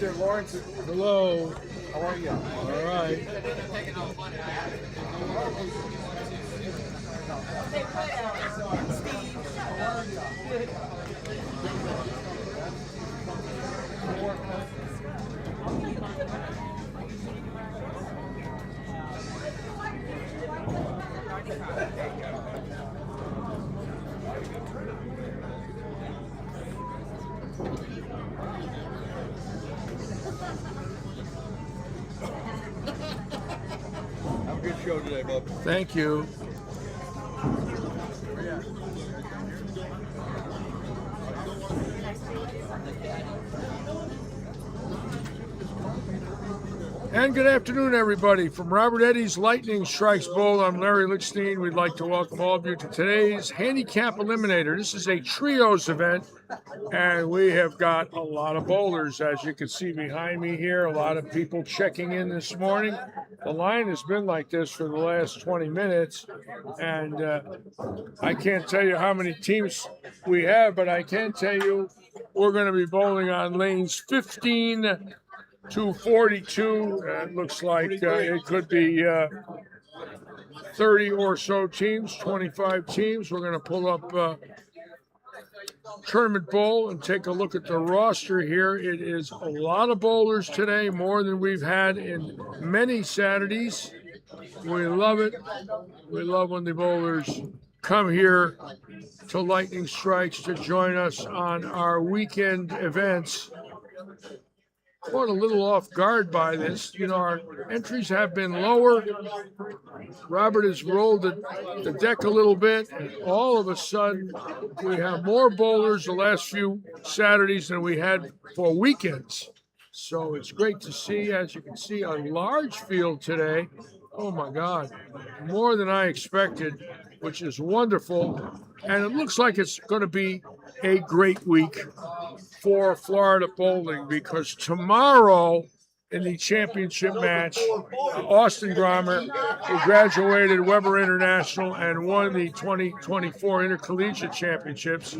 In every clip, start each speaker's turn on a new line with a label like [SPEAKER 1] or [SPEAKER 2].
[SPEAKER 1] there, Lawrence.
[SPEAKER 2] Hello.
[SPEAKER 1] How are you?
[SPEAKER 2] All right.
[SPEAKER 1] Have a good show today, bub.
[SPEAKER 2] Thank you. And good afternoon, everybody. From Robert Eddy's Lightning Strikes Bowl, I'm Larry Lichtenstein. We'd like to welcome all of you to today's Handicap Eliminator. This is a trios event, and we have got a lot of bowlers, as you can see behind me here. A lot of people checking in this morning. The line has been like this for the last 20 minutes, and I can't tell you how many teams we have, but I can tell you we're going to be bowling on lanes 15 to 42. It looks like it could be 30 or so teams, 25 teams. We're going to pull up Tournament Bowl and take a look at the roster here. It is a lot of bowlers today, more than we've had in many Saturdays. We love it. We love when the bowlers come here to Lightning Strikes to join us on our weekend events. Caught a little off guard by this. You know, our entries have been lower. Robert has rolled the deck a little bit, and all of a sudden we have more bowlers the last few Saturdays than we had for weekends. So it's great to see, as you can see, a large field today. Oh my God, more than I expected, which is wonderful. And it looks like it's going to be a great week for Florida bowling, because tomorrow in the championship match, Austin Grommer, who graduated Weber International and won the 2024 Intercollegiate Championships,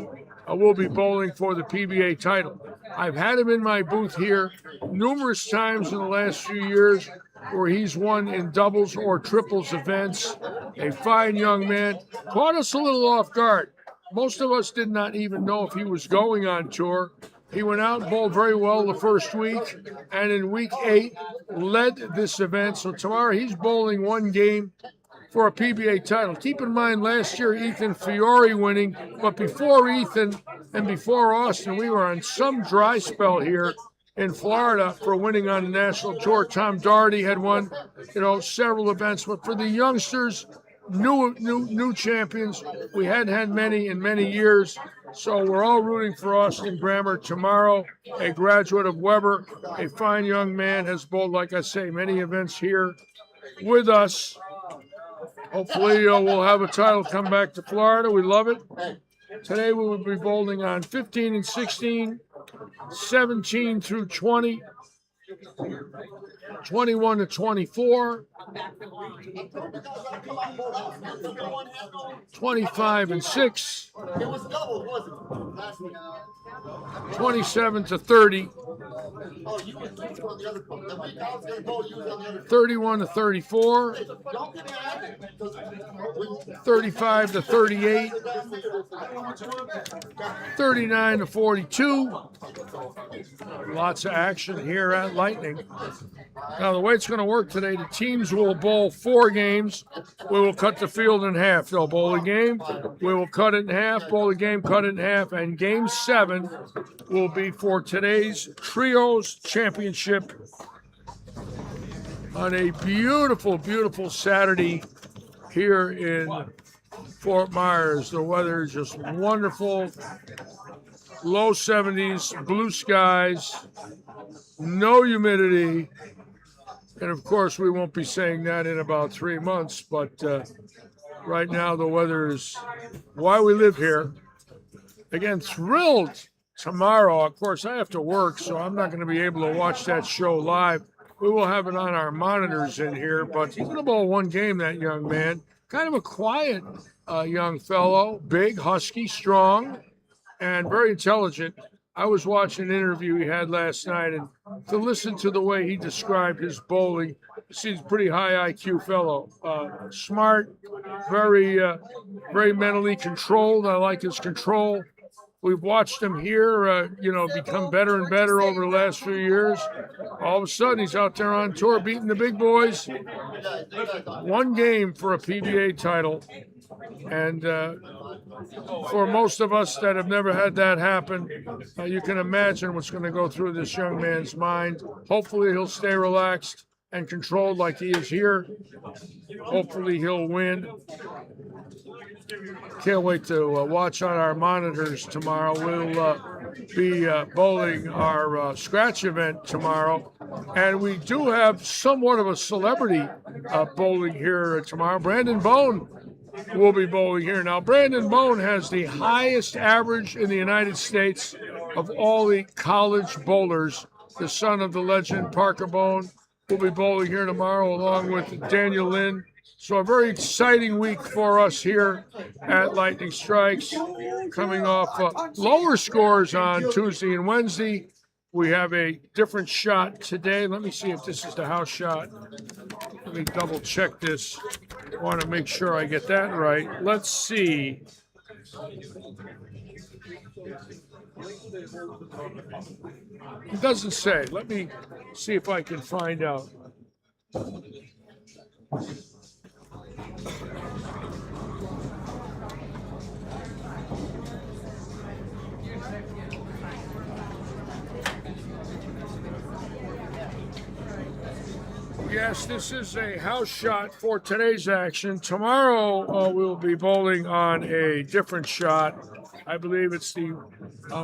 [SPEAKER 2] will be bowling for the PBA title. I've had him in my booth here numerous times in the last few years where he's won in doubles or triples events. A fine young man. Caught us a little off guard. Most of us did not even know if he was going on tour. He went out and bowled very well the first week, and in week 8 led this event. So tomorrow he's bowling one game for a PBA title. Keep in mind, last year Ethan Fiore winning, but before Ethan and before Austin, we were on some dry spell here in Florida for winning on the national tour. Tom Doherty had won, several events, but for the youngsters, new champions, we hadn't had many in many years. So we're all rooting for Austin Grommer tomorrow, a graduate of Weber, a fine young man, has bowled, like I say, many events here with us. Hopefully we'll have a title come back to Florida. We love it. Today we will be bowling on 15 and 16, 17 through 20, 21 to 24, 25 and 6, 27 to 30, 31 to 34, 35 to 38, 39 to 42. Lots of action here at Lightning. Now, the way it's going to work today, the teams will bowl 4 games. We will cut the field in half. They'll bowl a game. We will cut it in half, bowl a game, cut it in half. And game 7 will be for today's Trios Championship on a beautiful, beautiful Saturday here in Fort Myers. The weather is just wonderful. Low 70s, blue skies, no humidity. And of course, we won't be saying that in about 3 months, but right now the weather is why we live here. Again, thrilled tomorrow. Of course, I have to work, so I'm not going to be able to watch that show live. We will have it on our monitors in here, but he's going to bowl one game, that young man. Kind of a quiet young fellow, big, husky, strong, and very intelligent. I was watching an interview he had last night, and to listen to the way he described his bowling, he's a pretty high IQ fellow. Smart, very mentally controlled. I like his control. We've watched him here, become better and better over the last few years. All of a sudden, he's out there on tour beating the big boys. One game for a PBA title. And for most of us that have never had that happen, you can imagine what's going to go through this young man's mind. Hopefully, he'll stay relaxed and controlled like he is here. Hopefully, he'll win. Can't wait to watch on our monitors tomorrow. We'll be bowling our scratch event tomorrow. And we do have somewhat of a celebrity bowling here tomorrow. Brandon Bone will be bowling here. Now, Brandon Bone has the highest average in the United States of all the college bowlers. The son of the legend, Parker Bone, will be bowling here tomorrow along with Daniel Lynn. So a very exciting week for us here at Lightning Strikes. Coming off lower scores on Tuesday and Wednesday. We have a different shot today. Let me see if this is the house shot. Let me double check this. I want to make sure I get that right. Let's see. It doesn't say. Let me see if I can find out. Yes, this is a house shot for today's action. Tomorrow we'll be bowling on a different shot. I believe it's the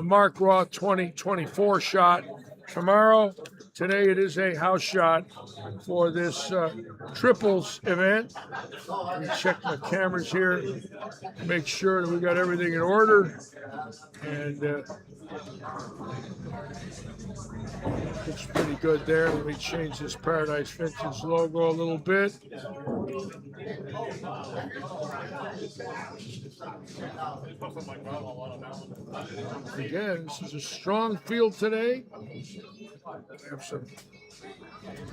[SPEAKER 2] Mark Roth 2024 shot. Today it is a house shot for this triples event. Let me check my cameras here, make sure that we got everything in order. And looks pretty good there. Let me change this Paradise Vintage logo a little bit. Again, this is a strong field today. We have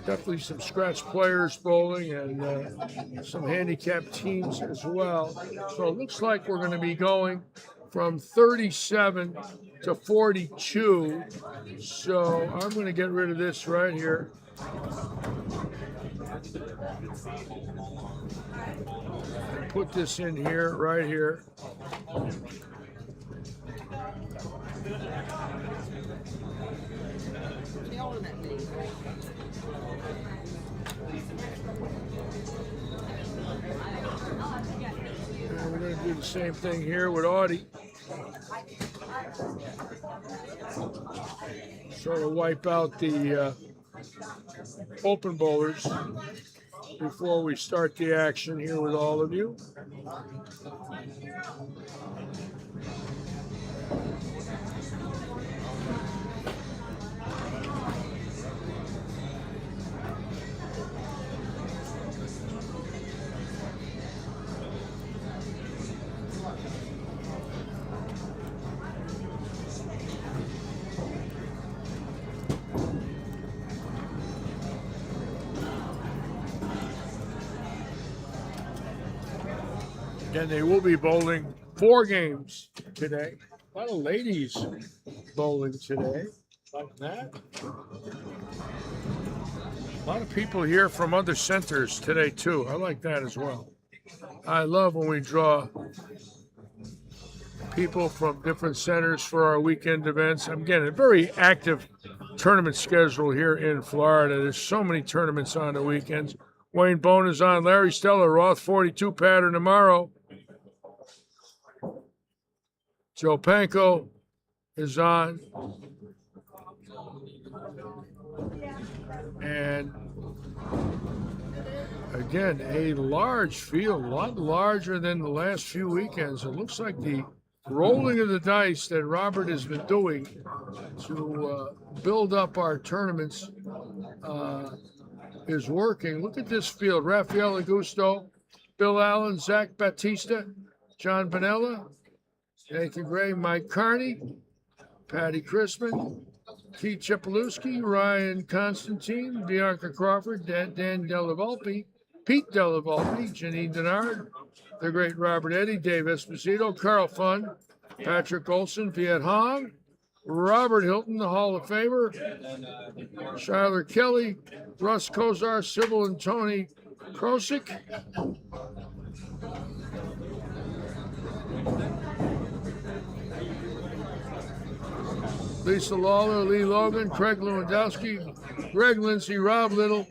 [SPEAKER 2] definitely some scratch players bowling and some handicap teams as well. So it looks like we're going to be going from 37 to 42. So I'm going to get rid of this right here. And put this in here, right here. And we're going to do the same thing here with Audie. Sort of wipe out the open bowlers before we start the action here with all of you. And they will be bowling 4 games today. A lot of ladies bowling today, like that. A lot of people here from other centers today, too. I like that as well. I love when we draw people from different centers for our weekend events. I'm getting a very active tournament schedule here in Florida. There's so many tournaments on the weekends. Wayne Bone is on. Larry Stella, Roth 42 pattern tomorrow. Joe Panko is on. And again, a large field, a lot larger than the last few weekends. It looks like the rolling of the dice that Robert has been doing to build up our tournaments is working. Look at this field. Rafael Augusto, Bill Allen, Zach Batista, John Bonella, Nathan Gray, Mike Carney, Patty Crispin, Keith Chipolewski, Ryan Constantine, Bianca Crawford, Dan Delavolpe, Pete Delavolpe, Janine Denard, the great Robert Eddy, Dave Esposito, Carl Fun, Patrick Olson, Viet Hong, Robert Hilton, the Hall of Famer, Shyler Kelly, Russ Kozar, Sybil and Tony Krosick, Lisa Lawler, Lee Logan, Craig Lewandowski, Greg Lindsay, Rob Little,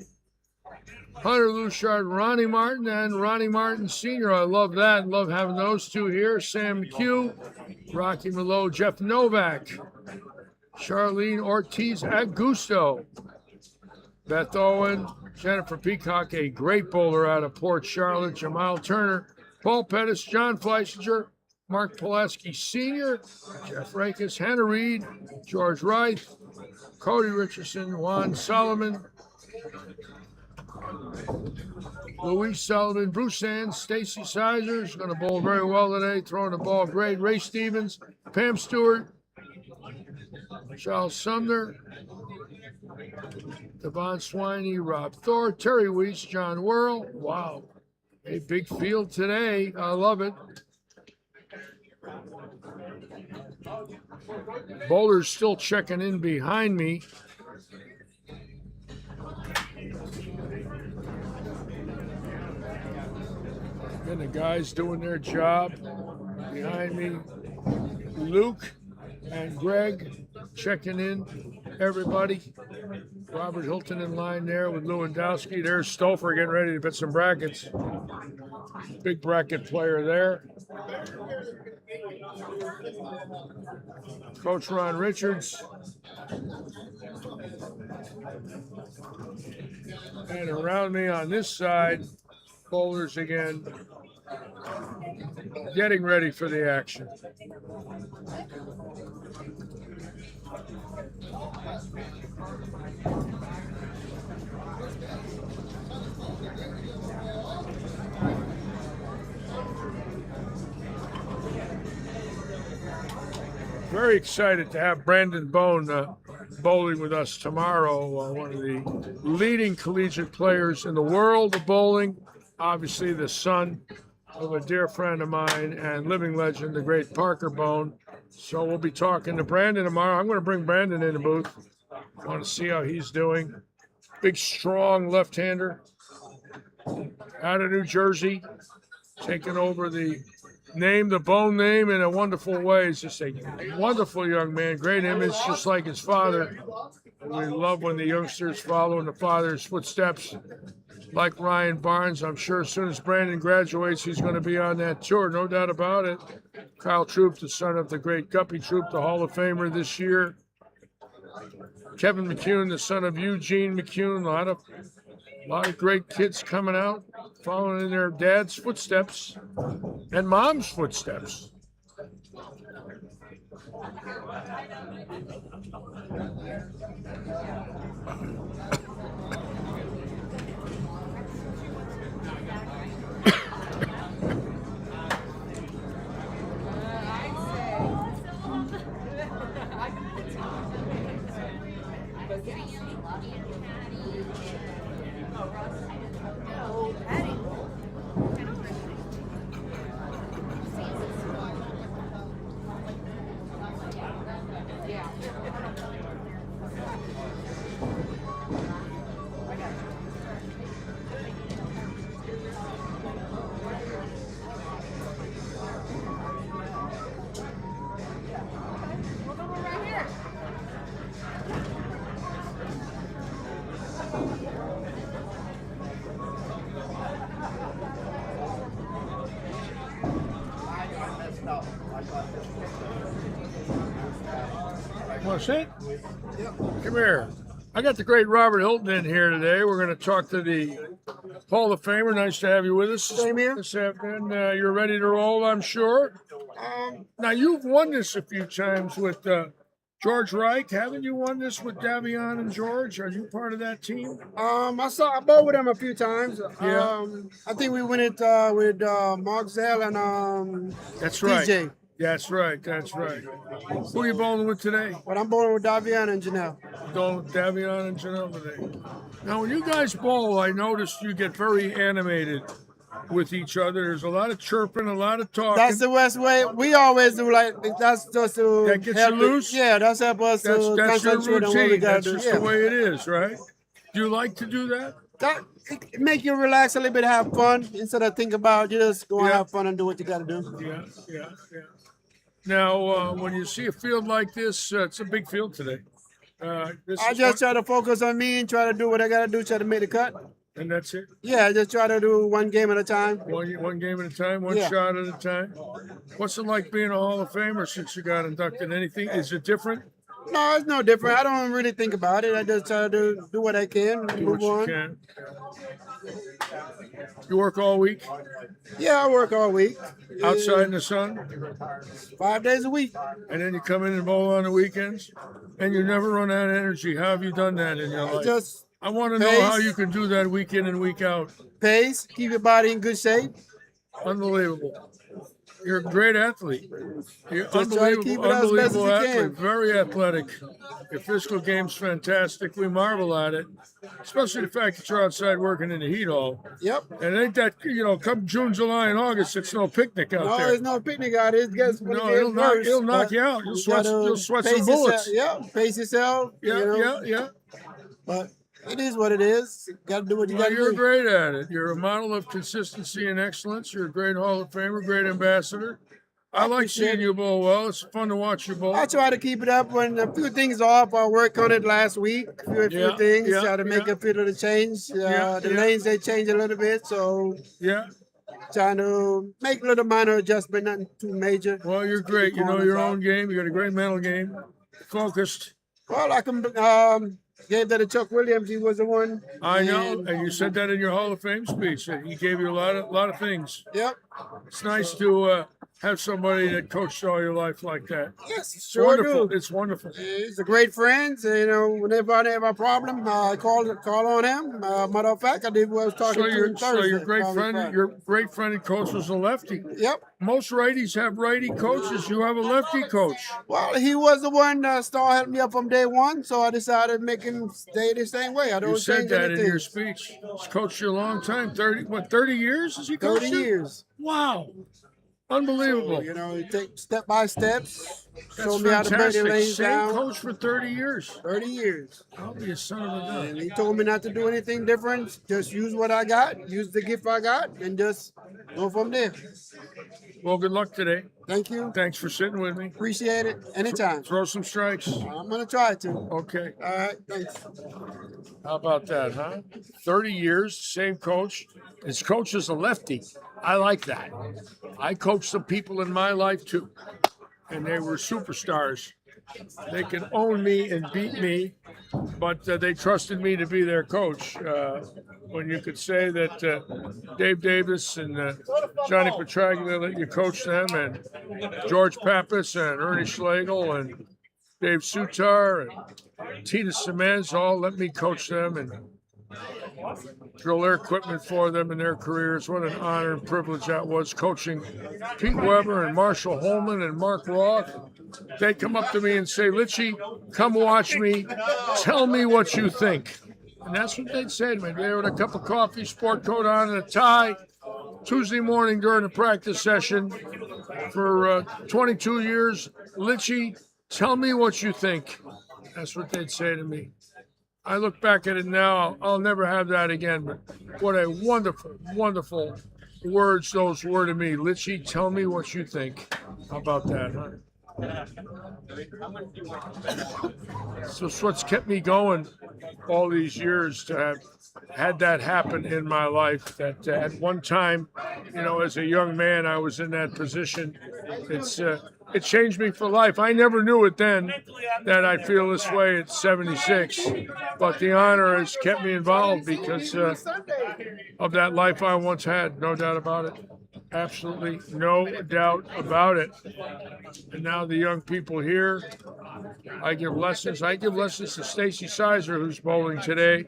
[SPEAKER 2] Hunter Lushard, Ronnie Martin, and Ronnie Martin Sr. I love that. Love having those two here. Sam McHugh, Rocky Malo, Jeff Novak, Charlene Ortiz Augusto, Beth Owen, Jennifer Peacock, a great bowler out of Port Charlotte, Jamal Turner, Paul Pettis, John Fleisinger, Mark Pulaski Sr., Jeff Rakes, Hannah Reed, George Wright, Cody Richardson, Juan Solomon, Louise Sullivan, Bruce Sands, Stacy Sizer is going to bowl very well today, throwing the ball great. Ray Stevens, Pam Stewart, Charles Sumner, Devon Swiney, Rob Thor, Terry Weiss, John Worrell. Wow, a big field today. I love it. Bowlers still checking in behind me. And the guys doing their job behind me. Luke and Greg checking in. Everybody. Robert Hilton in line there with Lewandowski. There's Stouffer getting ready to put some brackets. Big bracket player there. Coach Ron Richards. And around me on this side, bowlers again, getting ready for the action. Very excited to have Brandon Bone bowling with us tomorrow, one of the leading collegiate players in the world of bowling, obviously the son of a dear friend of mine and living legend, the great Parker Bone. So we'll be talking to Brandon tomorrow. I'm going to bring Brandon in the booth. I want to see how he's doing. Big, strong left-hander out of New Jersey, taking over the Bone name in a wonderful way. He's just a wonderful young man, great image, just like his father. We love when the youngsters follow in the father's footsteps, like Ryan Barnes. I'm sure as soon as Brandon graduates, he's going to be on that tour, no doubt about it. Kyle Troop, the son of the great Guppy Troop, the Hall of Famer this year. Kevin McCune, the son of Eugene McCune. A lot of great kids coming out, following in their dad's footsteps and mom's footsteps. Want to sit? Come here. I got the great Robert Hilton in here today. We're going to talk to the Hall of Famer. Nice to have you with us.
[SPEAKER 3] Same here.
[SPEAKER 2] This afternoon. You're ready to roll, I'm sure. Now, you've won this a few times with George Reich. Haven't you won this with Davion and George? Are you part of that team?
[SPEAKER 3] I bowled with him a few times.
[SPEAKER 2] Yeah.
[SPEAKER 3] I think we won it with Mark Zell and
[SPEAKER 2] That's right.
[SPEAKER 3] TJ.
[SPEAKER 2] That's right. That's right. Who are you bowling with today?
[SPEAKER 3] But I'm bowling with Davian and Janelle.
[SPEAKER 2] Going with Davion and Janelle today. Now, when you guys bowl, I noticed you get very animated with each other. There's a lot of chirping, a lot of talking.
[SPEAKER 3] That's the best way. We always do like that's just to
[SPEAKER 2] That gets
[SPEAKER 3] help
[SPEAKER 2] you
[SPEAKER 3] it.
[SPEAKER 2] loose?
[SPEAKER 3] Yeah, that's help us
[SPEAKER 2] That's
[SPEAKER 3] to
[SPEAKER 2] your
[SPEAKER 3] concentrate on what we
[SPEAKER 2] routine.
[SPEAKER 3] gotta
[SPEAKER 2] That's
[SPEAKER 3] do.
[SPEAKER 2] just
[SPEAKER 3] Yeah.
[SPEAKER 2] the way it is, right? Do you like to do that?
[SPEAKER 3] That it make you relax a little bit, have fun instead of think about you just go and
[SPEAKER 2] Yeah.
[SPEAKER 3] have fun and do what you gotta do.
[SPEAKER 2] Yeah, yeah, yeah. Now, when you see a field like this, it's a big field today. This
[SPEAKER 3] I
[SPEAKER 2] is
[SPEAKER 3] just try to focus on me and try to do what I gotta do, try to make the cut.
[SPEAKER 2] and that's it.
[SPEAKER 3] Yeah, I just try to do one game at a time.
[SPEAKER 2] One game at a time, one
[SPEAKER 3] Yeah.
[SPEAKER 2] shot at a time. What's it like being a Hall of Famer since you got inducted? Anything? Is it different?
[SPEAKER 3] No, it's no different. I don't really think about it. I just try to do what I can and
[SPEAKER 2] Do
[SPEAKER 3] move
[SPEAKER 2] what you
[SPEAKER 3] on.
[SPEAKER 2] can. You work all week
[SPEAKER 3] Yeah, I work all week.
[SPEAKER 2] outside in the sun,
[SPEAKER 3] 5 days a week.
[SPEAKER 2] and then you come in and bowl on the weekends, and you never run out of energy. How have you done that in your life?
[SPEAKER 3] Just
[SPEAKER 2] I want to know
[SPEAKER 3] pace.
[SPEAKER 2] how you can do that week in and week out.
[SPEAKER 3] pace, keep your body in good shape.
[SPEAKER 2] Unbelievable. You're a great athlete. You're
[SPEAKER 3] Just try to keep it as best as
[SPEAKER 2] unbelievable
[SPEAKER 3] you
[SPEAKER 2] athlete.
[SPEAKER 3] can.
[SPEAKER 2] Very athletic. Your physical game's fantastic. We marvel at it, especially the fact that you're outside working in the heat all.
[SPEAKER 3] Yep.
[SPEAKER 2] And it ain't that, come June, July, and August, it's no picnic out
[SPEAKER 3] No,
[SPEAKER 2] there.
[SPEAKER 3] there's no picnic out here. It gets when
[SPEAKER 2] No,
[SPEAKER 3] it
[SPEAKER 2] it'll
[SPEAKER 3] gets
[SPEAKER 2] knock,
[SPEAKER 3] worse,
[SPEAKER 2] it'll knock
[SPEAKER 3] but
[SPEAKER 2] you out. You'll sweat,
[SPEAKER 3] gotta
[SPEAKER 2] you'll sweat
[SPEAKER 3] pace
[SPEAKER 2] some bullets.
[SPEAKER 3] yourself. Yeah, pace yourself.
[SPEAKER 2] Yeah,
[SPEAKER 3] you know,
[SPEAKER 2] yeah, yeah.
[SPEAKER 3] But it is what it is. Got to do what you
[SPEAKER 2] Well,
[SPEAKER 3] got to
[SPEAKER 2] you're
[SPEAKER 3] do.
[SPEAKER 2] great at it. You're a model of consistency and excellence. You're a great Hall of Famer, great ambassador. I like
[SPEAKER 3] appreciate
[SPEAKER 2] seeing
[SPEAKER 3] it.
[SPEAKER 2] you bowl well. It's fun to watch you bowl.
[SPEAKER 3] I try to keep it up. When a few things are off, I work on it last week. A few
[SPEAKER 2] Yeah,
[SPEAKER 3] things,
[SPEAKER 2] yeah,
[SPEAKER 3] try to make
[SPEAKER 2] yeah.
[SPEAKER 3] a bit of the change.
[SPEAKER 2] Yeah,
[SPEAKER 3] the
[SPEAKER 2] yeah.
[SPEAKER 3] lanes, they change a little bit. So
[SPEAKER 2] Yeah.
[SPEAKER 3] trying to make little minor adjustment, nothing too major.
[SPEAKER 2] Well, you're great. You know your own game. You got a great mental game. Focused.
[SPEAKER 3] Well, I can gave that to Chuck Williams. He was the one.
[SPEAKER 2] I know, and you said that in your Hall of Fame speech. That he gave you a lot of things.
[SPEAKER 3] Yep.
[SPEAKER 2] It's nice to have somebody that coached all your life like that.
[SPEAKER 3] Yes,
[SPEAKER 2] It's
[SPEAKER 3] sure
[SPEAKER 2] wonderful.
[SPEAKER 3] do.
[SPEAKER 2] It's wonderful.
[SPEAKER 3] He's a great friend. Whenever I have a problem, I call on him. Matter of fact, I was talking to him Thursday.
[SPEAKER 2] Your great
[SPEAKER 3] Called me
[SPEAKER 2] friend,
[SPEAKER 3] Friday.
[SPEAKER 2] your great friend and coach was a lefty.
[SPEAKER 3] Yep.
[SPEAKER 2] Most righties have righty coaches. You have a lefty coach.
[SPEAKER 3] Well, he was the one that started helping me up from day one, so I decided to make him stay the same way. I don't
[SPEAKER 2] You said
[SPEAKER 3] change
[SPEAKER 2] that
[SPEAKER 3] anything.
[SPEAKER 2] in your speech. He's coached you a long time. 30 years has he coached
[SPEAKER 3] 30
[SPEAKER 2] you?
[SPEAKER 3] years.
[SPEAKER 2] Wow. Unbelievable.
[SPEAKER 3] You take step by steps.
[SPEAKER 2] That's
[SPEAKER 3] Show me how to break the
[SPEAKER 2] fantastic.
[SPEAKER 3] lanes
[SPEAKER 2] Same
[SPEAKER 3] down.
[SPEAKER 2] coach for 30 years.
[SPEAKER 3] 30 years.
[SPEAKER 2] I'll be a son of a gun.
[SPEAKER 3] And he told me not to do anything different. Just use what I got, use the gift I got, and just go from there.
[SPEAKER 2] Well, good luck today.
[SPEAKER 3] Thank you.
[SPEAKER 2] Thanks for sitting with me.
[SPEAKER 3] Appreciate it. Anytime.
[SPEAKER 2] Throw some strikes.
[SPEAKER 3] I'm going to try to.
[SPEAKER 2] Okay.
[SPEAKER 3] All right. Thanks.
[SPEAKER 2] How about that, huh? 30 years, same coach. His coach is a lefty. I like that. I coached some people in my life too, and they were superstars. They could own me and beat me, but they trusted me to be their coach. When you could say that Dave Davis and Johnny Petraglia let you coach them, and George Pappas and Ernie Schlegel and Dave Sutar and Tina Semez all let me coach them and drill their equipment for them in their careers. What an honor and privilege that was, coaching Pete Weber and Marshall Holman and Mark Roth. They come up to me and say, Litchie, come watch me. Tell me what you think. And that's what they'd say to me. They with a cup of coffee, sport coat on, and a tie. Tuesday morning during the practice session for 22 years. Litchie, tell me what you think. That's what they'd say to me. I look back at it now, I'll never have that again, but what a wonderful, wonderful words those were to me. Litchie, tell me what you think. How about that, huh? So it's what's kept me going all these years to have had that happen in my life. That at one time, as a young man, I was in that position. It changed me for life. I never knew it then that I'd feel this way at 76, but the honor has kept me involved because of that life I once had. No doubt about it. Absolutely no doubt about it. And now the young people here, I give lessons. I give lessons to Stacy Sizer, who's bowling today.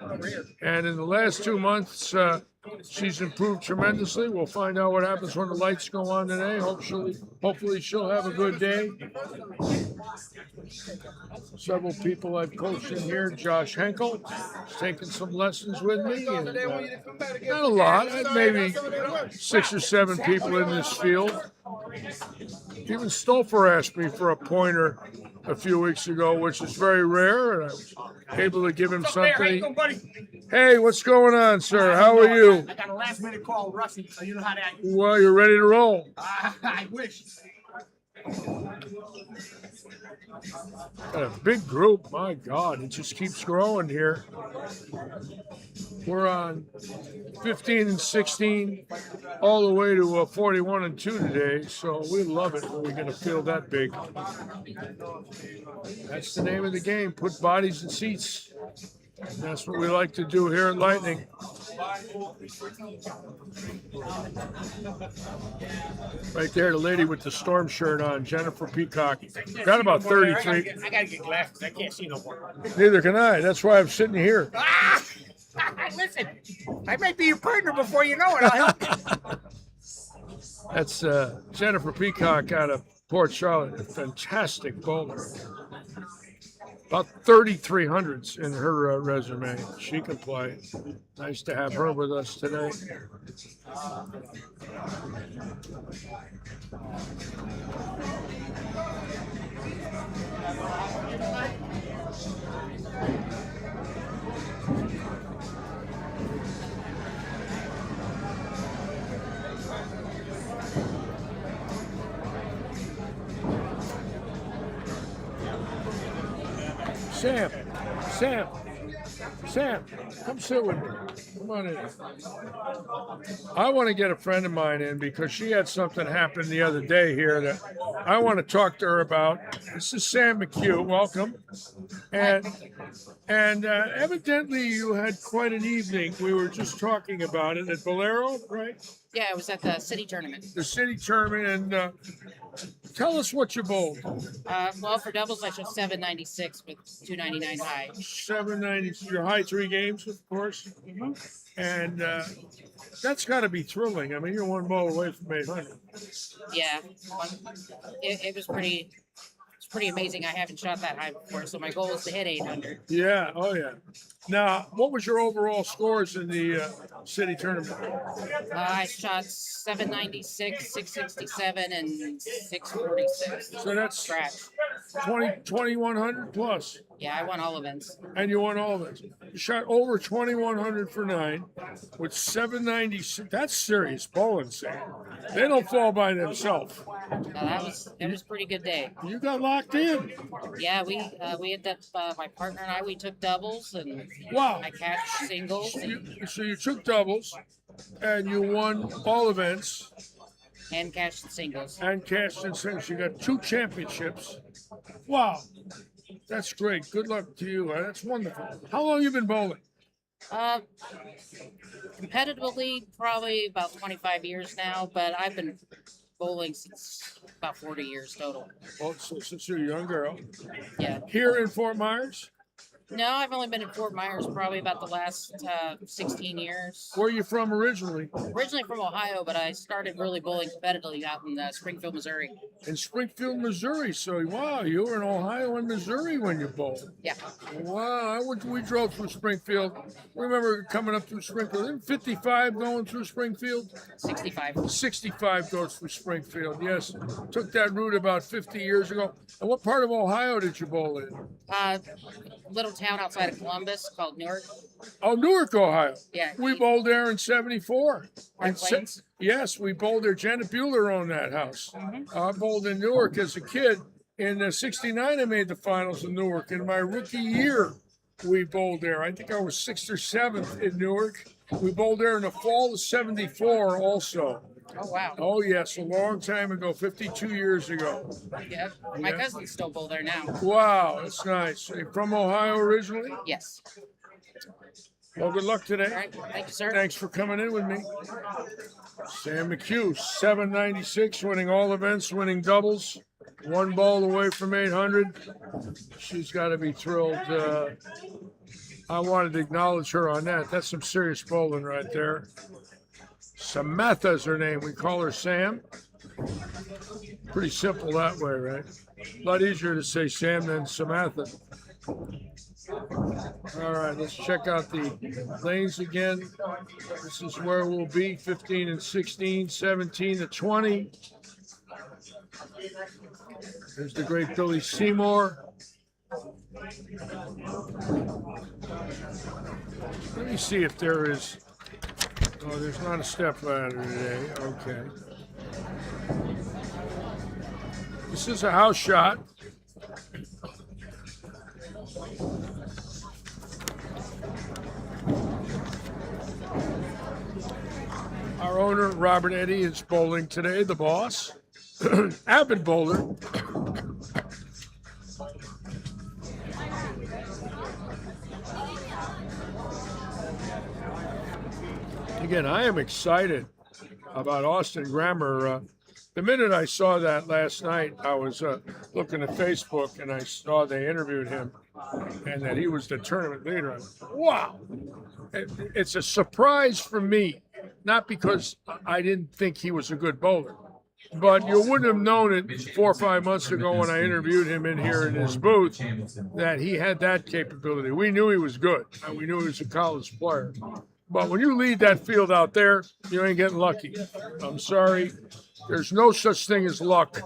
[SPEAKER 2] And in the last 2 months, She's improved tremendously. We'll find out what happens when the lights go on today. Hopefully she'll have a good day. Several people I've coached in here. Josh Henkel is taking some lessons with me. And, not a lot, maybe 6 or 7 people in this field. Even Stolfer asked me for a pointer a few weeks ago, which is very rare, and I was able to give him something. Hey, what's going on, sir? How are you?
[SPEAKER 4] I got a last minute call, Rusty, so you know how to act.
[SPEAKER 2] Well, you're ready to roll.
[SPEAKER 4] I wish.
[SPEAKER 2] Got a big group. My God, it just keeps growing here. We're on 15 and 16, all the way to 41 and 2 today. So we love it when we get a field that big. That's the name of the game. Put bodies in seats. And that's what we like to do here at Lightning. Right there, the lady with the storm shirt on, Jennifer Peacock. Got about 33.
[SPEAKER 4] I gotta get glasses. I can't see no more.
[SPEAKER 2] Neither can I. That's why I'm sitting here.
[SPEAKER 4] Listen, I might be your partner before you know it. I'll help you.
[SPEAKER 2] That's Jennifer Peacock out of Port Charlotte. A fantastic bowler. About 3,300s in her resume. She can play. Nice to have her with us today. Sam, come sit with me. Come on in. I want to get a friend of mine in because she had something happen the other day here that I want to talk to her about. This is Sam McHugh. Welcome. And evidently you had quite an evening. We were just talking about it at Bolero, right?
[SPEAKER 5] Yeah, it was at the city tournament.
[SPEAKER 2] The city tournament, and tell us what you bowled.
[SPEAKER 5] Well, for doubles, I shot 796 with 299 high.
[SPEAKER 2] 790. Your high 3 games, of course.
[SPEAKER 5] Mm-hmm.
[SPEAKER 2] And that's got to be thrilling. I mean, you're one ball away from 800.
[SPEAKER 5] Yeah, it was pretty. It's pretty amazing. I haven't shot that high before, so my goal is to hit 800.
[SPEAKER 2] Yeah. Oh, yeah. Now, what was your overall scores in the city tournament?
[SPEAKER 5] I shot 796, 667, and 646.
[SPEAKER 2] So that's
[SPEAKER 5] scratch.
[SPEAKER 2] 2,100 plus.
[SPEAKER 5] Yeah, I won all events.
[SPEAKER 2] And you won all of it. You shot over 2,100 for 9 with 796. That's serious bowling, Sam. They don't fall by themselves.
[SPEAKER 5] No, it was a pretty good day.
[SPEAKER 2] You got locked in.
[SPEAKER 5] Yeah, we ended up, my partner and we took doubles, and
[SPEAKER 2] Wow.
[SPEAKER 5] I cashed singles.
[SPEAKER 2] So you took doubles, and you won all events.
[SPEAKER 5] And cashed singles.
[SPEAKER 2] And cashed in singles. You got 2 championships. Wow. That's great. Good luck to you. That's wonderful. How long have you been bowling?
[SPEAKER 5] Competitively, probably about 25 years now, but I've been bowling since about 40 years total.
[SPEAKER 2] Oh, so since you're a young girl.
[SPEAKER 5] Yeah.
[SPEAKER 2] Here in Fort Myers?
[SPEAKER 5] No, I've only been in Fort Myers probably about the last 16 years.
[SPEAKER 2] Where are you from originally?
[SPEAKER 5] Originally from Ohio, but I started really bowling competitively out in Springfield, Missouri.
[SPEAKER 2] In Springfield, Missouri. So, wow, you were in Ohio and Missouri when you bowled.
[SPEAKER 5] Yeah.
[SPEAKER 2] Wow, we drove through Springfield. Remember coming up through Springfield. Isn't 55 going through Springfield?
[SPEAKER 5] 65.
[SPEAKER 2] 65 goes through Springfield, yes. Took that route about 50 years ago. And what part of Ohio did you bowl in?
[SPEAKER 5] Little town outside of Columbus called Newark.
[SPEAKER 2] Oh, Newark, Ohio.
[SPEAKER 5] Yeah.
[SPEAKER 2] We bowled there in 74.
[SPEAKER 5] Park Plains?
[SPEAKER 2] Yes, we bowled there. Janet Bueller owned that house. I bowled in Newark as a kid. In 69, I made the finals in Newark. In my rookie year, we bowled there. I think I was 6th or 7th in Newark. We bowled there in the fall of 74 also.
[SPEAKER 5] Oh, wow.
[SPEAKER 2] Oh, yes, a long time ago, 52 years ago.
[SPEAKER 5] Yeah. My cousins still bowl there now.
[SPEAKER 2] Wow, that's nice. Are you from Ohio originally?
[SPEAKER 5] Yes.
[SPEAKER 2] Well, good luck today.
[SPEAKER 5] All right. Thank you, sir.
[SPEAKER 2] Thanks for coming in with me. Sam McHugh, 796, winning all events, winning doubles. 1 ball away from 800. She's got to be thrilled. I wanted to acknowledge her on that. That's some serious bowling right there. Samantha's her name. We call her Sam. Pretty simple that way, right? A lot easier to say Sam than Samantha. All right, let's check out the lanes again. This is where we'll be, 15 and 16, 17 to 20. There's the great Billy Seymour. Let me see if there is. Oh, there's not a step ladder today. Okay. This is a house shot. Our owner, Robert Eddy, is bowling today, the boss. Avid bowler. Again, I am excited about Austin Grammer. The minute I saw that last night, I was looking at Facebook and I saw they interviewed him and that he was the tournament leader. Wow! It's a surprise for me, not because I didn't think he was a good bowler, but you wouldn't have known it 4 or 5 months ago when I interviewed him in here in his booth that he had that capability. We knew he was good, and we knew he was a college player. But when you lead that field out there, you ain't getting lucky. I'm sorry. There's no such thing as luck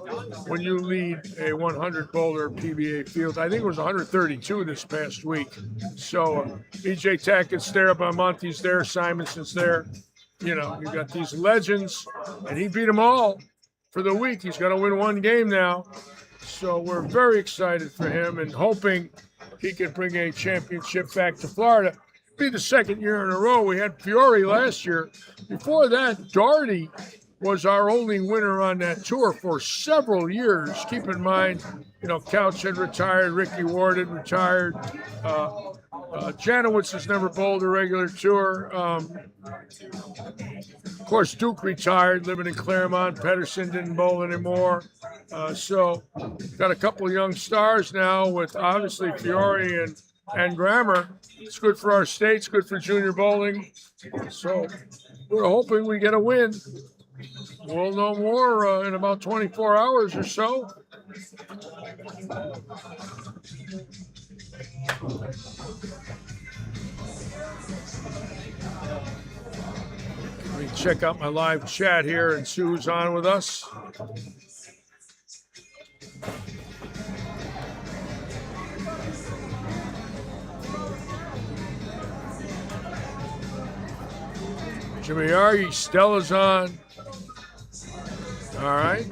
[SPEAKER 2] when you lead a 100 bowler PBA field. I think it was 132 this past week. So B.J. Tackett's there, Monty's there, Simonson's there. You know, you got these legends, and he beat them all for the week. He's got to win one game now. So we're very excited for him and hoping he can bring a championship back to Florida. Be the second year in a row. We had Fiore last year. Before that, Doherty was our only winner on that tour for several years. Keep in mind, you know, Couch had retired, Ricky Ward had retired. Janowitz has never bowled a regular tour. Of course, Duke retired, living in Claremont. Pedersen didn't bowl anymore. So got a couple of young stars now with obviously Fiore and Grammer. It's good for our state. It's good for junior bowling. So we're hoping we get a win. We'll know more in about 24 hours or so. Let me check out my live chat here and see who's on with us. Jimmy Argy, Stella's on. All right.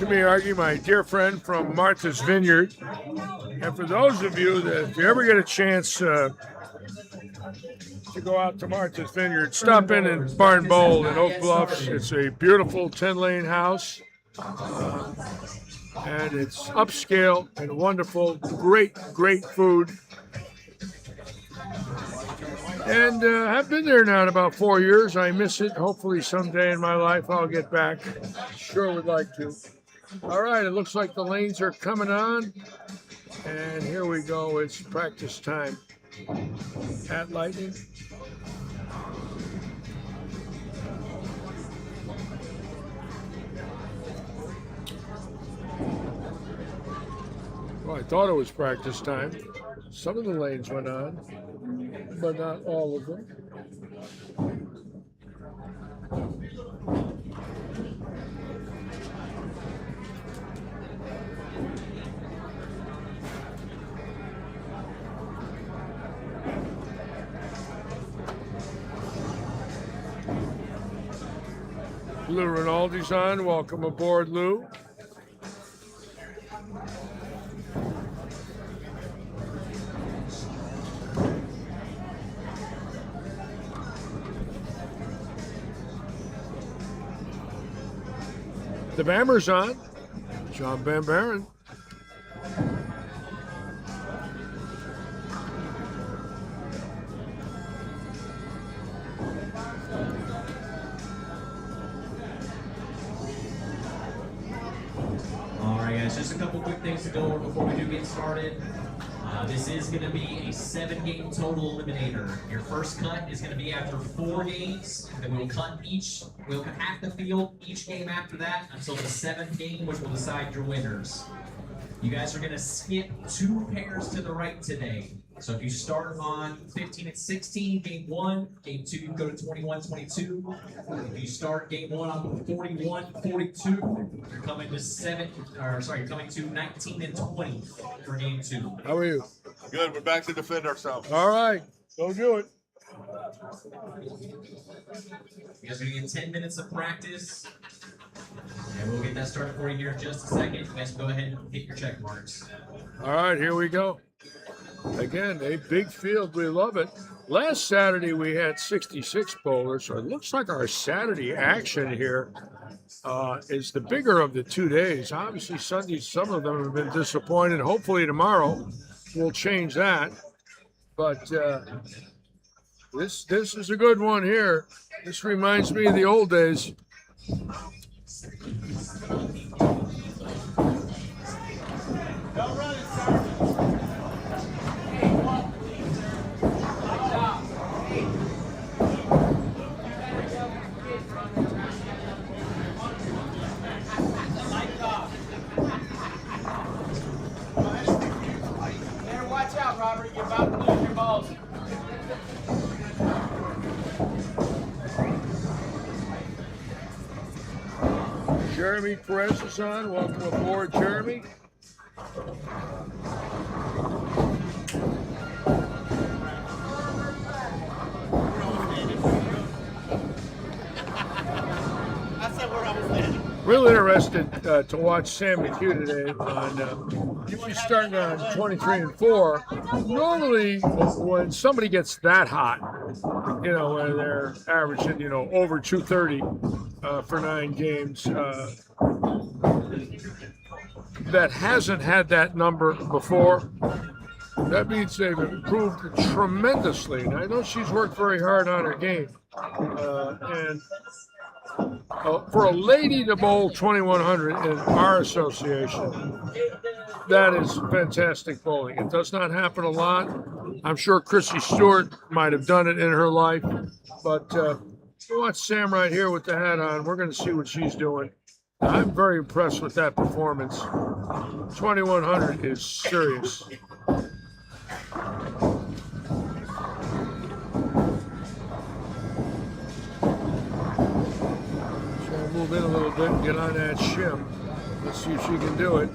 [SPEAKER 2] Jimmy Argy, my dear friend from Martha's Vineyard. And for those of you that, if you ever get a chance to go out to Martha's Vineyard, stop in and Barn Bowl in Oak Bluffs. It's a beautiful 10-lane house. And it's upscale and wonderful. Great, great food. And I've been there now in about 4 years. I miss it. Hopefully someday in my life I'll get back. Sure would like to. All right, it looks like the lanes are coming on. And here we go. It's practice time at Lightning. Well, I thought it was practice time. Some of the lanes went on, but not all of them. Lou Rinaldi's on. Welcome aboard, Lou. The Bammer's on. John Van Baren.
[SPEAKER 6] All right, guys, just a couple quick things to go over before we do get started. This is going to be a 7-game total eliminator. Your first cut is going to be after 4 games. Then we'll cut half the field each game after that until the 7th game, which will decide your winners. You guys are going to skip 2 pairs to the right today. So if you start on 15 and 16, game 1, game 2, you go to 21-22. If you start game 1 on 41-42, you're coming to 19 and 20 for game 2.
[SPEAKER 2] How are you?
[SPEAKER 1] Good. We're back to defend ourselves.
[SPEAKER 2] All right. Go do it.
[SPEAKER 6] You guys are going to get 10 minutes of practice. And we'll get that started for you here in just a second. You guys can go ahead and hit your check marks.
[SPEAKER 2] All right, here we go. Again, a big field. We love it. Last Saturday, we had 66 bowlers, so it looks like our Saturday action here is the bigger of the 2 days. Obviously, Sundays, some of them have been disappointed. Hopefully tomorrow we'll change that. But this is a good one here. This reminds me of the old days.
[SPEAKER 4] Don't run it, sir. Watch out, Robert. You're about to lose your balls.
[SPEAKER 2] Jeremy Perez is on. Welcome aboard, Jeremy. Real interested to watch Sam McHugh today on he's starting on 23 and 4. Normally, when somebody gets that hot, you know, when they're averaging, you know, over 230 for 9 games, that hasn't had that number before. That means they've improved tremendously. And I know she's worked very hard on her game. And for a lady to bowl 2100 in our association, that is fantastic bowling. It does not happen a lot. I'm sure Chrissy Stewart might have done it in her life, but watch Sam right here with the hat on. We're going to see what she's doing. I'm very impressed with that performance. 2100 is serious. Move in a little bit and get on that shim. Let's see if she can do it.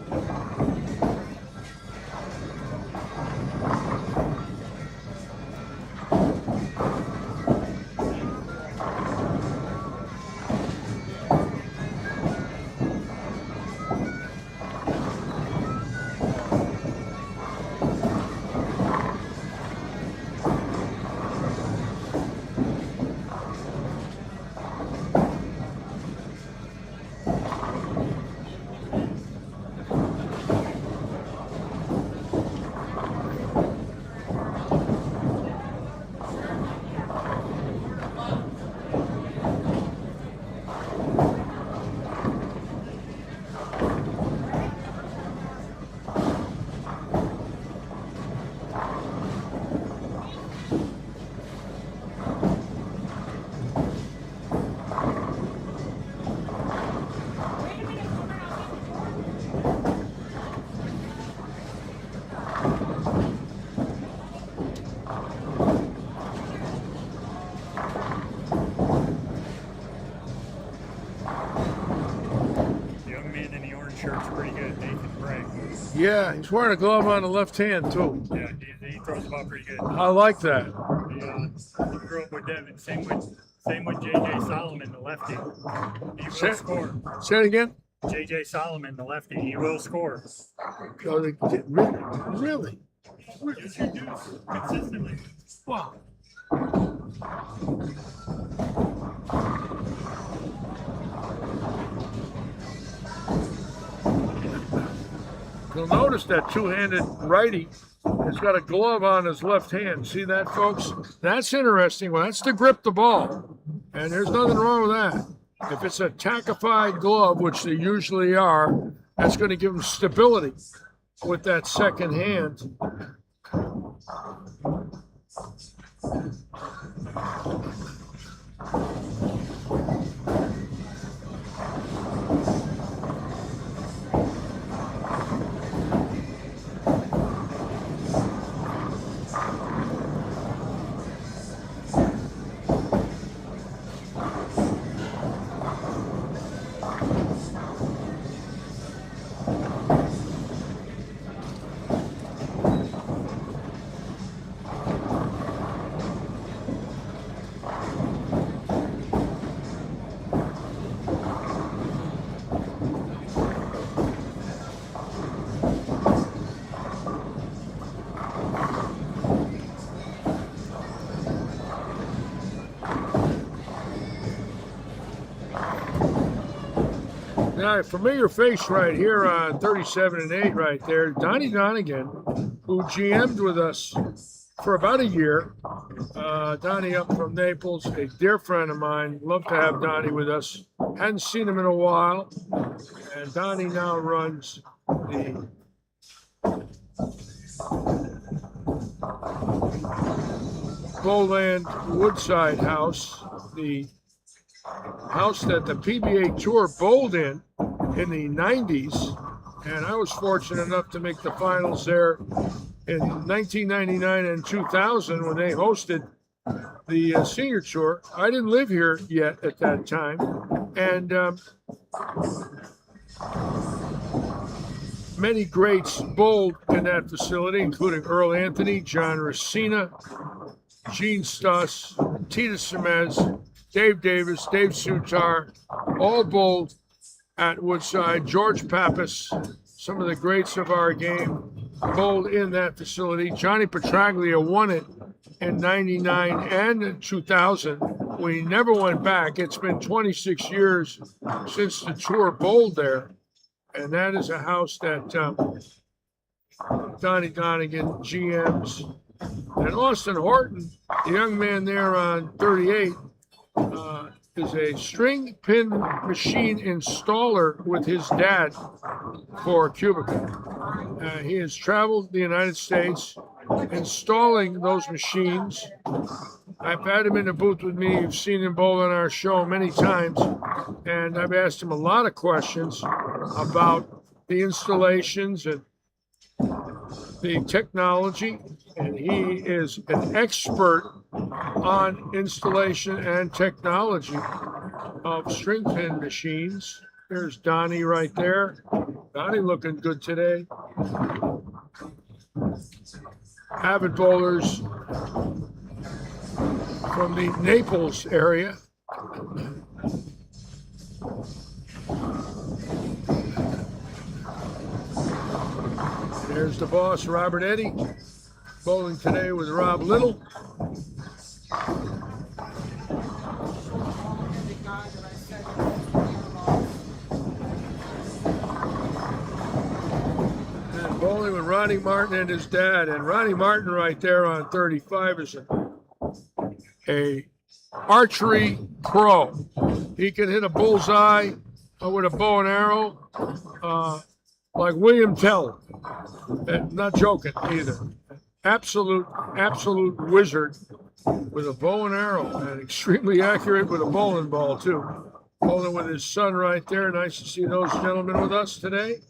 [SPEAKER 7] shirt's pretty good. Nathan Bray.
[SPEAKER 2] Yeah, he's wearing a glove on the left hand too.
[SPEAKER 7] Yeah, he throws the ball pretty good.
[SPEAKER 2] I like that.
[SPEAKER 7] He grew up with Devin. Same with J.J. Solomon, the lefty. He will score.
[SPEAKER 2] Say it again.
[SPEAKER 7] J.J. Solomon, the lefty. He will score.
[SPEAKER 2] Really?
[SPEAKER 7] Yes, you do. Consistently.
[SPEAKER 2] Wow. You'll notice that two-handed righty has got a glove on his left hand. See that, folks? That's interesting. Well, that's to grip the ball. And there's nothing wrong with that. If it's a tackified glove, which they usually are, that's going to give him stability with that second hand. Now, a familiar face right here on 37 and 8 right there, Donnie Donegan, who GM'd with us for about a year. Donnie up from Naples, a dear friend of mine. Love to have Donnie with us. Hadn't seen him in a while. And Donnie now runs the Bowland Woodside house, the house that the PBA Tour bowled in the 90s, and I was fortunate enough to make the finals there in 1999 and 2000 when they hosted the Senior Tour. I didn't live here yet at that time, and many greats bowled in that facility, including Earl Anthony, John Racina, Gene Stuss, Tita Semez, Dave Davis, Dave Sutar, all bowled at Woodside. George Pappas, some of the greats of our game, bowled in that facility. Johnny Petraglia won it in 99 and 2000. We never went back. It's been 26 years since the tour bowled there. And that is a house that Donnie Donegan GMs. And Austin Horton, the young man there on 38, is a string pin machine installer with his dad for Cubica. He has traveled the United States installing those machines. I've had him in the booth with me. You've seen him bowl on our show many times. And I've asked him a lot of questions about the installations and the technology. And he is an expert on installation and technology of string pin machines. There's Donnie right there. Donnie looking good today. Avid bowlers from the Naples area. There's the boss, Robert Eddy, bowling today with Rob Little. And bowling with Ronnie Martin and his dad. And Ronnie Martin right there on 35 is a archery pro. He can hit a bullseye with a bow and arrow like William Tell. Not joking either. Absolute wizard with a bow and arrow, and extremely accurate with a bowling ball too. Bowling with his son right there. Nice to see those gentlemen with us today.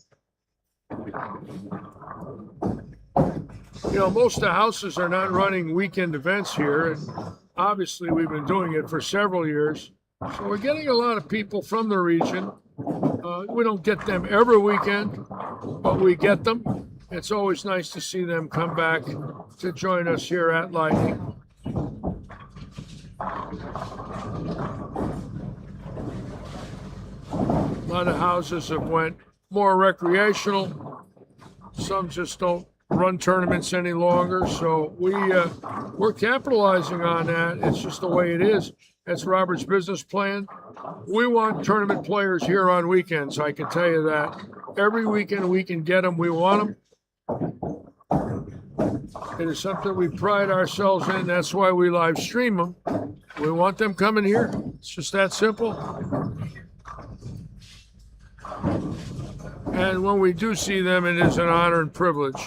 [SPEAKER 2] You know, most of the houses are not running weekend events here, and obviously we've been doing it for several years. So we're getting a lot of people from the region We don't get them every weekend, but we get them. It's always nice to see them come back to join us here at Lightning. A lot of houses have went more recreational. Some just don't run tournaments any longer. So we're capitalizing on that. It's just the way it is. That's Robert's business plan. We want tournament players here on weekends. I can tell you that. Every weekend we can get them. We want them. It is something we pride ourselves in. That's why we live stream them. We want them coming here. It's just that simple. And when we do see them, it is an honor and privilege.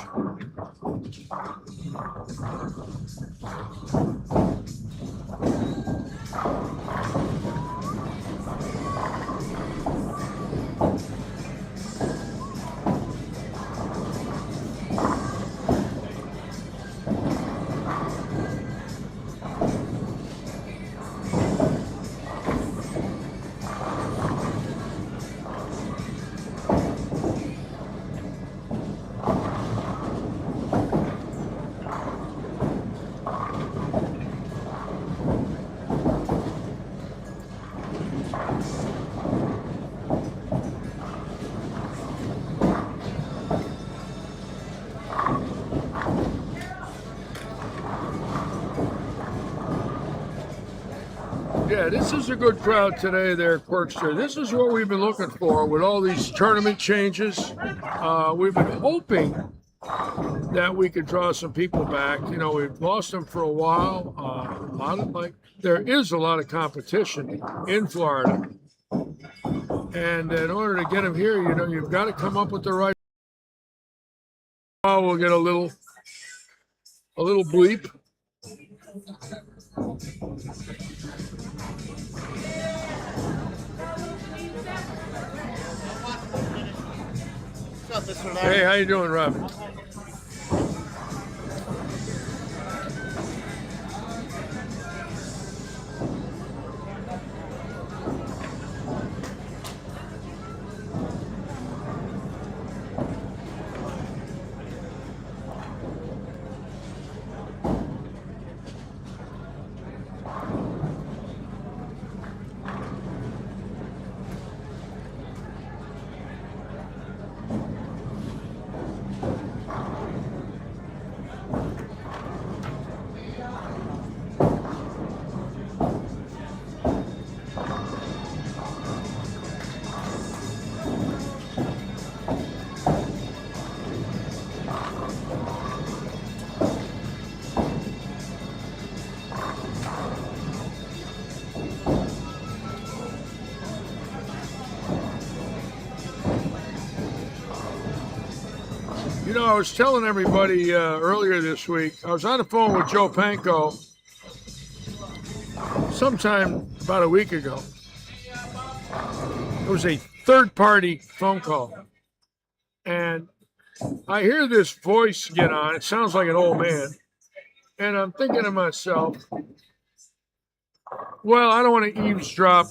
[SPEAKER 2] Yeah, this is a good crowd today there, Quirkster. This is what we've been looking for with all these tournament changes. We've been hoping that we could draw some people back. You know, we've lost them for a while. There is a lot of competition in Florida. And in order to get them here, you know, you've got to come up with the right. We'll get a little bleep. Hey, how you doing, Robin? You know, I was telling everybody earlier this week, I was on the phone with Joe Panko sometime about a week ago. It was a third-party phone call. And I hear this voice get on. It sounds like an old man. And I'm thinking to myself, well, I don't want to eavesdrop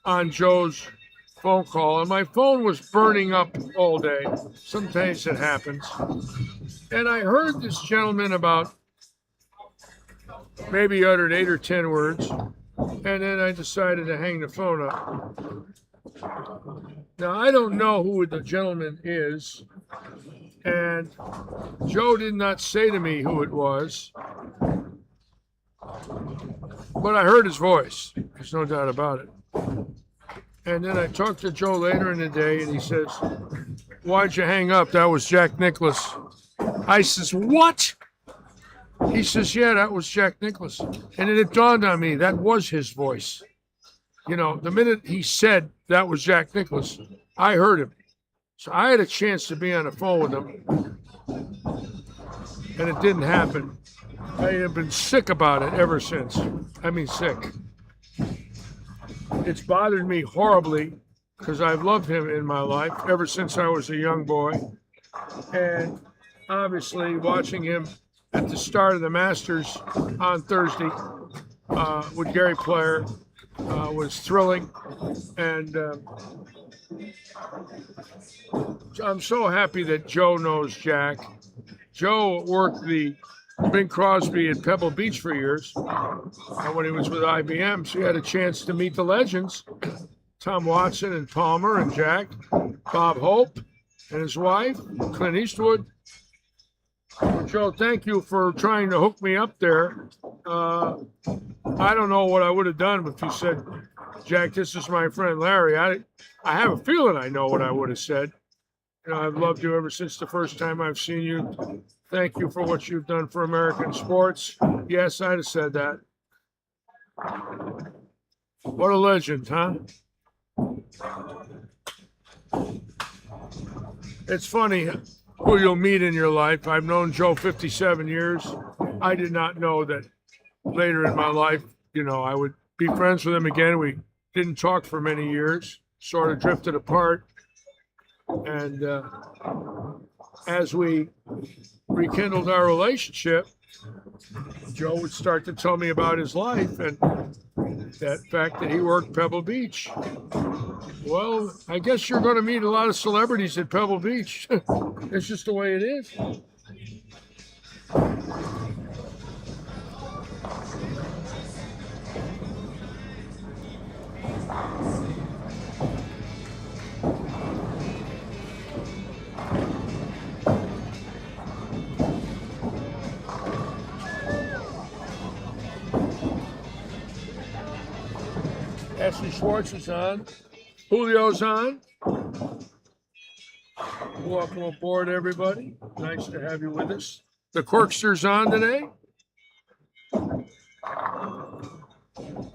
[SPEAKER 2] on Joe's phone call, and my phone was burning up all day. Sometimes it happens. And I heard this gentleman about maybe uttered 8 or 10 words, and then I decided to hang the phone up. Now, I don't know who the gentleman is, and Joe did not say to me who it was, but I heard his voice. There's no doubt about it. And then I talked to Joe later in the day, and he says, "Why'd you hang up? That was Jack Nicklaus." I says, "What?" He says, "Yeah, that was Jack Nicklaus." And then it dawned on me, that was his voice. You know, the minute he said that was Jack Nicklaus, I heard him. So I had a chance to be on the phone with him, and it didn't happen. I have been sick about it ever since. I mean, sick. It's bothered me horribly because I've loved him in my life ever since I was a young boy. And obviously watching him at the start of the Masters on Thursday with Gary Player was thrilling. And I'm so happy that Joe knows Jack. Joe worked the Bing Crosby at Pebble Beach for years. And when he was with IBM, so he had a chance to meet the legends. Tom Watson and Palmer and Jack, Bob Hope and his wife, Clint Eastwood. Well, Joe, thank you for trying to hook me up there. I don't know what I would have done if you said, Jack, this is my friend Larry. I have a feeling I know what I would have said. You know, I've loved you ever since the first time I've seen you. Thank you for what you've done for American sports. Yes, I'd have said that. What a legend, huh? It's funny who you'll meet in your life. I've known Joe 57 years. I did not know that later in my life, you know, I would be friends with him again. We didn't talk for many years, sort of drifted apart. And as we rekindled our relationship, Joe would start to tell me about his life and that fact that he worked Pebble Beach. Well, I guess you're going to meet a lot of celebrities at Pebble Beach. It's just the way it is. Ashley Schwartz is on. Julio's on. Welcome aboard, everybody. Nice to have you with us. The Quirkster's on today. The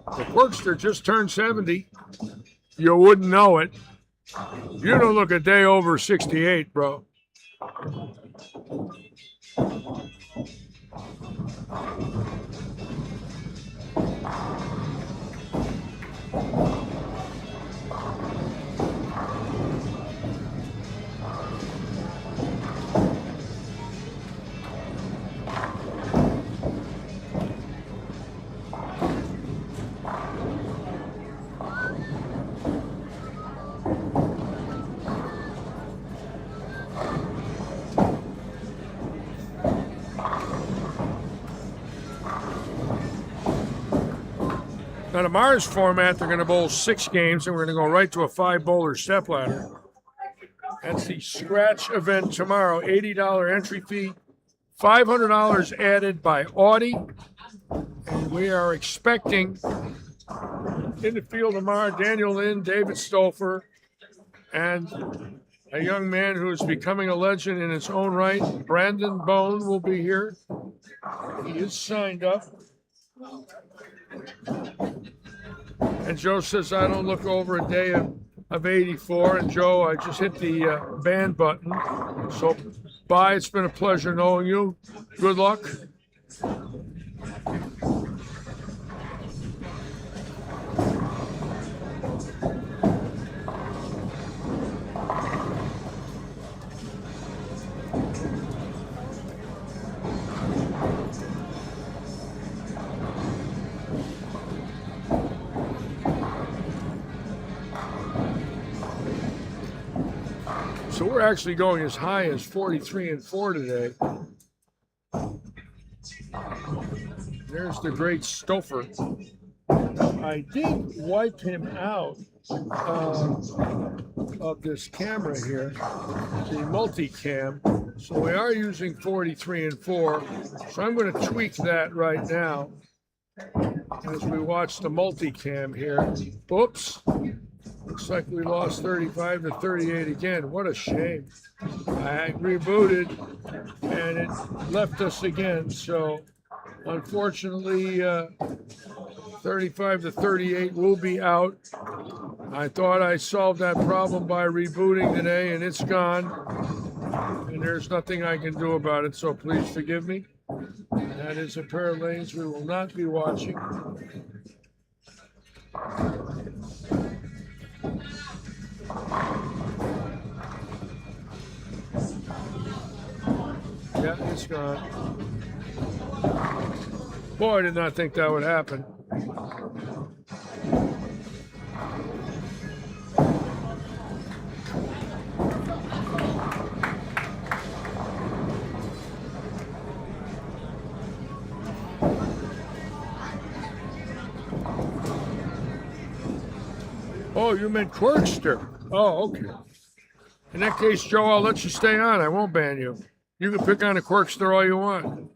[SPEAKER 2] Quirkster just turned 70. You wouldn't know it. You don't look a day over 68, bro. Now, tomorrow's format, they're going to bowl 6 games, and we're going to go right to a 5-bowler stepladder. That's the scratch event tomorrow. $80 entry fee, $500 added by Audi. And we are expecting in the field tomorrow Daniel Lynn, David Stouffer, and a young man who is becoming a legend in his own right. Brandon Bone will be here. He is signed up. And Joe says I don't look over a day of 84. And Joe, I just hit the band button. So bye. It's been a pleasure knowing you. Good luck. So we're actually going as high as 43-4 today. There's the great Stouffer. I did wipe him out of this camera here, the multi-cam. So we are using 43-4. So I'm going to tweak that right now as we watch the multi-cam here. Oops. Looks like we lost 35-38 again. What a shame. I rebooted and it left us again. So unfortunately, 35-38 will be out. I thought I solved that problem by rebooting today and it's gone. And there's nothing I can do about it. So please forgive me. That is a pair of lanes we will not be watching. Yeah, it's gone. Boy, I did not think that would happen. Oh, you meant Quirkster. Oh, okay. In that case, Joe, I'll let you stay on. I won't ban you. You can pick on a Quirkster all you want.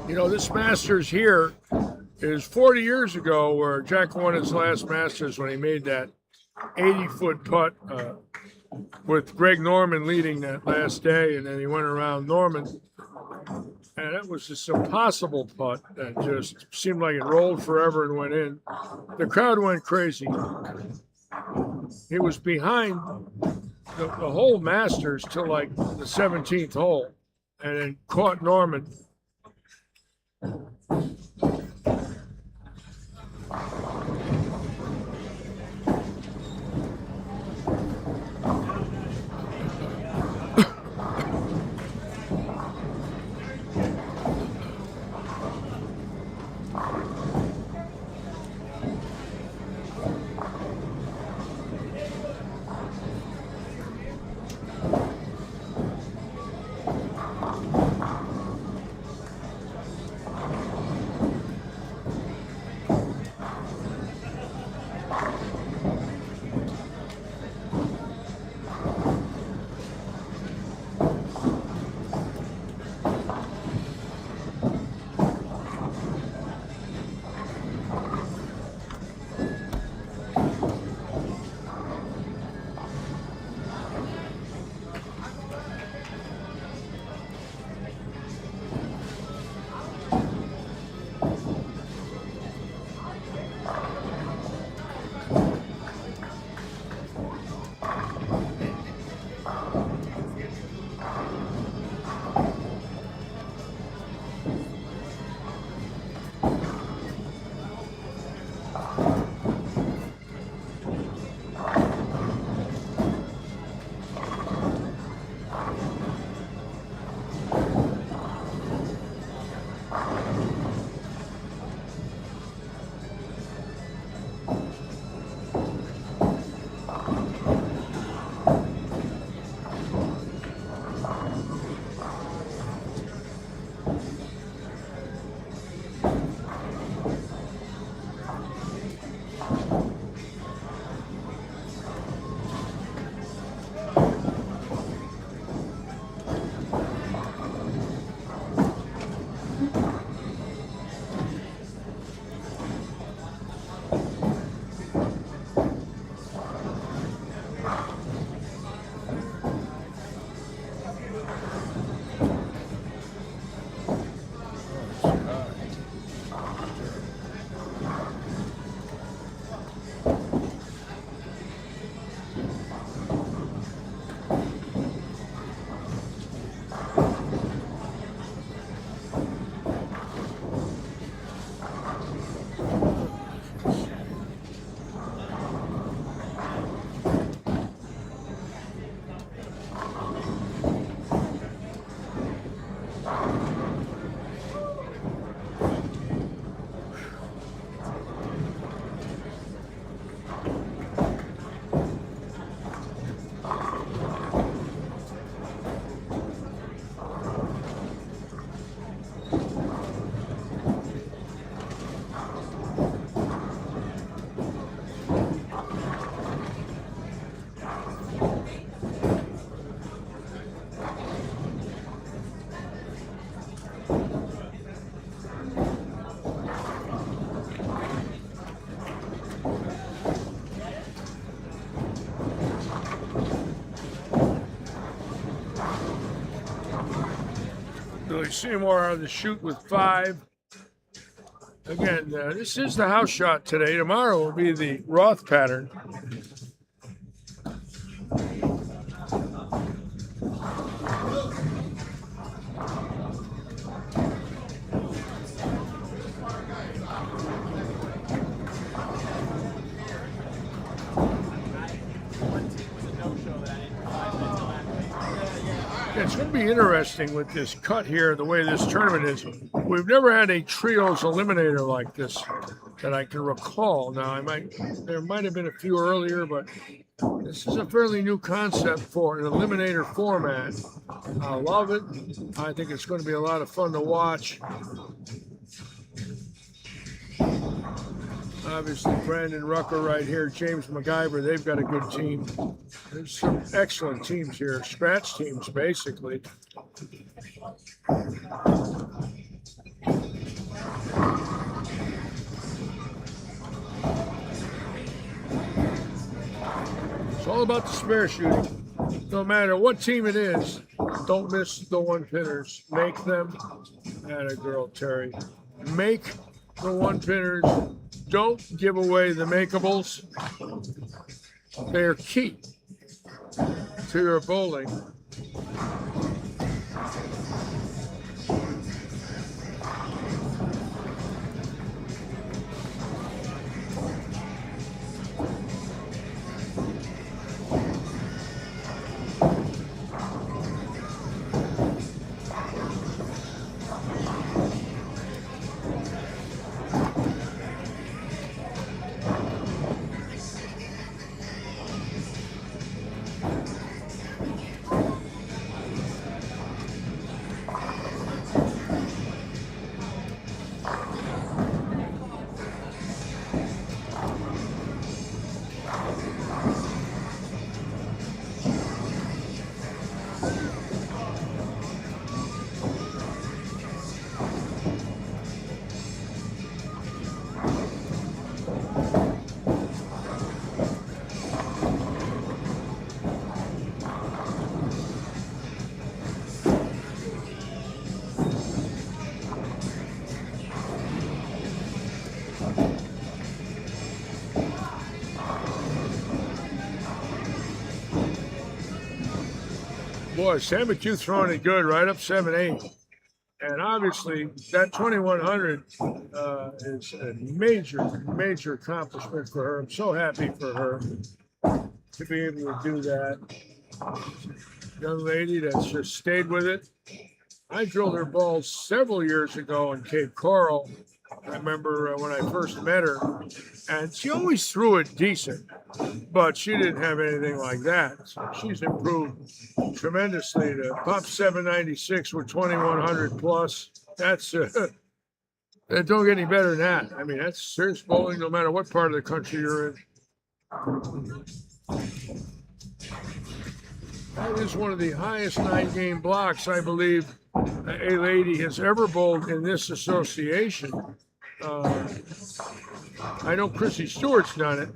[SPEAKER 2] You know, this Masters here is 40 years ago where Jack won his last Masters when he made that 80-foot putt with Greg Norman leading that last day, and then he went around Norman. And it was this impossible putt that just seemed like it rolled forever and went in. The crowd went crazy. He was behind the whole Masters till like the 17th hole, and then caught Norman. Billy Seymour on the shoot with 5. Again, this is the house shot today. Tomorrow will be the Roth pattern. Yeah, it's going to be interesting with this cut here, the way this tournament is. We've never had a trios eliminator like this that I can recall. Now, there might have been a few earlier, but this is a fairly new concept for an eliminator format. I love it. I think it's going to be a lot of fun to watch. Obviously, Brandon Rucker right here, James MacGyver, they've got a good team. There's some excellent teams here, scratch teams, basically. It's all about the spare shooting. No matter what team it is, don't miss the one-pinners. Make them. Atta girl, Terry. Make the one-pinners. Don't give away the makeables. They're key to your bowling. Boy, Sam McHugh throwing it good, right up 7-8. And obviously, that 2100 is a major, major accomplishment for her. I'm so happy for her to be able to do that. Young lady that's just stayed with it. I drilled her balls several years ago in Cape Coral. I remember when I first met her, and she always threw it decent, but she didn't have anything like that. So she's improved tremendously to pop 796 with 2100 plus. That's that don't get any better than that. I mean, that's serious bowling no matter what part of the country you're in. That is one of the highest 9-game blocks, I believe, a lady has ever bowled in this association. I know Chrissy Stewart's done it.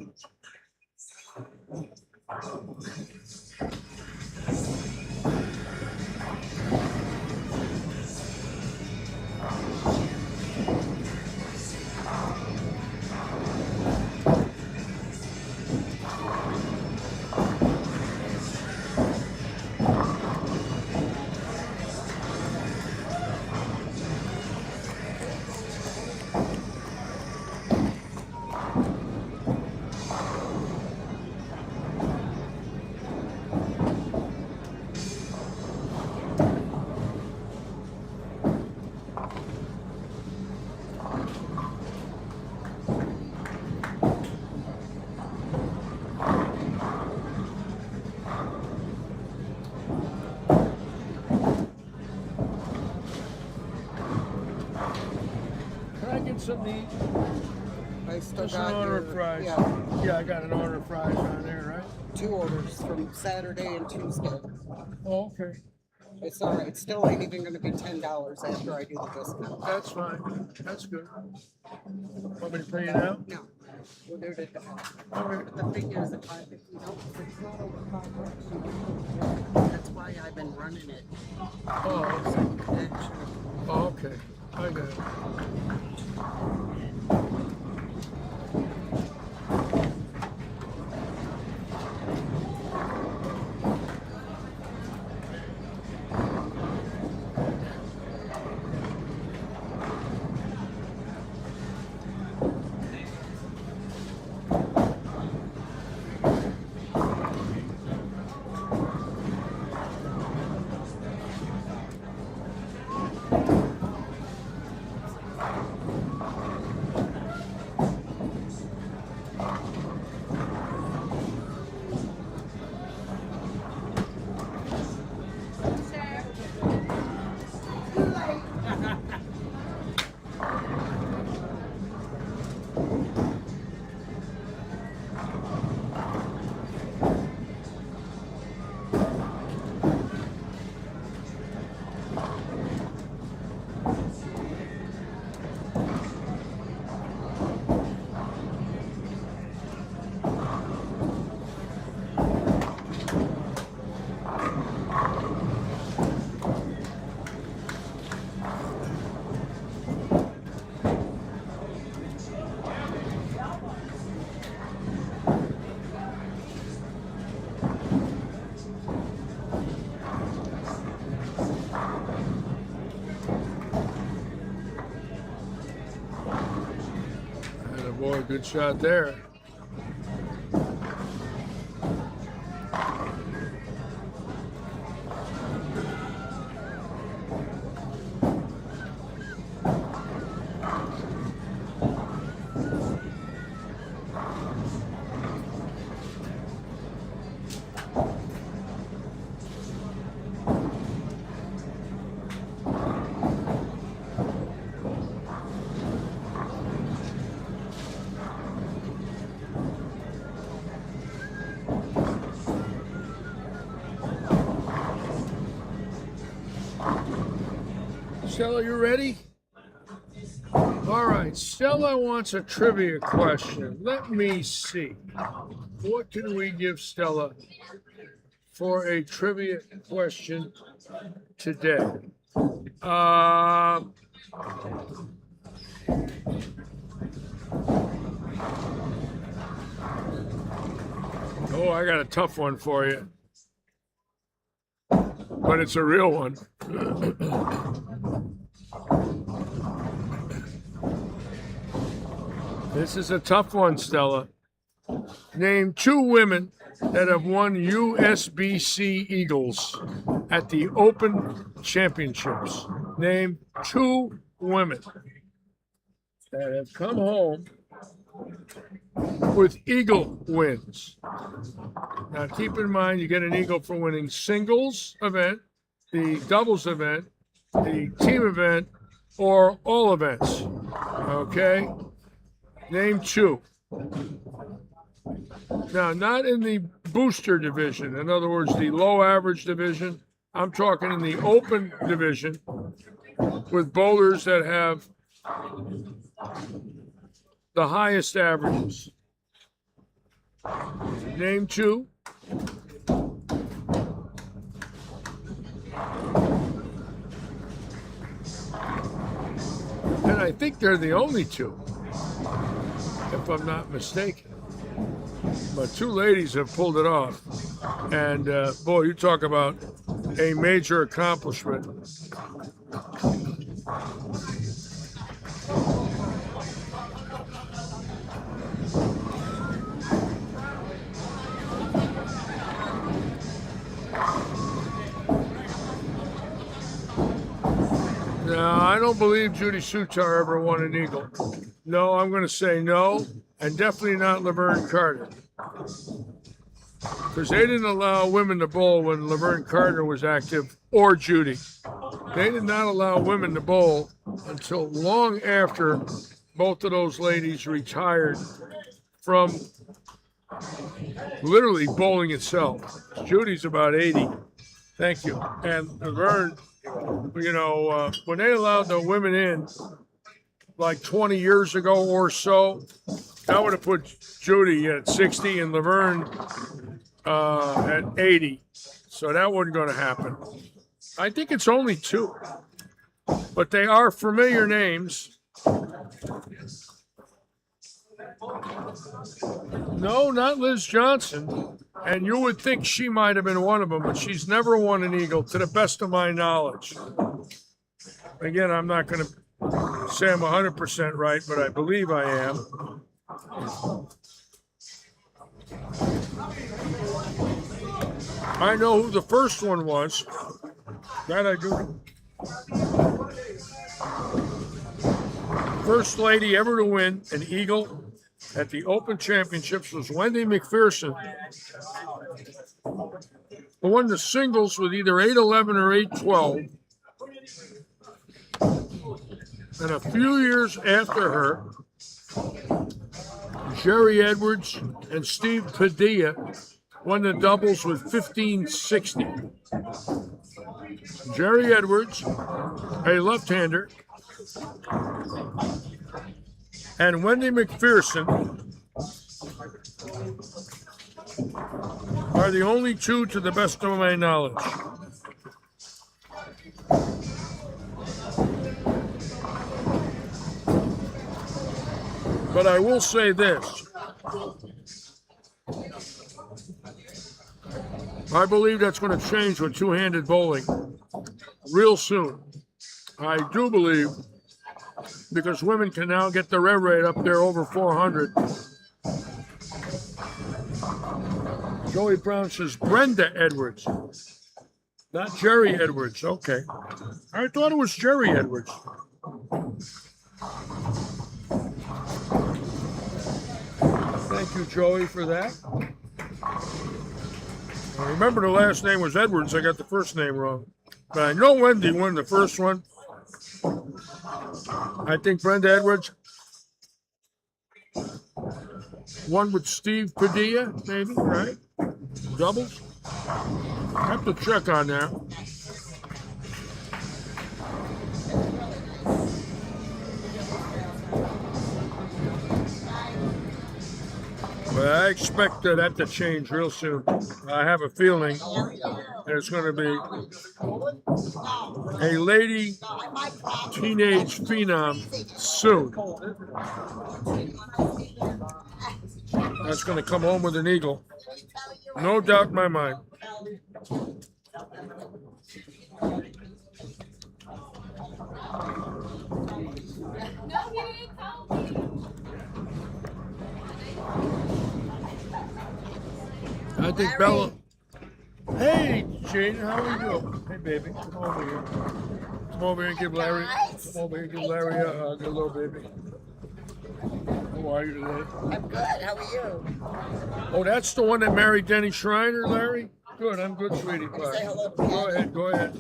[SPEAKER 2] Something to eat?
[SPEAKER 8] I still
[SPEAKER 2] Just an
[SPEAKER 8] got
[SPEAKER 2] order
[SPEAKER 8] your,
[SPEAKER 2] of fries.
[SPEAKER 8] Yeah,
[SPEAKER 2] Yeah, I got an order of fries on there, right?
[SPEAKER 8] 2 orders from Saturday and Tuesday.
[SPEAKER 2] Oh, okay.
[SPEAKER 8] It's all right. It still ain't even going to be $10 after I do the discount.
[SPEAKER 2] That's fine. That's good. Want me to pay you now?
[SPEAKER 8] No. We'll do it at the house.
[SPEAKER 2] All right.
[SPEAKER 8] But the thing is, if we don't, if it's not over 500, that's why I've been running it.
[SPEAKER 2] Oh,
[SPEAKER 8] Actually,
[SPEAKER 2] oh, okay. I got it. Boy, good shot there. Stella, you ready? All right, Stella wants a trivia question. Let me see. What can we give Stella for a trivia question today? Oh, I got a tough one for you. But it's a real one. This is a tough one, Stella. Name 2 women that have won USBC Eagles at the Open Championships. Name 2 women that have come home with Eagle wins. Now, keep in mind, you get an Eagle for winning singles event, the doubles event, the team event, or all events. Okay? Name 2. Now, not in the booster division, in other words, the low average division. I'm talking in the open division with bowlers that have the highest averages. Name 2. And I think they're the only 2, if I'm not mistaken. But 2 ladies have pulled it off. And boy, you talk about a major accomplishment. No, I don't believe Judy Sutar ever won an Eagle. No, I'm going to say no, and definitely not Laverne Carter. Because they didn't allow women to bowl when Laverne Carter was active, or Judy. They did not allow women to bowl until long after both of those ladies retired from literally bowling itself. Judy's about 80. Thank you. And Laverne, you know, when they allowed the women in like 20 years ago or so, That would have put Judy at 60 and Laverne at 80. So that wasn't going to happen. I think it's only 2, but they are familiar names. No, not Liz Johnson. And you would think she might have been one of them, but she's never won an Eagle, to the best of my knowledge. Again, I'm not going to say I'm 100% right, but I believe I am. I know who the first one was. That I do. First lady ever to win an Eagle at the Open Championships was Wendy McPherson, who won the singles with either 8-11 or 8-12. And a few years after her, Jerry Edwards and Steve Padilla won the doubles with 15-60. Jerry Edwards, a left-hander, and Wendy McPherson are the only 2 to the best of my knowledge. But I will say this. I believe that's going to change with two-handed bowling real soon. I do believe, because women can now get the rev rate up there over 400. Joey Brown says Brenda Edwards, not Jerry Edwards. Okay. I thought it was Jerry Edwards. Thank you, Joey, for that. I remember the last name was Edwards. I got the first name wrong. But I know Wendy won the first one. I think Brenda Edwards won with Steve Padilla, maybe, right? Doubles? I have to check on that. But I expect that to change real soon. I have a feeling there's going to be a lady teenage phenom soon. That's going to come home with an Eagle. No doubt in my mind. I think Bella. Hey, Jane, how are you? Hey, baby, come over here. Come over here and give Larry. Come over here and give Larry a hug, little baby. How are you today?
[SPEAKER 8] I'm good. How are you?
[SPEAKER 2] Oh, that's the one that married Denny Schreiner, Larry? Good, I'm good, sweetie pie.
[SPEAKER 8] Say hello.
[SPEAKER 2] Go ahead, go ahead.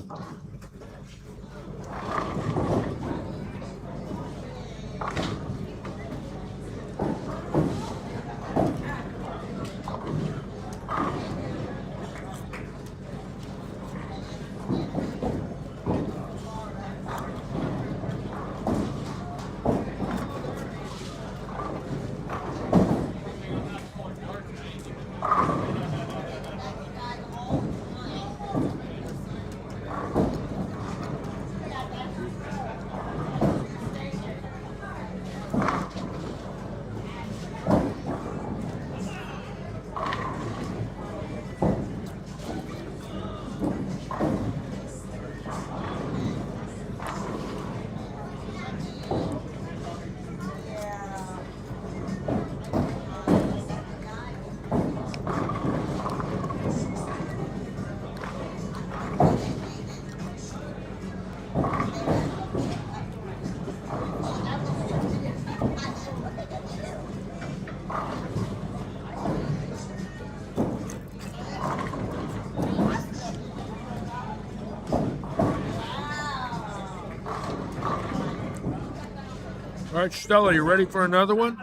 [SPEAKER 2] All right, Stella, you ready for another one?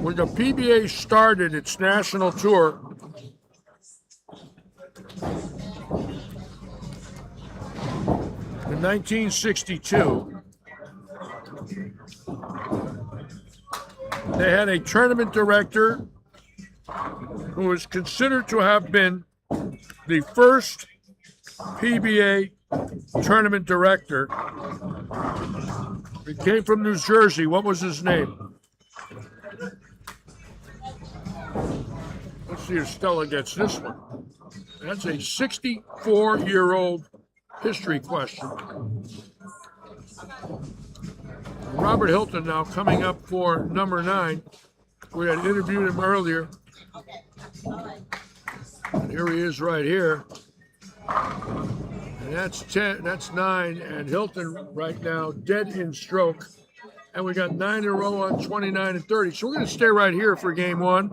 [SPEAKER 2] When the PBA started its national tour, in 1962, They had a tournament director who is considered to have been the first PBA tournament director. He came from New Jersey. What was his name? Let's see if Stella gets this one. That's a 64-year-old history question. Robert Hilton now coming up for number 9. We had interviewed him earlier. And here he is right here. And that's 10, that's 9, and Hilton right now dead in stroke. And we got 9 in a row on 29 and 30. So we're going to stay right here for game 1.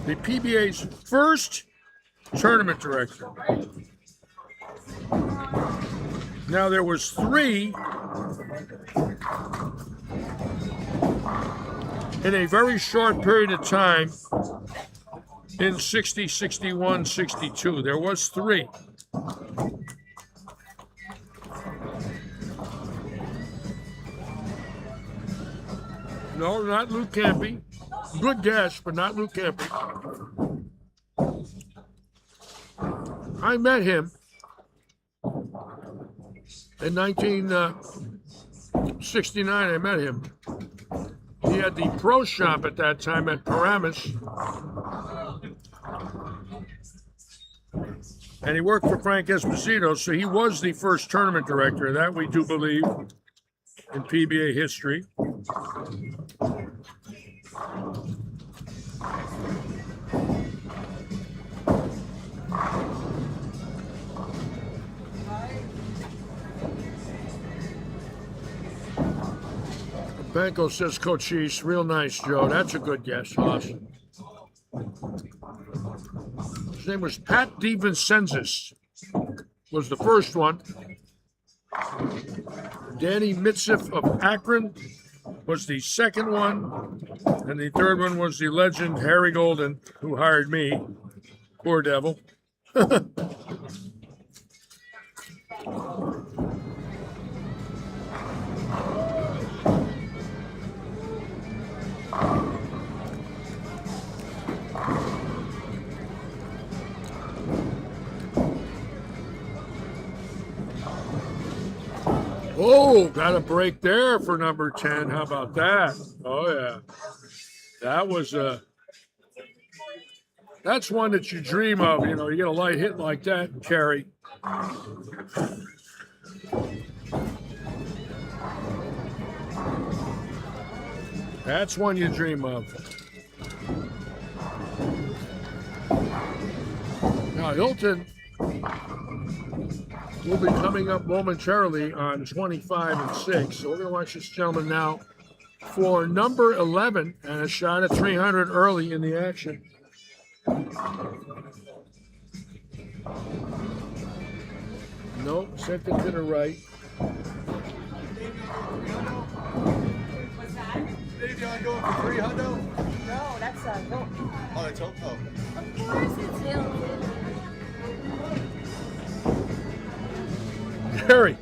[SPEAKER 2] The PBA's first tournament director. Now there was 3 in a very short period of time in 60, 61, 62. There was 3. No, not Luke Campy. Good guess, but not Luke Campy. I met him in 1969. I met him. He had the pro shop at that time at Paramus. And he worked for Frank Esposito, so he was the first tournament director. That we do believe in PBA history. Banco says Cochise, real nice, Joe. That's a good guess, awesome. His name was Pat DeVincentis, was the first one. Danny Mitzif of Akron was the second one. And the third one was the legend Harry Golden, who hired me. Poor devil. Oh, got a break there for number 10. How about that? Oh, yeah. That was that's one that you dream of. You know, you get a light hit like that and carry. That's one you dream of. Now, Hilton will be coming up momentarily on 25 and 6. So we're going to watch this gentleman now for number 11 and a shot at 300 early in the action. Nope, sent it to the right.
[SPEAKER 1] What's that? Dave, you want to go for 300?
[SPEAKER 8] No, that's Hilton.
[SPEAKER 1] Oh, that's Hilton. Oh.
[SPEAKER 8] Of course it's Hilton.
[SPEAKER 2] Gary.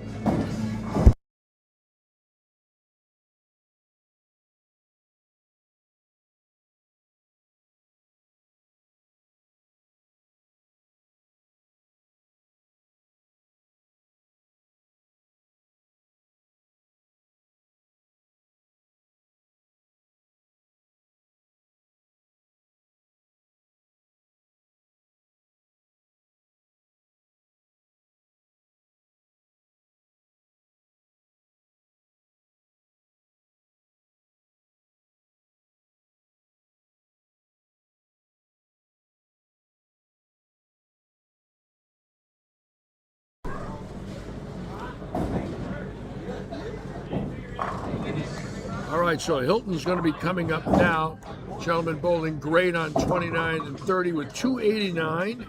[SPEAKER 2] All right, so Hilton's going to be coming up now. Gentleman bowling great on 29 and 30 with 289.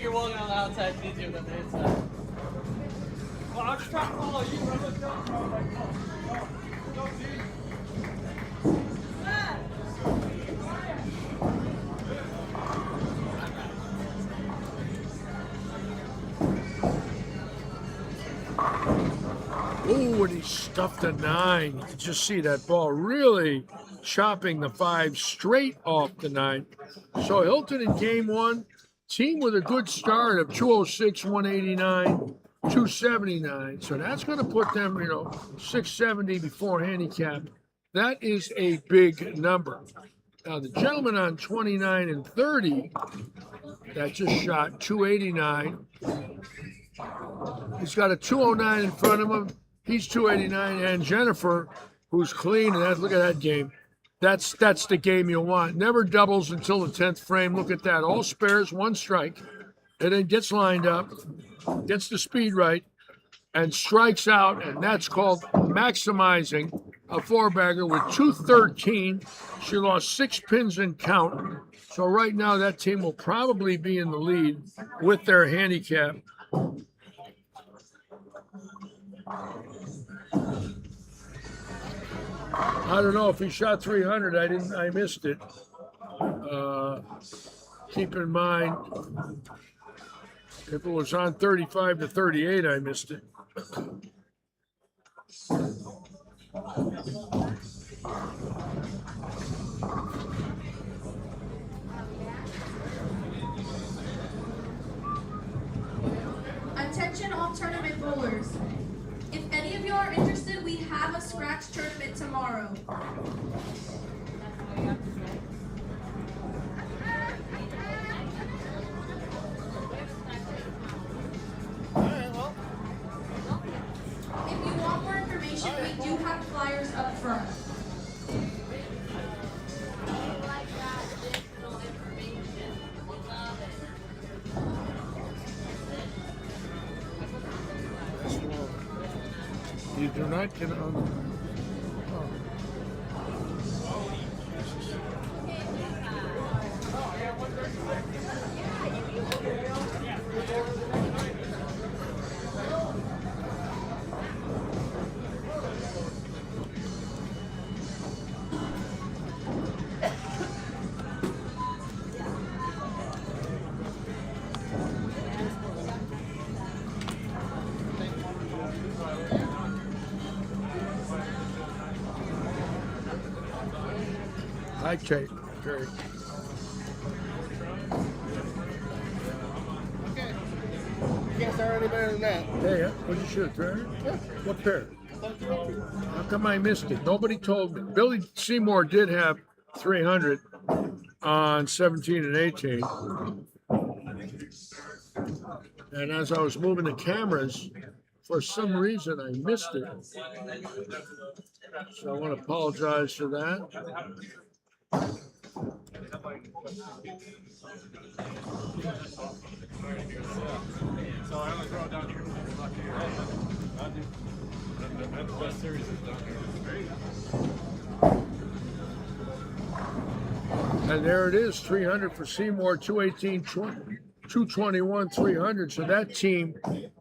[SPEAKER 1] think you're walking on the outside is easier than the inside. Well, I'm just trying to follow you. Bro. Let's go. Go, G.
[SPEAKER 2] Oh, and he stuffed a 9. You can just see that ball really chopping the 5 straight off the 9. So Hilton in game 1, team with a good start of 206, 189, 279. So that's going to put them, 670 before handicap. That is a big number. Now the gentleman on 29 and 30 that just shot 289. He's got a 209 in front of him. He's 289, and Jennifer, who's clean, and look at that game. That's the game you want. Never doubles until the 10th frame. Look at that. All spares, 1 strike, and then gets lined up, gets the speed right, and strikes out, and that's called maximizing a 4-bagger with 213. She lost 6 pins and count. So right now that team will probably be in the lead with their handicap. I don't know if he shot 300. I missed it. Keep in mind, if it was on 35 to 38, I missed it.
[SPEAKER 9] Attention all tournament bowlers. If any of you are interested, we have a scratch tournament tomorrow. If you want more information, we do have flyers up front.
[SPEAKER 2] You do not get on the... Hi, Kate. Jerry.
[SPEAKER 3] Okay. Can't start any better than that.
[SPEAKER 2] Hey, what'd you shoot, 300? Yeah. What pair? How come I missed it? Nobody told me. Billy Seymour did have 300 on 17 and 18. And as I was moving the cameras, for some reason I missed it. So I want to apologize for that.
[SPEAKER 7] So I only throw it down here. That's the best series is down here.
[SPEAKER 2] And there it is, 300 for Seymour, 218, 221, 300. So that team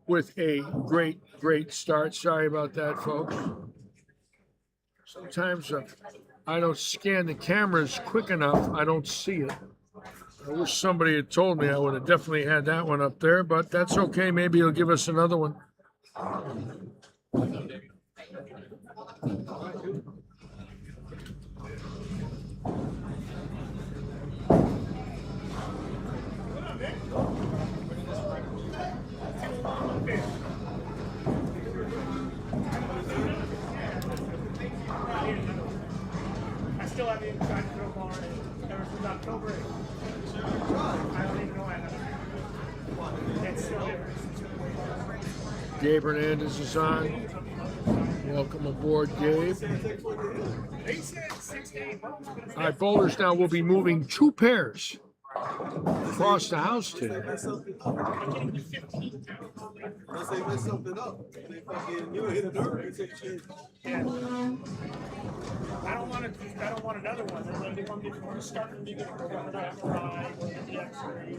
[SPEAKER 2] with a great start. Sorry about that, folks. Sometimes I don't scan the cameras quick enough. I don't see it. I wish somebody had told me. I would have definitely had that one up there, but that's okay. Maybe he'll give us another one.
[SPEAKER 7] I still haven't even tried to throw ball ever since October. I don't even know I have. It's still there.
[SPEAKER 2] Gabe Hernandez is on. Welcome aboard, Gabe.
[SPEAKER 7] They said 6 to 8 months.
[SPEAKER 2] All right, bowlers now will be moving 2 pairs across the house today.
[SPEAKER 7] I'm getting to 15.
[SPEAKER 10] Unless they mess something up. They fucking, you hit a nerve, they say shit.
[SPEAKER 7] Yeah. I don't want another one. And then one before starting to get another MRI or the X-ray.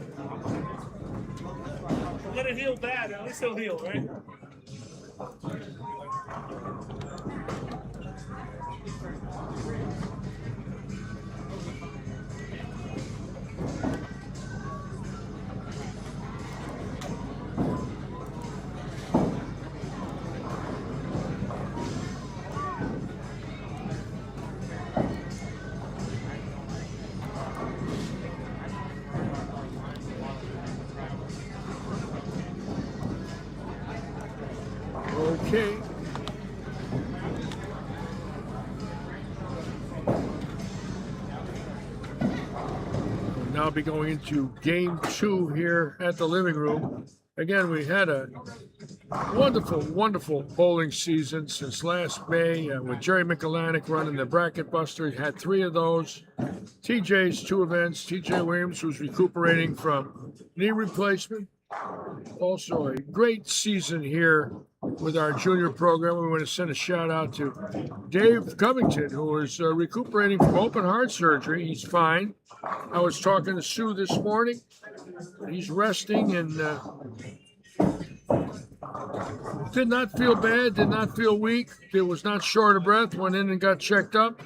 [SPEAKER 7] Let it heal bad, at least it'll heal, right?
[SPEAKER 2] Okay. We'll now be going into game 2 here at the living room. Again, we had a wonderful bowling season since last May with Jerry Michalanic running the Bracket Buster. He had 3 of those. TJ's 2 events. TJ Williams, who's recuperating from knee replacement. Also a great season here with our junior program. We want to send a shout out to Dave Covington, who is recuperating from open heart surgery. He's fine. I was talking to Sue this morning. He's resting and did not feel bad, did not feel weak. It was not short of breath. Went in and got checked up.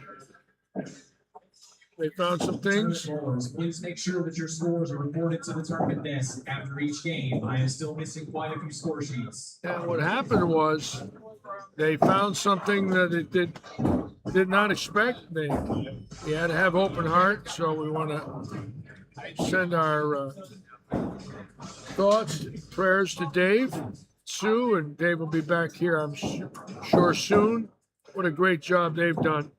[SPEAKER 2] They found some things.
[SPEAKER 6] Please make sure that your scores are reported to the tournament desk after each game. I am still missing quite a few score sheets.
[SPEAKER 2] And what happened was they found something that it did not expect. He had to have open heart, so we want to send our thoughts, prayers to Dave, Sue, and Dave will be back here, I'm sure, soon. What a great job they've done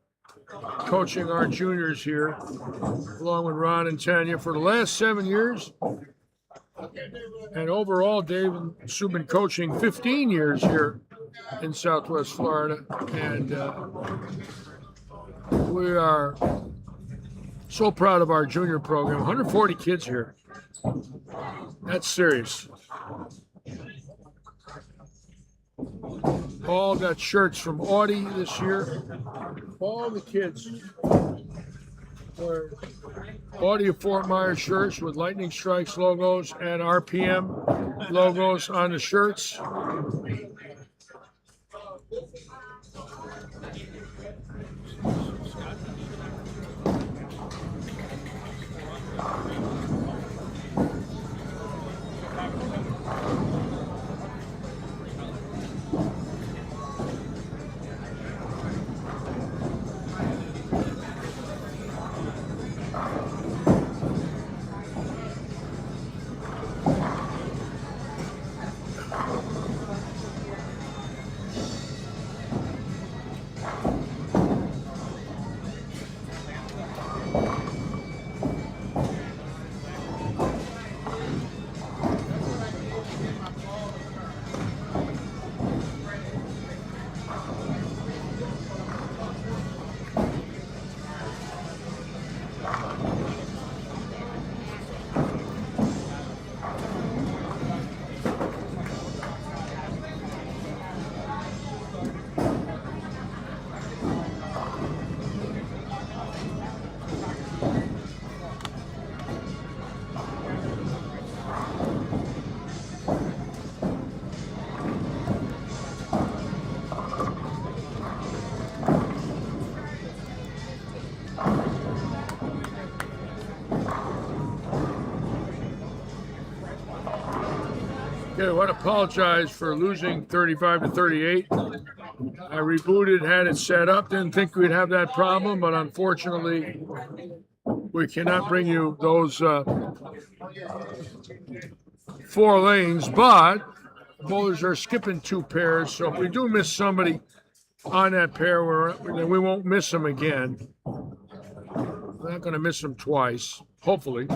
[SPEAKER 2] coaching our juniors here, along with Ron and Tanya for the last 7 years. And overall, Dave and Sue have been coaching 15 years here in Southwest Florida. And we are so proud of our junior program. 140 kids here. That's serious. All got shirts from Audi this year. All the kids wear Audi of Fort Myers shirts with Lightning Strikes logos and RPM logos on the shirts. Okay, I want to apologize for losing 35-38. I rebooted, had it set up, didn't think we'd have that problem, but unfortunately, we cannot bring you those 4 lanes, but bowlers are skipping 2 pairs, so if we do miss somebody on that pair, we won't miss them again. We're not going to miss them twice, hopefully.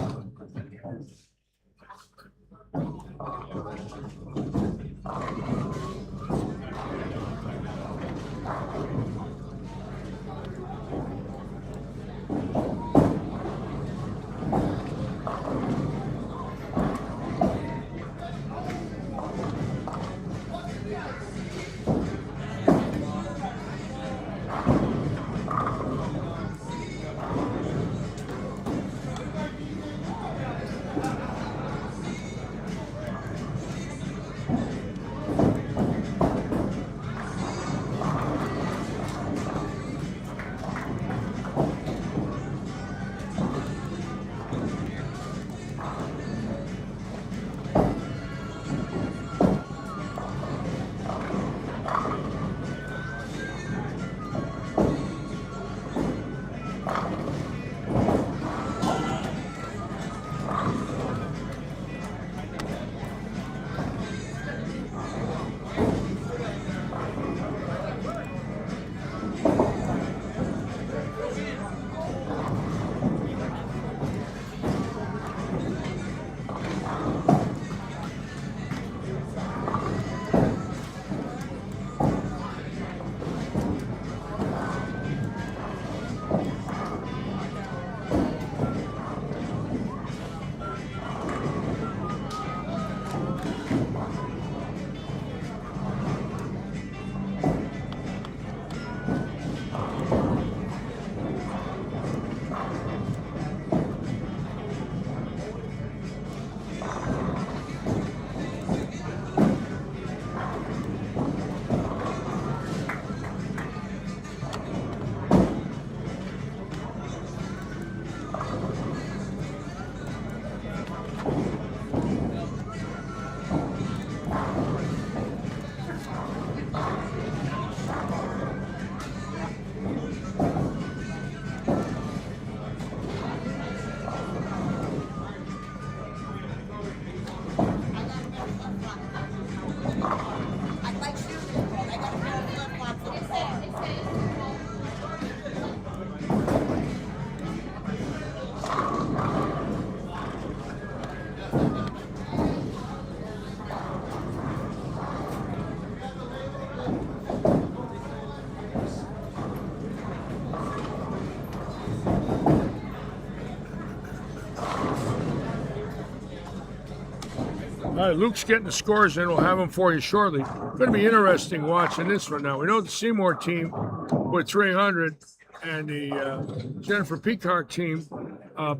[SPEAKER 2] All right, Luke's getting the scores in. We'll have them for you shortly. Going to be interesting watching this one now. We know the Seymour team with 300 and the Jennifer Peacock team,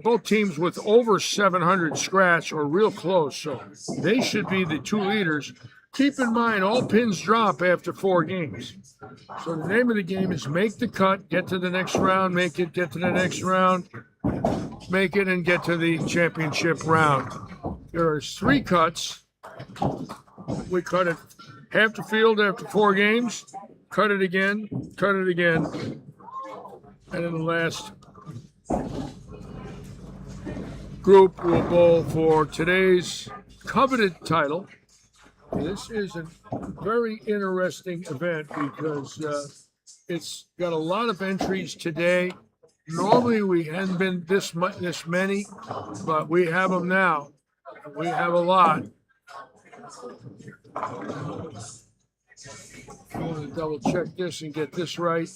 [SPEAKER 2] both teams with over 700 scratch or real close. So they should be the two leaders. Keep in mind, all pins drop after 4 games. So the name of the game is make the cut, get to the next round, make it, get to the next round, make it, and get to the championship round. There are 3 cuts. We cut it half the field after 4 games, cut it again, and then the last group will bowl for today's coveted title. This is a very interesting event because it's got a lot of entries today. Normally we hadn't been this many, but we have them now. We have a lot. I want to double check this and get this right.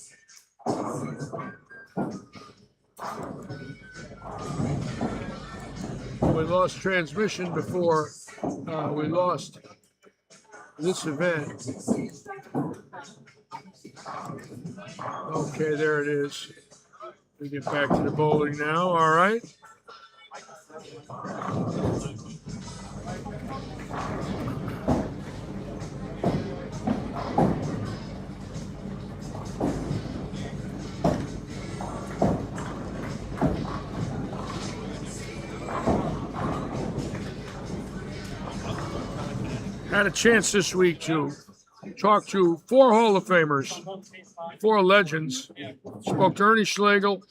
[SPEAKER 2] We lost transmission before we lost this event. Okay, there it is. We get back to the bowling now. All right. Had a chance this week to talk to 4 Hall of Famers, 4 legends. Spoke to Ernie Schlegel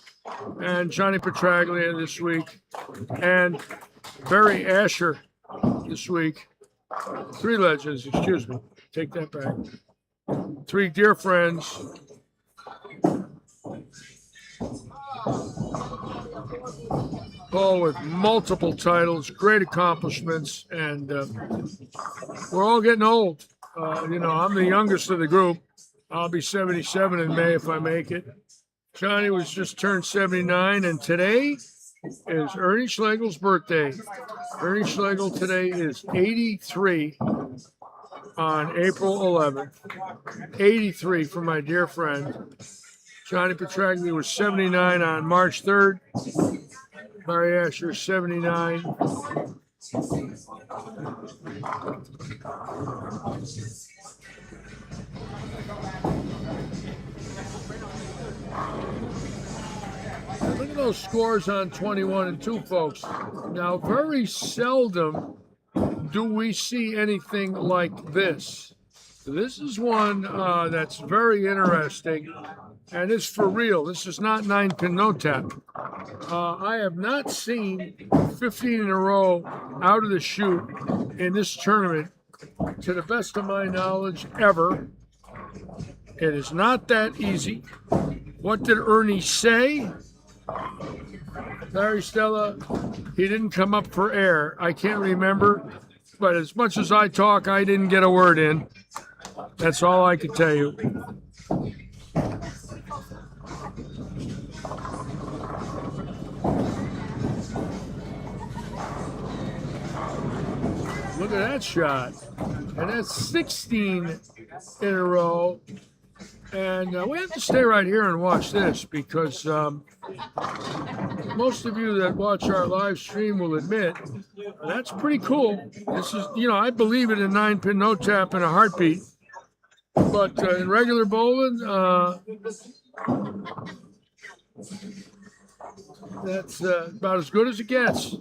[SPEAKER 2] and Johnny Petraglia this week, and Barry Asher this week. 3 legends, excuse me. Take that back. 3 dear friends. All with multiple titles, great accomplishments, and we're all getting old. I'm the youngest of the group. I'll be 77 in May if I make it. Johnny was just turned 79, and today is Ernie Schlegel's birthday. Ernie Schlegel today is 83 on April 11th. 83 for my dear friend. Johnny Petraglia was 79 on March 3rd. Barry Asher, 79. Look at those scores on 21 and 2, folks. Now, very seldom do we see anything like this. This is one that's very interesting, and it's for real. This is not 9-pin no tap. I have not seen 15 in a row out of the chute in this tournament, to the best of my knowledge, ever. It is not that easy. What did Ernie say? Larry Stella, he didn't come up for air. I can't remember, but as much as I talk, I didn't get a word in. That's all I can tell you. Look at that shot. And that's 16 in a row. And we have to stay right here and watch this because most of you that watch our live stream will admit that's pretty cool. This is, I believe it in 9-pin no tap in a heartbeat. But in regular bowling, that's about as good as it gets.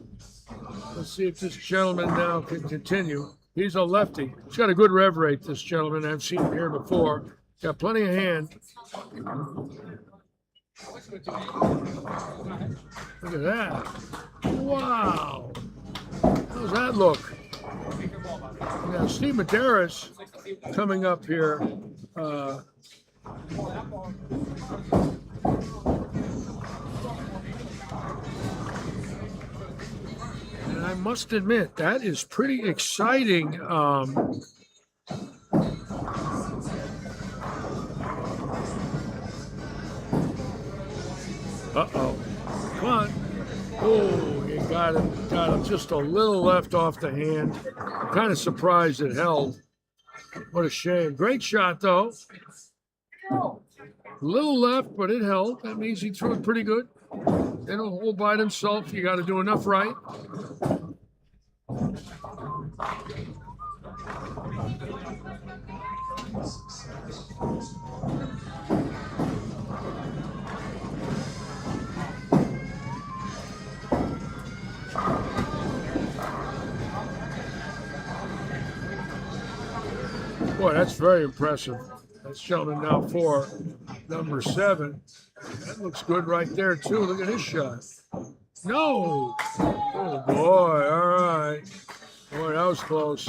[SPEAKER 2] Let's see if this gentleman now can continue. He's a lefty. He's got a good rev rate, this gentleman. I've seen him here before. Got plenty of hand. Look at that. Wow. How's that look? Now, Steve Medeiros coming up here. And I must admit, that is pretty exciting. Uh-oh. Come on. Oh, he Got him just a little left off the hand. Kind of surprised it held. What a shame. Great shot, though. A little left, but it held. That means he threw it pretty good. They don't hold by themselves. You got to do enough right. Boy, that's very impressive. That's gentleman now for number 7. That looks good right there, too. Look at his shot. No! Oh, boy. All right. Boy, that was close.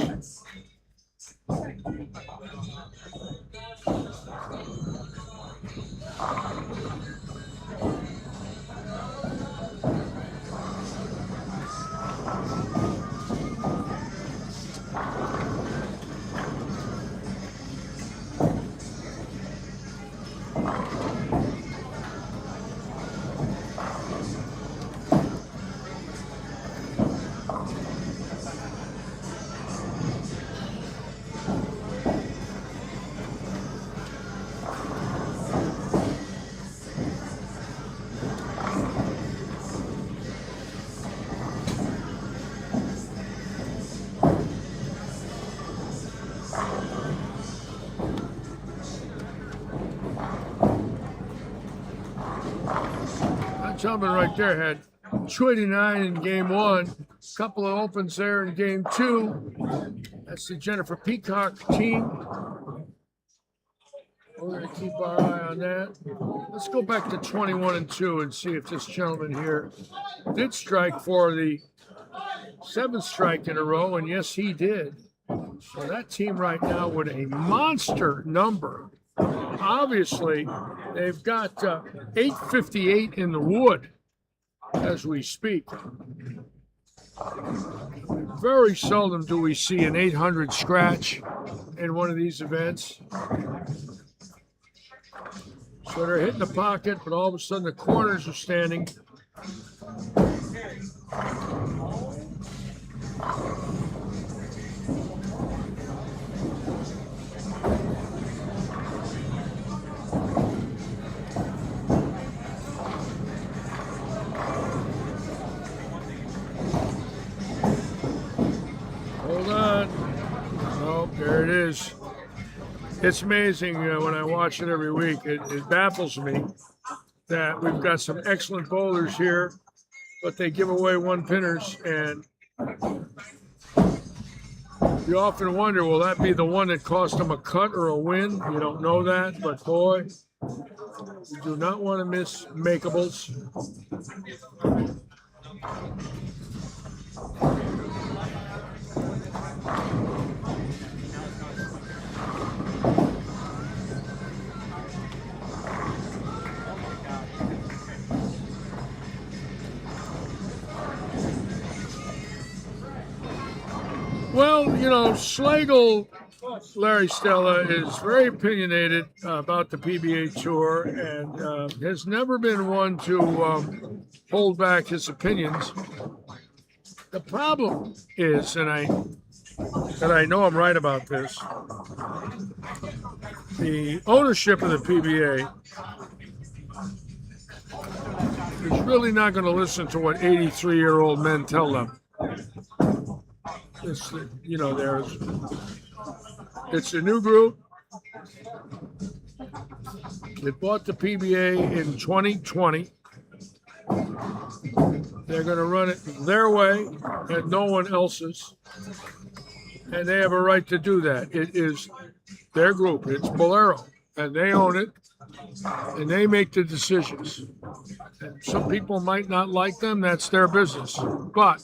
[SPEAKER 2] Gentleman right there had 29 in game 1, a couple of opens there in game 2. That's the Jennifer Peacock team. We're going to keep our eye on that. Let's go back to 21 and 2 and see if this gentleman here did strike for the 7th strike in a row, and yes, he did. So that team right now with a monster number. Obviously, they've got 858 in the wood as we speak. Very seldom do we see an 800 scratch in one of these events. So they're hitting the pocket, but all of a sudden the corners are standing. Hold on. Oh, there it is. It's amazing when I watch it every week. It baffles me that we've got some excellent bowlers here, but they give away one pinners, and you often wonder, will that be the one that cost them a cut or a win? You don't know that, but boy, you do not want to miss makeables. Well, you know, Schlegel, Larry Stella, is very opinionated about the PBA Tour and has never been one to hold back his opinions. The problem is, and I know I'm right about this, the ownership of the PBA is really not going to listen to what 83-year-old men tell them. It's, you know, it's a new group. They bought the PBA in 2020. They're going to run it their way and no one else's. And they have a right to do that. It is their group. It's Bolero. And they own it. And they make the decisions. And some people might not like them. That's their business. But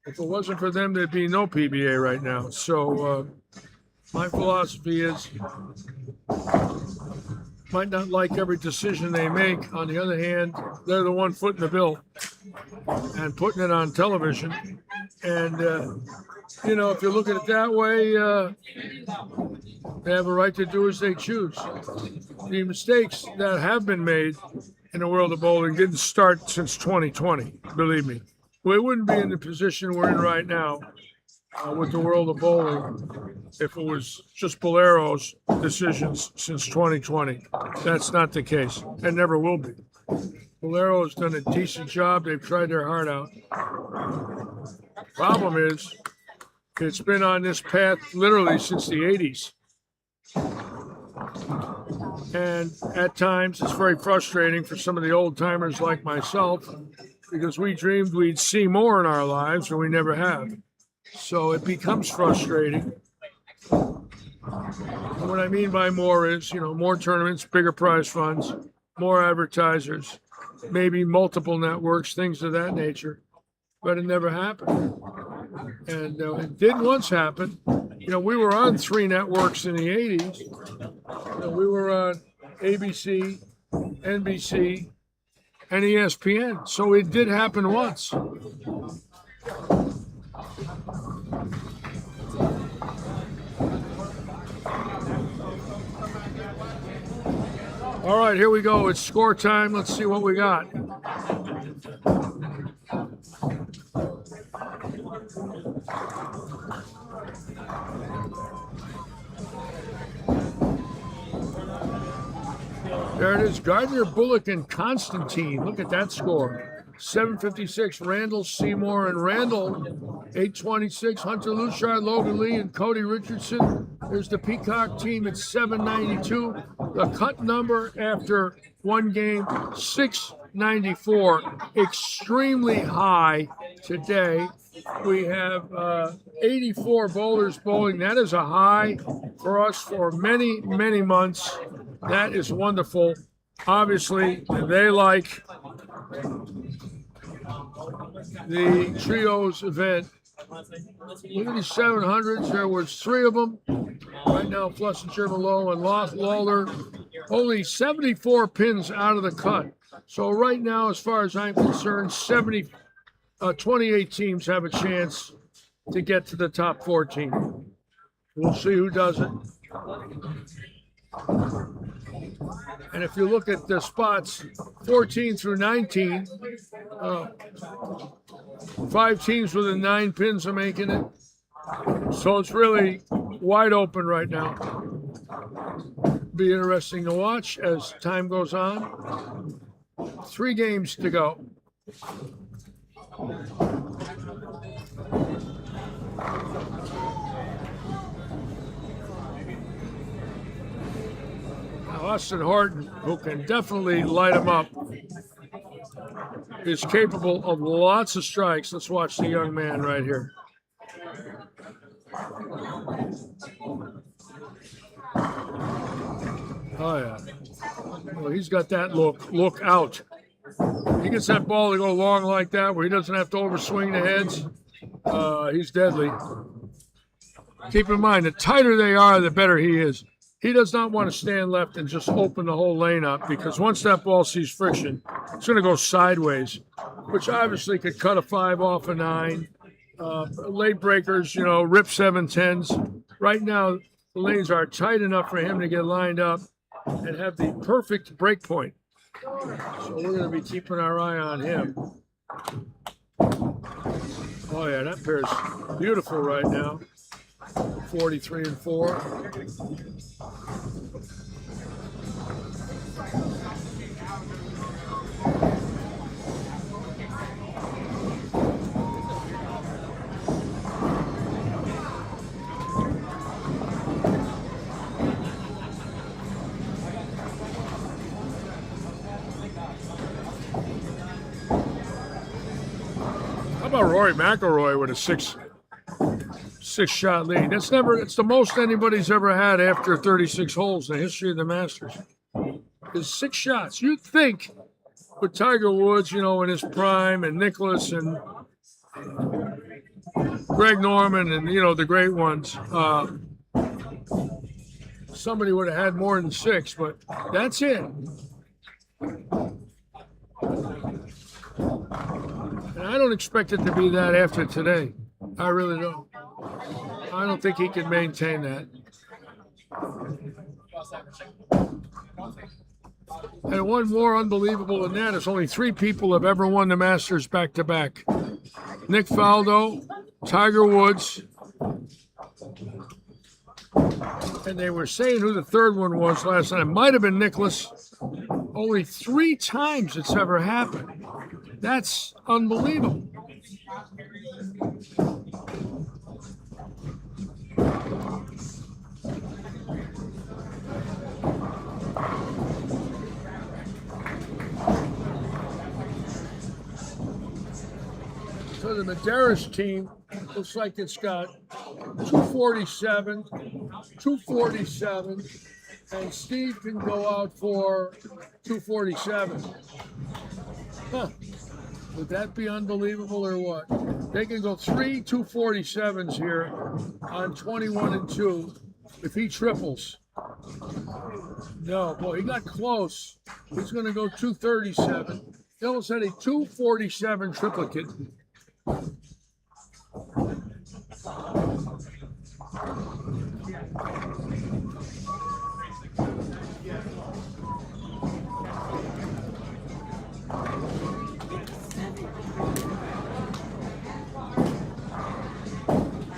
[SPEAKER 2] if it wasn't for them, there'd be no PBA right now. So my philosophy is, might not like every decision they make. On the other hand, they're the one footing the bill and putting it on television. And, you know, if you look at it that way, they have a right to do as they choose. The mistakes that have been made in the world of bowling didn't start since 2020, believe me. We wouldn't be in the position we're in right now with the world of bowling if it was just Bolero's decisions since 2020. That's not the case, and never will be. Bolero has done a decent job. They've tried their heart out. Problem is, it's been on this path literally since the 80s. And at times, it's very frustrating for some of the old timers like myself because we dreamed we'd see more in our lives and we never have. So it becomes frustrating. And what I mean by more is, more tournaments, bigger prize funds, more advertisers, maybe multiple networks, things of that nature. But it never happened. And it did once happen. We were on 3 networks in the 80s. We were on ABC, NBC, and ESPN. So it did happen once. All right, here we go. It's score time. Let's see what we got. There it is. Gardner, Bullock, and Constantine. Look at that score. 756, Randall, Seymour, and Randall. 826, Hunter Lushard, Logan Lee, and Cody Richardson. There's the Peacock team at 792. The cut number after one game, 694. Extremely high today. We have 84 bowlers bowling. That is a high for us for many, many months. That is wonderful. Obviously, they like the trios event. Look at these 700s. There was 3 of them. Right now, Flessinger, Malone, and Lawler. Only 74 pins out of the cut. So right now, as far as I'm concerned, 28 teams have a chance to get to the top 14. We'll see who does it. And if you look at the spots 14 through 19, 5 teams within 9 pins are making it. So it's really wide open right now. Be interesting to watch as time goes on. 3 games to go. Austin Horton, who can definitely light him up, is capable of lots of strikes. Let's watch the young man right here. Oh, yeah. Well, he's got that look out. He gets that ball to go long like that where he doesn't have to overswing the heads. He's deadly. Keep in mind, the tighter they are, the better he is. He does not want to stand left and just open the whole lane up because once that ball sees friction, it's going to go sideways, which obviously could cut a 5 off a 9. Late breakers, rip 7-10s. Right now, the lanes are tight enough for him to get lined up and have the perfect break point. So we're going to be keeping our eye on him. Oh, yeah, that pair's beautiful right now. 43 and 4. How about Rory McIlroy with a 6-shot lead? It's the most anybody's ever had after 36 holes in the history of the Masters. Is 6 shots. You'd think with Tiger Woods, in his prime, and Nicklaus and Greg Norman and, the great ones, somebody would have had more than 6, but that's it. And I don't expect it to be that after today. I really don't. I don't think he can maintain that. And one more unbelievable than that is only 3 people have ever won the Masters back-to-back. Nick Faldo, Tiger Woods, and they were saying who the third one was last night. It might have been Nicklaus. Only 3 times it's ever happened. That's unbelievable. So the Medeiros team looks like it's got 247, 247, and Steve can go out for 247. Huh. Would that be unbelievable or what? They can go 3 247s here on 21 and 2 if he triples. No, boy, he got close. He's going to go 237. He almost had a 247 triplicate.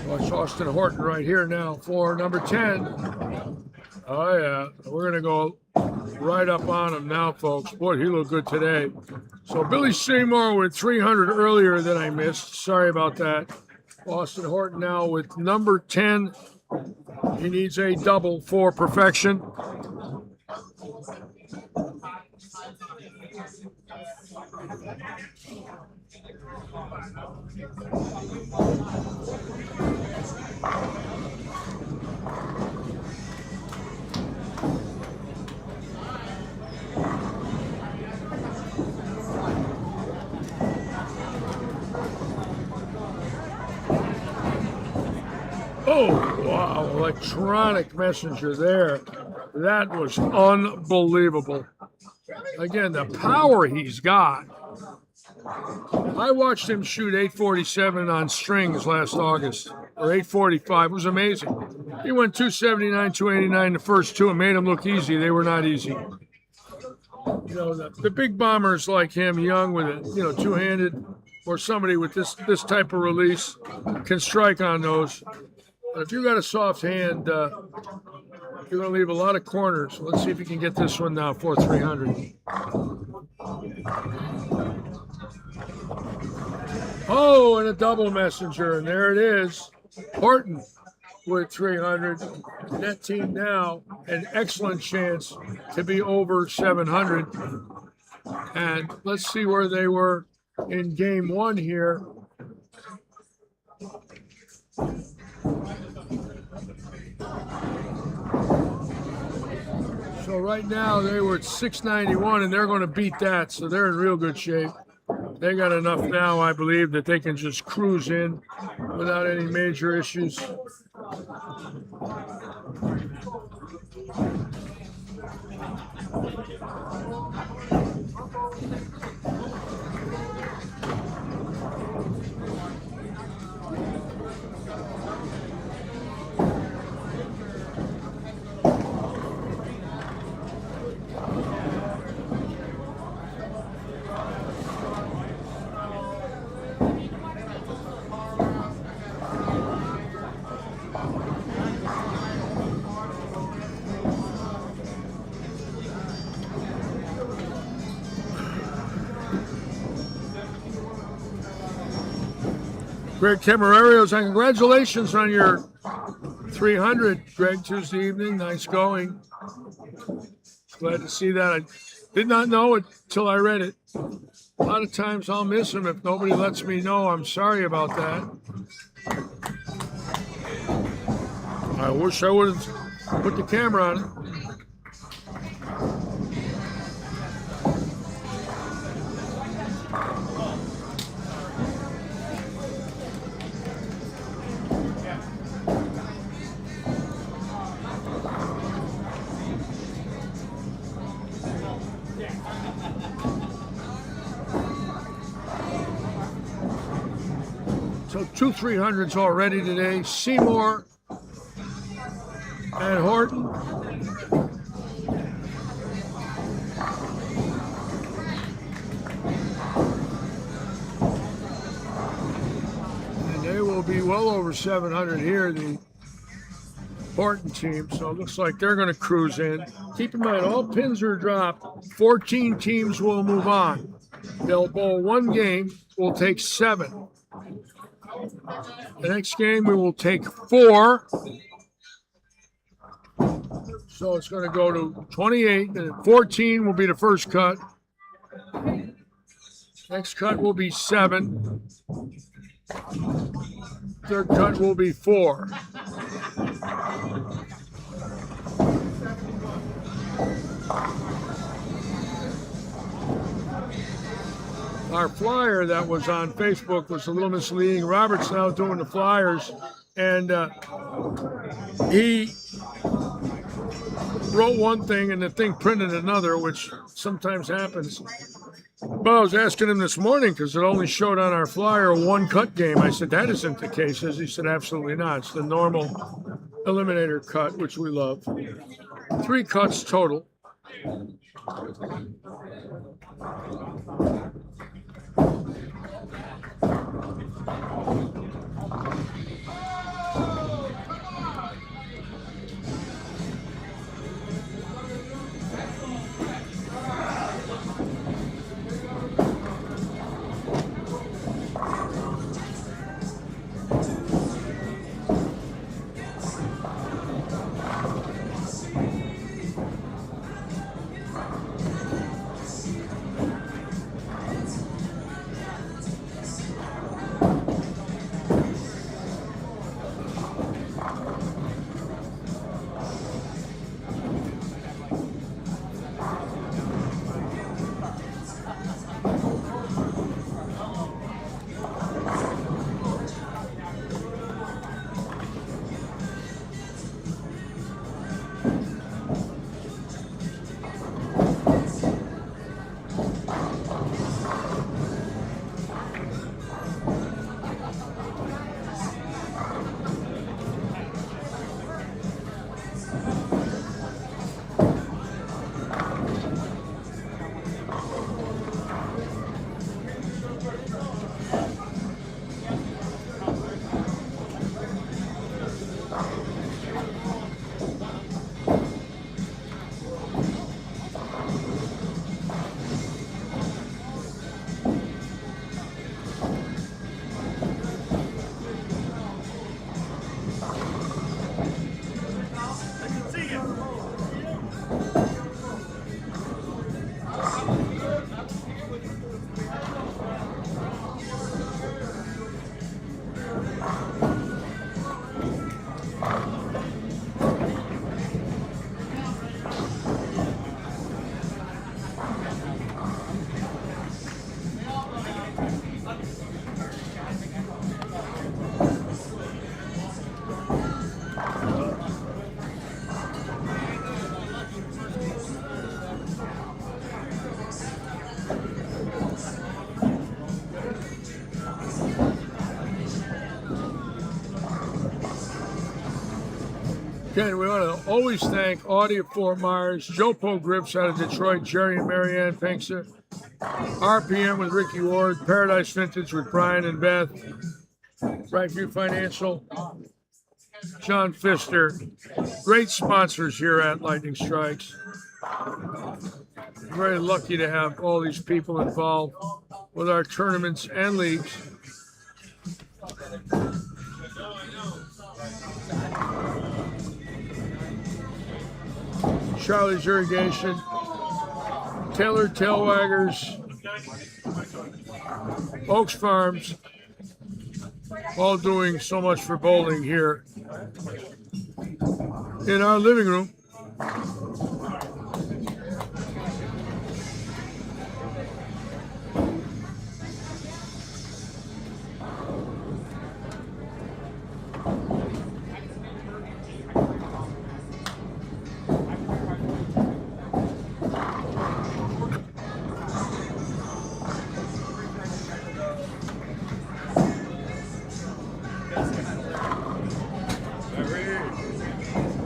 [SPEAKER 2] Watch Austin Horton right here now for number 10. Oh, yeah. We're going to go right up on him now, folks. Boy, he looked good today. So Billy Seymour with 300 earlier that I missed. Sorry about that. Austin Horton now with number 10. He needs a double for perfection. Oh, wow, electronic messenger there. That was unbelievable. Again, the power he's got. I watched him shoot 847 on strings last August, or 845. It was amazing. He went 279, 289 the first 2 and made them look easy. They were not easy. You know, the big bombers like him, young with it, you know, two-handed, or somebody with this type of release can strike on those. But if you got a soft hand, you're going to leave a lot of corners. Let's see if you can get this one now for 300. Oh, and a double messenger, and there it is. Horton with 300. That team now an excellent chance to be over 700. And let's see where they were in game 1 here. So right now they were at 691, and they're going to beat that, so they're in real good shape. They got enough now, I believe, that they can just cruise in without any major issues. Greg Temerarios, and congratulations on your 300, Greg, Tuesday evening. Nice going. Glad to see that. I did not know it till I read it. A lot of times I'll miss them if nobody lets me know. I'm sorry about that. I wish I would have put the camera on it. So 2 300s already today. Seymour and Horton. will be well over 700 here, the important team. So it looks like they're going to cruise in. Keep in mind, all pins are dropped. 14 teams will move on. They'll bowl one game. We'll take 7. The next game, we will take 4. So it's going to go to 28, and 14 will be the first cut. Next cut will be 7. Third cut will be 4. Our flyer that was on Facebook was a little misleading. Robert's now doing the flyers, and he wrote one thing and the thing printed another, which sometimes happens. But I was asking him this morning because it only showed on our flyer a 1-cut game. I said, that isn't the case. He said, absolutely not. It's the normal eliminator cut, which we love. 3 cuts total. Again, we want to always thank Audi of Fort Myers, Jopo Grips out of Detroit, Jerry and Marianne Pinkster, RPM with Ricky Ward, Paradise Vintage with Brian and Beth, Brightview Financial, John Pfister. Great sponsors here at Lightning Strikes. Very lucky to have all these people involved with our tournaments and leagues. Charlie's Irrigation, Taylor Tailwaggers, Oaks Farms, all doing so much for bowling here in our living room.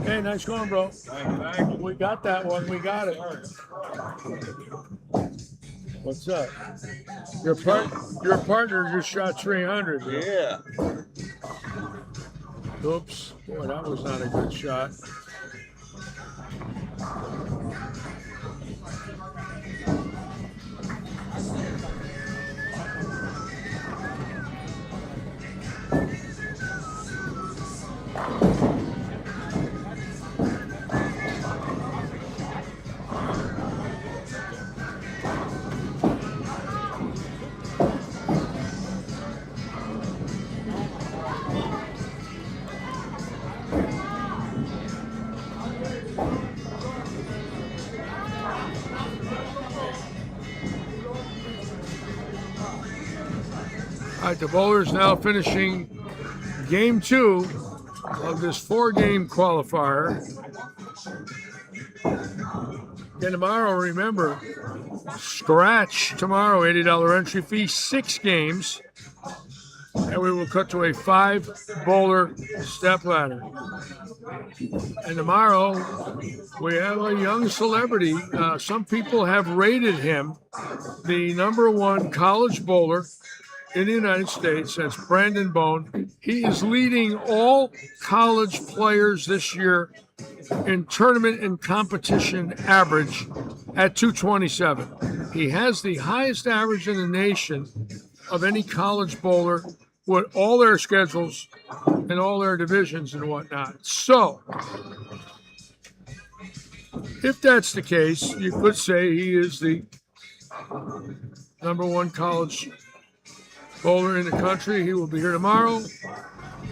[SPEAKER 2] Hey, nice going, bro. We got that one. We got it. What's up? Your partner just shot 300. Bro.
[SPEAKER 10] Yeah.
[SPEAKER 2] Oops. Boy, that was not a good shot. All right, the bowlers now finishing game 2 of this 4-game qualifier. Then tomorrow, remember, scratch tomorrow, $80 entry fee, 6 games. And we will cut to a 5-bowler step ladder. And tomorrow, we have a young celebrity. Some people have rated him the #1 college bowler in the United States. That's Brandon Bone. He is leading all college players this year in tournament and competition average at 227. He has the highest average in the nation of any college bowler with all their schedules and all their divisions and whatnot. So, if that's the case, you could say he is the #1 college bowler in the country. He will be here tomorrow.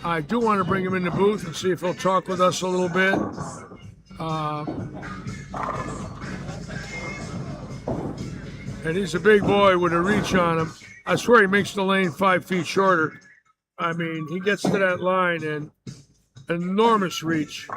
[SPEAKER 2] I do want to bring him in the booth and see if he'll talk with us a little bit. And he's a big boy with a reach on him. I swear he makes the lane 5 feet shorter. I mean, he gets to that line and enormous reach.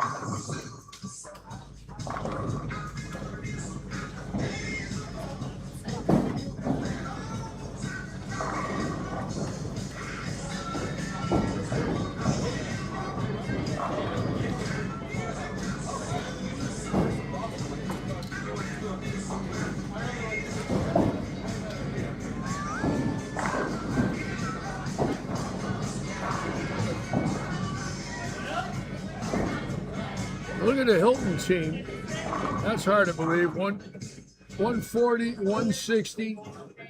[SPEAKER 2] Look at the Hilton team. That's hard to believe. 140, 160,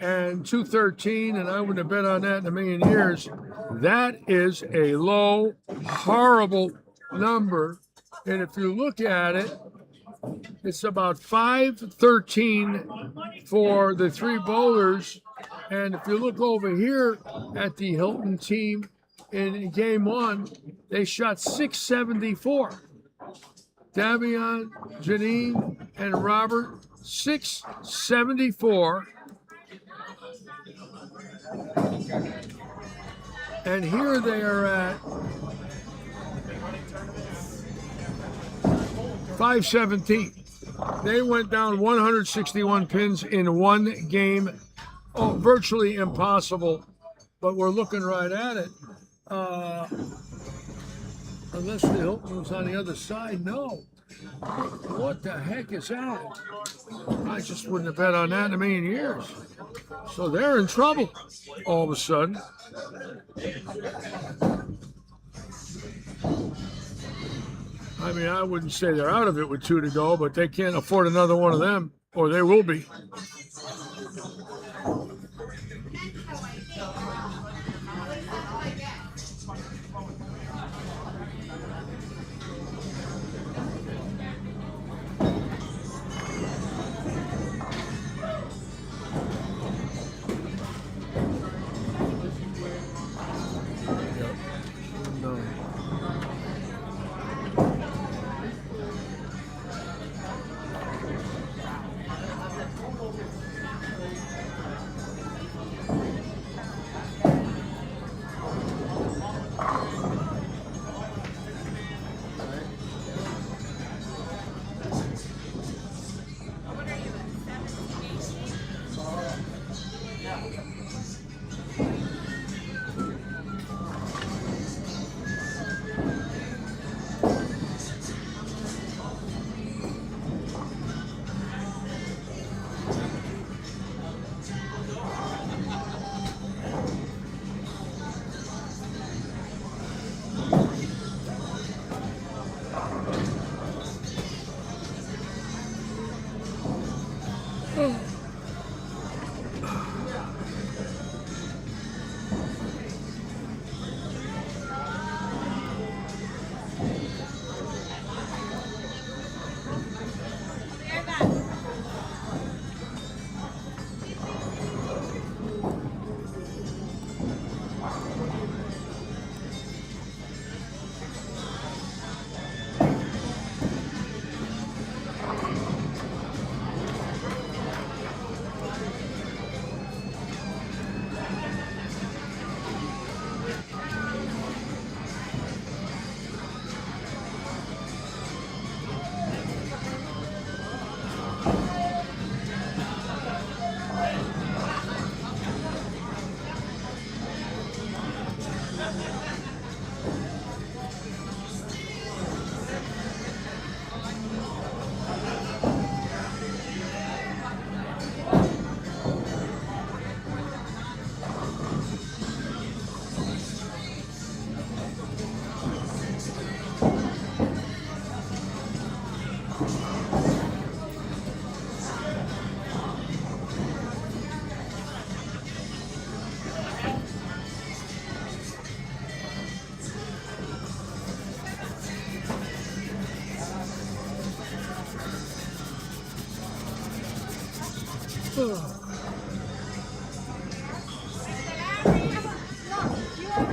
[SPEAKER 2] and 213, and I wouldn't have bet on that in a million years. That is a low, horrible number. And if you look at it, it's about 513 for the 3 bowlers. And if you look over here at the Hilton team in game 1, they shot 674. Davion, Janine, and Robert, 674. And here they are at 517. They went down 161 pins in 1 game. Oh, virtually impossible, but we're looking right at it. Unless the Hilton was on the other side, no. What the heck is that? I just wouldn't have bet on that in a million years. So they're in trouble all of a sudden. I mean, I wouldn't say they're out of it with 2 to go, but they can't afford another one of them, or they will be.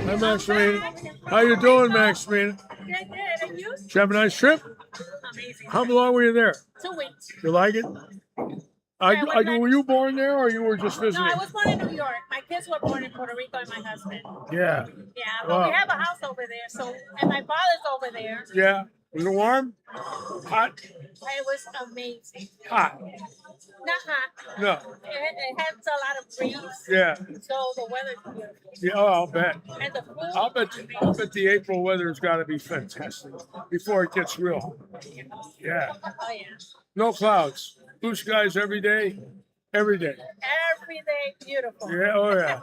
[SPEAKER 2] Hi, Maximina. How you doing, Maximina?
[SPEAKER 11] Good, and you?
[SPEAKER 2] Did you have a nice trip?
[SPEAKER 11] Amazing.
[SPEAKER 2] How long were you there?
[SPEAKER 11] 2 weeks.
[SPEAKER 2] You like it? Were you born there, or you were just visiting?
[SPEAKER 11] No, I was born in New York. My kids were born in Puerto Rico and my husband.
[SPEAKER 2] Yeah.
[SPEAKER 11] Yeah, but we have a house over there, so, and my father's over there.
[SPEAKER 2] Yeah. Was it warm? Hot?
[SPEAKER 11] It was amazing.
[SPEAKER 2] Hot.
[SPEAKER 11] Not hot.
[SPEAKER 2] No.
[SPEAKER 11] It has a lot of breeze.
[SPEAKER 2] Yeah.
[SPEAKER 11] So the weather's beautiful.
[SPEAKER 2] Yeah. Oh, I'll bet.
[SPEAKER 11] And the food.
[SPEAKER 2] I'll bet the April weather's got to be fantastic before it gets real hot. Yeah.
[SPEAKER 11] Oh, yeah.
[SPEAKER 2] No clouds. Blue skies every day. Every day.
[SPEAKER 11] Every day, beautiful.
[SPEAKER 2] Yeah. Oh, yeah.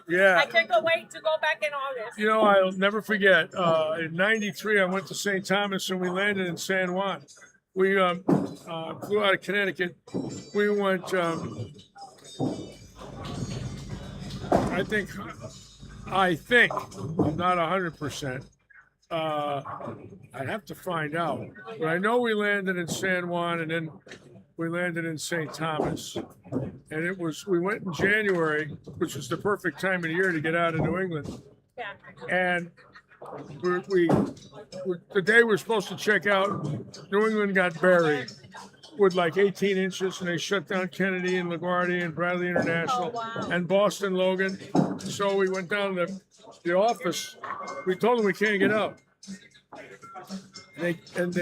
[SPEAKER 2] Yeah.
[SPEAKER 11] I can't wait to go back in August.
[SPEAKER 2] You know, I'll never forget. In '93, I went to St. Thomas and we landed in San Juan. We flew out of Connecticut. We went. I think. I'm not 100%. I'd have to find out, but I know we landed in San Juan and then we landed in St. Thomas. And we went in January, which was the perfect time of the year to get out of New England.
[SPEAKER 11] Yeah.
[SPEAKER 2] And the day we were supposed to check out, New England got buried with like 18 inches, and they shut down Kennedy and LaGuardia and Bradley International and Boston Logan. So we went down to the office. We told them we can't get out. They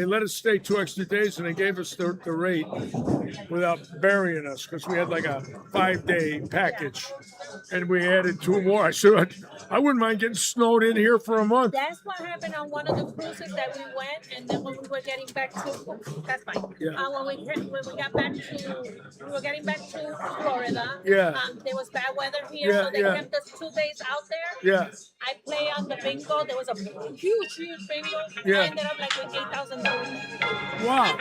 [SPEAKER 2] let us stay 2 extra days, and they gave us the rate without burying us because we had like a 5-day package, and we added 2 more. I said, I wouldn't mind getting snowed in here for a month.
[SPEAKER 11] That's what happened on one of the cruises that we went, and then when we were getting back to, that's fine.
[SPEAKER 2] Yeah.
[SPEAKER 11] When we got back to, we were getting back to Florida.
[SPEAKER 2] Yeah.
[SPEAKER 11] There was bad weather here,
[SPEAKER 2] Yeah,
[SPEAKER 11] so they
[SPEAKER 2] yeah.
[SPEAKER 11] kept us 2 days out there.
[SPEAKER 2] Yeah.
[SPEAKER 11] I play on the bingo. There was a huge bingo.
[SPEAKER 2] Yeah.
[SPEAKER 11] I ended up like with $8,000.
[SPEAKER 2] Wow.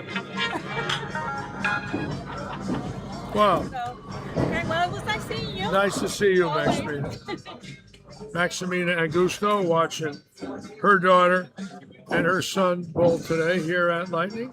[SPEAKER 2] Wow.
[SPEAKER 11] So, okay, well, it was nice seeing you.
[SPEAKER 2] Nice to see you,
[SPEAKER 11] Always.
[SPEAKER 2] Maximina. Maximina Augusto watching her daughter and her son bowl today here at Lightning.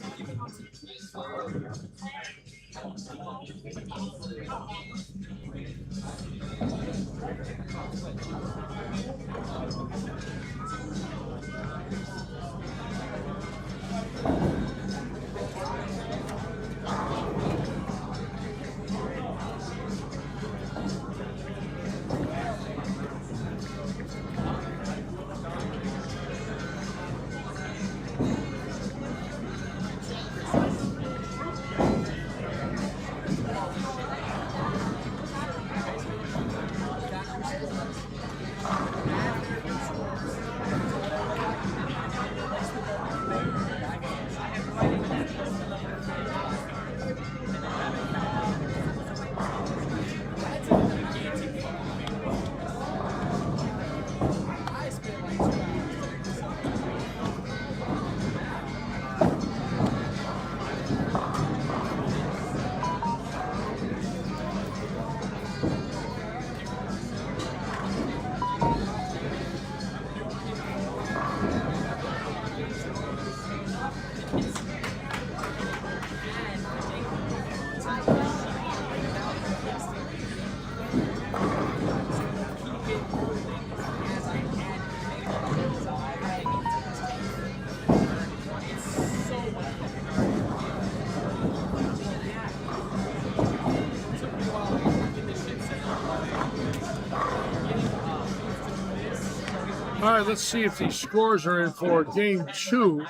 [SPEAKER 2] All right, let's see if these scores are in for game 2.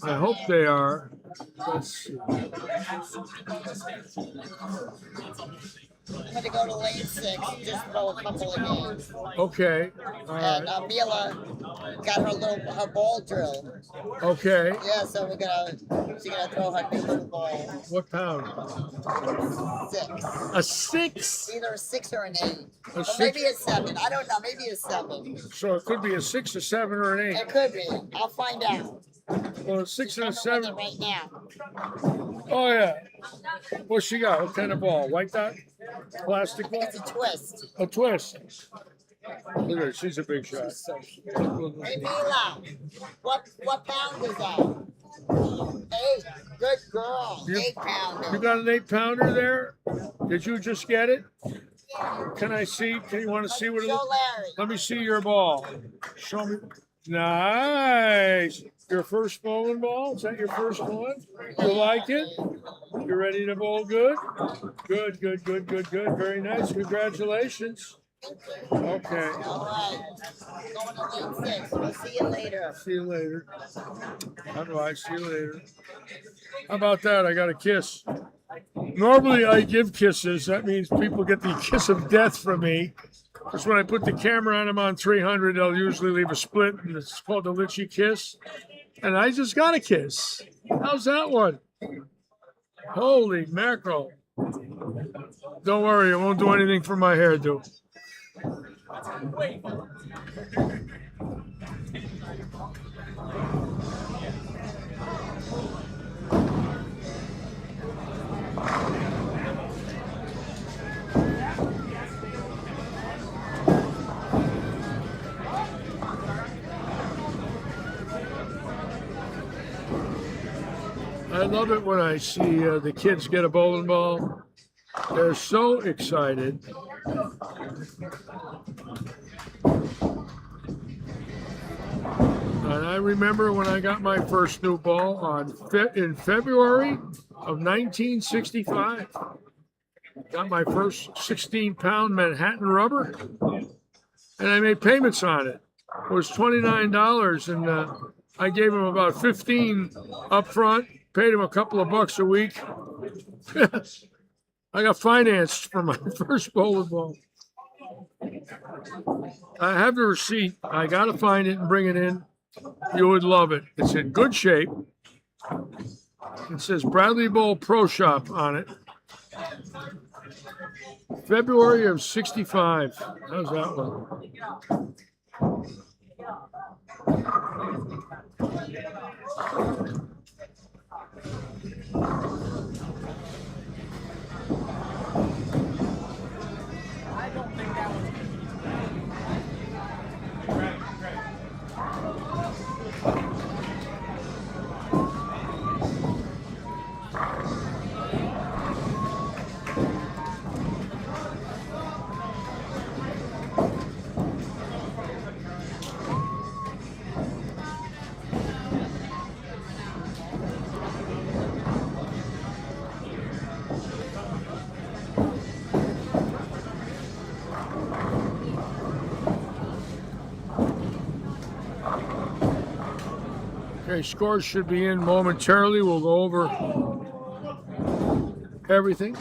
[SPEAKER 2] I hope they are. Let's see.
[SPEAKER 12] I'm going to go to lane 6, just throw a couple of games.
[SPEAKER 2] Okay. All
[SPEAKER 12] And
[SPEAKER 2] right.
[SPEAKER 12] Mila got her ball drill.
[SPEAKER 2] Okay.
[SPEAKER 12] Yeah, so she's gonna throw her new ball.
[SPEAKER 2] What pound?
[SPEAKER 12] 6.
[SPEAKER 2] A 6?
[SPEAKER 12] Either a 6 or an 8.
[SPEAKER 2] A
[SPEAKER 12] Or
[SPEAKER 2] 6?
[SPEAKER 12] maybe a 7. I don't know. Maybe a 7.
[SPEAKER 2] So it could be a 6, a 7, or an 8.
[SPEAKER 12] It could be. I'll find out.
[SPEAKER 2] Well, a 6 and a
[SPEAKER 12] I'm
[SPEAKER 2] 7.
[SPEAKER 12] right now.
[SPEAKER 2] Oh, yeah. What she got? What kind of ball? White dot? Plastic ball?
[SPEAKER 12] It's a twist.
[SPEAKER 2] A twist. Look at her. She's a big shot.
[SPEAKER 12] Hey, Mila, what pound is that? 8. Good girl.
[SPEAKER 2] You-
[SPEAKER 12] 8 pounder.
[SPEAKER 2] You got an 8-pounder there? Did you just get it? can I see? Can you want to see what it
[SPEAKER 12] Show
[SPEAKER 2] is?
[SPEAKER 12] Larry.
[SPEAKER 2] Let me see your ball. Show me. Nice. Your first bowling ball? Is that your first one? You like it? You ready to bowl good? Good, good, good, good, good. Very nice. Congratulations. Okay.
[SPEAKER 12] All right. Going to lane 6. We'll see you later.
[SPEAKER 2] See you later. Bye-bye. See you later. How about that? I got a kiss. Normally I give kisses. That means people get the kiss of death from me. Because when I put the camera on them on 300, they'll usually leave a split, and it's called the Litchi kiss. And I just got a kiss. How's that one? Holy mackerel. Don't worry, it won't do anything for my hairdo. I love it when I see the kids get a bowling ball. They're so excited. And I remember when I got my first new ball in February of 1965. Got my first 16-pound Manhattan rubber, and I made payments on it. It was $29, and I gave him about $15 up front, paid him a couple of bucks a week. I got financed for my first bowling ball. I have the receipt. I got to find it and bring it in. You would love it. It's in good shape. It says Bradley Bowl Pro Shop on it. February of 65. How's that one?
[SPEAKER 1] I don't think that one's
[SPEAKER 2] Okay, scores should be in momentarily. We'll go over everything.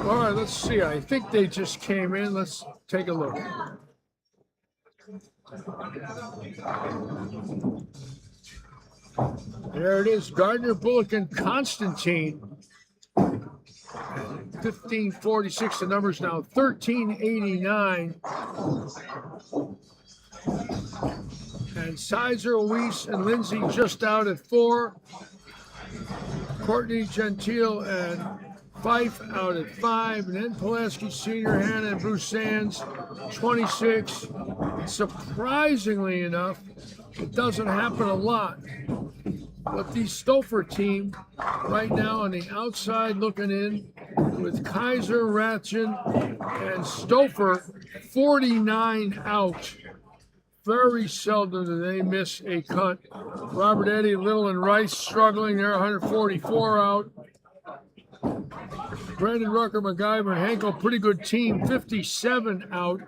[SPEAKER 2] All right, let's see. I think they just came in. Let's take a look. There it is. Gardner, Bullock, and Constantine. 1546. The number's now 1389. And Sizer, Weiss, and Lindsay just out at 4. Courtney, Gentile, and Fife out at 5. And then Pulaski Sr., Hannah, and Bruce Sands, 26. Surprisingly enough, it doesn't happen a lot. But the Stouffer team right now on the outside looking in with Kaiser, Ratchin, and Stouffer, 49 out. Very seldom do they miss a cut. Robert, Eddy, Little, and Rice struggling. They're 144 out. Brandon Rucker, MacGyver, and Henkel, pretty good team, 57 out.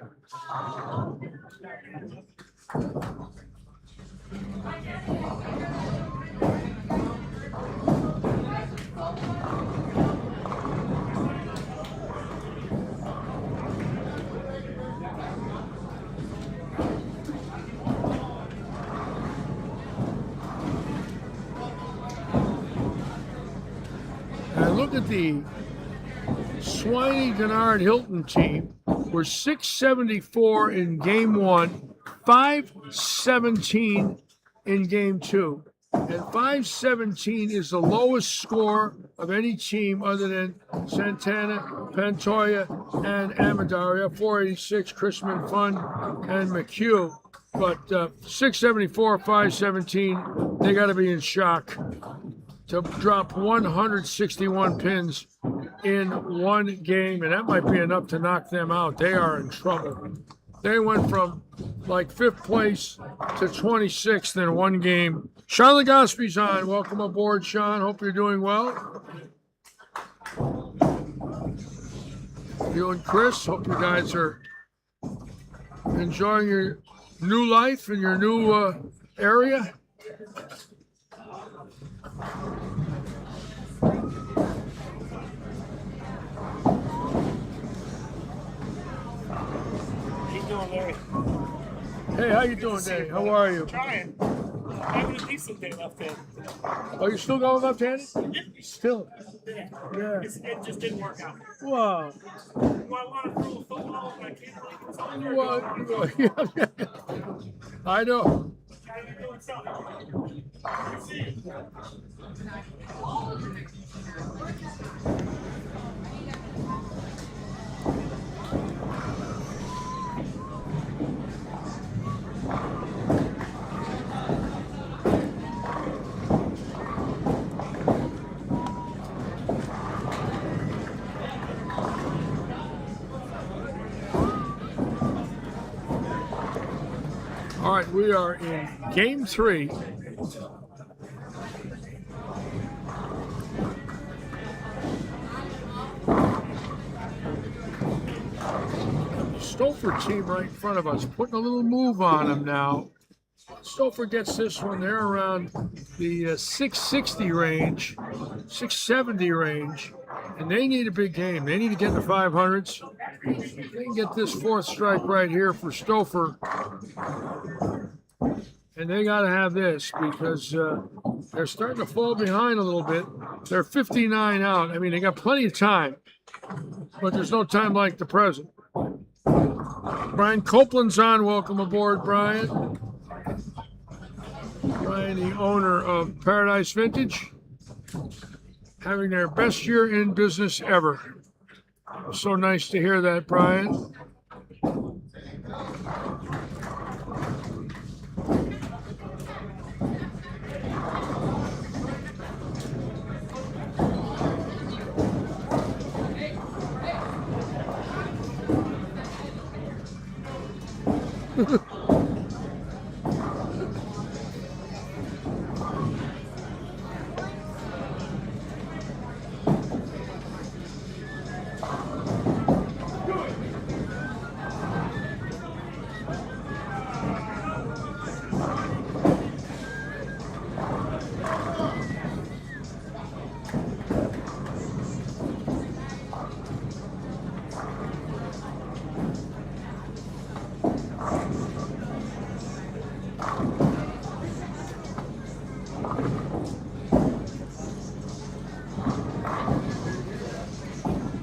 [SPEAKER 2] And look at the Swiney, Denard, Hilton team. We're 674 in game 1, 517 in game 2. And 517 is the lowest score of any team other than Santana, Pantoja, and Amadaria. 486, Chrisman, Fun, and McHugh. But 674, 517, they got to be in shock to drop 161 pins in one game, and that might be enough to knock them out. They are in trouble. They went from like 5th place to 26th in one game. Sean Legospi's on. Welcome aboard, Sean. Hope you're doing well. You and Chris, hope you guys are enjoying your new life in your new area.
[SPEAKER 7] Doing, Larry?
[SPEAKER 2] Hey, how you doing, Dave? How are you?
[SPEAKER 7] Trying. Having a decent day left-handed.
[SPEAKER 2] Oh, you're still going left-handed? Still?
[SPEAKER 7] Yeah.
[SPEAKER 2] Yeah.
[SPEAKER 7] It just didn't work out.
[SPEAKER 2] Wow.
[SPEAKER 7] I want to throw a football and I can't really
[SPEAKER 2] Well, yeah. I know. All right, we are in game 3. Stouffer team right in front of us, putting a little move on them now. Stouffer gets this one. They're around the 660 range, 670 range, and they need a big game. They need to get in the 500s. They can get this 4th strike right here for Stouffer. And they got to have this because they're starting to fall behind a little bit. They're 59 out. I mean, they got plenty of time, but there's no time like the present. Brian Copeland's on. Welcome aboard, Brian. Brian, the owner of Paradise Vintage, having their best year in business ever. So nice to hear that, Brian.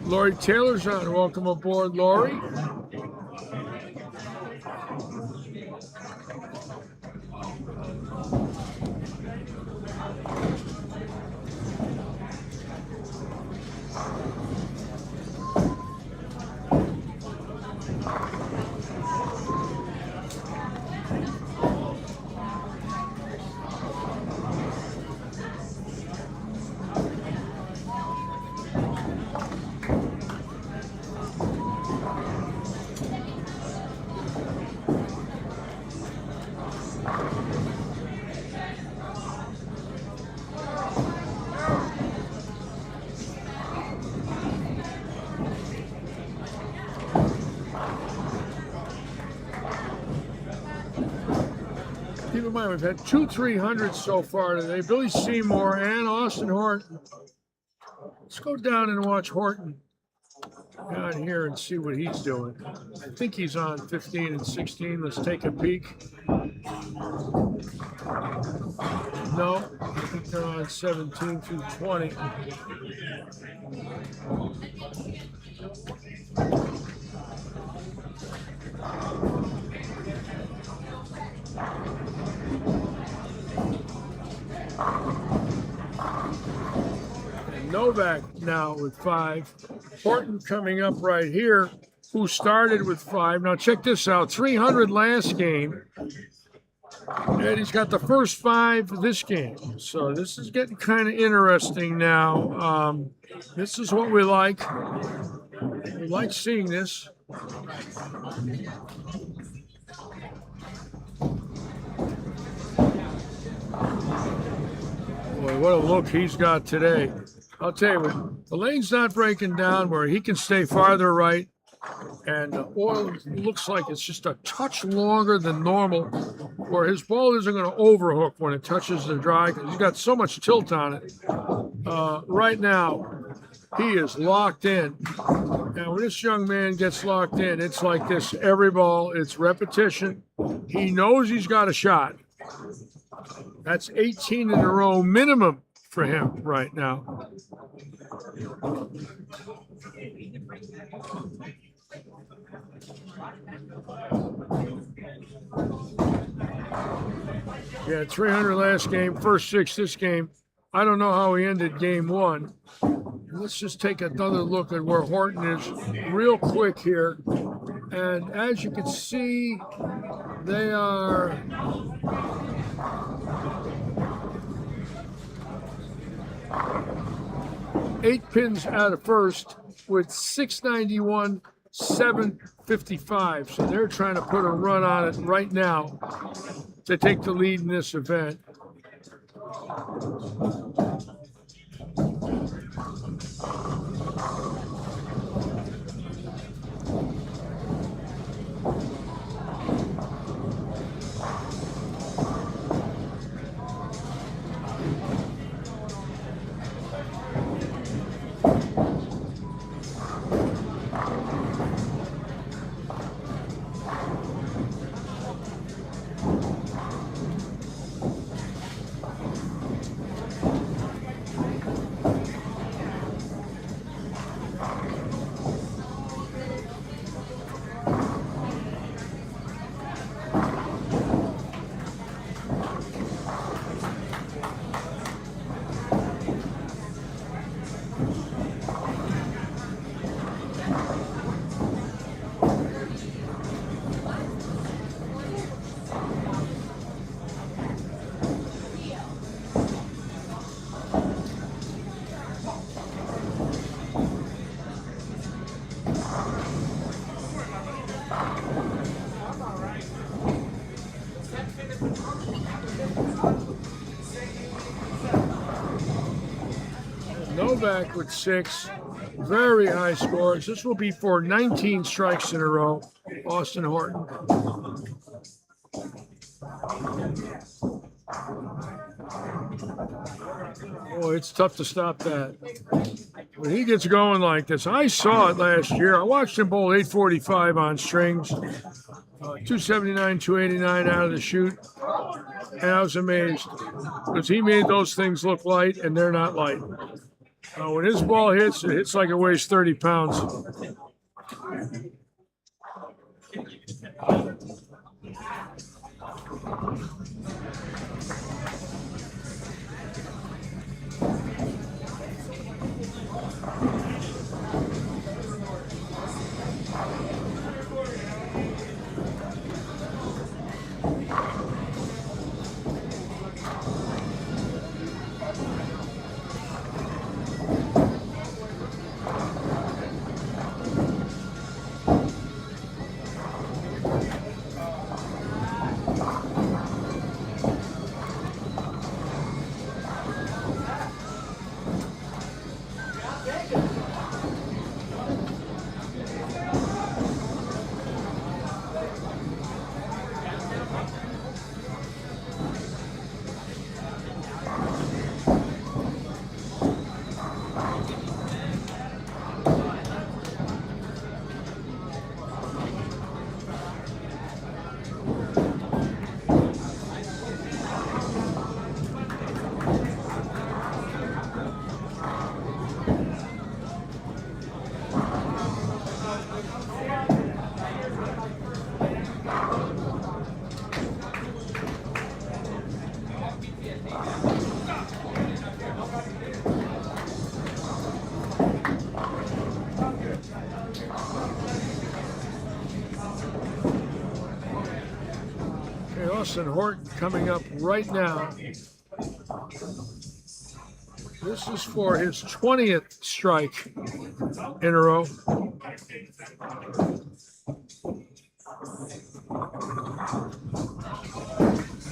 [SPEAKER 2] Lori Taylor's on. Welcome aboard, Lori. Keep in mind, we've had 2 300s so far today. Billy Seymour and Austin Horton. Let's go down and watch Horton down here and see what he's doing. I think he's on 15 and 16. Let's take a peek. No, I think they're on 17 through 20. And Novak now with 5. Horton coming up right here, who started with 5. Now check this out, 300 last game. And he's got the first 5 this game. So this is getting kind of interesting now. This is what we like. We like seeing this. Boy, what a look he's got today. I'll tell you what, the lane's not breaking down where he can stay farther right. And the oil looks like it's just a touch longer than normal, where his ball isn't going to overhook when it touches the dry because he's got so much tilt on it. Right now, he is locked in. Now, when this young man gets locked in, it's like this every ball. It's repetition. He knows he's got a shot. That's 18 in a row minimum for him right now. Yeah, 300 last game, first 6 this game. I don't know how he ended game 1. Let's just take another look at where Horton is real quick here. And as you can see, they are eight pins out of first with 691, 755. So they're trying to put a run on it right now to take the lead in this event. Novak with 6, very high scores. This will be for 19 strikes in a row, Austin Horton. Boy, it's tough to stop that. When he gets going like this, I saw it last year. I watched him bowl 845 on strings, 279, 289 out of the chute, and I was amazed because he made those things look light, and they're not light. When his ball hits, it hits like it weighs 30 pounds. Austin Horton coming up right now. This is for his 20th strike in a row.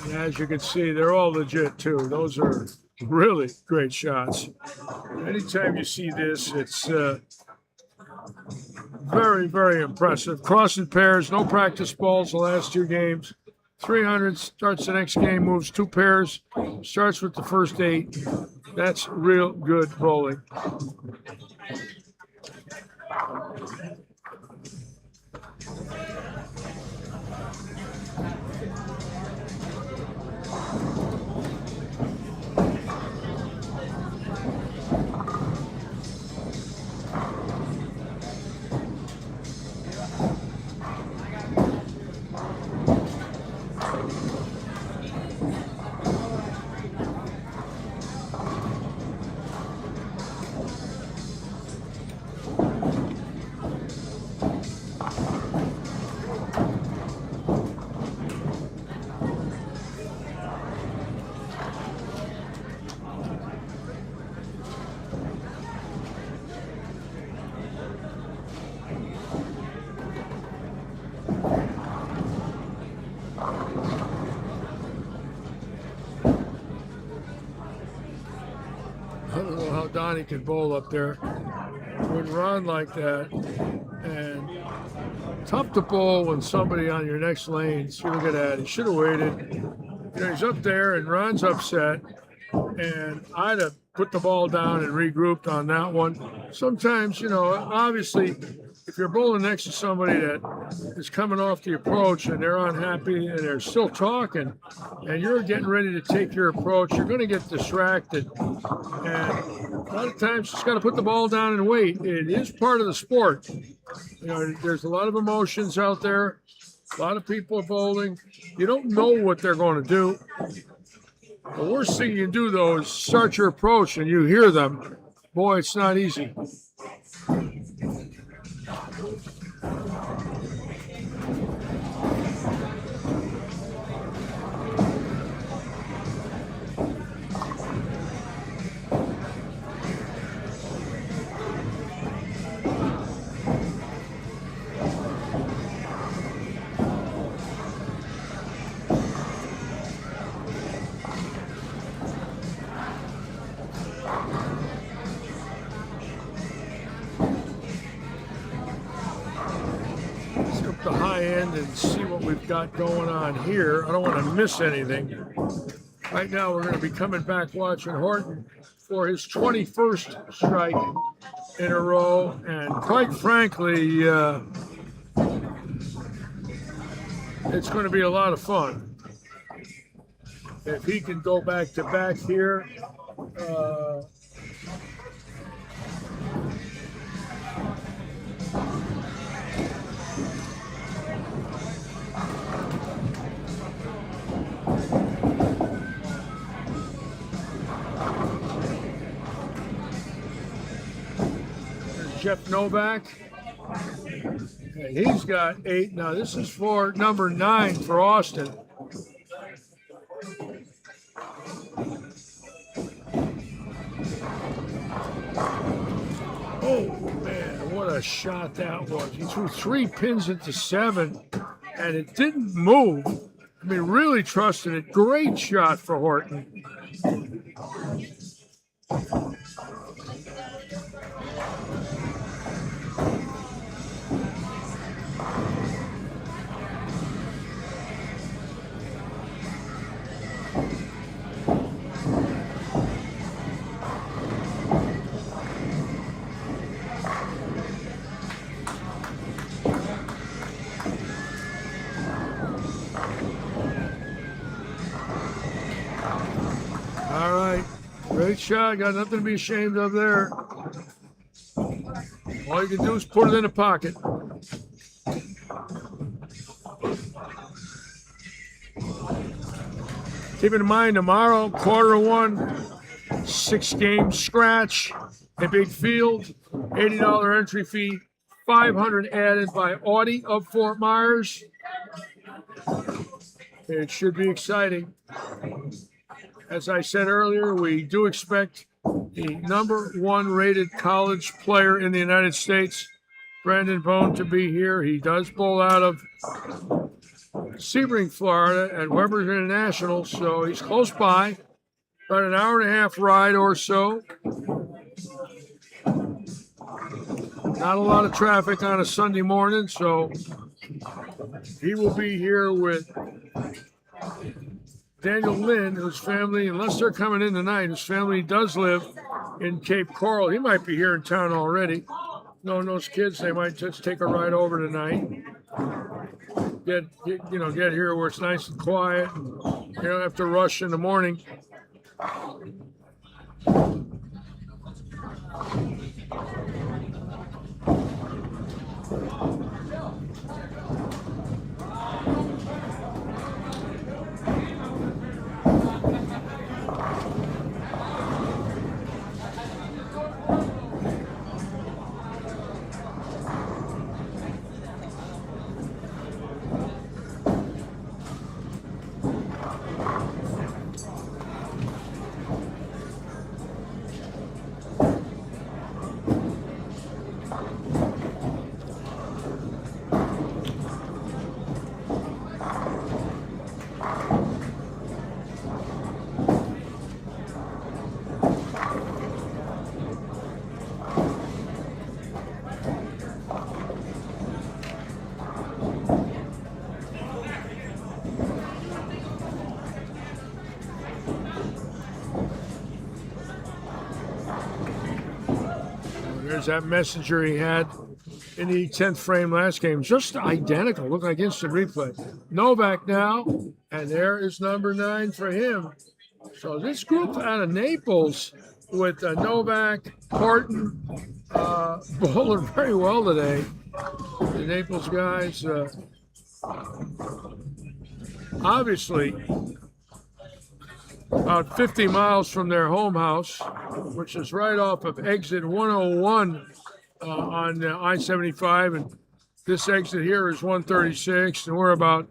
[SPEAKER 2] And as you can see, they're all legit too. Those are really great shots. Anytime you see this, it's very, very impressive. Crossing pairs, no practice balls the last two games. 300, starts the next game, moves two pairs, starts with the first 8. That's real good bowling. I don't know how Donnie can bowl up there. Would run like that, and tough to bowl when somebody on your next lane. See, look at that. He should have waited. You know, he's up there, and Ron's upset, and I'd have put the ball down and regrouped on that one. Sometimes, you know, obviously, if you're bowling next to somebody that is coming off the approach and they're unhappy and they're still talking, and you're getting ready to take your approach, you're going to get distracted. And a lot of times, you just got to put the ball down and wait. It is part of the sport. You know, there's a lot of emotions out there. A lot of people are bowling. You don't know what they're going to do. The worst thing you can do, though, is start your approach and you hear them. Boy, it's not easy. The high end and see what we've got going on here. I don't want to miss anything. Right now, we're going to be coming back watching Horton for his 21st strike in a row. And quite frankly, it's going to be a lot of fun. If he can go back to back here, Jeff Novak. And he's got 8. Now this is for number 9 for Austin. Oh man, what a shot that was. He threw 3 pins into 7 and it didn't move. I mean, really trusted it. Great shot for Horton. All right, great shot. Got nothing to be ashamed of there. All you can do is put it in the pocket. Keep in mind, tomorrow, Q1, 6-game scratch, a big field, $80 entry fee, $500 added by Audi of Fort Myers. It should be exciting. As I said earlier, we do expect the #1 rated college player in the United States, Brandon Bone, to be here. He does bowl out of Sebring, Florida at Weber's International, so he's close by, about an hour-and-a-half ride or so. Not a lot of traffic on a Sunday morning, so he will be here with Daniel Lynn, whose family, unless they're coming in tonight, his family does live in Cape Coral. He might be here in town already. Knowing those kids, they might just take a ride over tonight. Get here where it's nice and quiet. You don't have to rush in the morning. There's that messenger he had in the 10th frame last game. Just identical. Look like instant replay. Novak now, and there is number 9 for him. So this group out of Naples with Novak, Horton, bowling very well today. The Naples guys, obviously, about 50 miles from their home house, which is right off of exit 101 on I-75. And this exit here is 136, and we're about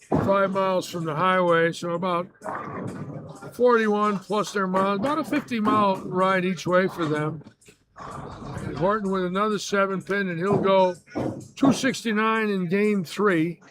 [SPEAKER 2] 5 miles from the highway, so about 41 plus their miles, about a 50-mile ride each way for them. And Horton with another 7-pin, and he'll go 269 in game 3.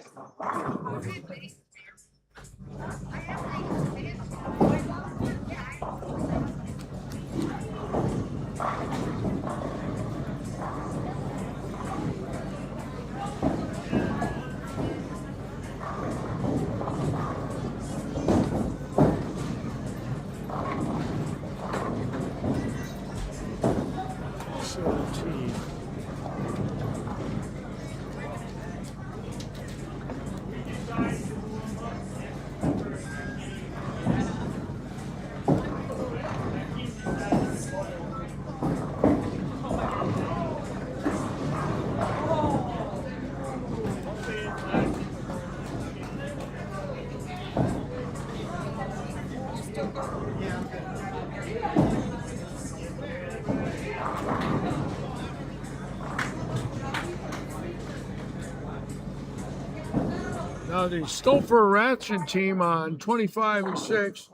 [SPEAKER 2] Now the Stouffer Ratchet team on 25 and 6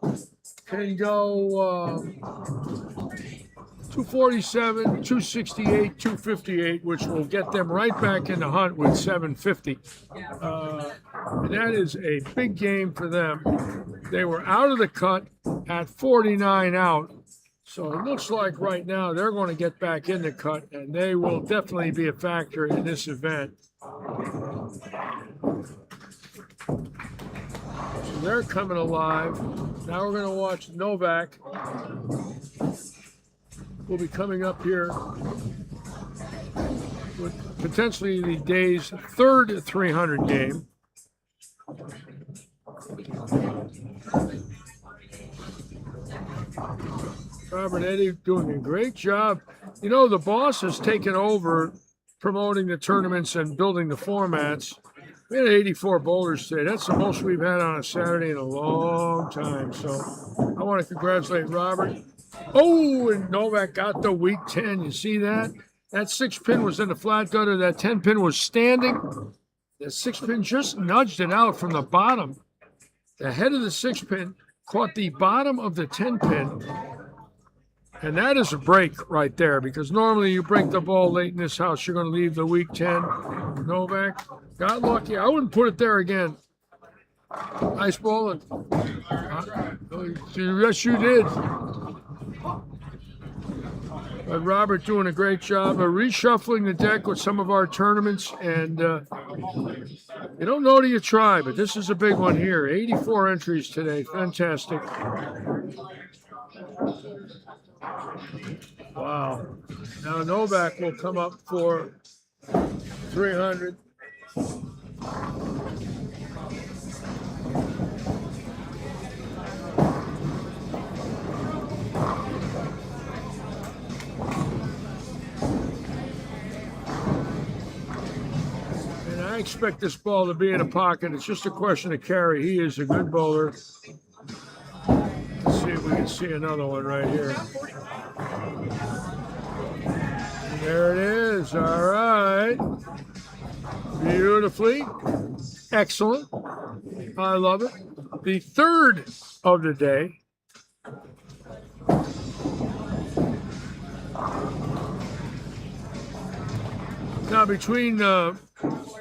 [SPEAKER 2] can go 247, 268, 258, which will get them right back in the hunt with 750. And that is a big game for them. They were out of the cut at 49 out. So it looks like right now they're going to get back in the cut, and they will definitely be a factor in this event. So they're coming alive. Now we're going to watch Novak. Will be coming up here with potentially the day's third 300 game. Robert Eddy doing a great job. You know, the boss has taken over promoting the tournaments and building the formats. We had 84 bowlers today. That's the most we've had on a Saturday in a long time. So I want to congratulate Robert. Oh, and Novak got the weak 10. You see that? That 6-pin was in the flat gutter. That 10-pin was standing. The 6-pin just nudged it out from the bottom. The head of the 6-pin caught the bottom of the 10-pin. And that is a break right there, because normally you break the ball late in this house, you're going to leave the weak 10. Novak got lucky. I wouldn't put it there again. Nice ball. Yes, you did. But Robert doing a great job of reshuffling the deck with some of our tournaments. And you don't know till you try, but this is a big one here. 84 entries today. Fantastic. Wow. Now Novak will come up for 300. And I expect this ball to be in a pocket. It's just a question of carry. He is a good bowler. Let's see if we can see another one right here. There it is. All right. Beautifully. Excellent. I love it. The third of the day. Now, between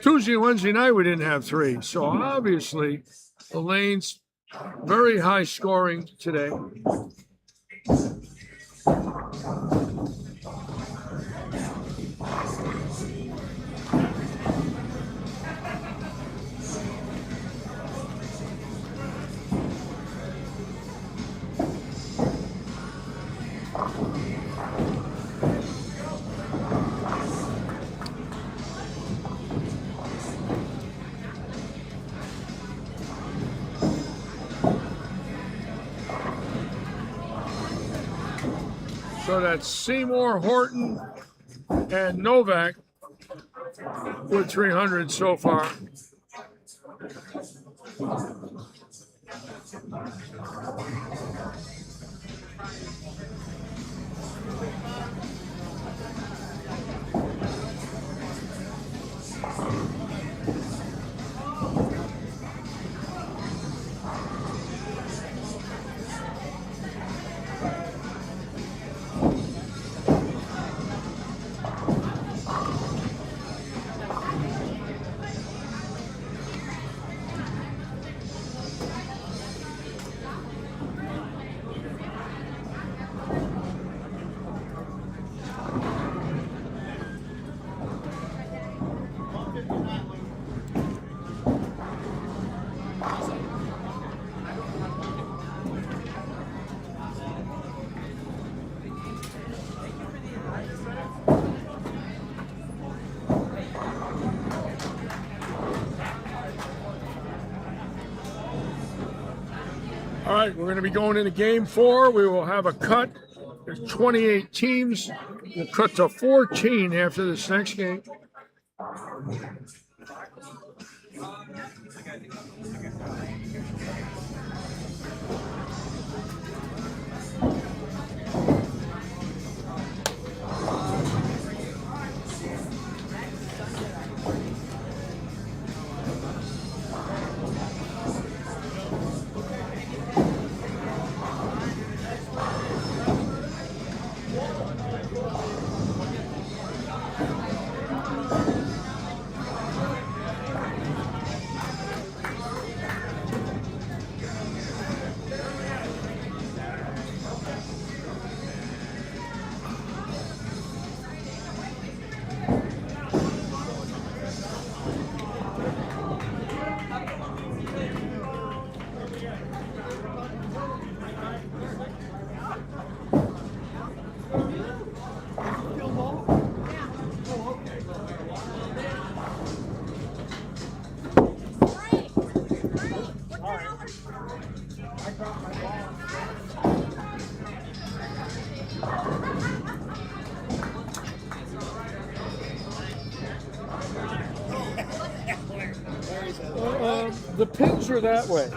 [SPEAKER 2] Tuesday and Wednesday night, we didn't have 3. So obviously, the lane's very high scoring today. So that's Seymour, Horton, and Novak with 300 so far. All right, we're going to be going into game 4. We will have a cut. There's 28 teams. We'll cut to 14 after this next game. The pins are that way.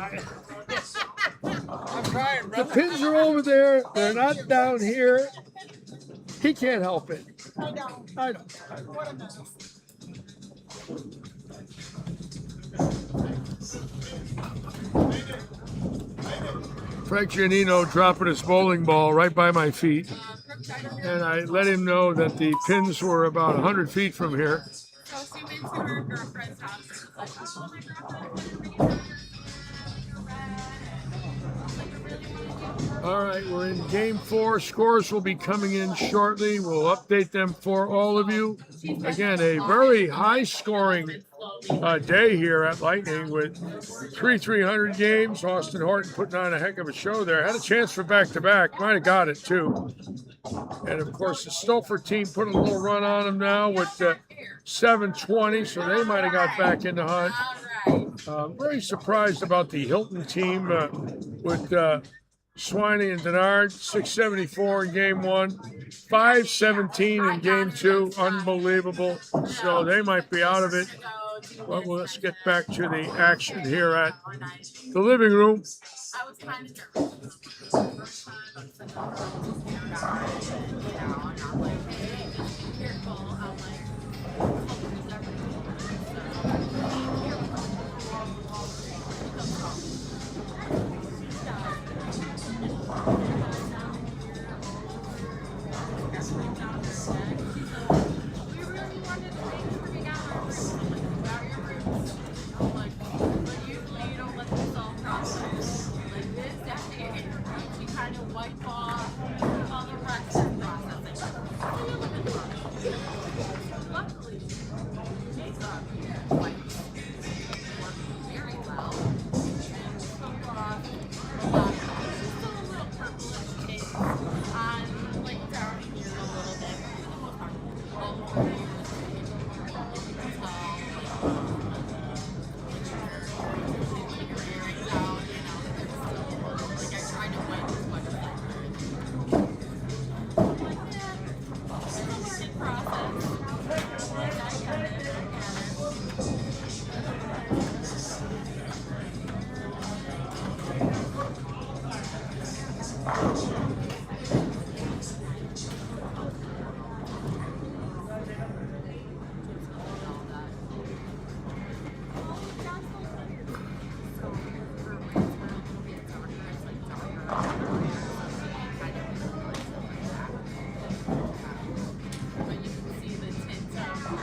[SPEAKER 4] I'm trying,
[SPEAKER 2] The
[SPEAKER 4] brother.
[SPEAKER 2] pins are over there. They're not down here. He can't help it.
[SPEAKER 11] I don't.
[SPEAKER 2] I don't.
[SPEAKER 11] What a mess.
[SPEAKER 2] Frank Giannino dropping his bowling ball right by my feet. And I let him know that the pins were about 100 feet from here.
[SPEAKER 11] So she went to her girlfriend's house and was like, oh, my girlfriend.
[SPEAKER 2] All right, we're in game 4. Scores will be coming in shortly. We'll update them for all of you. Again, a very high-scoring day here at Lightning with 300 games. Austin Horton putting on a heck of a show there. Had a chance for back-to-back. Might have got it, too. And, of course, the Stolford team put a little run on them now with 720, so they might have got back in the hunt. Very surprised about the Hilton team with Swiney and Denard, 674 in game 1, 517 in game 2. Unbelievable. So they might be out of it. But let's get back to the action here at the living room.
[SPEAKER 11] I was kind of nervous. First time I was like, oh, and I'm like, hey, just be careful. I'm like,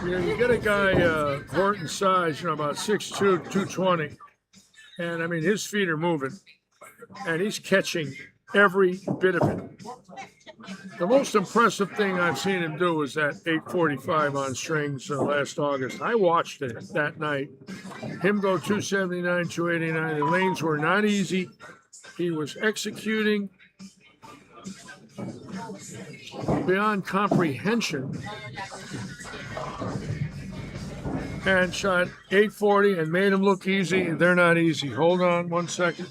[SPEAKER 2] You get a guy Horton size, about 6'2", 220, and I mean his feet are moving, and he's catching every bit of it. The most impressive thing I've seen him do was that 845 on strings last August. I watched it that night. Him go 279, 289. The lanes were not easy. He was executing beyond comprehension. And shot 840 and made them look easy. They're not easy. Hold on 1 second.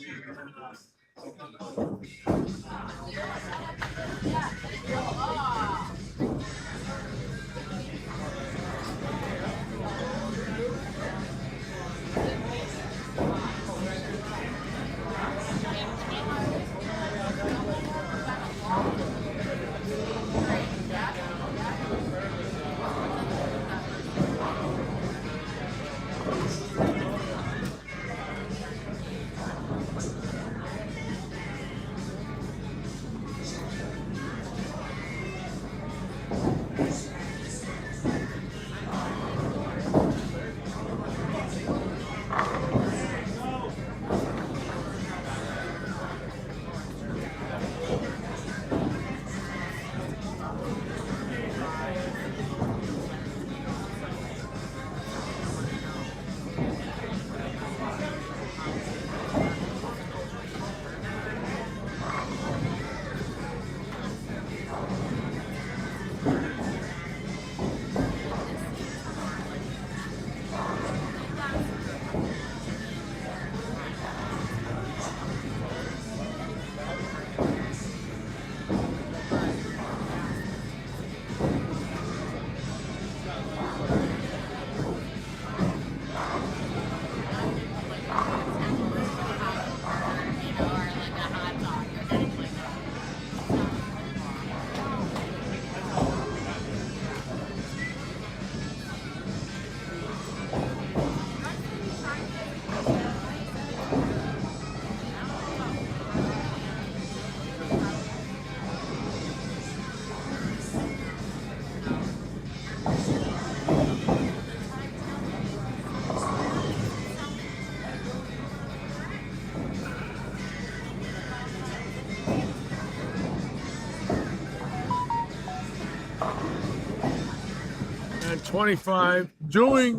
[SPEAKER 2] and 25, doing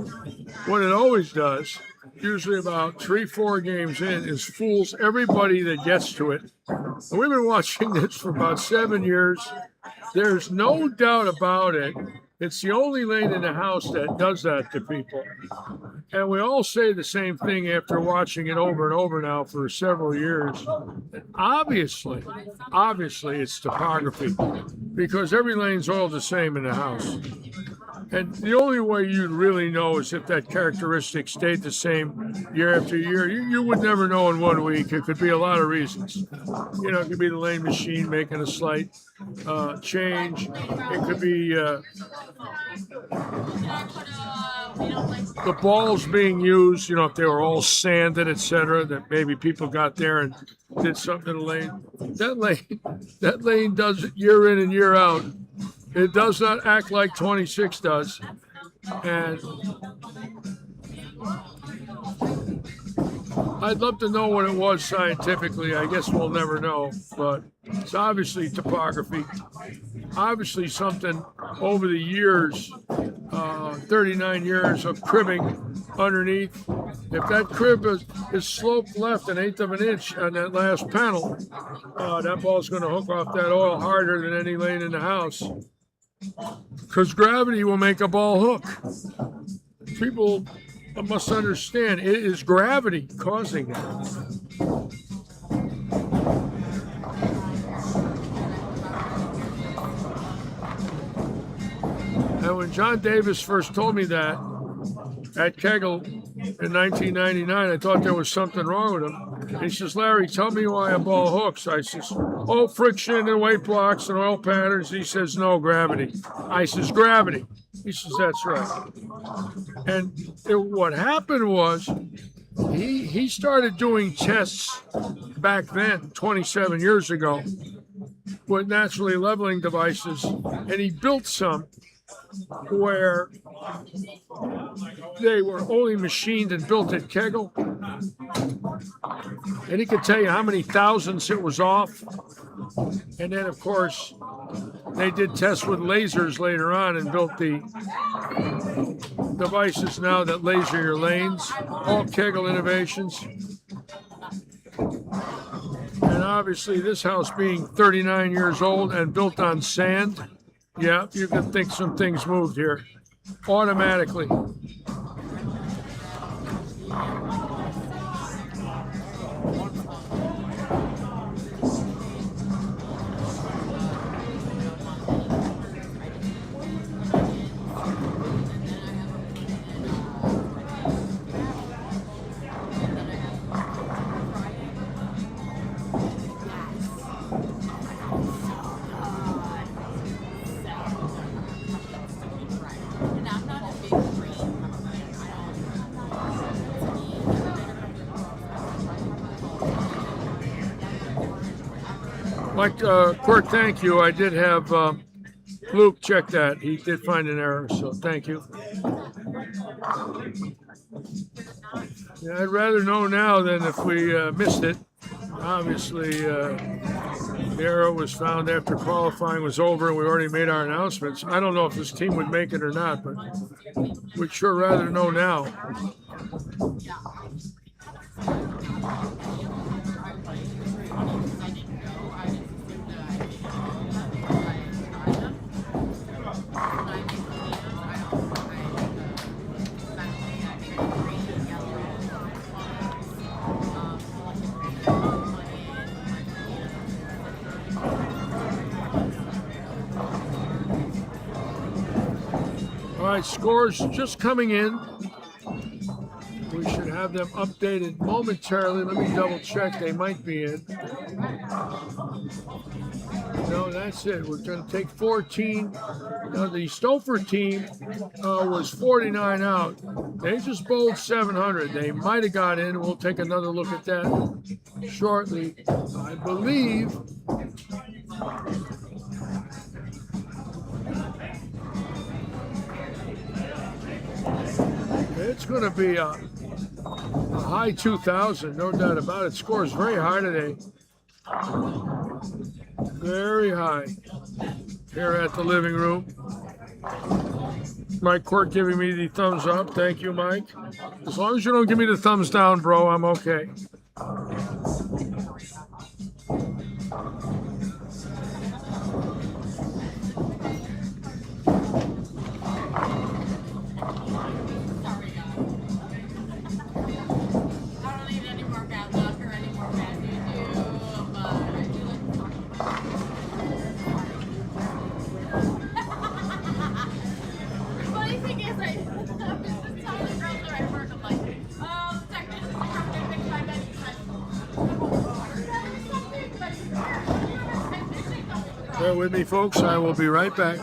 [SPEAKER 2] what it always does, usually about 3-4 games in, is fools everybody that gets to it. And we've been watching this for about 7 years. There's no doubt about it. It's the only lane in the house that does that to people. And we all say the same thing after watching it over and over now for several years. Obviously, it's topography, because every lane's all the same in the house. And the only way you'd really know is if that characteristic stayed the same year after year. You would never know in 1 week. It could be a lot of reasons. You know, it could be the lane machine making a slight change. It could be the balls being used, you know, if they were all sanded, etc., that maybe people got there and did something to the lane. That lane does it year in and year out. It does not act like 26 does. And I'd love to know what it was scientifically. I guess we'll never know, but it's obviously topography. Obviously something over the years, 39 years of cribbing underneath. If that crib is sloped left 1/8 of an inch on that last panel, that ball's going to hook off that oil harder than any lane in the house. Because gravity will make a ball hook. People must understand it is gravity causing that. And when John Davis first told me that at Kegel in 1999, I thought there was something wrong with him. He says, Larry, tell me why a ball hooks. I says, oh, friction and weight blocks and oil patterns. He says, no, gravity. I says, gravity. He says, that's right. And what happened was he started doing tests back then, 27 years ago, with naturally leveling devices, and he built some where they were only machined and built at Kegel. And he could tell you how many thousandths it was off. And then, of course, they did tests with lasers later on and built the devices now that laser your lanes, all Kegel innovations. And obviously, this house being 39 years old and built on sand, yeah, you can think some things moved here automatically. Mike, Court, thank you. I did have Luke check that. He did find an error, so thank you. Yeah, I'd rather know now than if we missed it. Obviously, the error was found after qualifying was over and we already made our announcements. I don't know if this team would make it or not, but we'd sure rather know now. All right, scores just coming in. We should have them updated momentarily. Let me double check. They might be in. No, that's it. We're going to take 14. Now, the Stouffer team was 49 out. They just bowled 700. They might have got in. We'll take another look at that shortly. I believe it's going to be a high 2,000, no doubt about it. Scores very high today. Very high here at the living room. Mike Court giving me the thumbs up. Thank you, Mike. As long as you don't give me the thumbs down, bro, I'm okay. Bear with me, folks. I will be right back.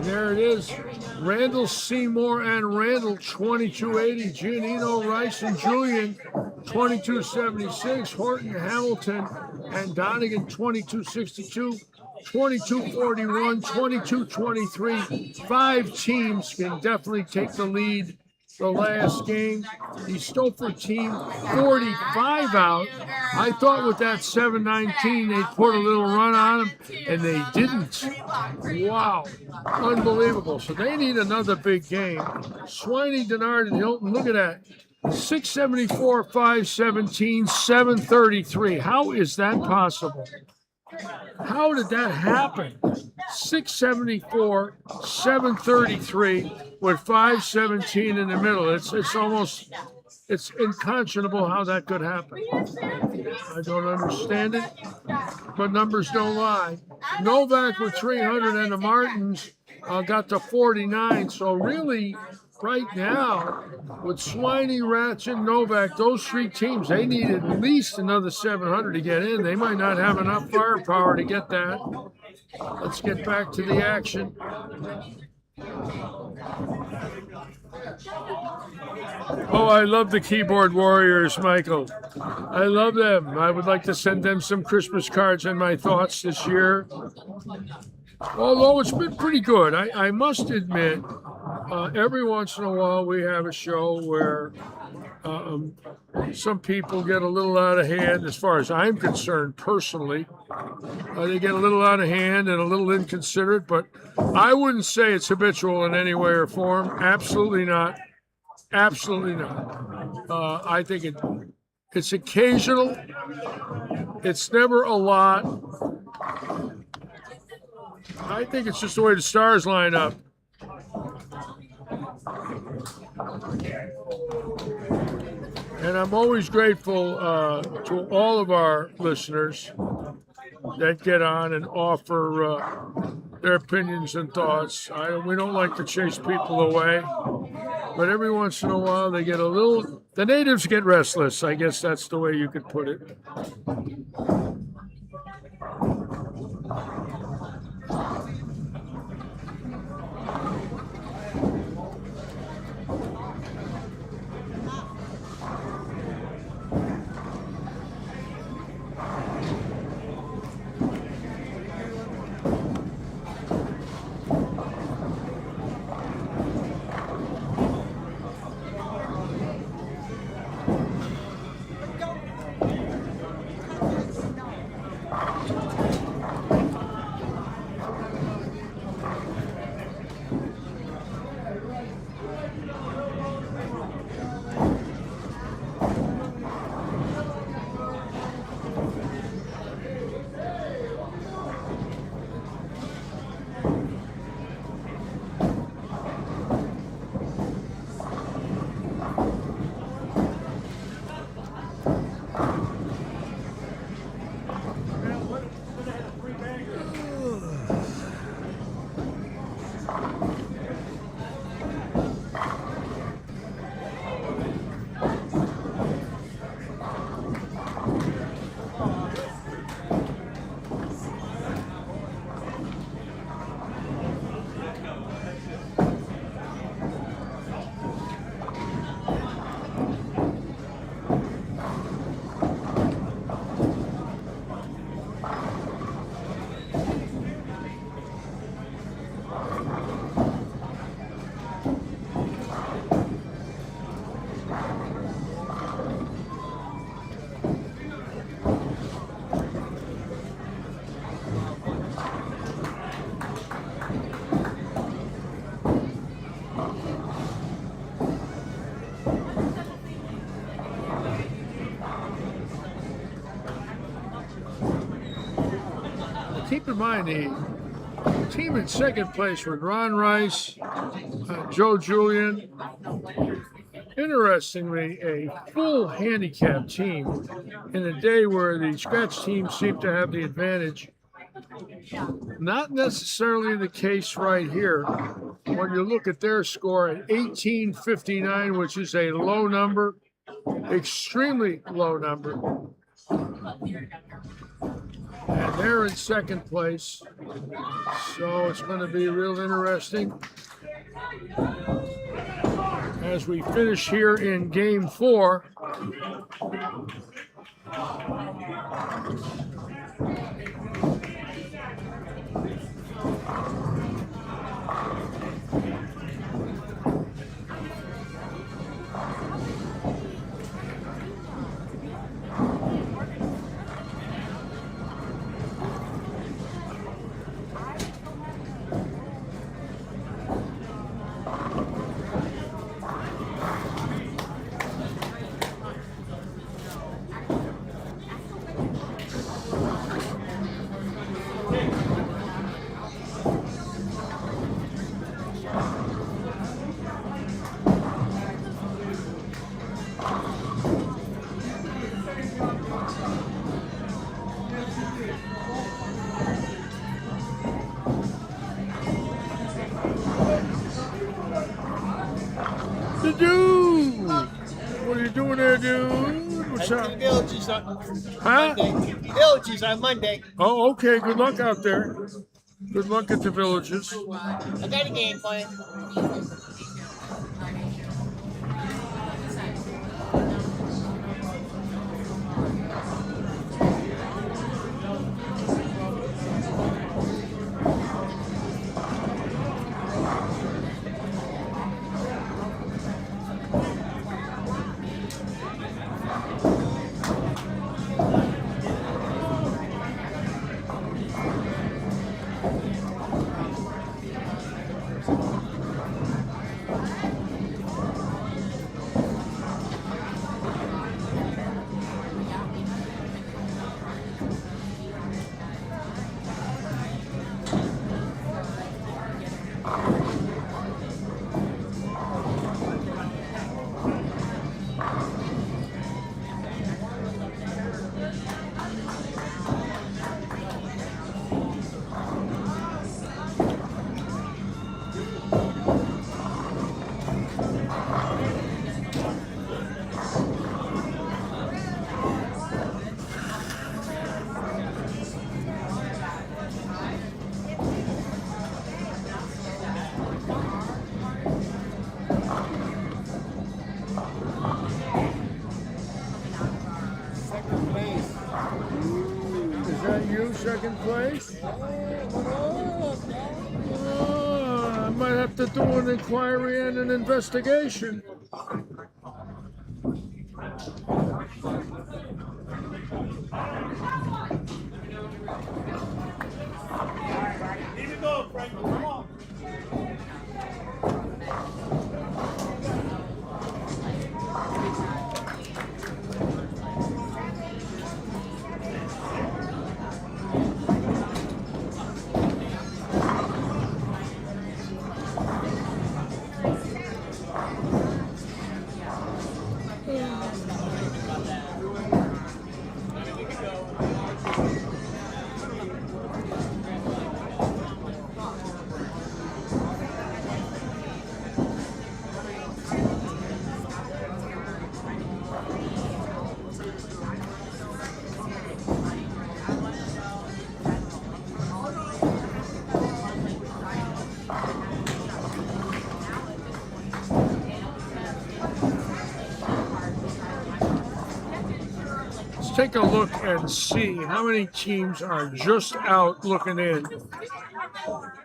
[SPEAKER 2] There it is. Randall Seymour and Randall, 2280. Giannino, Rice, and Julian, 2276. Horton, Hamilton, and Donegan, 2262. 2241, 2223. 5 teams can definitely take the lead the last game. The Stouffer team, 45 out. I thought with that 719 they'd put a little run on them, and they didn't. Wow. Unbelievable. So they need another big game. Swiney, Denard, and Hilton, look at that. 674, 517, 733. How is that possible? How did that happen? 674, 733 with 517 in the middle. It's unconscionable how that could happen. I don't understand it, but numbers don't lie. Novak with 300 and the Martins got to 49. So really, right now, with Swiney, Ratchet, Novak, those 3 teams, they need at least another 700 to get in. They might not have enough firepower to get that. Let's get back to the action. Oh, I love the keyboard warriors, Michael. I love them. I would like to send them some Christmas cards and my thoughts this year. Although it's been pretty good, I must admit, every once in a while we have a show where some people get a little out of hand, as far as I'm concerned personally. They get a little out of hand and a little inconsiderate, but I wouldn't say it's habitual in any way or form. Absolutely not. Absolutely not. I think it's occasional. It's never a lot. I think it's just the way the stars line up. And I'm always grateful to all of our listeners that get on and offer their opinions and thoughts. We don't like to chase people away, but every once in a while they get a little, the natives get restless. I guess that's the way you could put it. Keep in mind, the team in second place with Ron Rice, Joe Julian. Interestingly, a full handicap team in a day where the scratch teams seem to have the advantage. Not necessarily the case right here. When you look at their score at 1859, which is a low number, extremely low number. And they're in second place, so it's going to be real interesting as we finish here in game 4. Dude, what are you doing there, dude? What's up?
[SPEAKER 13] Villages on
[SPEAKER 2] Huh?
[SPEAKER 13] Monday. Villages on Monday.
[SPEAKER 2] Oh, okay. Good luck out there. Good luck at the villages.
[SPEAKER 12] I got a game plan.
[SPEAKER 2] Is that you, second place? I might have to do an inquiry and an investigation.
[SPEAKER 7] Here we go, Frank. Come on.
[SPEAKER 2] Let's take a look and see how many teams are just out looking in.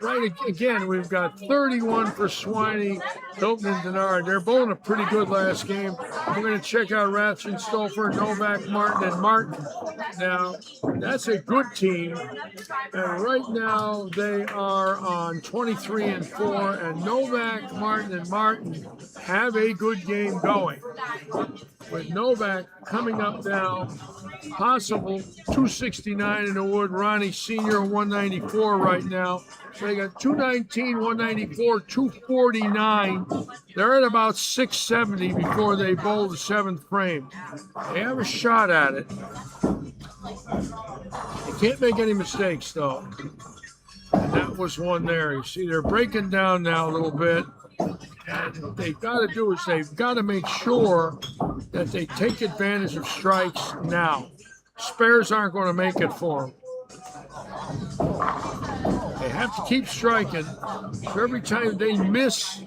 [SPEAKER 2] Right, again, we've got 31 for Swiney, Hilton, and Denard. They're bowling a pretty good last game. We're going to check out Ratchin, Stolfer, Novak, Martin, and Martin. Now, that's a good team. And right now, they are on 23 and 4. And Novak, Martin, and Martin have a good game going. With Novak coming up now, possible 269 in the wood. Ronnie Sr. 194 right now. So they got 219, 194, 249. They're at about 670 before they bowl the seventh frame. They have a shot at it. They can't make any mistakes, though. And that was one there. You see, they're breaking down now a little bit. And what they've got to do is they've got to make sure that they take advantage of strikes now. Spares aren't going to make it for them. They have to keep striking. So every time they miss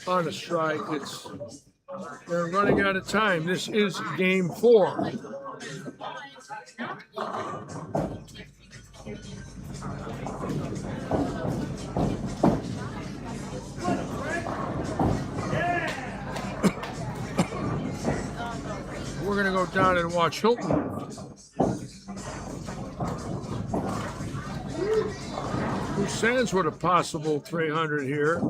[SPEAKER 2] on a strike, they're running out of time. This is game 4. We're going to go down and watch Hilton. Who stands with a possible 300 here?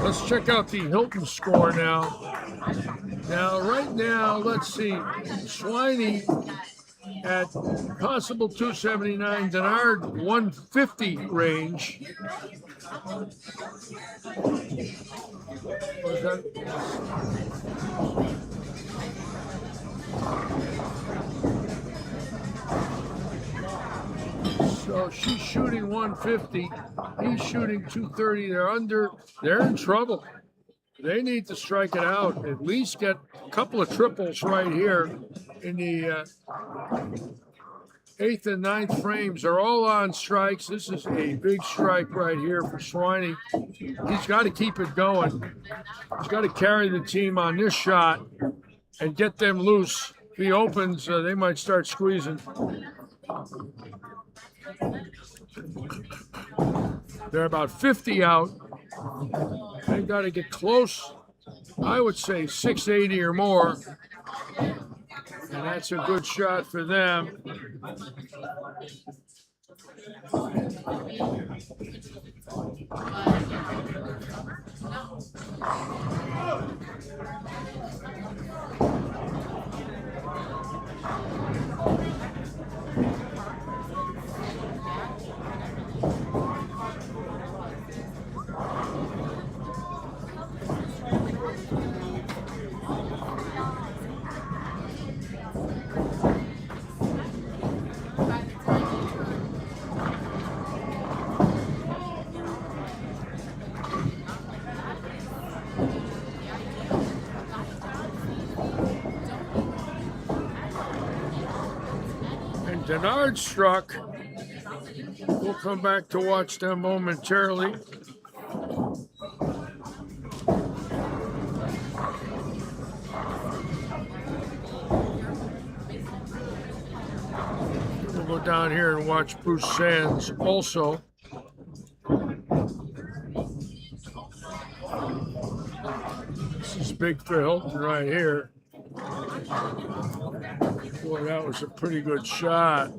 [SPEAKER 2] Let's check out the Hilton score now. Right now, let's see. Swiney at possible 279, Denard 150 range. Was that? So she's shooting 150. He's shooting 230. They're under. They're in trouble. They need to strike it out. At least get a couple of triples right here in the 8th and 9th frames. They're all on strikes. This is a big strike right here for Swiney. He's got to keep it going. He's got to carry the team on this shot and get them loose. If he opens, they might start squeezing. They're about 50 out. They've got to get close. I would say 680 or more. And that's a good shot for them. Denard struck. We'll come back to watch them momentarily. We'll go down here and watch Bruce Sands also. This is big for Hilton right here. Boy, that was a pretty good shot.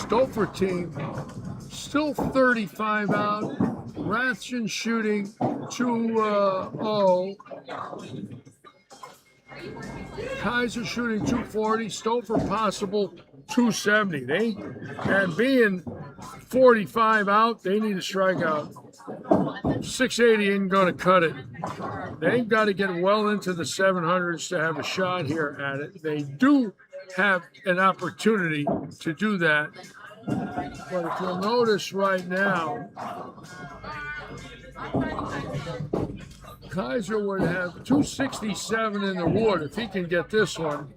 [SPEAKER 2] Stouffer team still 35 out. Rathjen shooting 2-0. Kaiser shooting 240. Stouffer possible 270. And being 45 out, they need a strikeout. 680 ain't going to cut it. They've got to get well into the 700s to have a shot here at it. They do have an opportunity to do that. But if you'll notice right now, Kaiser would have 267 in the wood if he can get this one.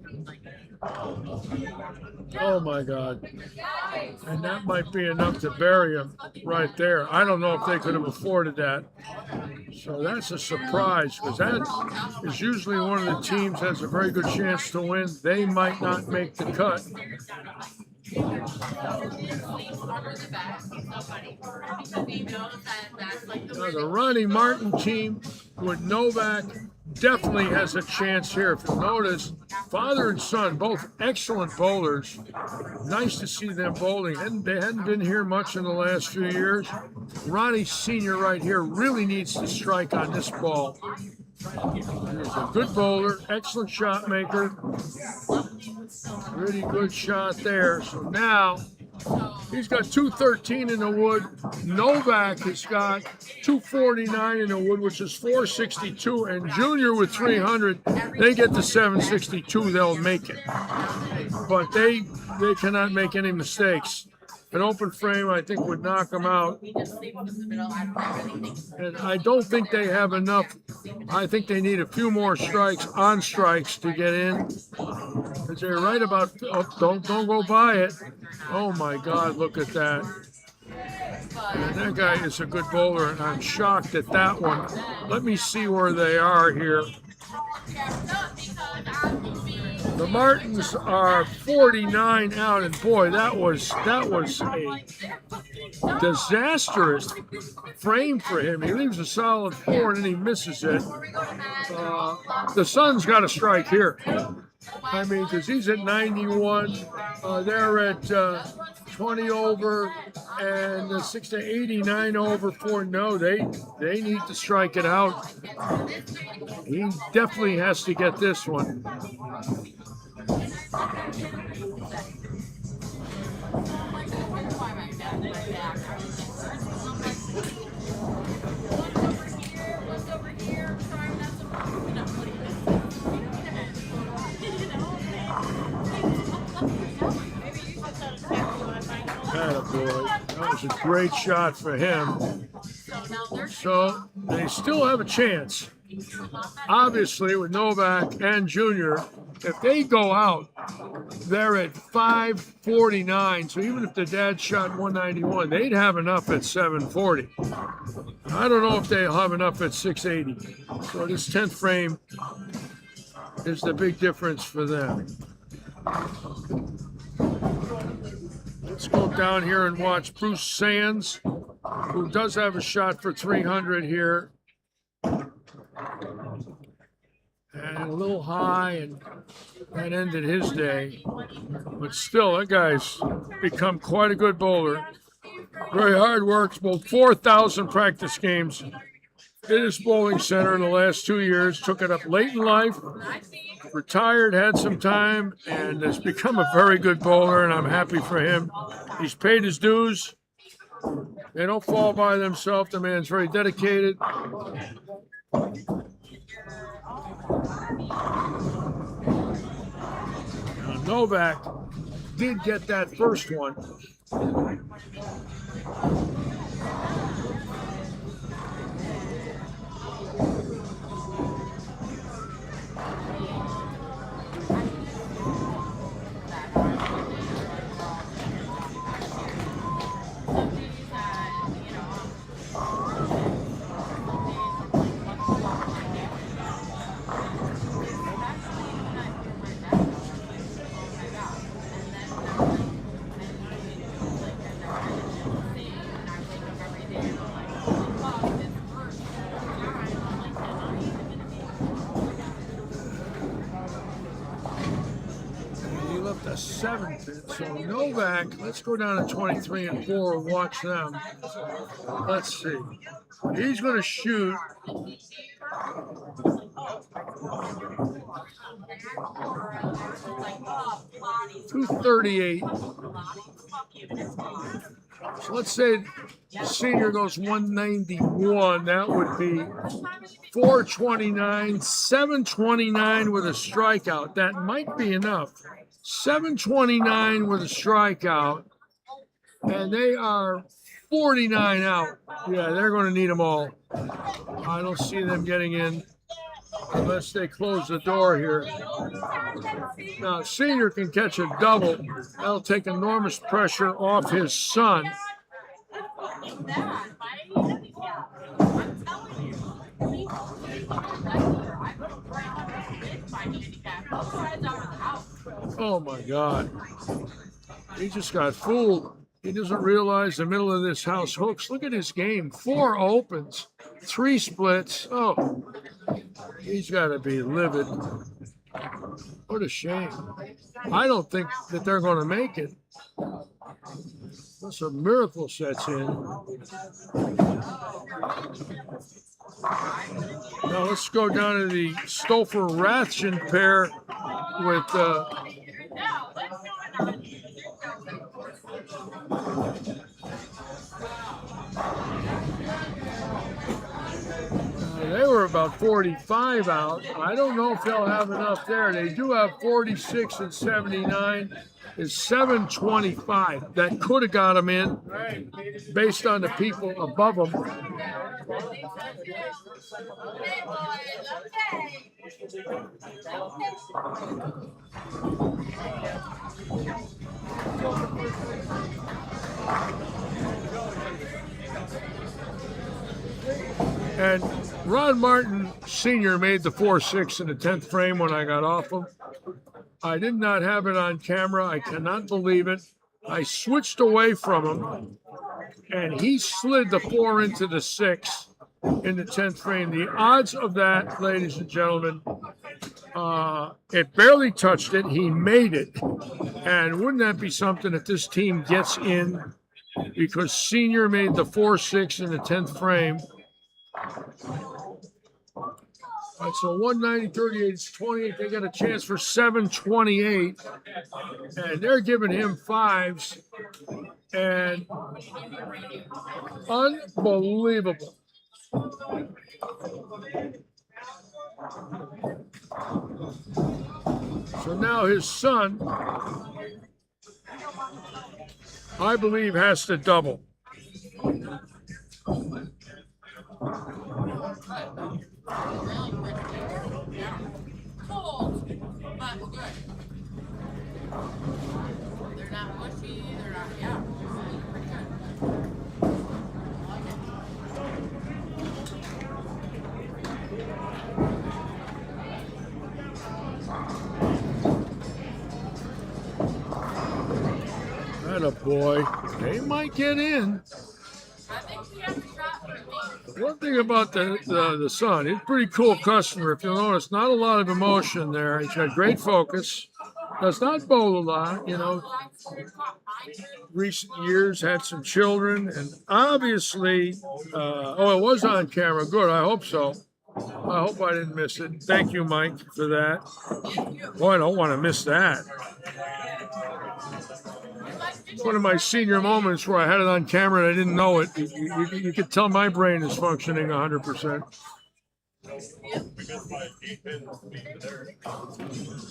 [SPEAKER 2] Oh my God. And that might be enough to bury him right there. I don't know if they could have afforded that. So that's a surprise, because that is usually one of the teams that has a very good chance to win. They might not make the cut. The Ronnie Martin team with Novak, definitely has a chance here. If you notice, father and son, both excellent bowlers. Nice to see them bowling. They hadn't been here much in the last few years. Ronnie Sr. right here really needs to strike on this ball. He's a good bowler, excellent shot maker. Pretty good shot there. So now he's got 213 in the wood. Novak has got 249 in the wood, which is 462. And Junior with 300, they get to 762, they'll make it. But they cannot make any mistakes. An open frame, I think, would knock them out. And I don't think they have enough. I think they need a few more strikes to get in. Because they're right about, oh, don't go by it. Oh my God, look at that. And that guy is a good bowler, and I'm shocked at that one. Let me see where they are here. The Martins are 49 out, and boy, that was a disastrous frame for him. He leaves a solid 4 and then he misses it. The Sun's got a strike here. I mean, because he's at 91, they're at 20 over, and 6 to 89 over for no. They need to strike it out. He definitely has to get this one. Attaboy. That was a great shot for him. So they still have a chance. Obviously, with Novak and Junior, if they go out, they're at 549. So even if the dad shot 191, they'd have enough at 740. I don't know if they'll have enough at 680. So this 10th frame is the big difference for them. Let's go down here and watch Bruce Sands, who does have a shot for 300 here. And a little high, and that ended his day. But still, that guy's become quite a good bowler. Very hard work, bowled 4,000 practice games in his bowling center in the last 2 years. Took it up late in life, retired, had some time, and has become a very good bowler, and I'm happy for him. He's paid his dues. They don't fall by themselves. The man's very dedicated. Now, Novak did get that first one. A 7 pin. So Novak, let's go down to 23 and 4 and watch them. Let's see. He's going to shoot. .238. So let's say the senior goes 191. That would be 429, 729 with a strikeout. That might be enough. 729 with a strikeout, and they are 49 out. Yeah, they're going to need them all. I don't see them getting in unless they close the door here. Now, Senior can catch a double. That'll take enormous pressure off his son. Oh my God. He just got fooled. He doesn't realize the middle of this house hooks. Look at his game. 4 opens, 3 splits. Oh, he's got to be livid. What a shame. I don't think that they're going to make it. Unless a miracle sets in. Now let's go down to the Stouffer-Rathjen pair with they were about 45 out. I don't know if they'll have enough there. They do have 46 and 79. Is 725. That could have got them in based on the people above them. And Ron Martin Sr. made the 4-6 in the 10th frame when I got off him. I did not have it on camera. I cannot believe it. I switched away from him, and he slid the 4 into the 6 in the 10th frame. The odds of that, ladies and gentlemen, it barely touched it. He made it. And wouldn't that be something if this team gets in? Because Senior made the 4-6 in the 10th frame. All right, so 190.38 is 28. They got a chance for 728. And they're giving him 5s. And unbelievable. So now his son, I believe, has to double.
[SPEAKER 11] Cold, but good. They're not mushy, they're not, yeah, pretty good.
[SPEAKER 2] That a boy. They might get in.
[SPEAKER 11] I think we have a shot for me.
[SPEAKER 2] One thing about the son, he's a pretty cool customer. If you'll notice, not a lot of emotion there. He's got great focus. Does not bowl a lot, you know. Recent years had some children, and obviously, it was on camera. Good, I hope so. I hope I didn't miss it. Thank you, Mike, for that. Boy, I don't want to miss that. It's one of my senior moments where I had it on camera and I didn't know it. You could tell my brain is functioning 100%.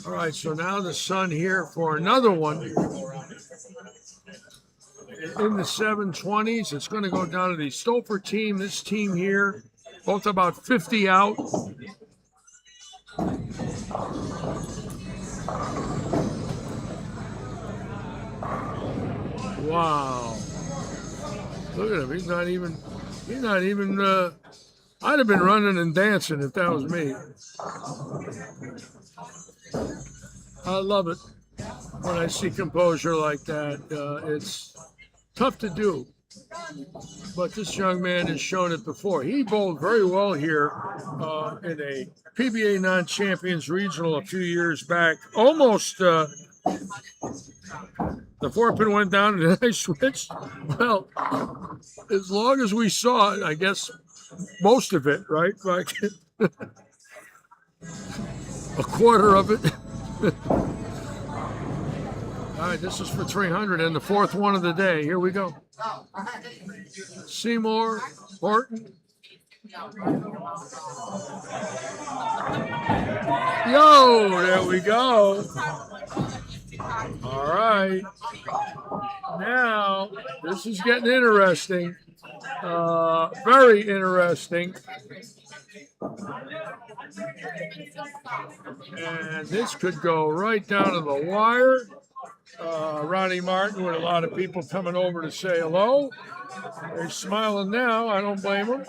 [SPEAKER 2] All right, so now the son here for another one. In the 720s, it's going to go down to the Stouffer team. This team here, both about 50 out. Wow. Look at him. He's not even, I'd have been running and dancing if that was me. I love it when I see composure like that. It's tough to do, but this young man has shown it before. He bowled very well here in a PBA non-champions regional a few years back. Almost, the 4-pin went down and then I switched. Well, as long as we saw it, I guess most of it, right? Like a quarter of it. All right, this is for 300 and the 4th one of the day. Here we go. Seymour, Horton. Yo, there we go. All right. Now, this is getting interesting. Very interesting. And this could go right down to the wire. Ronnie Martin with a lot of people coming over to say hello. They're smiling now. I don't blame them.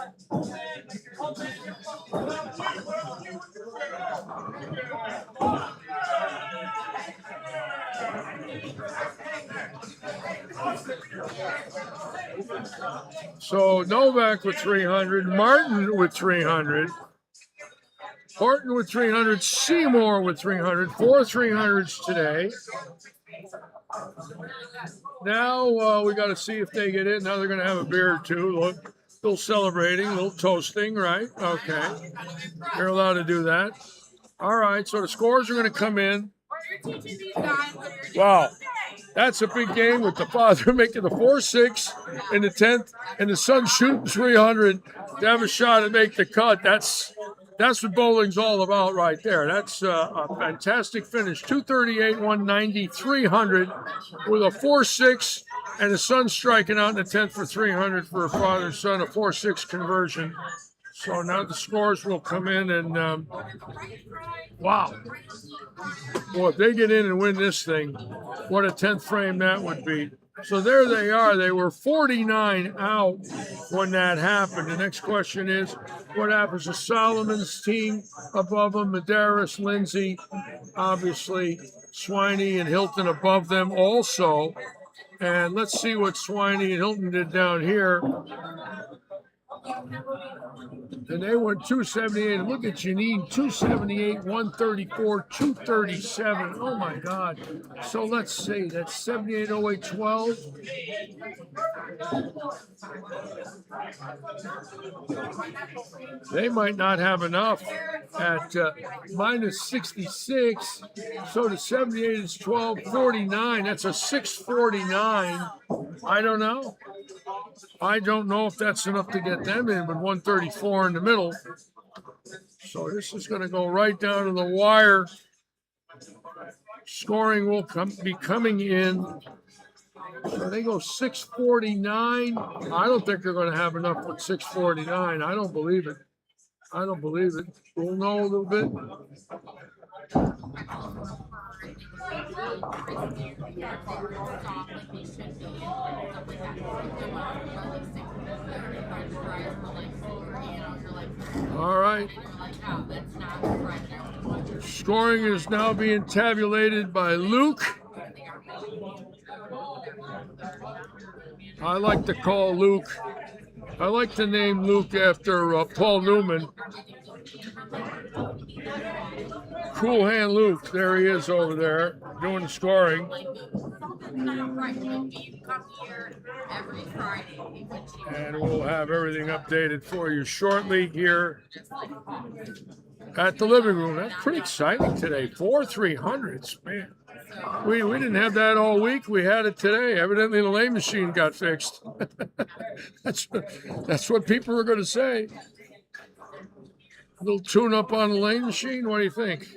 [SPEAKER 2] So Novak with 300, Martin with 300, Horton with 300, Seymour with 300, 4 300s today. Now we got to see if they get in. Now they're going to have a beer or two. Look, a little celebrating, a little toasting, right? Okay. You're allowed to do that. All right, so the scores are going to come in. Wow. That's a big game with the father making the 4-6 in the 10th and the son shooting 300 to have a shot and make the cut. That's what bowling's all about right there. That's a fantastic finish. 238, 190, 300 with a 4-6 and the son striking out in the 10th for 300 for a father and son, a 4-6 conversion. So now the scores will come in and wow. Well, if they get in and win this thing, what a 10th frame that would be. So there they are. They were 49 out when that happened. The next question is, what happens to Solomon's team above them? Medeiros, Lindsay, obviously, Swiney and Hilton above them also. And let's see what Swiney and Hilton did down here. And they went 278. And look at Janine, 278, 134, 237. Oh my God. So let's see. That's 78, 08, 12. They might not have enough at minus 66. So the 78 is 1249. That's a 649. I don't know. I don't know if that's enough to get them in, but 134 in the middle. So this is going to go right down to the wire. Scoring will be coming in. So they go 649. I don't think they're going to have enough with 649. I don't believe it. I don't believe it. We'll know a little bit. All right. Scoring is now being tabulated by Luke. I like to call Luke. I like to name Luke after Paul Newman. Cool Hand Luke, there he is over there doing the scoring. And we'll have everything updated for you shortly here at the living room. That's pretty exciting today. 4 300s, man. We didn't have that all week. We had it today. Evidently the lane machine got fixed. That's what people are going to say. A little tune up on the lane machine. What do you think?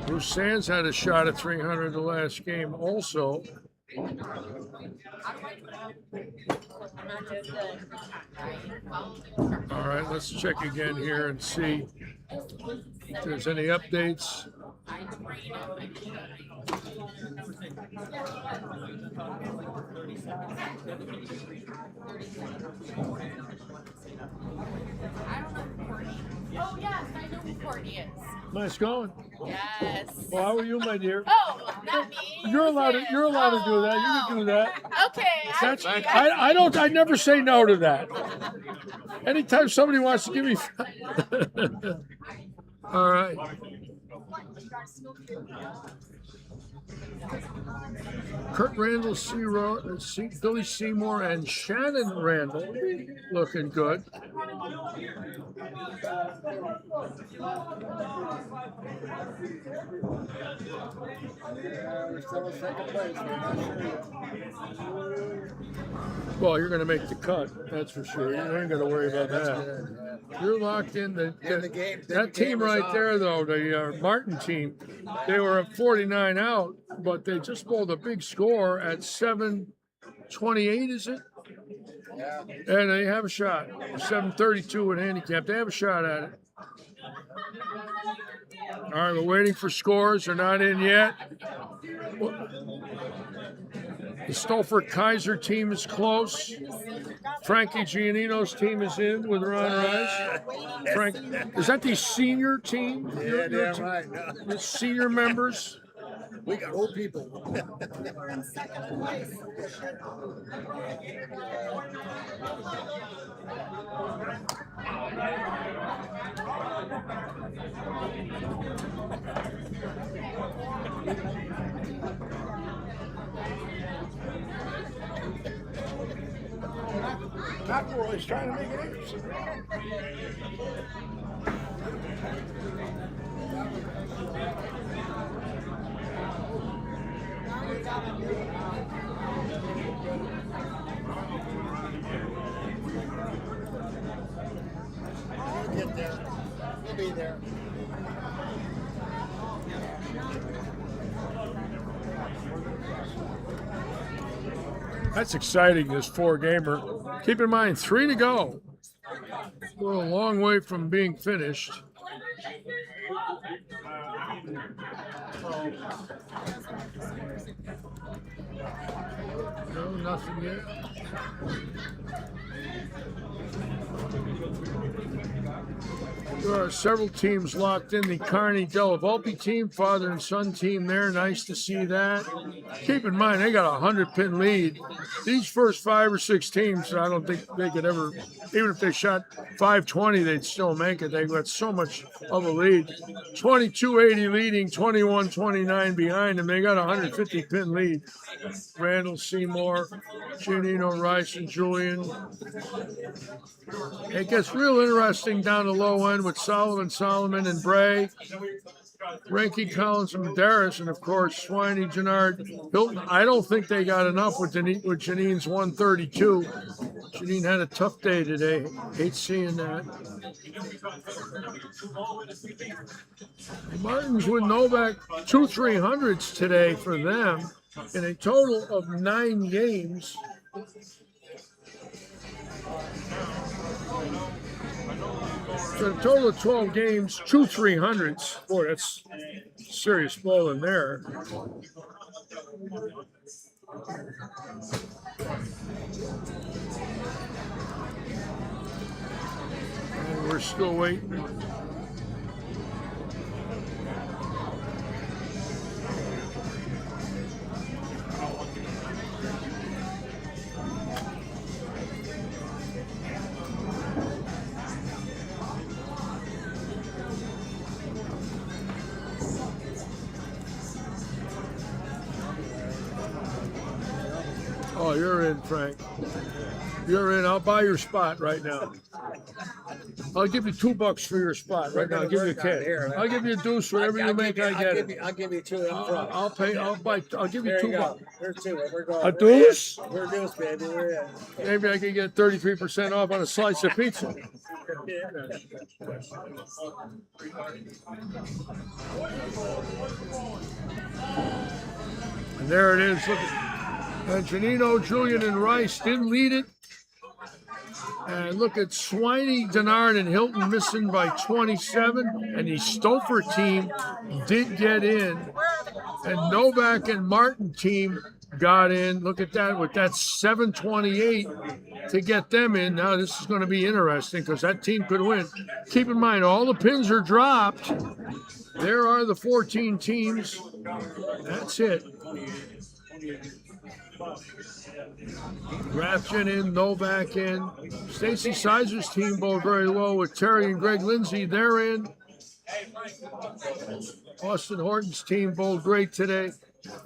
[SPEAKER 2] Bruce Sands had a shot at 300 the last game also. All right, let's check again here and see if there's any updates.
[SPEAKER 11] Oh, yes, I know who Courtney is.
[SPEAKER 2] Nice going.
[SPEAKER 11] Yes.
[SPEAKER 2] Well, how are you, my dear?
[SPEAKER 11] Oh, not me.
[SPEAKER 2] You're allowed to do that. You can do that.
[SPEAKER 11] Okay.
[SPEAKER 2] I never say no to that. Anytime somebody wants to give me all right. Kurt Randall, Billy Seymour, and Shannon Randall looking good. Well, you're going to make the cut, that's for sure. You ain't going to worry about that. You're locked in. That team right there, though, the Martin team, they were at 49 out, but they just bowled a big score at 7:28, is it? Yeah. And they have a shot. 7:32 with handicap. They have a shot at it. All right, we're waiting for scores. They're not in yet. The Stolford Kaiser team is close. Frankie Giannino's team is in with Ron Rice. Frank, is that the senior team?
[SPEAKER 3] Yeah, damn right.
[SPEAKER 2] The senior members?
[SPEAKER 4] We got old people.
[SPEAKER 8] We're in second place.
[SPEAKER 4] McElroy's trying to make it interesting. We'll get there. We'll be there.
[SPEAKER 2] That's exciting, this 4-gamer. Keep in mind, 3 to go. We're a long way from being finished. No, nothing yet. There are several teams locked in. The Carney Della Volpe team, father and son team there. Nice to see that. Keep in mind, they got a 100-pin lead. These first 5 or 6 teams, I don't think they could ever, even if they shot 520, they'd still make it. They got so much of a lead. 22-80 leading, 21-29 behind them. They got a 150-pin lead. Randall Seymour, Giannino Rice, and Julian. It gets real interesting down the low end with Solomon, and Bray, Ranky, Collins, and Medeiros, and of course Swiney, Gennard, Hilton. I don't think they got enough with Janine's 132. Janine had a tough day today. Hate seeing that. Martins with Novak 2 300s today for them in a total of 9 games. So a total of 12 games, 2 300s. Boy, that's serious bowling there. And we're still waiting. Oh, you're in, Frank. You're in. I'll buy your spot right now. I'll give you $2 for your spot right now. I'll give you a kid. I'll give you a deuce, whatever you make. I get it.
[SPEAKER 4] I'll give you 2 up front.
[SPEAKER 2] I'll pay. I'll give you $2.
[SPEAKER 4] Here's 2. We're going.
[SPEAKER 2] A deuce?
[SPEAKER 4] We're deuce, baby. We're in.
[SPEAKER 2] Maybe I can get 33% off on a slice of pizza. And there it is. Look at Giannino, Julian, and Rice didn't lead it. And look at Swiney, Denard, and Hilton missing by 27. And the Stouffer team did get in. And Novak and Martin team got in. Look at that with that 728 to get them in. Now this is going to be interesting because that team could win. Keep in mind, all the pins are dropped. There are the 14 teams. That's it. Rapchin in, Novak in. Stacy Sizer's team bowled very low with Terry and Greg Lindsay. They're in. Austin Horton's team bowled great today.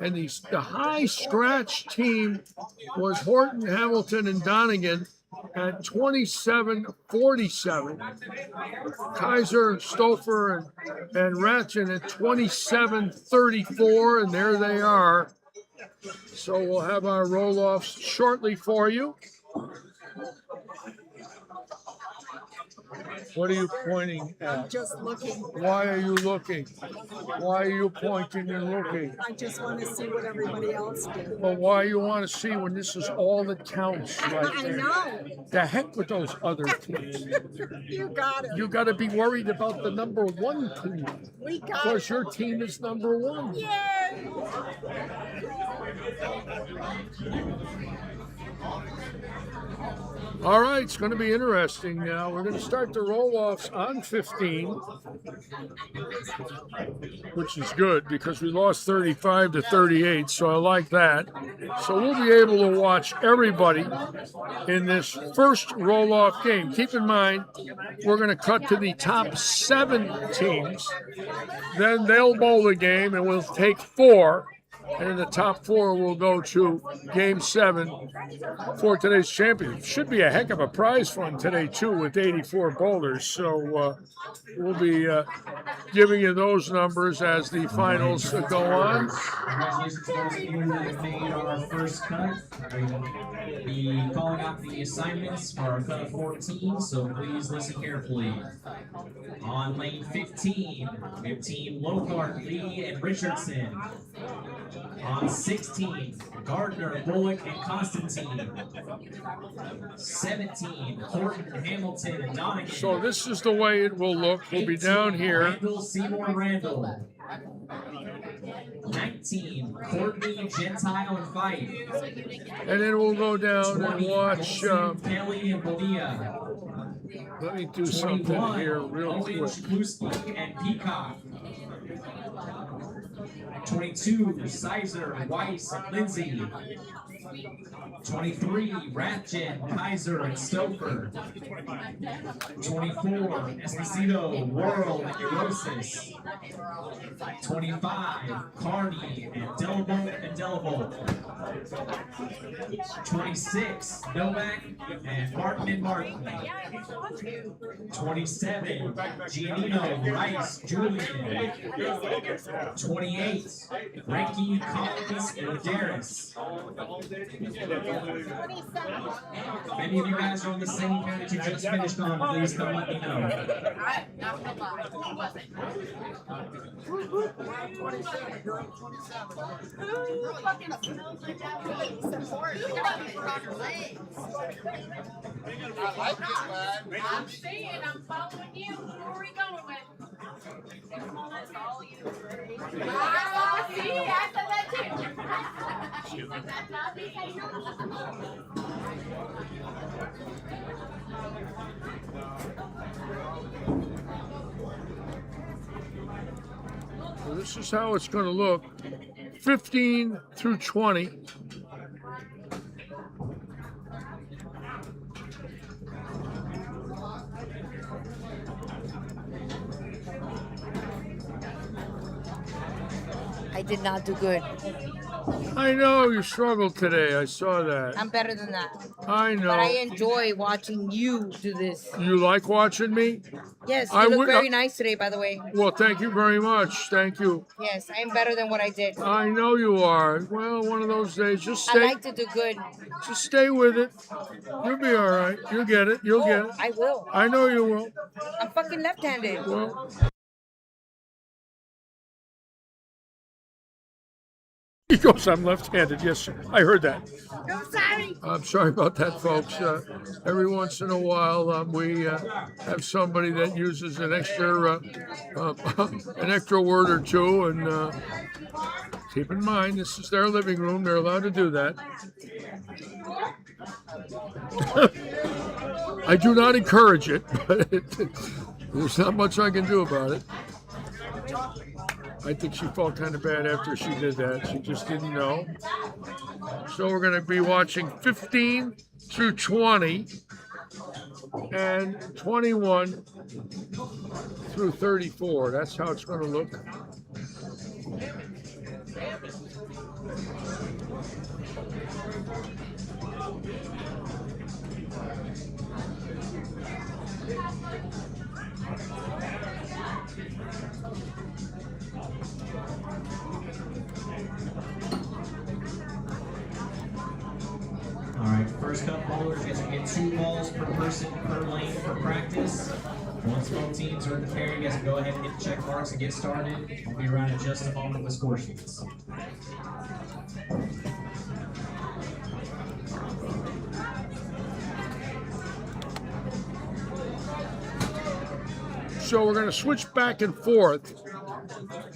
[SPEAKER 2] And the high scratch team was Horton, Hamilton, and Donegan at 27-47. Kaiser, Stouffer, and Ratchin at 27-34, and there they are. So we'll have our roll-offs shortly for you. What are you pointing at?
[SPEAKER 8] I'm just looking.
[SPEAKER 2] Why are you looking? Why are you pointing and looking?
[SPEAKER 8] I just want to see what everybody else did.
[SPEAKER 2] But why you want to see when this is all that counts right there?
[SPEAKER 8] I know.
[SPEAKER 2] The heck with those other teams.
[SPEAKER 8] You got it.
[SPEAKER 2] You got to be worried about the number 1 team.
[SPEAKER 8] We got
[SPEAKER 2] because your team is number 1.
[SPEAKER 8] Yay!
[SPEAKER 2] All right, it's going to be interesting now. We're going to start the roll-offs on 15, which is good because we lost 35 to 38, so I like that. So we'll be able to watch everybody in this first roll-off game. Keep in mind, we're going to cut to the top 7 teams. Then they'll bowl the game, and we'll take 4. And in the top 4 will go to Game 7 for today's championship. Should be a heck of a prize fund today, too, with 84 bowlers. So we'll be giving you those numbers as the finals go on.
[SPEAKER 6] Congratulations to those of you that have made our first cut. We'll be calling out the assignments for our cut of 14, so please listen carefully. On lane 15, we have Team Lockhart, Lee, and Richardson. On 16, Gardner, Bullock, and Constantine. 17, Horton, Hamilton, and Donegan.
[SPEAKER 2] So this is the way it will look. We'll be down here.
[SPEAKER 6] Randall, Seymour, Randall. 19, Courtney, Gentile, and Fife.
[SPEAKER 2] And then we'll go down and watch.
[SPEAKER 6] Kelly and Bonilla.
[SPEAKER 2] Let me do something here real quick.
[SPEAKER 6] Kluski and Peacock. 22, Sizer, Weiss, and Lindsay. 23, Ratchet, Kaiser, and Stouffer. 24, Esposito, Worrell, and Eurosis. 25, Carney, and Delavolt. 26, Novak, and Martin. 27, Giannino, Rice, Julian. 28, Ranky, Collins, and Darius. Many of you guys are on the same pair that you just finished on. Please come let me know.
[SPEAKER 11] I'm saying, I'm following you. Who are we going with? That's all you. See, I said that too.
[SPEAKER 2] So this is how it's going to look. 15 through 20.
[SPEAKER 13] I did not do good.
[SPEAKER 2] I know you struggled today. I saw that.
[SPEAKER 13] I'm better than that.
[SPEAKER 2] I know.
[SPEAKER 13] But I enjoy watching you do this.
[SPEAKER 2] You like watching me?
[SPEAKER 13] Yes, you look very nice today, by the way.
[SPEAKER 2] Well, thank you very much. Thank you.
[SPEAKER 13] Yes, I am better than what I did.
[SPEAKER 2] I know you are. Well, one of those days, just stay.
[SPEAKER 13] I like to do good.
[SPEAKER 2] Just stay with it. You'll be all right. You'll get it. You'll get it.
[SPEAKER 13] I will.
[SPEAKER 2] I know you will.
[SPEAKER 13] I'm fucking left-handed.
[SPEAKER 2] Well. He goes, I'm left-handed. Yes, I heard that.
[SPEAKER 13] I'm sorry.
[SPEAKER 2] I'm sorry about that, folks. Every once in a while, we have somebody that uses an extra word or two, and keep in mind, this is their living room. They're allowed to do that. I do not encourage it, but there's not much I can do about it. I think she felt kind of bad after she did that. She just didn't know. So we're going to be watching 15 through 20 and 21 through 34. That's how it's going to look.
[SPEAKER 6] All right, first cut bowlers, you guys can get 2 balls per person per lane for practice. Once both teams are in the pair, you guys can go ahead and hit the check marks and get started. We'll be around in just a moment with score sheets.
[SPEAKER 2] So we're going to switch back and forth.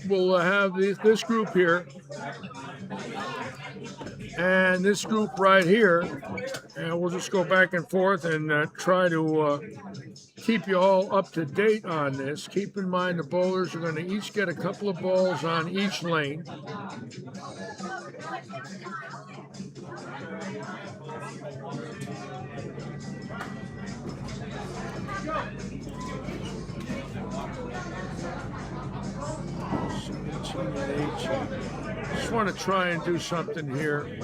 [SPEAKER 2] We'll have this group here and this group right here, And we'll just go back and forth and try to keep you all up to date on this. Keep in mind the bowlers are going to each get a couple of balls on each lane. Just want to try and do something here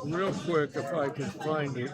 [SPEAKER 2] real quick if I can find it.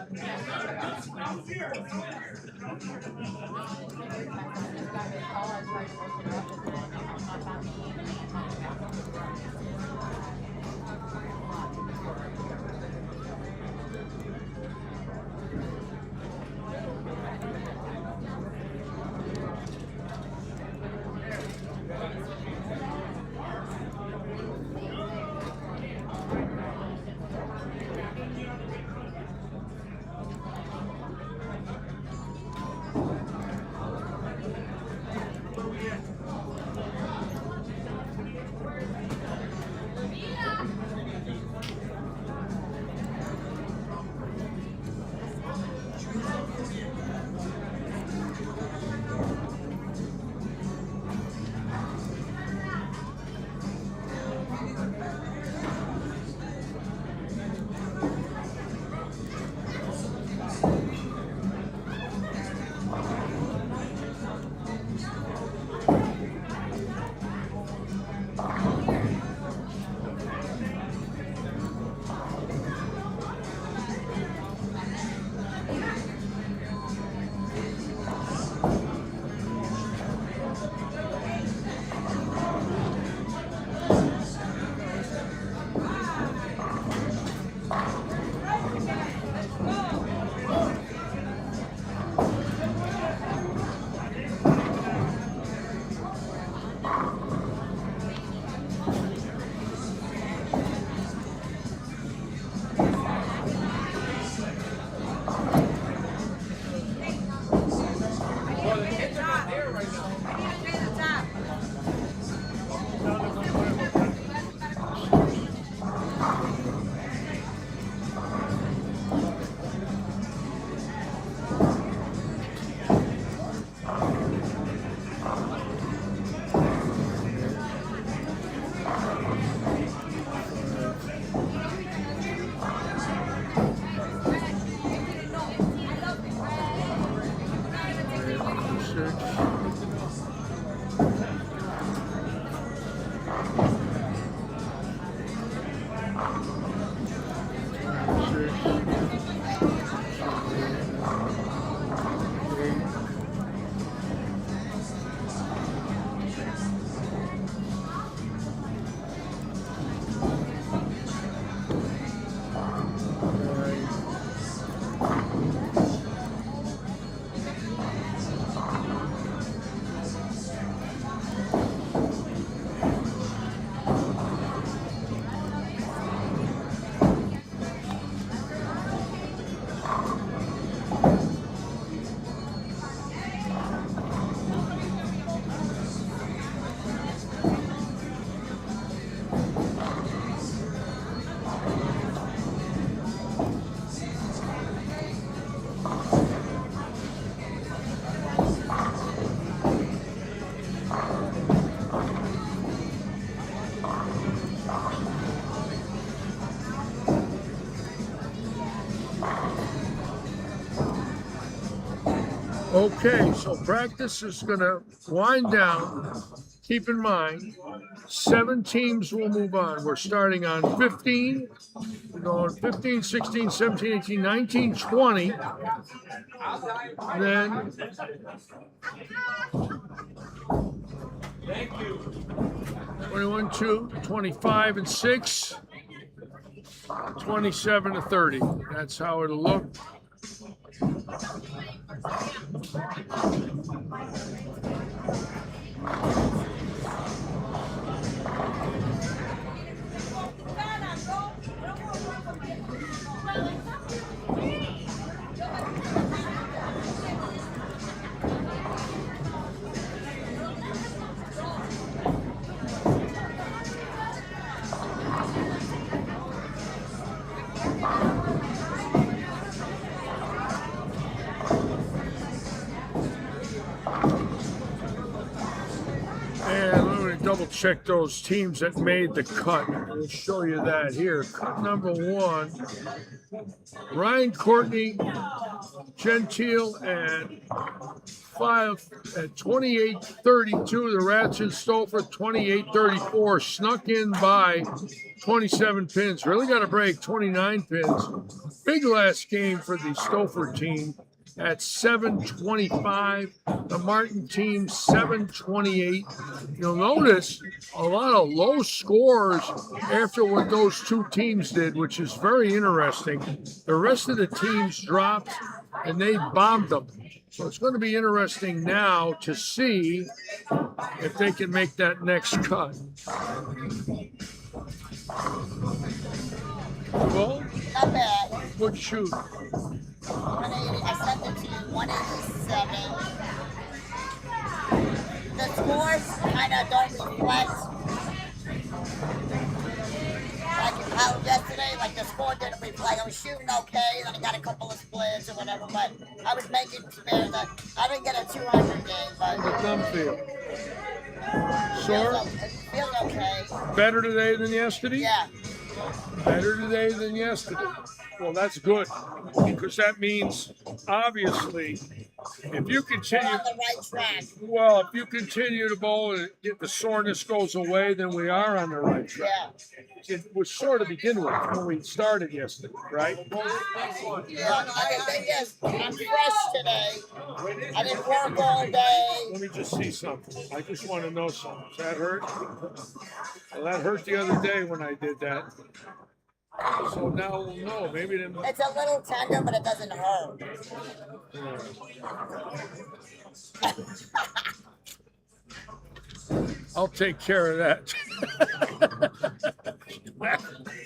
[SPEAKER 2] Okay, so practice is going to wind down. Keep in mind, 7 teams will move on. We're starting on 15. We're going 15, 16, 17, 18, 19, 20. Then 21, 2, 25, and 6. 27 to 30. That's how it'll look. double check those teams that made the cut. We'll show you that here. Cut number 1. Ryan Courtney, Gentile, and 5 at 28.32. The Rats in Stouffer 28.34. Snuck in by 27 pins. Really got to break 29 pins. Big last game for the Stouffer team at 7.25. The Martin team 7.28. You'll notice a lot of low scores after what those two teams did, which is very interesting. The rest of the teams dropped and they bombed them. So it's going to be interesting now to see if they can make that next cut. Well,
[SPEAKER 12] not bad.
[SPEAKER 2] Good shoot.
[SPEAKER 12] 180. I sent it to you. 187. The scores kind of don't reflect like how yesterday, like the score didn't reflect. I was shooting okay, then I got a couple of splits or whatever, but I was making spares. I didn't get a 200 game, but
[SPEAKER 2] the thumb feel. Sore?
[SPEAKER 12] It feels okay.
[SPEAKER 2] Better today than yesterday?
[SPEAKER 12] Yeah.
[SPEAKER 2] Better today than yesterday. Well, that's good, because that means, obviously, if you continue
[SPEAKER 12] on the right track.
[SPEAKER 2] Well, if you continue to bowl and the soreness goes away, then we are on the right track.
[SPEAKER 12] Yeah.
[SPEAKER 2] It was sore to begin with when we started yesterday, right?
[SPEAKER 12] Yeah, the thing is, I'm fresh today. I didn't work all day.
[SPEAKER 2] Let me just see something. I just want to know something. Does that hurt? Well, that hurt the other day when I did that. So now we'll know. Maybe then.
[SPEAKER 12] It's a little tender, but it doesn't hurt.
[SPEAKER 2] I'll take care of that.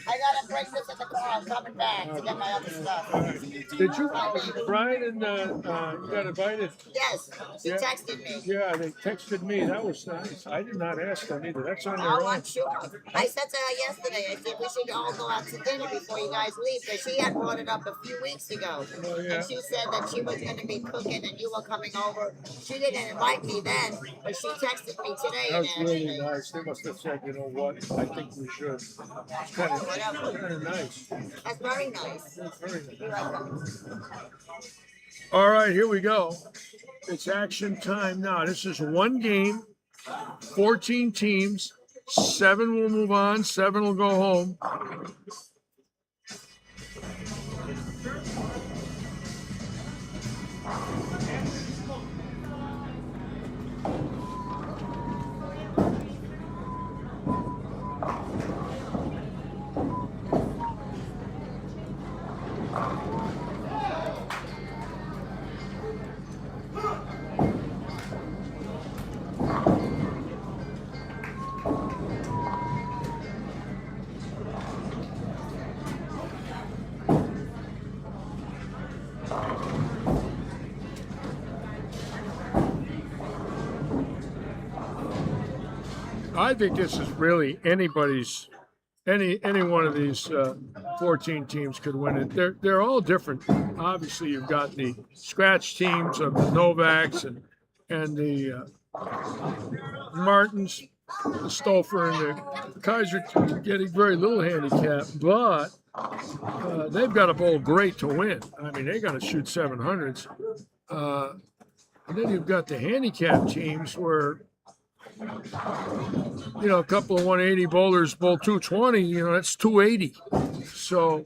[SPEAKER 12] I gotta bring this in the car. I'm coming back to get my other stuff.
[SPEAKER 2] Did you, Brian and you got invited?
[SPEAKER 12] Yes, she texted me.
[SPEAKER 2] Yeah, they texted me. That was nice. I did not ask them either. That's on their
[SPEAKER 12] Oh,
[SPEAKER 2] own.
[SPEAKER 12] I'm sure. I said to her yesterday, I said, we should all go out to dinner before you guys leave, because she had brought it up a few weeks ago.
[SPEAKER 2] Oh, yeah.
[SPEAKER 12] And she said that she was going to be cooking and you were coming over. She didn't invite me then, but she texted me today.
[SPEAKER 2] That was
[SPEAKER 12] and
[SPEAKER 2] really
[SPEAKER 12] everything.
[SPEAKER 2] nice. They must have said, you know what, I think we should. It's kind of nice.
[SPEAKER 12] That's very nice.
[SPEAKER 2] That's very nice.
[SPEAKER 12] You're welcome.
[SPEAKER 2] All right, here we go. It's action time now. This is one game, 14 teams. 7 will move on, 7 will go home. I think this is really anybody's, any one of these 14 teams could win it. They're all different. Obviously, you've got the scratch teams of the Novaks and the Martins, the Stouffer, and the Kaiser team getting very little handicap, but they've got to bowl great to win. I mean, they got to shoot 700s. And then you've got the handicap teams where, you know, a couple of 180 bowlers bowl 220, you know, that's 280. So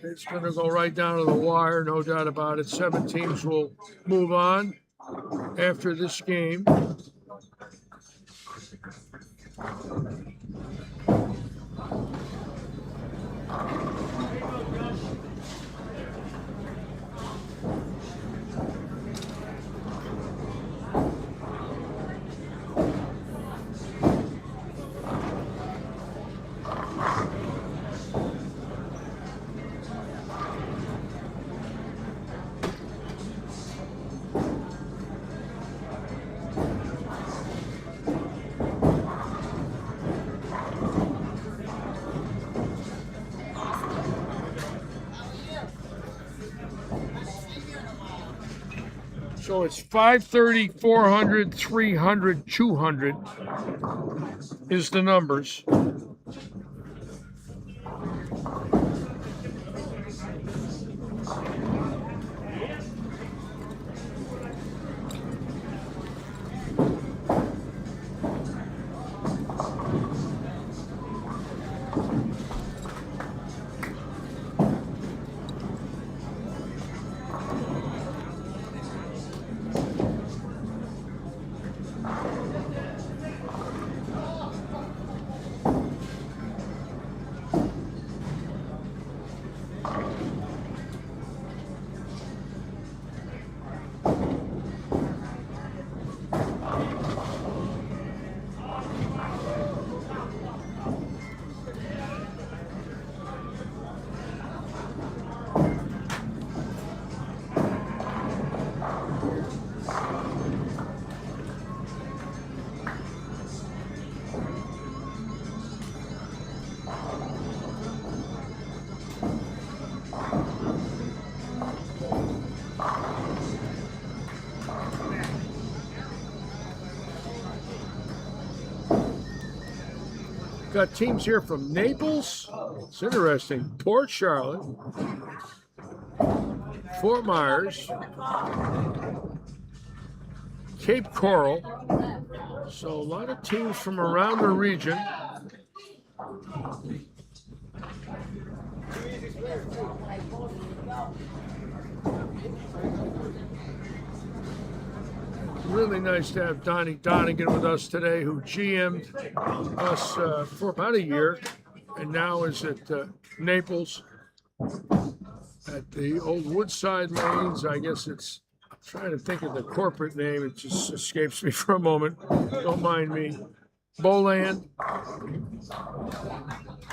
[SPEAKER 2] it's going to go right down to the wire, no doubt about it. 7 teams will move on after this game. So it's 530, 400, 300, 200 is the numbers. Got teams here from Naples. It's interesting. Port Charlotte, Fort Myers, Cape Coral. So a lot of teams from around the region. Really nice to have Donnie Donegan with us today, who GM'd us for about a year, and now is at Naples at the old Woodside Lanes. I guess it's, I'm trying to think of the corporate name. It just escapes me for a moment. Don't mind me. Bowland.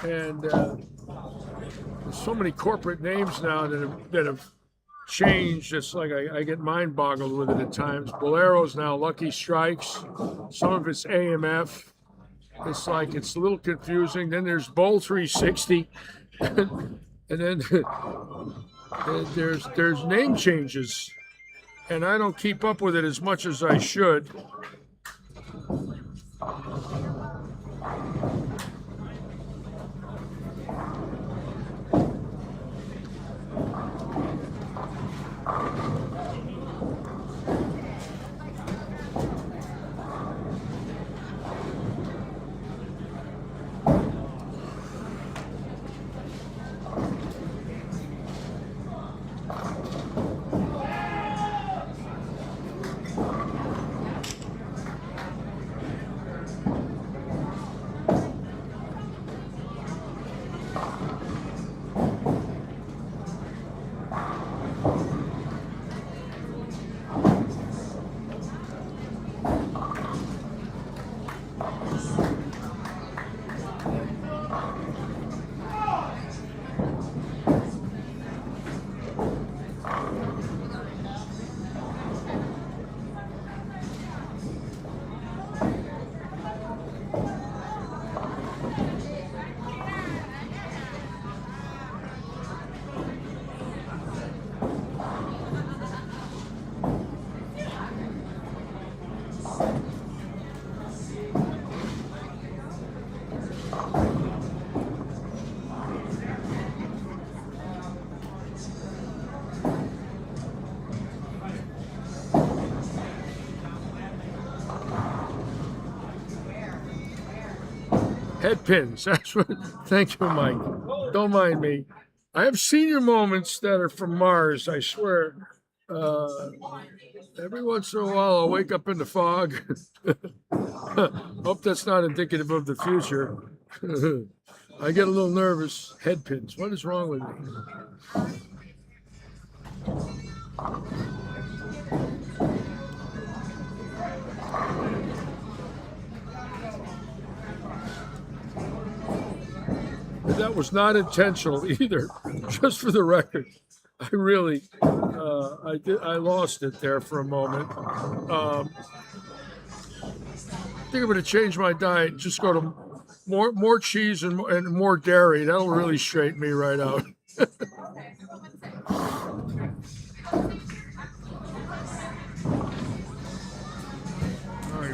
[SPEAKER 2] And there's so many corporate names now that have changed. It's like I get mind boggled with it at times. Bolero's now Lucky Strikes. Some of it's AMF. It's like it's a little confusing. Then there's Bowl 360. And then there's name changes. And I don't keep up with it as much as I should. Head pins. That's what. Thank you, Mike. Don't mind me. I have senior moments that are from Mars. I swear. Every once in a while, I'll wake up in the fog. Hope that's not indicative of the future. I get a little nervous. Head pins. What is wrong with me? That was not intentional either. Just for the record, I really, I lost it there for a moment. I think I'm going to change my diet. Just go to more cheese and more dairy. That'll really straighten me right out.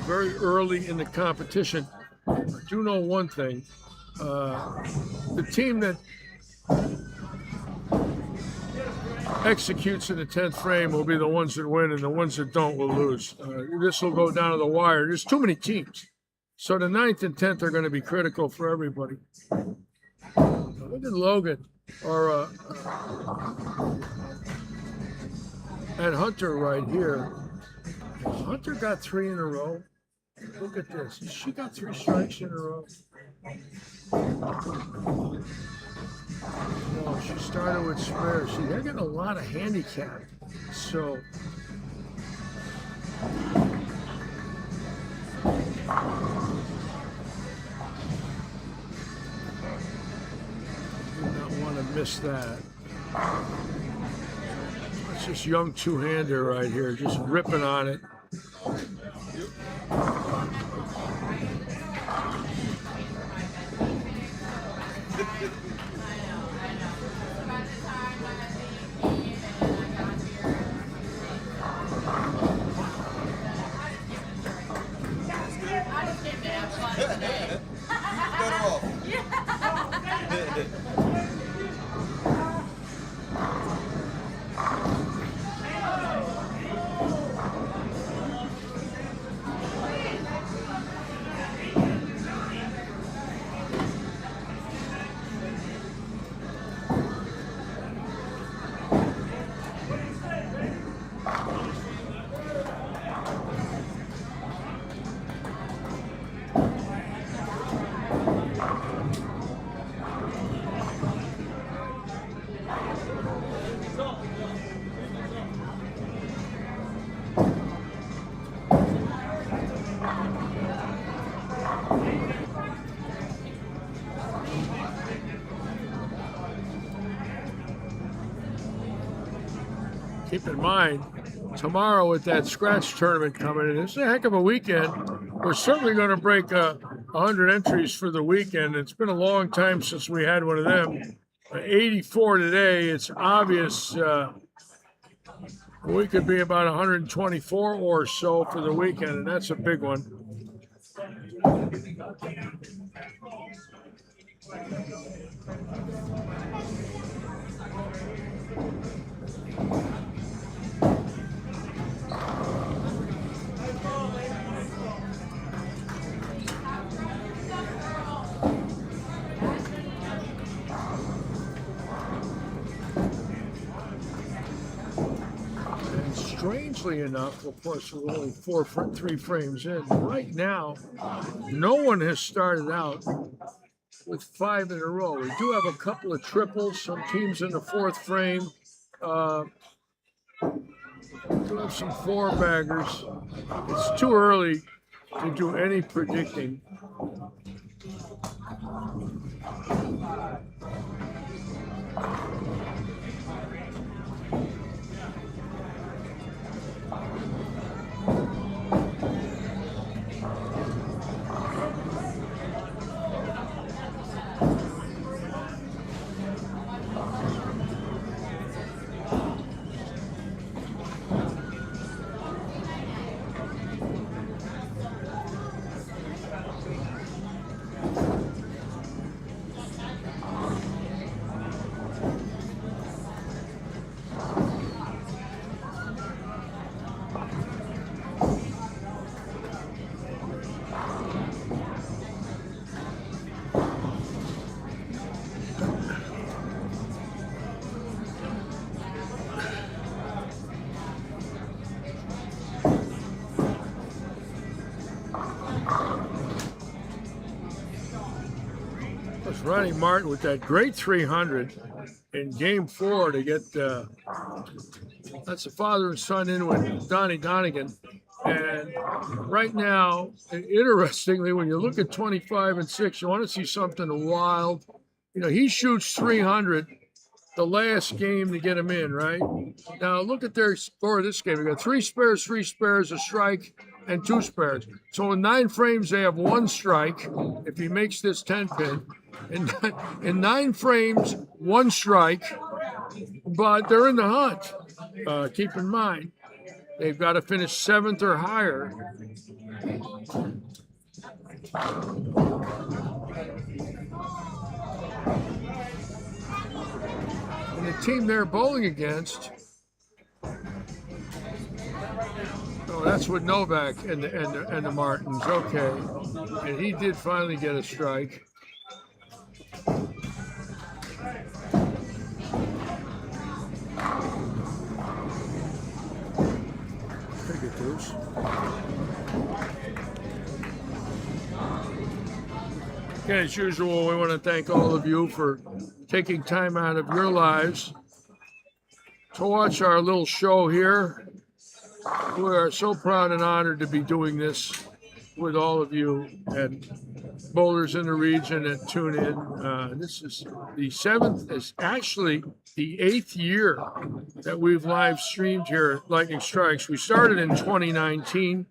[SPEAKER 2] very early in the competition. I do know one thing. The team that executes in the 10th frame will be the ones that win, and the ones that don't will lose. This will go down to the wire. There's too many teams. So the 9th and 10th are going to be critical for everybody. Look at Logan and Hunter right here. Hunter got 3 in a row. Look at this. She got 3 strikes in a row. No, she started with spares. See, they're getting a lot of handicap. So do not want to miss that. That's this young two-hander right here, just ripping on it. Keep in mind, tomorrow with that scratch tournament coming in, it's a heck of a weekend. We're certainly going to break 100 entries for the weekend. It's been a long time since we had one of them. 84 today. It's obvious we could be about 124 or so for the weekend, and that's a big one. Strangely enough, of course, we're only 3 frames in. Right now, no one has started out with 5 in a row. We do have a couple of triples, some teams in the 4th frame. We do have some 4-baggers. It's too early to do any predicting. Ronnie Martin with that great 300 in game 4 to get that's the father and son in with Donnie Donegan. And right now, interestingly, when you look at 25 and 6, you want to see something wild. You know, he shoots 300 the last game to get him in, right? Now look at their score this game. We got 3 spares, a strike, and 2 spares. So in 9 frames, they have 1 strike if he makes this 10-pin. In 9 frames, 1 strike, but they're in the hunt. Keep in mind, They've got to finish 7th or higher. And the team they're bowling against, oh, that's with Novak and the Martins. Okay, and he did finally get a strike. Take it, Deuce. Okay, as usual, we want to thank all of you for taking time out of your lives to watch our little show here. We are so proud and honored to be doing this with all of you and bowlers in the region that tune in. This is the 7th, it's actually the 8th year that we've live streamed here at Lightning Strikes. We started in 2019.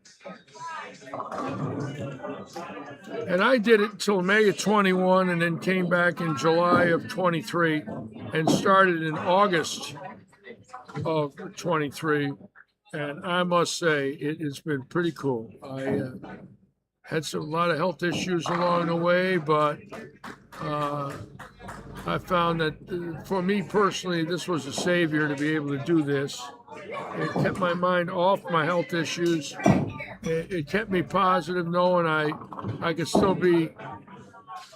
[SPEAKER 2] And I did it until May of 21 and then came back in July of 23 and started in August of 23. And I must say, it has been pretty cool. I had a lot of health issues along the way, but I found that for me personally, this was a savior to be able to do this. It kept my mind off my health issues. It kept me positive, knowing I could still be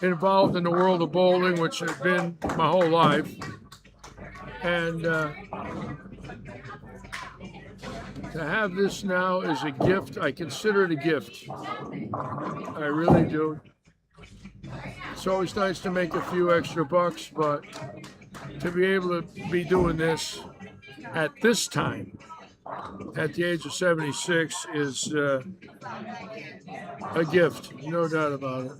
[SPEAKER 2] involved in the world of bowling, which I've been my whole life. And to have this now is a gift. I consider it a gift. I really do. It's always nice to make a few extra bucks, but to be able to be doing this at this time, at the age of 76, is a gift, no doubt about it.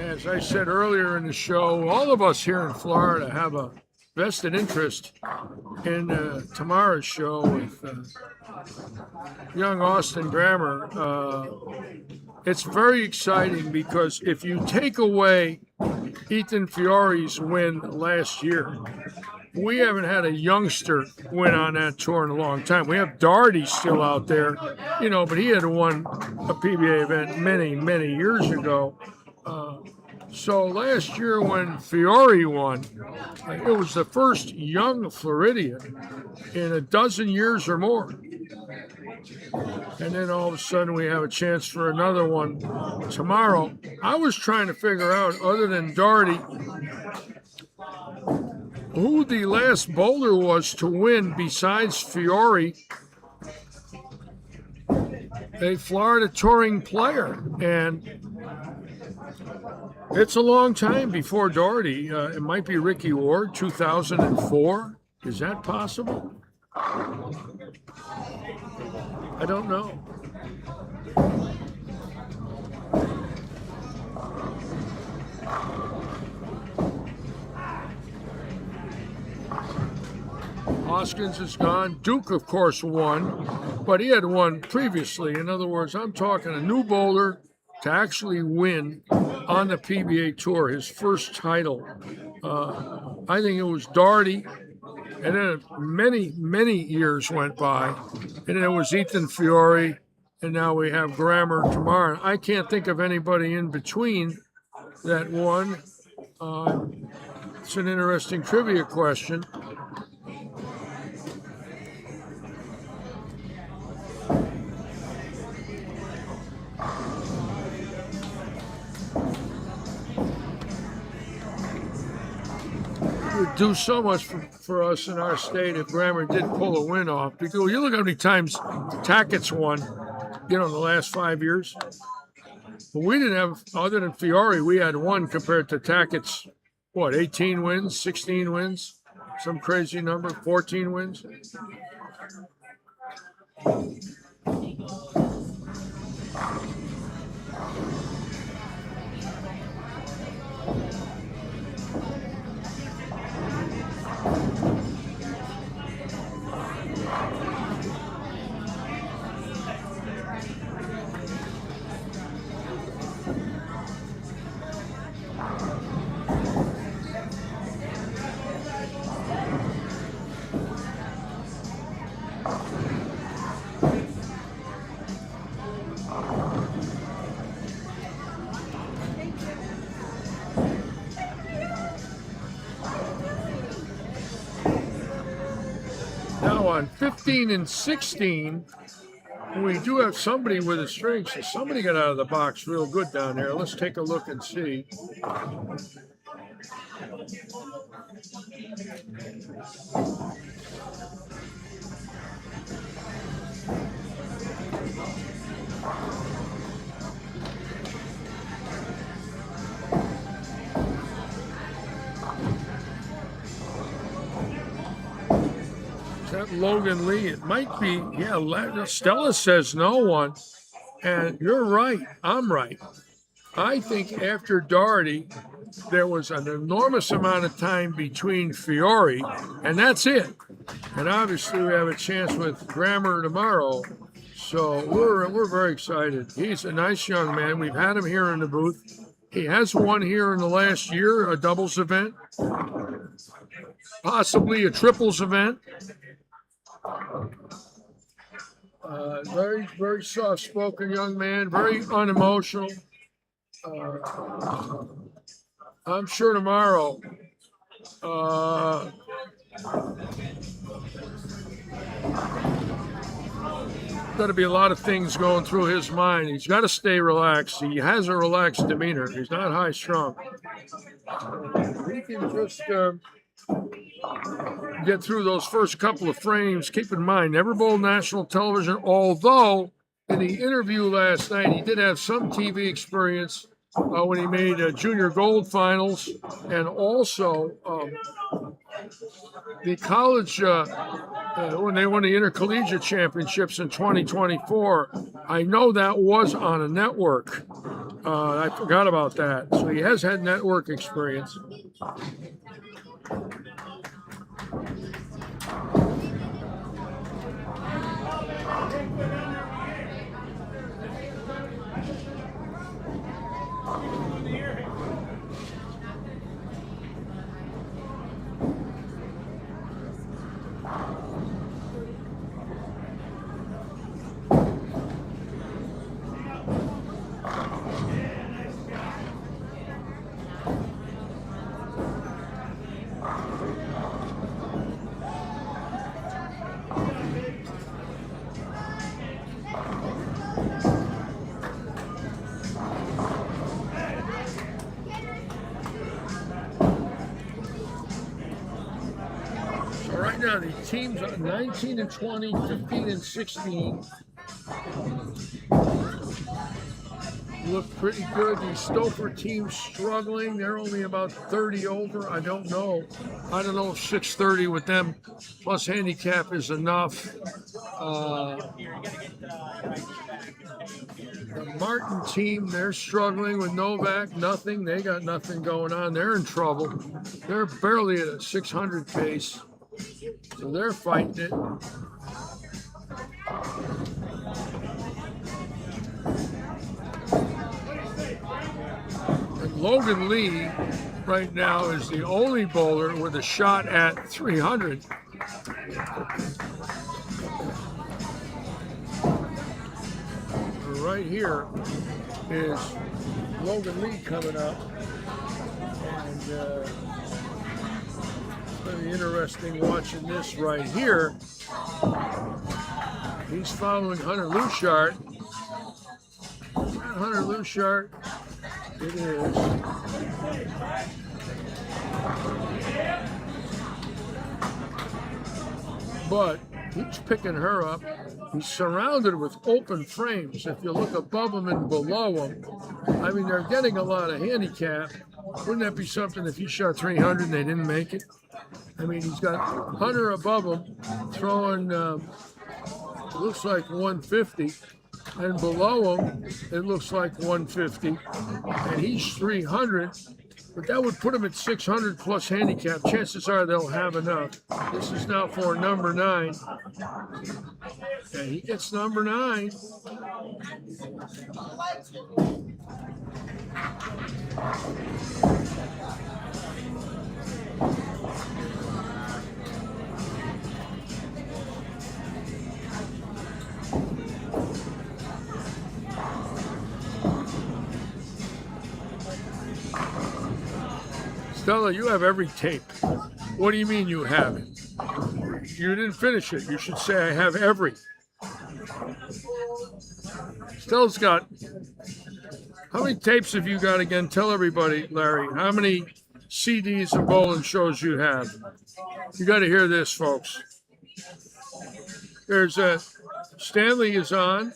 [SPEAKER 2] As I said earlier in the show, all of us here in Florida have a vested interest in tomorrow's show with young Austin Grammer. It's very exciting because if you take away Ethan Fiore's win last year, we haven't had a youngster win on that tour in a long time. We have Daugherty still out there, you know, but he had won a PBA event many, many years ago. So last year when Fiore won, it was the first young Floridian in a dozen years or more. And then all of a sudden we have a chance for another one tomorrow. I was trying to figure out, other than Daugherty, who the last bowler was to win besides Fiore, a Florida touring player. And it's a long time before Daugherty. It might be Ricky Ward, 2004. Is that possible? I don't know. Hoskins is gone. Duke, of course, won, but he had won previously. In other words, I'm talking a new bowler to actually win on the PBA Tour, his first title I think it was Doherty, and then many years went by, and then it was Ethan Fiore, and now we have Grammer tomorrow. I can't think of anybody in between that won. It's an interesting trivia question. It would do so much for us in our state if Grammer did pull a win off. Because you look how many times Tackett's won, in the last 5 years. But we didn't have, other than Fiore, we had one compared to Tackett's, 18 wins, 16 wins, some crazy number, 14 wins. Now on 15 and 16, we do have somebody with a string, so somebody got out of the box real good down there. Let's take a look and see. Is that Logan Lee? It might be. Yeah, Stella says no one. And you're right. I'm right. I think after Doherty, there was an enormous amount of time between Fiore, and that's it. And obviously, we have a chance with Grammer tomorrow. So we're very excited. He's a nice young man. We've had him here in the booth. He has won here in the last year, a doubles event, possibly a triples event. Very, very soft-spoken young man, very unemotional. I'm sure tomorrow got to be a lot of things going through his mind. He's got to stay relaxed. He has a relaxed demeanor. He's not high-strung. He can just get through those first couple of frames. Keep in mind, never bowled national television, although in the interview last night, he did have some TV experience when he made junior gold finals, and also the college, when they won the intercollegiate championships in 2024. I know that was on a network. I forgot about that. So he has had network experience. Right now, the teams are 19 and 20, 15 and 16. Look pretty good. The Stouffer team's struggling. They're only about 30 over. I don't know. I don't know if 630 with them plus handicap is enough. The Martin team, they're struggling with Novak. Nothing. They got nothing going on. They're in trouble. They're barely at a 600 pace. So they're fighting it. And Logan Lee right now is the only bowler with a shot at 300. Right here is Logan Lee coming up, and it's going to be interesting watching this right here. He's following Hunter Lushart. Hunter Lushart, it is. But he's picking her up. He's surrounded with open frames. If you look above him and below him, I mean, they're getting a lot of handicap. Wouldn't that be something if he shot 300 and they didn't make it? I mean, he's got Hunter above him throwing, looks like 150. And below him, it looks like 150. And he's 300. But that would put him at 600 plus handicap. Chances are they'll have enough. This is now for number 9. And he gets number 9. Stella, you have every tape. What do you mean you have it? You didn't finish it. You should say I have every. Stella's got, how many tapes have you got again? Tell everybody, Larry, how many CDs and bowling shows you have? You got to hear this, folks. There's a, Stanley is on.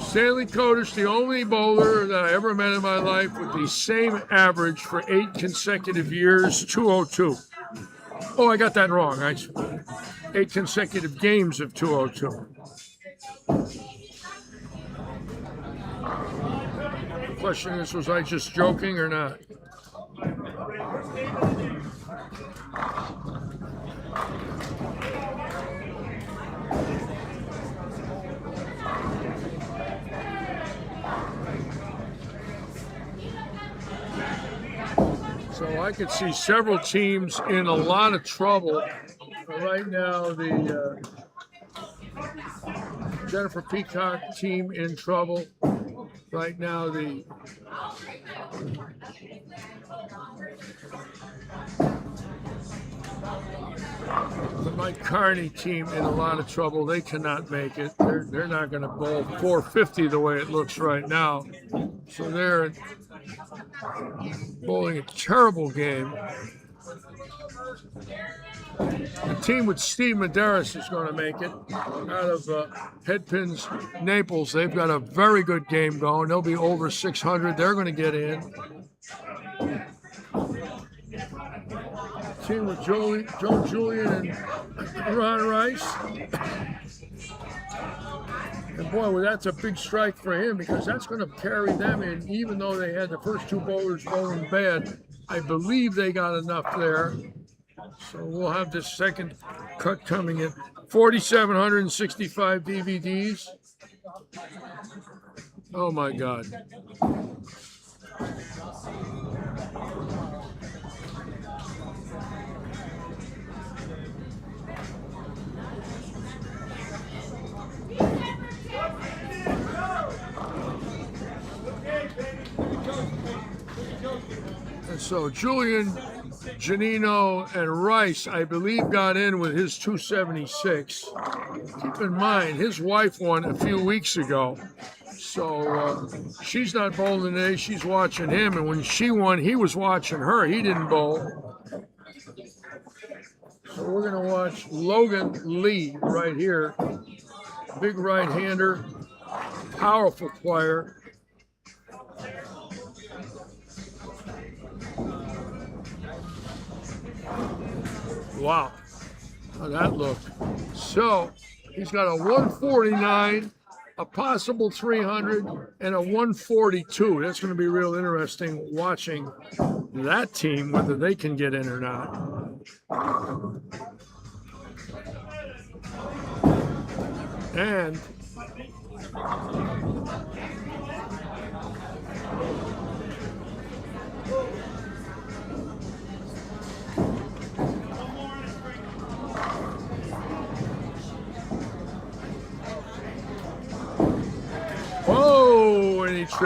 [SPEAKER 2] Stanley Codish, the only bowler that I ever met in my life with the same average for 8 consecutive years, 202. Oh, I got that wrong. 8 consecutive games of 202. The question is, was I just joking or not? So I could see several teams in a lot of trouble. Right now, the Jennifer Peacock team in trouble. Right now, the Mike Carney team in a lot of trouble. They cannot make it. They're not going to bowl 450 the way it looks right now. So they're bowling a terrible game. The team with Steve Medeiros is going to make it out of Headpins Naples. They've got a very good game going. They'll be over 600. They're going to get in. Team with Joe Julian and Ron Rice. And boy, well, that's a big strike for him because that's going to carry them in. Even though they had the first 2 bowlers bowling bad, I believe they got enough there. So we'll have this second cut coming in. 4,765 DVDs. Oh my God. And so Julian, Janino, and Rice, I believe, got in with his 276. Keep in mind, his wife won a few weeks ago. So she's not bowling today. She's watching him. And when she won, he was watching her. He didn't bowl. So we're going to watch Logan Lee right here. Big right-hander, powerful player. Wow, how that looked. So he's got a 149, a possible 300, and a 142. That's going to be real interesting watching that team, whether they can get in or not. And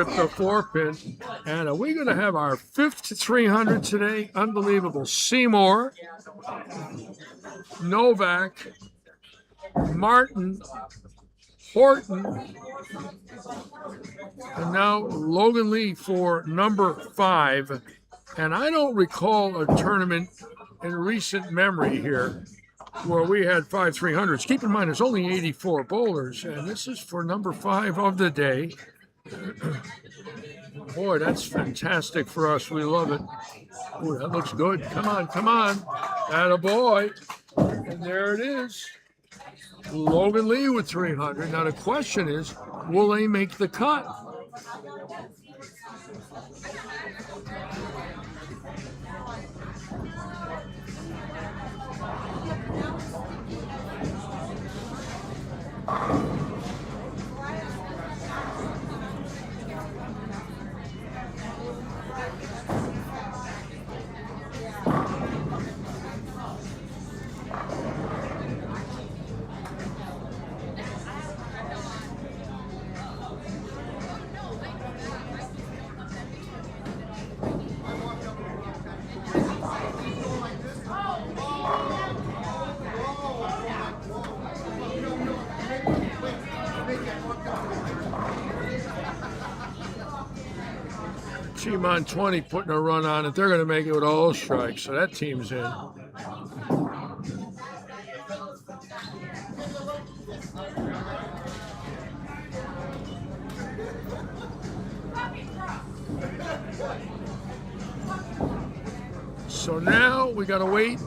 [SPEAKER 2] trip the 4-pin. And are we going to have our 5th 300 today? Unbelievable. Seymour, Novak, Martin, Horton, and now Logan Lee for number 5. And I don't recall a tournament in recent memory here where we had 5 300s. Keep in mind, there's only 84 bowlers, and this is for number 5 of the day. Boy, that's fantastic for us. We love it. Ooh, that looks good. Come on, come on. Attaboy. And there it is. Logan Lee with 300. Now the question is, will they make the cut? Team on 20 putting a run on it. They're going to make it with all strikes, so that team's in. So now we got to wait.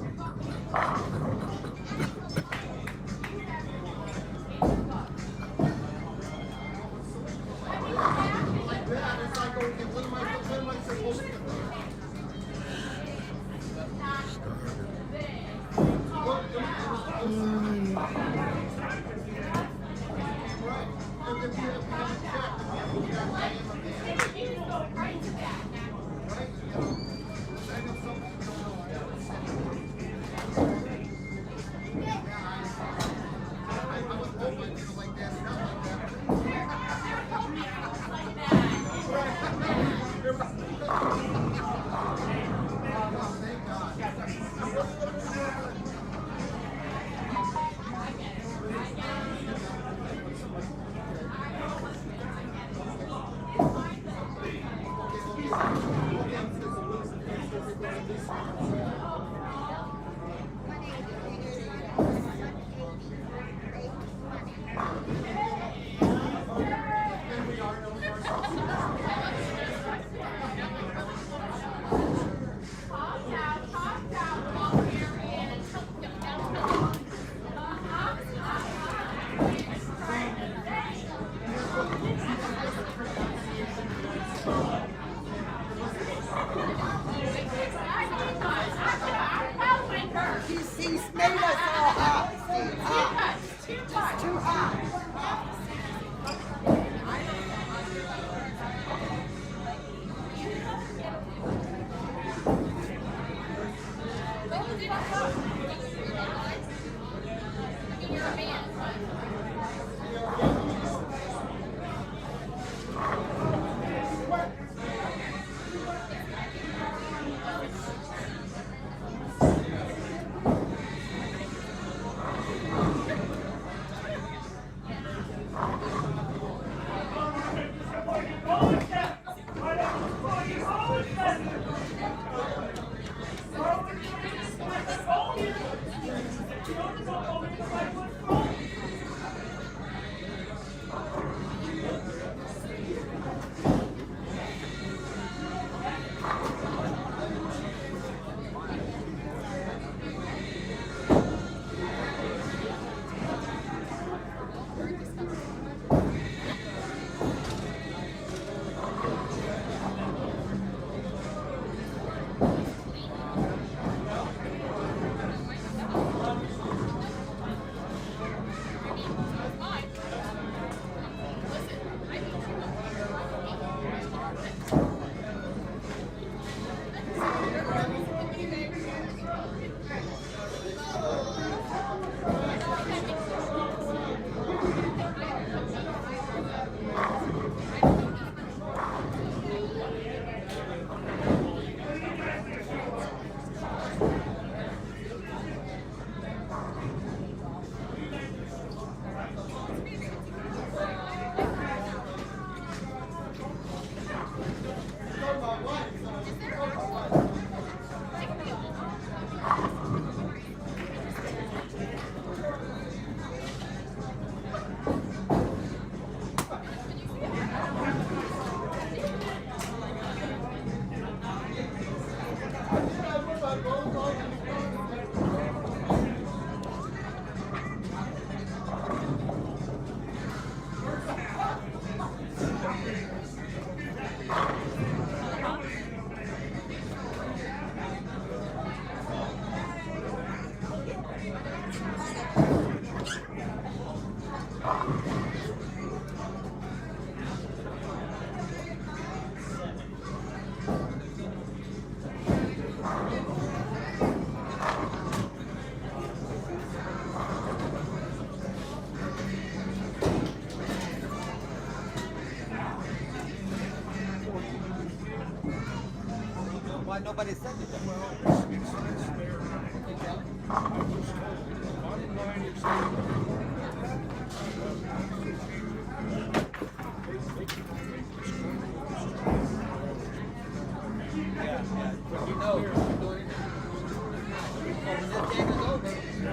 [SPEAKER 10] why nobody said it.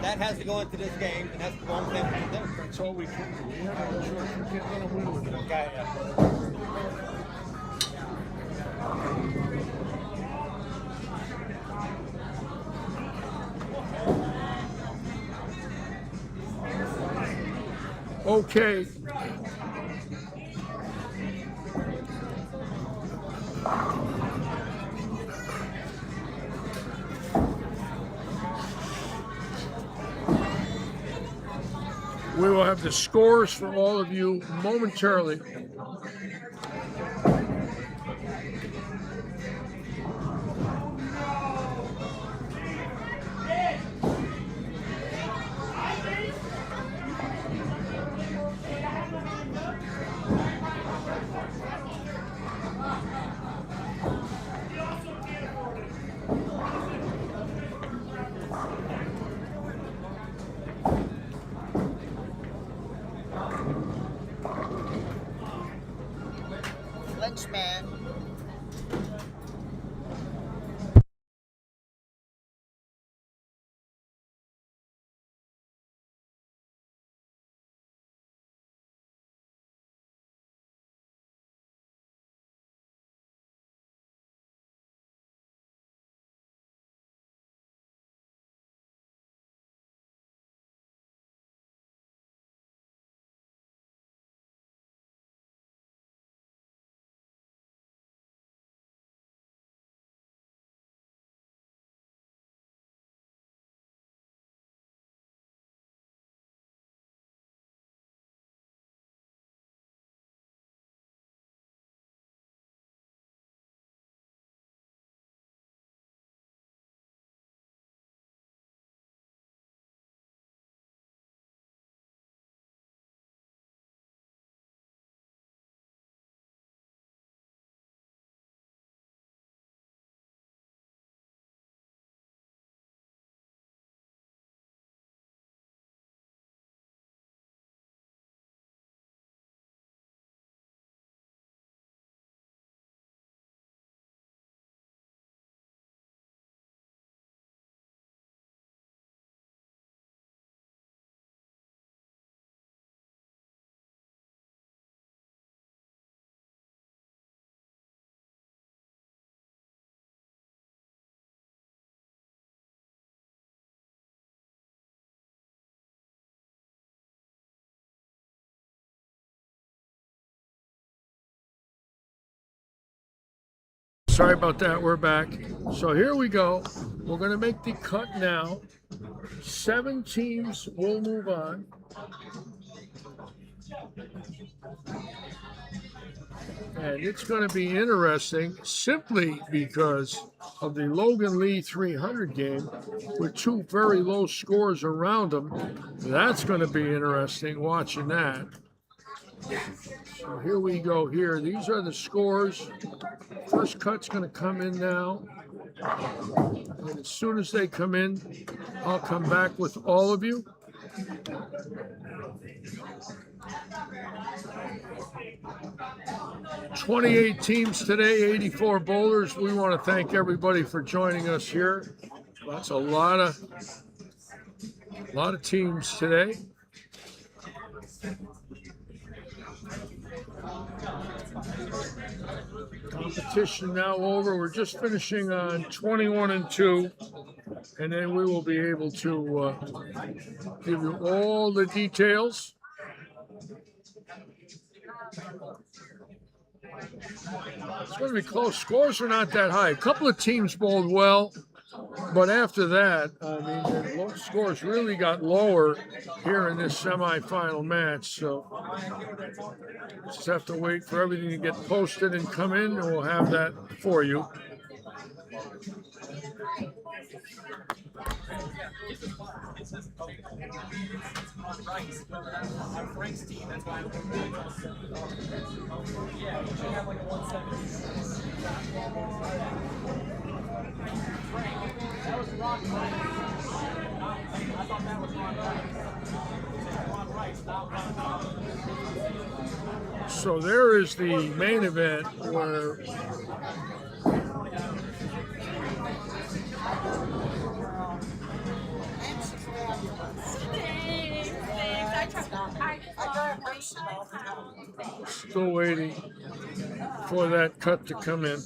[SPEAKER 10] That has to go into this game, and that's the wrong thing to do.
[SPEAKER 2] That's all we can do. We have no choice. We can't let them win with it.
[SPEAKER 10] Okay,
[SPEAKER 2] Okay. We will have the scores for all of you momentarily.
[SPEAKER 12] Man.
[SPEAKER 2] Sorry about that, we're back. So here we go. We're going to make the cut now. 7 teams will move on. And it's going to be interesting simply because of the Logan Lee 300 game with 2 very low scores around them. That's going to be interesting watching that. So here we go here. These are the scores. First cut's going to come in now. And as soon as they come in, I'll come back with all of you. $28 teams today, 84 bowlers. We want to thank everybody for joining us here. That's a lot of teams today. Competition now over. We're just finishing on 21 and 2, and then we will be able to give you all the details. It's going to be close. Scores are not that high. A couple of teams bowled well, but after that, I mean, the scores really got lower here in this semifinal match. So just have to wait for everything to get posted and come in, and we'll have that for you.
[SPEAKER 1] Frank's team, that's why yeah, you should have like a 170.
[SPEAKER 2] So there is the main event where still waiting for that cut to come in.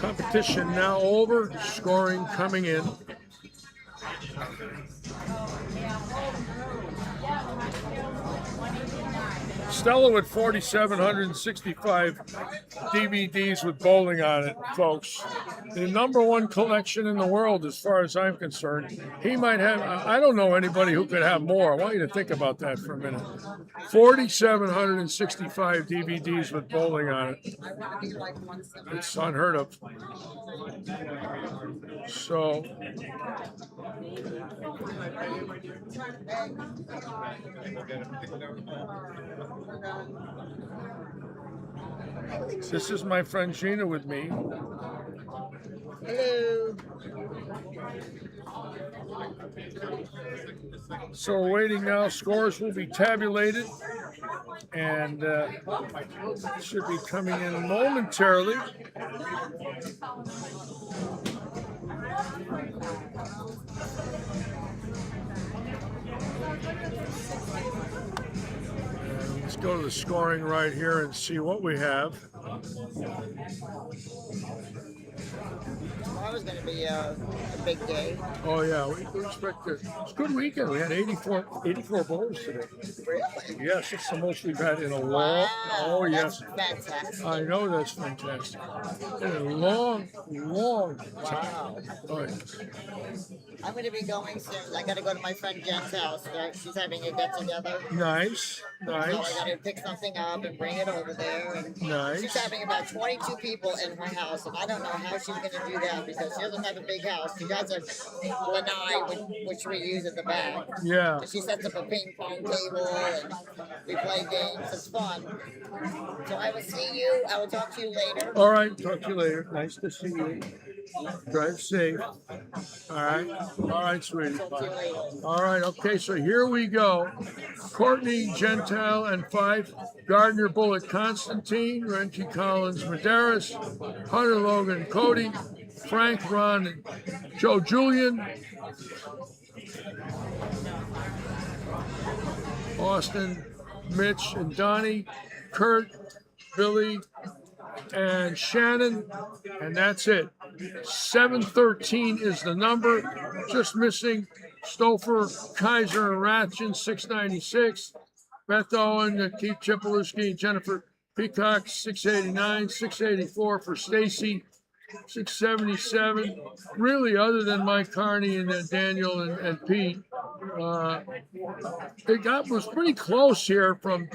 [SPEAKER 2] Competition now over, scoring coming in. Stella with 4,765 DVDs with bowling on it, folks. The #1 collection in the world, as far as I'm concerned. He might have, I don't know anybody who could have more. I want you to think about that for a minute. 4,765 DVDs with bowling on it. It's unheard of. So, this is my friend Gina with me.
[SPEAKER 12] Hello.
[SPEAKER 2] So we're waiting now. Scores will be tabulated and should be coming in momentarily. And let's go to the scoring right here and see what we have.
[SPEAKER 12] Tomorrow's going to be a big day.
[SPEAKER 2] Oh yeah, we expect it. It's a good weekend. We had 84 bowls today.
[SPEAKER 12] Really?
[SPEAKER 2] Yes, it's the most we've had in a long. Oh yes,
[SPEAKER 12] that's fantastic.
[SPEAKER 2] I know that's fantastic. In a long time. Oh, yes.
[SPEAKER 12] I'm going to be going soon. I got to go to my friend Jen's house. She's having a get together.
[SPEAKER 2] Nice.
[SPEAKER 12] So I got to pick something up and bring it over there. And
[SPEAKER 2] Nice.
[SPEAKER 12] She's having about 22 people in her house, and I don't know how she's going to do that because she doesn't have a big house. She has a lanai, which we use at the back.
[SPEAKER 2] Yeah.
[SPEAKER 12] So she sets up a ping pong table, and we play games. It's fun. So I will see you. I will talk to you later.
[SPEAKER 2] All right. Talk to you later. Nice to see you. Drive safe. All right. All right, sweetie. Bye. All right. Okay. So here we go. Courtney, Gentile, and Fife. Gardner, Bullet, Constantine. Renke, Collins, Medeiros. Hunter, Logan, Cody. Frank, Ron, and Joe Julian. Austin, Mitch, and Donnie. Kurt, Billy, and Shannon, and that's it. 713 is the number. Just missing Stouffer, Kaiser, and Ratchin, 696. Beth Owen, Keith Chipolewski, Jennifer Peacock, 689. 684 for Stacy. 677. Really, other than Mike Carney and Daniel and Pete, it was pretty close here from,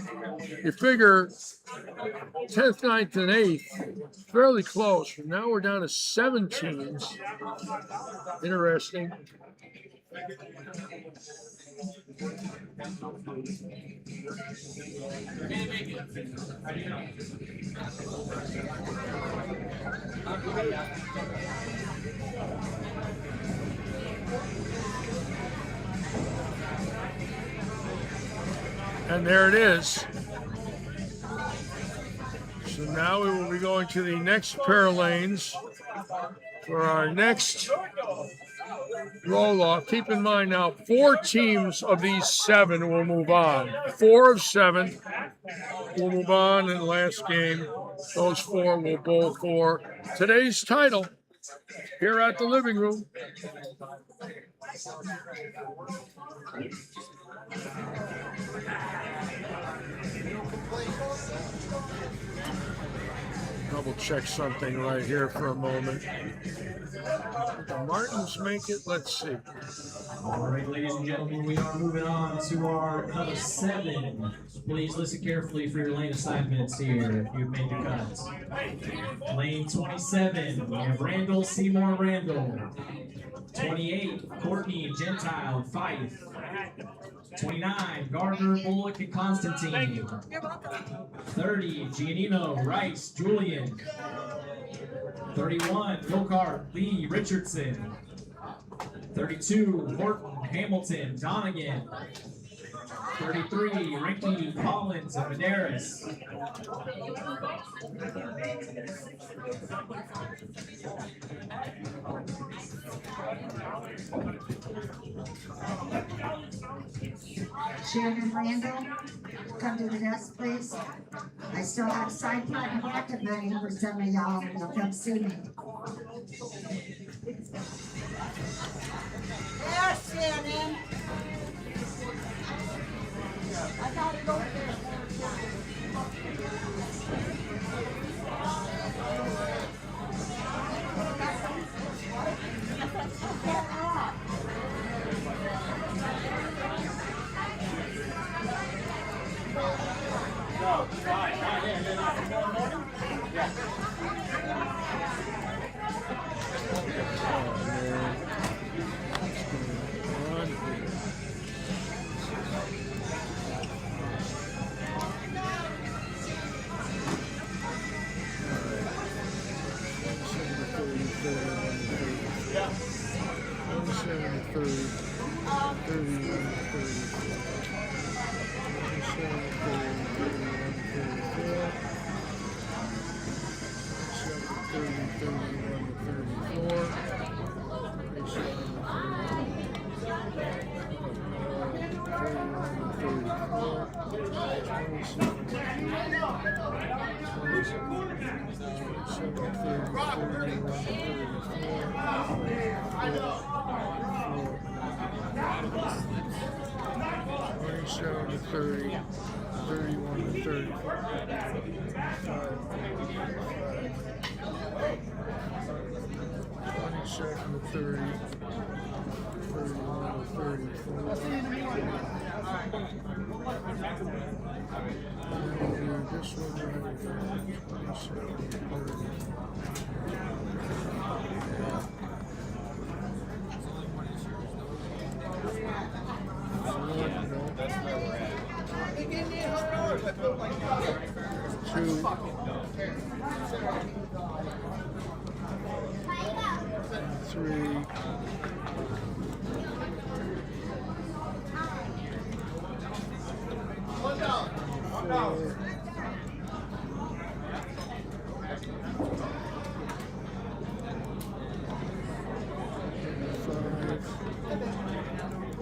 [SPEAKER 2] you figure, 10th, 9th, and 8th. Fairly close. Now we're down to 7 teams. Interesting. And there it is. So now we will be going to the next pair of lanes for our next roll-off. Keep in mind now, 4 teams of these 7 will move on. 4 of 7 will move on in the last game. Those 4 will bowl for today's title here at the living room. Double check something right here for a moment. The Martins make it. Let's see.
[SPEAKER 6] All right, ladies and gentlemen, we are moving on to our number 7. Please listen carefully for your lane assignments here if you've made your cuts. Lane 27, we have Randall Seymour Randall. 28, Courtney Gentile Fife. 29, Gardner Bullock and Constantine. 30, Giannino Rice Julian. 31, Gokart Lee Richardson. 32, Horton Hamilton Donegan. 33, Ricky Collins of Madaris.
[SPEAKER 14] 'em. Shannon Randall, come to the desk, please. I still have side platinum bracket money for some of y'all. You'll come see me.
[SPEAKER 12] There, Shannon. I gotta go there.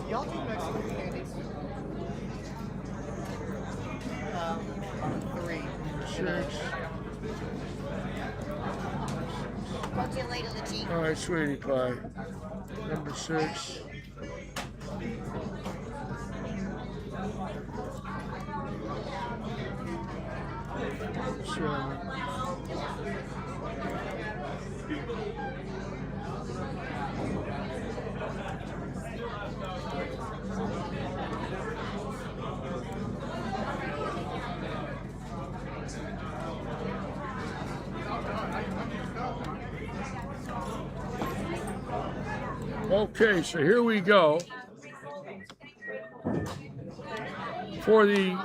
[SPEAKER 4] Y'all do Mexican candies? 3.
[SPEAKER 2] 6.
[SPEAKER 12] Talk to you later, Luigi.
[SPEAKER 2] All right, sweetie pie. Number 6. Okay, so here we go for the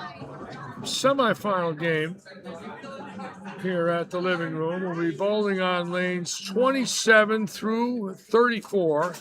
[SPEAKER 2] semifinal game here at the living room. We'll be bowling on lanes 27 through 34.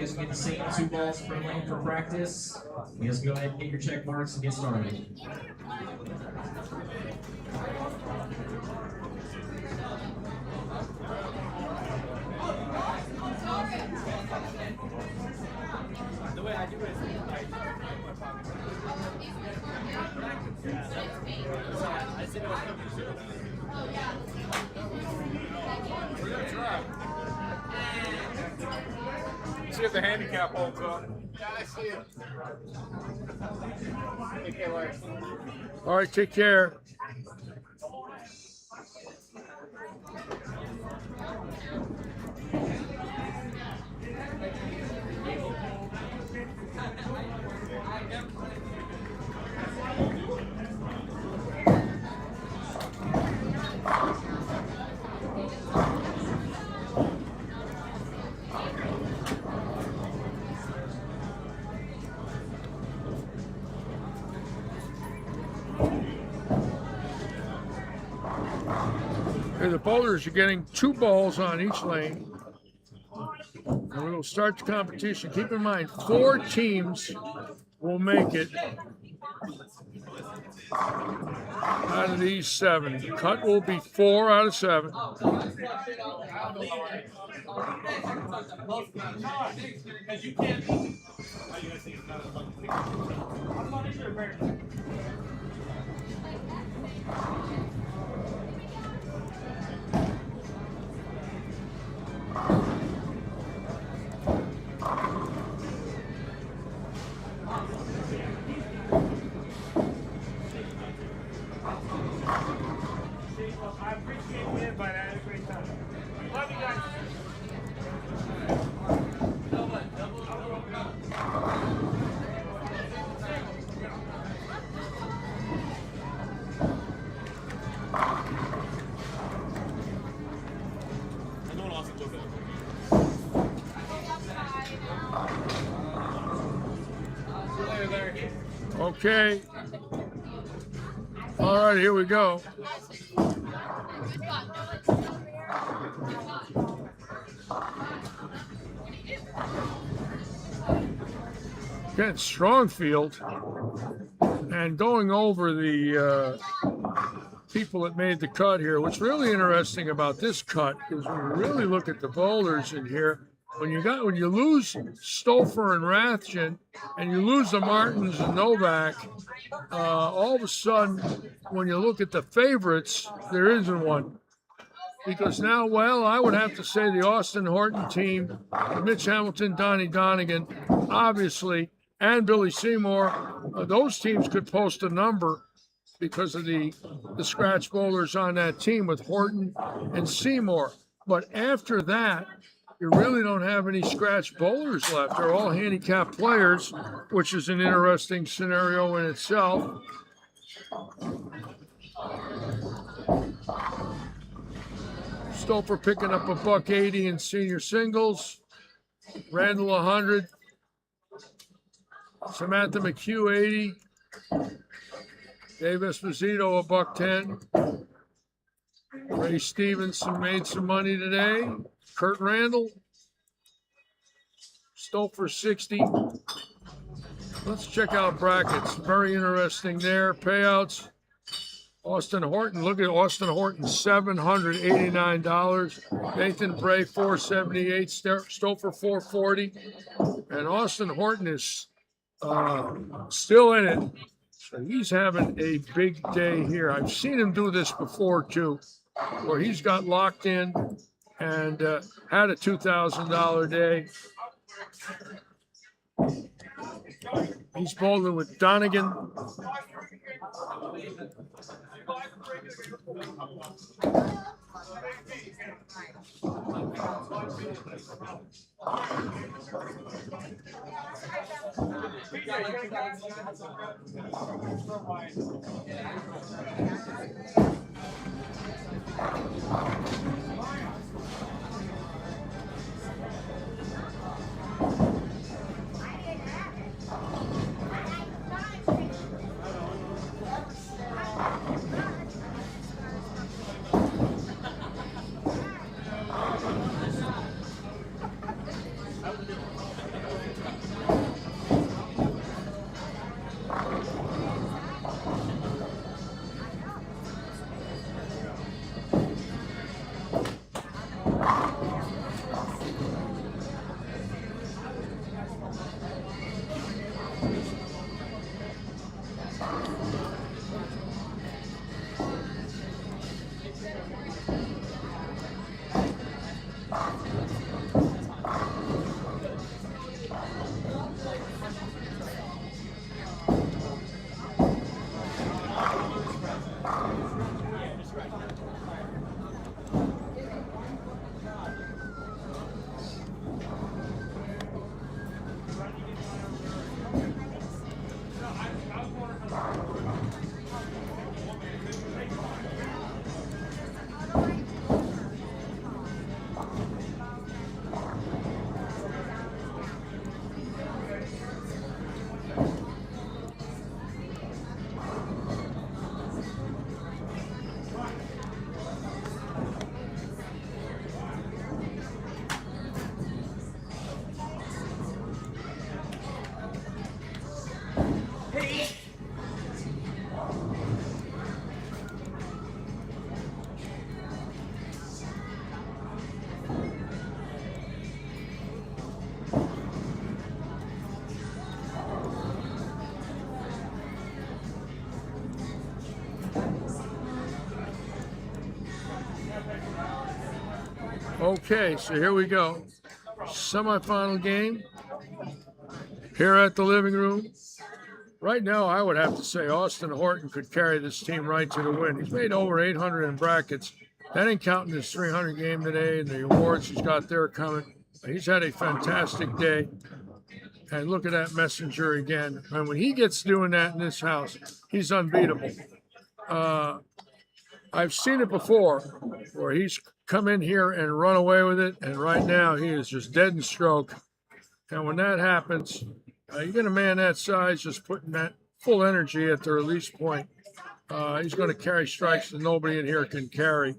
[SPEAKER 6] guys get the same 2 balls per lane for practice. You guys go ahead and get your check marks and get started.
[SPEAKER 1] The way I do it is I sit we're gonna try. See if the handicap holds up. Yeah, I see it. Okay, Larry.
[SPEAKER 2] All right, take care. Okay, the bowlers are getting 2 balls on each lane. And we will start the competition. Keep in mind, 4 teams will make it out of these 7. The cut will be 4 out of 7.
[SPEAKER 7] I appreciate it, but I had a great time. Love you guys.
[SPEAKER 2] Okay. All right, here we go. Again, strong field. And going over the people that made the cut here, what's really interesting about this cut is when you really look at the bowlers in here, when you lose Stouffer and Rathjen and you lose the Martins and Novak, all of a sudden, when you look at the favorites, there isn't one. Because now, well, I would have to say the Austin Horton team, Mitch Hamilton, Donnie Donegan, obviously, and Billy Seymour, those teams could post a number because of the scratch bowlers on that team with Horton and Seymour. But after that, you really don't have any scratch bowlers left. They're all handicap players, which is an interesting scenario in itself. Stouffer picking up a $180 in senior singles. Randall 100. Samantha McHugh 80. Dave Esposito a $110. Ray Stevenson made some money today. Kurt Randall. Stouffer 60. Let's check out brackets. Very interesting there. Payouts. Austin Horton, look at Austin Horton, $789. Nathan Bray, $478. Stouffer, $440. And Austin Horton is still in it. So he's having a big day here. I've seen him do this before, too, where he's got locked in and had a $2,000 day. He's bowling with Donegan. Okay, so here we go. Semifinal game here at the living room. Right now, I would have to say Austin Horton could carry this team right to the win. He's made over 800 in brackets. That ain't counting his 300 game today and the awards he's got there coming. He's had a fantastic day. And look at that messenger again. And when he gets doing that in this house, he's unbeatable. I've seen it before where he's come in here and run away with it. And right now he is just dead in stroke. And when that happens, you get a man that size just putting that full energy at the release point. He's going to carry strikes that nobody in here can carry.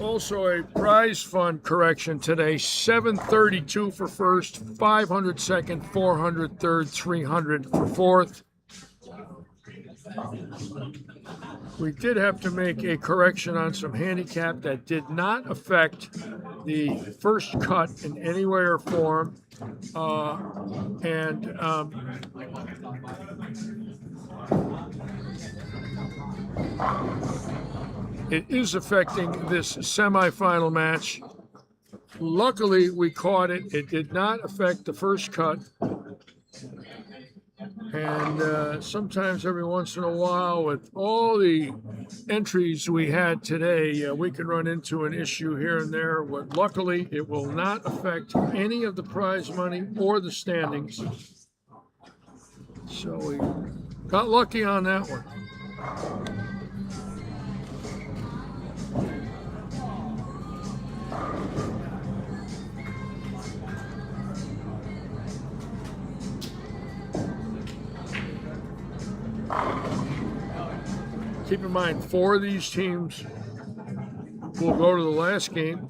[SPEAKER 2] Also a prize fund correction today, $732 for first, $500 second, $400 third, $300 for fourth. We did have to make a correction on some handicap that did not affect the first cut in any way or form. It is affecting this semifinal match. Luckily, we caught it. It did not affect the first cut. And sometimes every once in a while, with all the entries we had today, we can run into an issue here and there. But luckily, it will not affect any of the prize money or the standings. So we got lucky on that one. Keep in mind, 4 of these teams will go to the last game.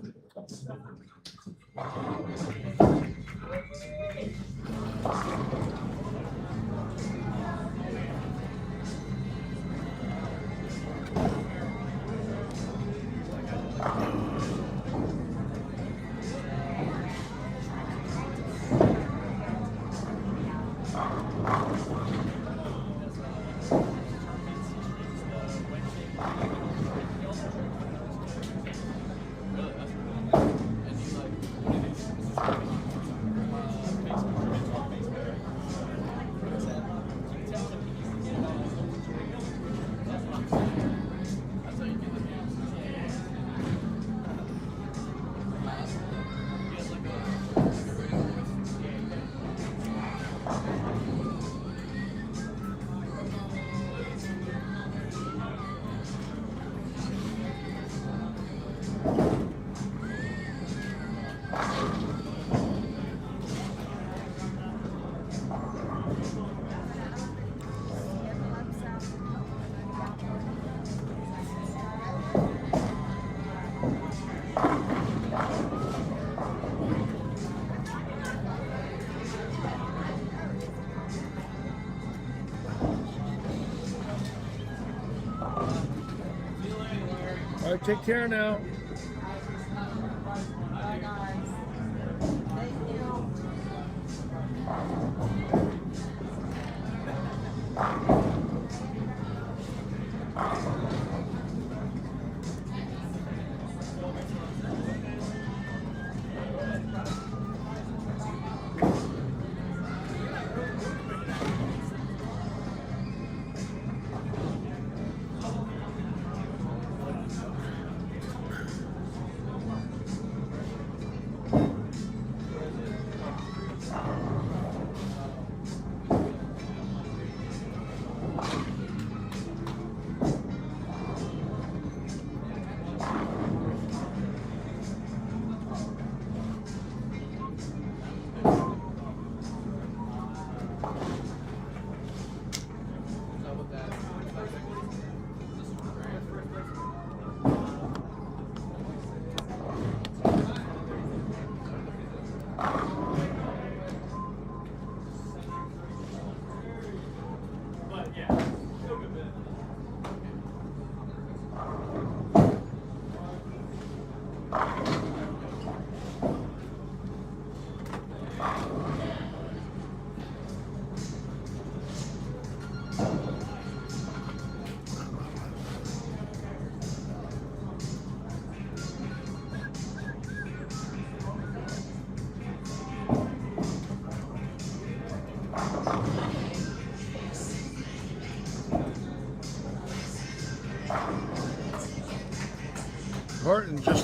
[SPEAKER 2] All right, take care now.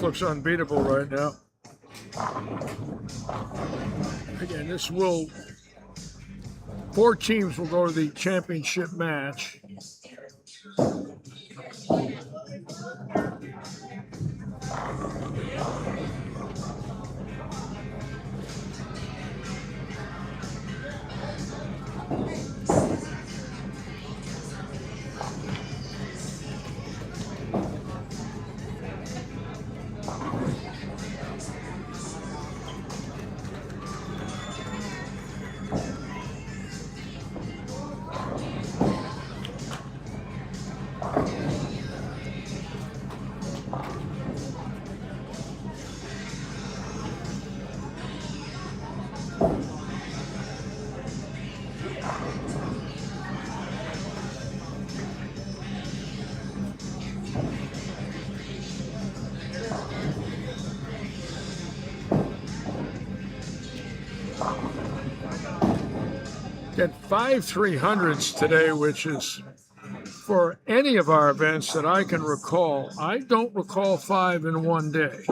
[SPEAKER 2] looks unbeatable right now. Again, this will, 4 teams will go to the championship match. Get 5 300s today, which is for any of our events that I can recall. I don't recall 5 in one day.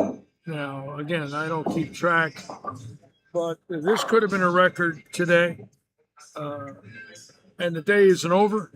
[SPEAKER 2] Now, again, I don't keep track, but this could have been a record today. And the day isn't over.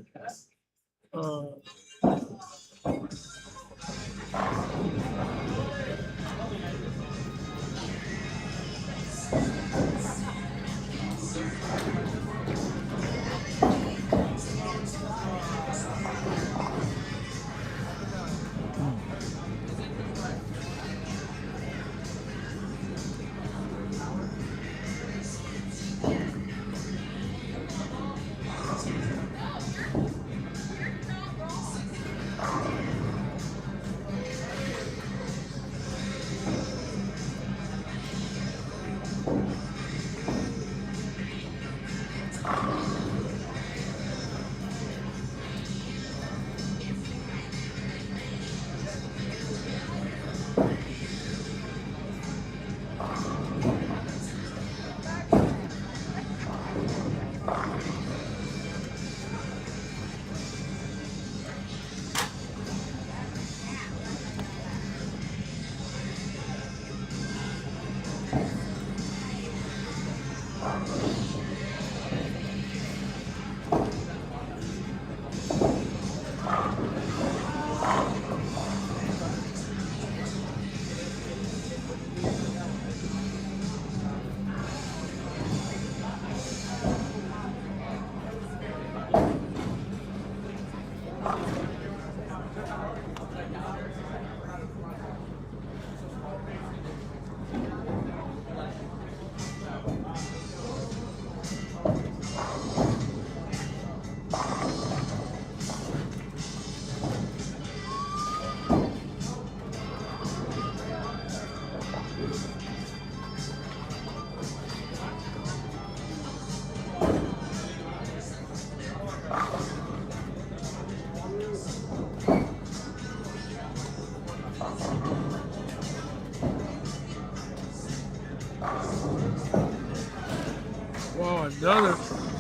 [SPEAKER 2] Wow, another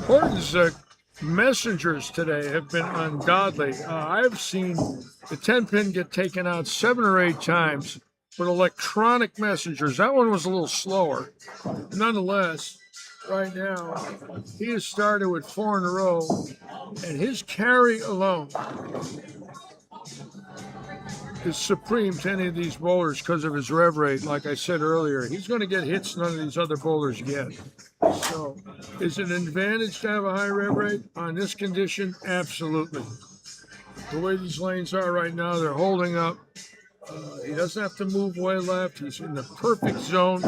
[SPEAKER 2] Horton's messengers today have been ungodly. I've seen the 10-pin get taken out 7 or 8 times with electronic messengers. That one was a little slower. Nonetheless, right now, he has started with 4 in a row, and his carry alone is supreme to any of these bowlers because of his rev rate. Like I said earlier, he's going to get hits none of these other bowlers get. So, is it an advantage to have a high rev rate on this condition? Absolutely. The way these lanes are right now, they're holding up. He doesn't have to move way left. He's in the perfect zone.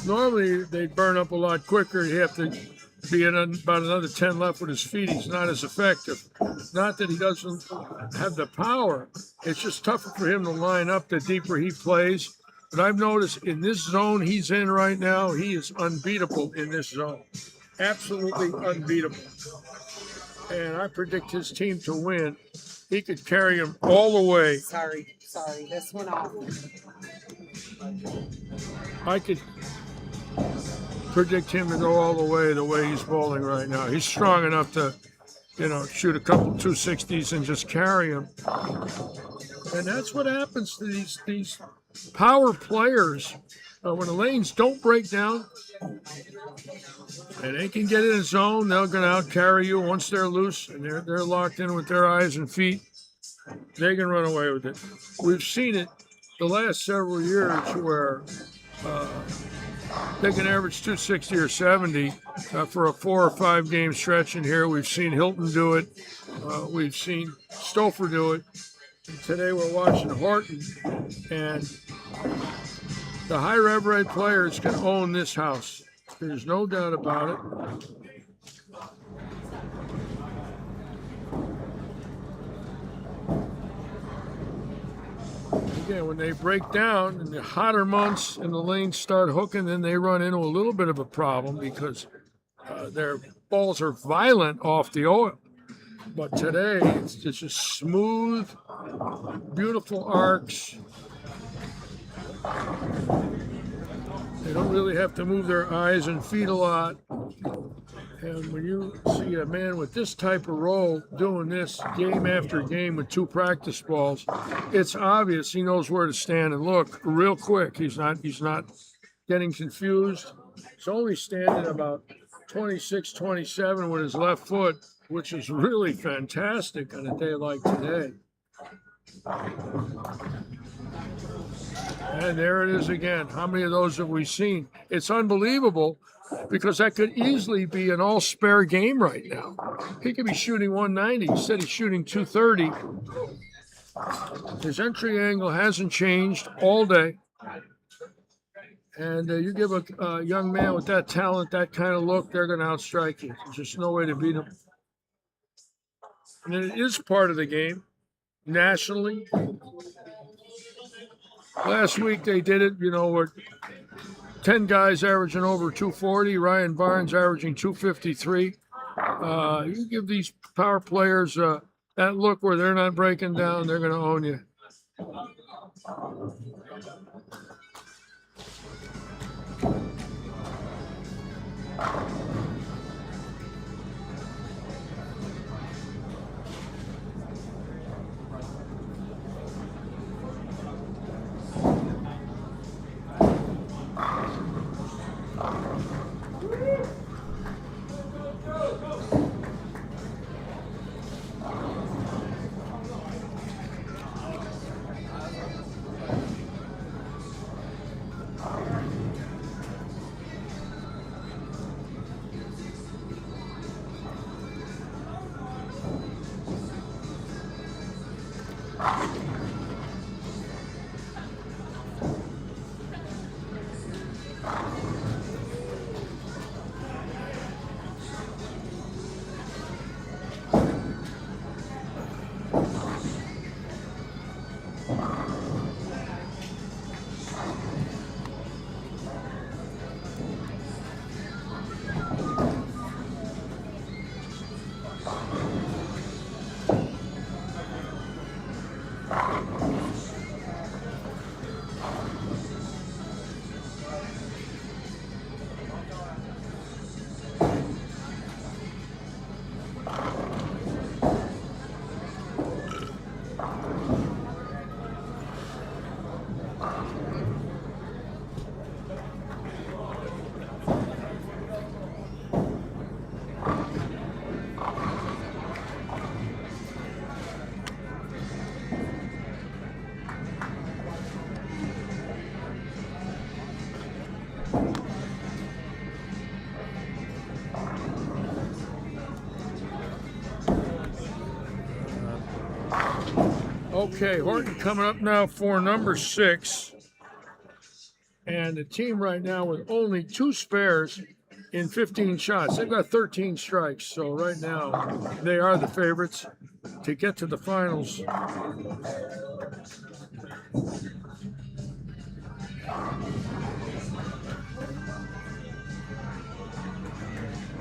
[SPEAKER 2] Normally, they'd burn up a lot quicker. He'd have to be in about another 10 left with his feet. He's not as effective. Not that he doesn't have the power. It's just tougher for him to line up the deeper he plays. But I've noticed in this zone he's in right now, he is unbeatable in this zone. Absolutely unbeatable. And I predict his team to win. He could carry him all the way.
[SPEAKER 8] Sorry, this went off.
[SPEAKER 2] I could predict him to go all the way he's bowling right now. He's strong enough to, shoot a couple 260s and just carry him. And that's what happens to these power players when the lanes don't break down. And they can get in a zone, they're going to out carry you once they're loose and they're locked in with their eyes and feet. They can run away with it. We've seen it the last several years where they can average 260 or 70 for a 4 or 5 game stretch in here. We've seen Hilton do it. We've seen Stouffer do it. And today we're watching Horton, and the high rev rate players can own this house. There's no doubt about it. Again, when they break down in the hotter months and the lanes start hooking, then they run into a little bit of a problem because their balls are violent off the oil. But today, it's just smooth, beautiful arcs. They don't really have to move their eyes and feet a lot. And when you see a man with this type of roll doing this game after game with 2 practice balls, it's obvious he knows where to stand and look real quick. He's not getting confused. He's only standing about 26, 27 with his left foot, which is really fantastic on a day like today. And there it is again. How many of those have we seen? It's unbelievable because that could easily be an all-spare game right now. He could be shooting 190. He said he's shooting 230. His entry angle hasn't changed all day. And you give a young man with that talent, that kind of look, they're going to outstrike you. There's just no way to beat him. And it is part of the game nationally. Last week they did it, with 10 guys averaging over 240, Ryan Barnes averaging 253. You give these power players that look where they're not breaking down, they're going to own you. Okay, Horton coming up now for number 6. And the team right now with only 2 spares in 15 shots. They've got 13 strikes. So right now they are the favorites to get to the finals.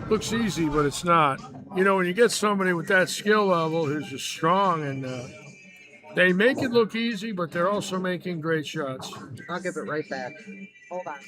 [SPEAKER 2] Looks easy, but it's not. When you get somebody with that skill level who's just strong and they make it look easy, but they're also making great shots.
[SPEAKER 8] I'll give it right back. Hold on.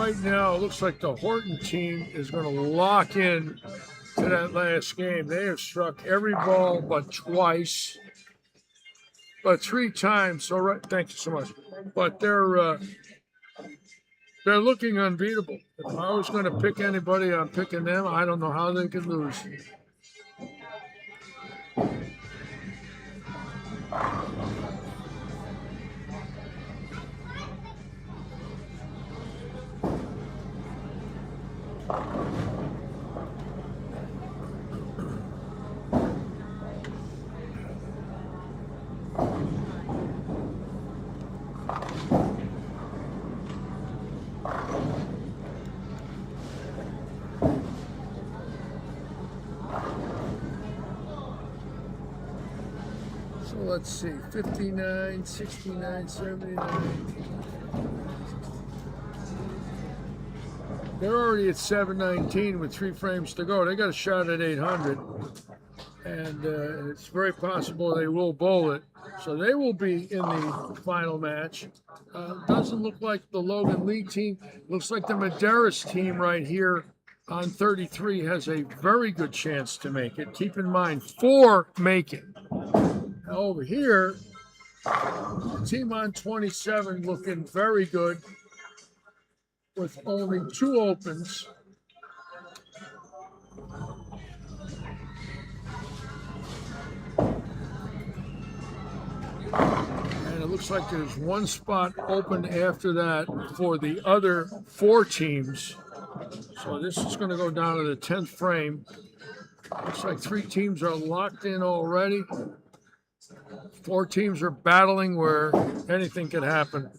[SPEAKER 2] right now, it looks like the Horton team is going to lock in to that last game. They have struck every ball but twice, but 3 times. So right, thank you so much. But they're looking unbeatable. If I was going to pick anybody, I'm picking them. I don't know how they could lose. So let's see, 59, 69, 79. They're already at 719 with 3 frames to go. They got a shot at 800, and it's very possible they will bowl it. So they will be in the final match. Doesn't look like the Logan Lee team. Looks like the Medeiros team right here on 33 has a very good chance to make it. Keep in mind, 4 make it. Over here, the team on 27 looking very good with only 2 opens. And it looks like there's 1 spot open after that for the other 4 teams. So this is going to go down to the 10th frame. Looks like 3 teams are locked in already. 4 teams are battling where anything could happen.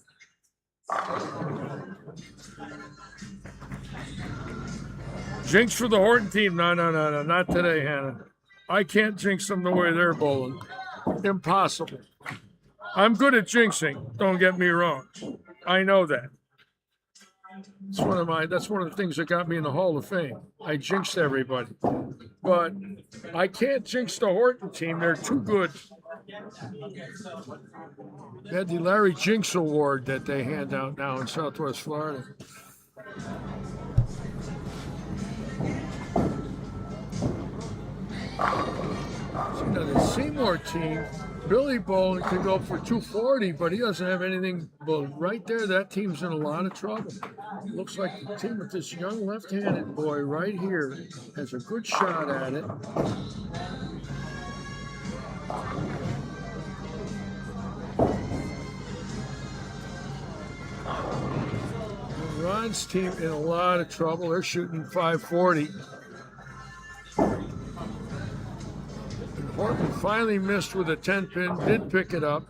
[SPEAKER 2] Jinx for the Horton team. No, not today, Hannah. I can't jinx them the way they're bowling. Impossible. I'm good at jinxing, don't get me wrong. I know that. That's one of the things that got me in the Hall of Fame. I jinxed everybody. But I can't jinx the Horton team. They're too good. They had the Larry Jinx Award that they hand out now in Southwest Florida. So now the Seymour team, Billy Bowling can go for 240, but he doesn't have anything. But right there, that team's in a lot of trouble. Looks like the team with this young left-handed boy right here has a good shot at it. Ron's team in a lot of trouble. They're shooting 540. And Horton finally missed with a 10-pin, did pick it up.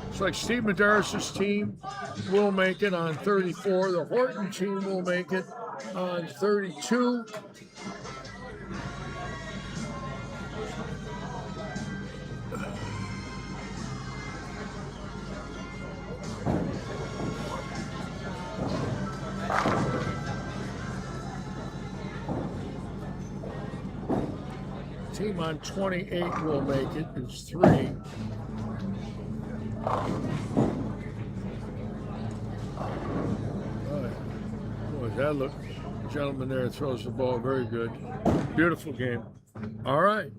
[SPEAKER 2] It's like Steve Medeiros' team will make it on 34. The Horton team will make it on 32. Team on 28 will make it. It's 3. Boy, that look, the gentleman there throws the ball very good. Beautiful game. All right.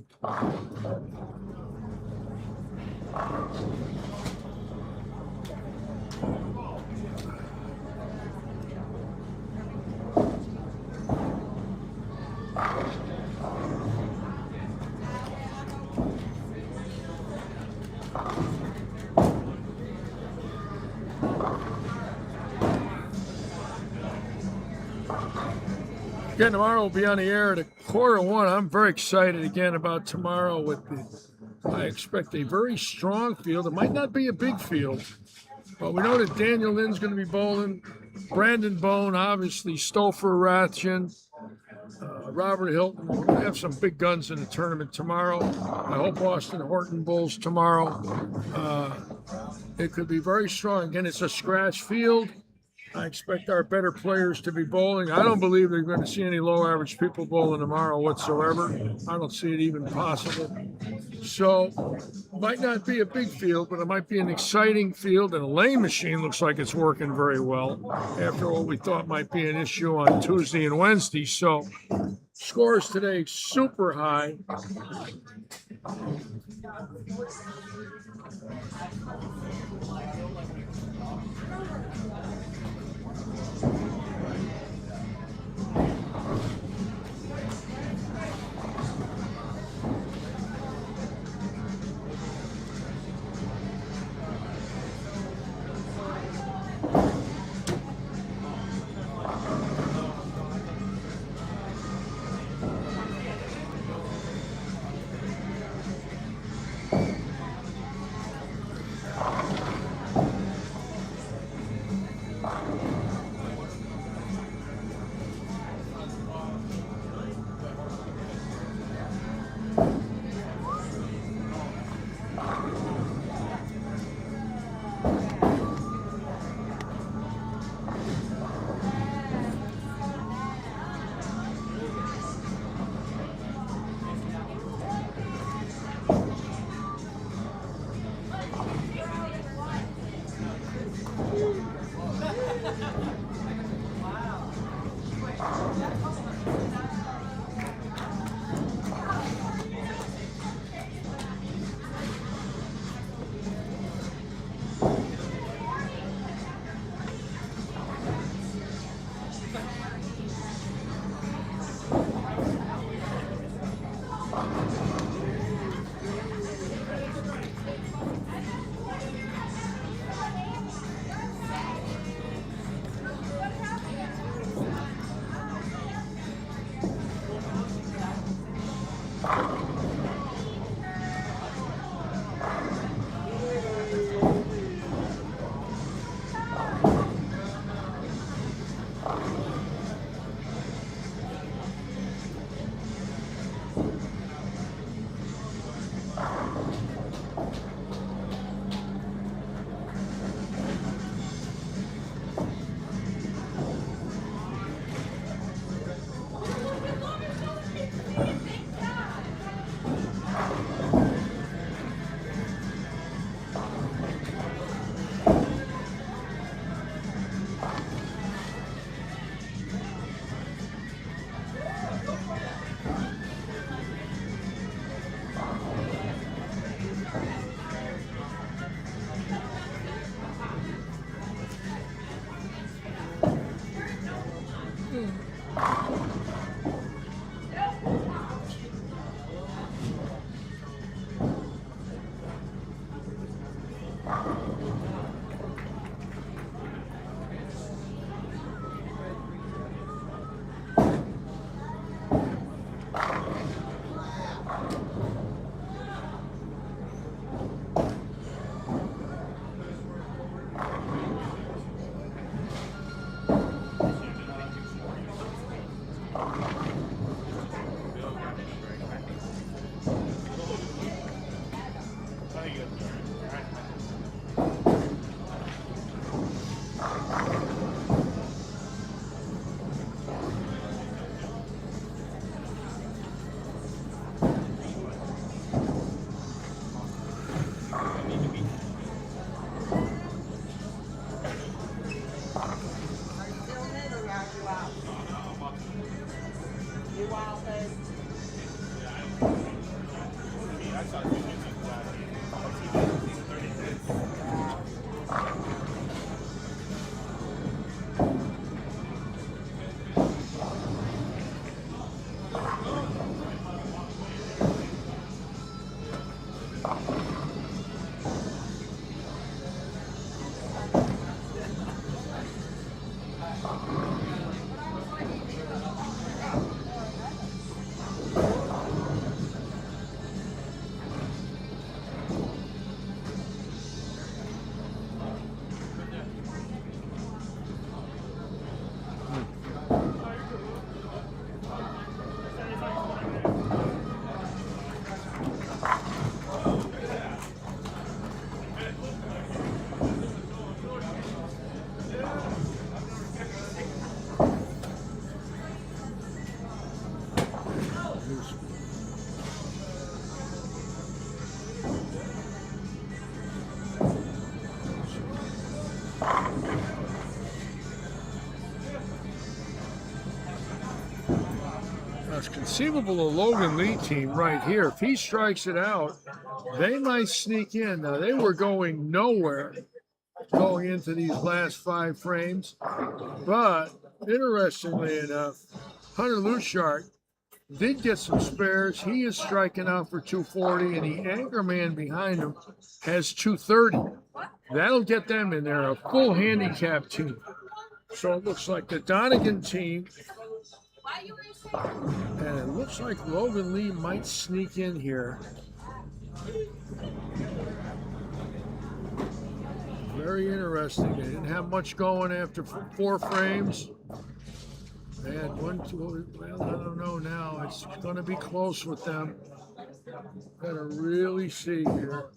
[SPEAKER 2] Again, tomorrow we'll be on the air at 1:15. I'm very excited again about tomorrow I expect a very strong field. It might not be a big field, but we know that Daniel Lynn's going to be bowling. Brandon Bone, obviously, Stouffer, Ratchin, Robert Hilton. We're going to have some big guns in the tournament tomorrow. I hope Austin Horton bowls tomorrow. It could be very strong. Again, it's a scratch field. I expect our better players to be bowling. I don't believe they're going to see any low average people bowling tomorrow whatsoever. I don't see it even possible. So, might not be a big field, but it might be an exciting field. And a lane machine looks like it's working very well after what we thought might be an issue on Tuesday and Wednesday. So, scores today super high. conceivable a Logan Lee team right here. If he strikes it out, they might sneak in. Now, they were going nowhere going into these last 5 frames. But interestingly enough, Hunter Lushart did get some spares. He is striking out for 240, and the anchor man behind him has 230. That'll get them in there, a full handicap team. So it looks like the Donegan team, and it looks like Logan Lee might sneak in here. Very interesting. They didn't have much going after 4 frames. They had 1, 2, well, I don't know now. It's going to be close with them. Got to really see here.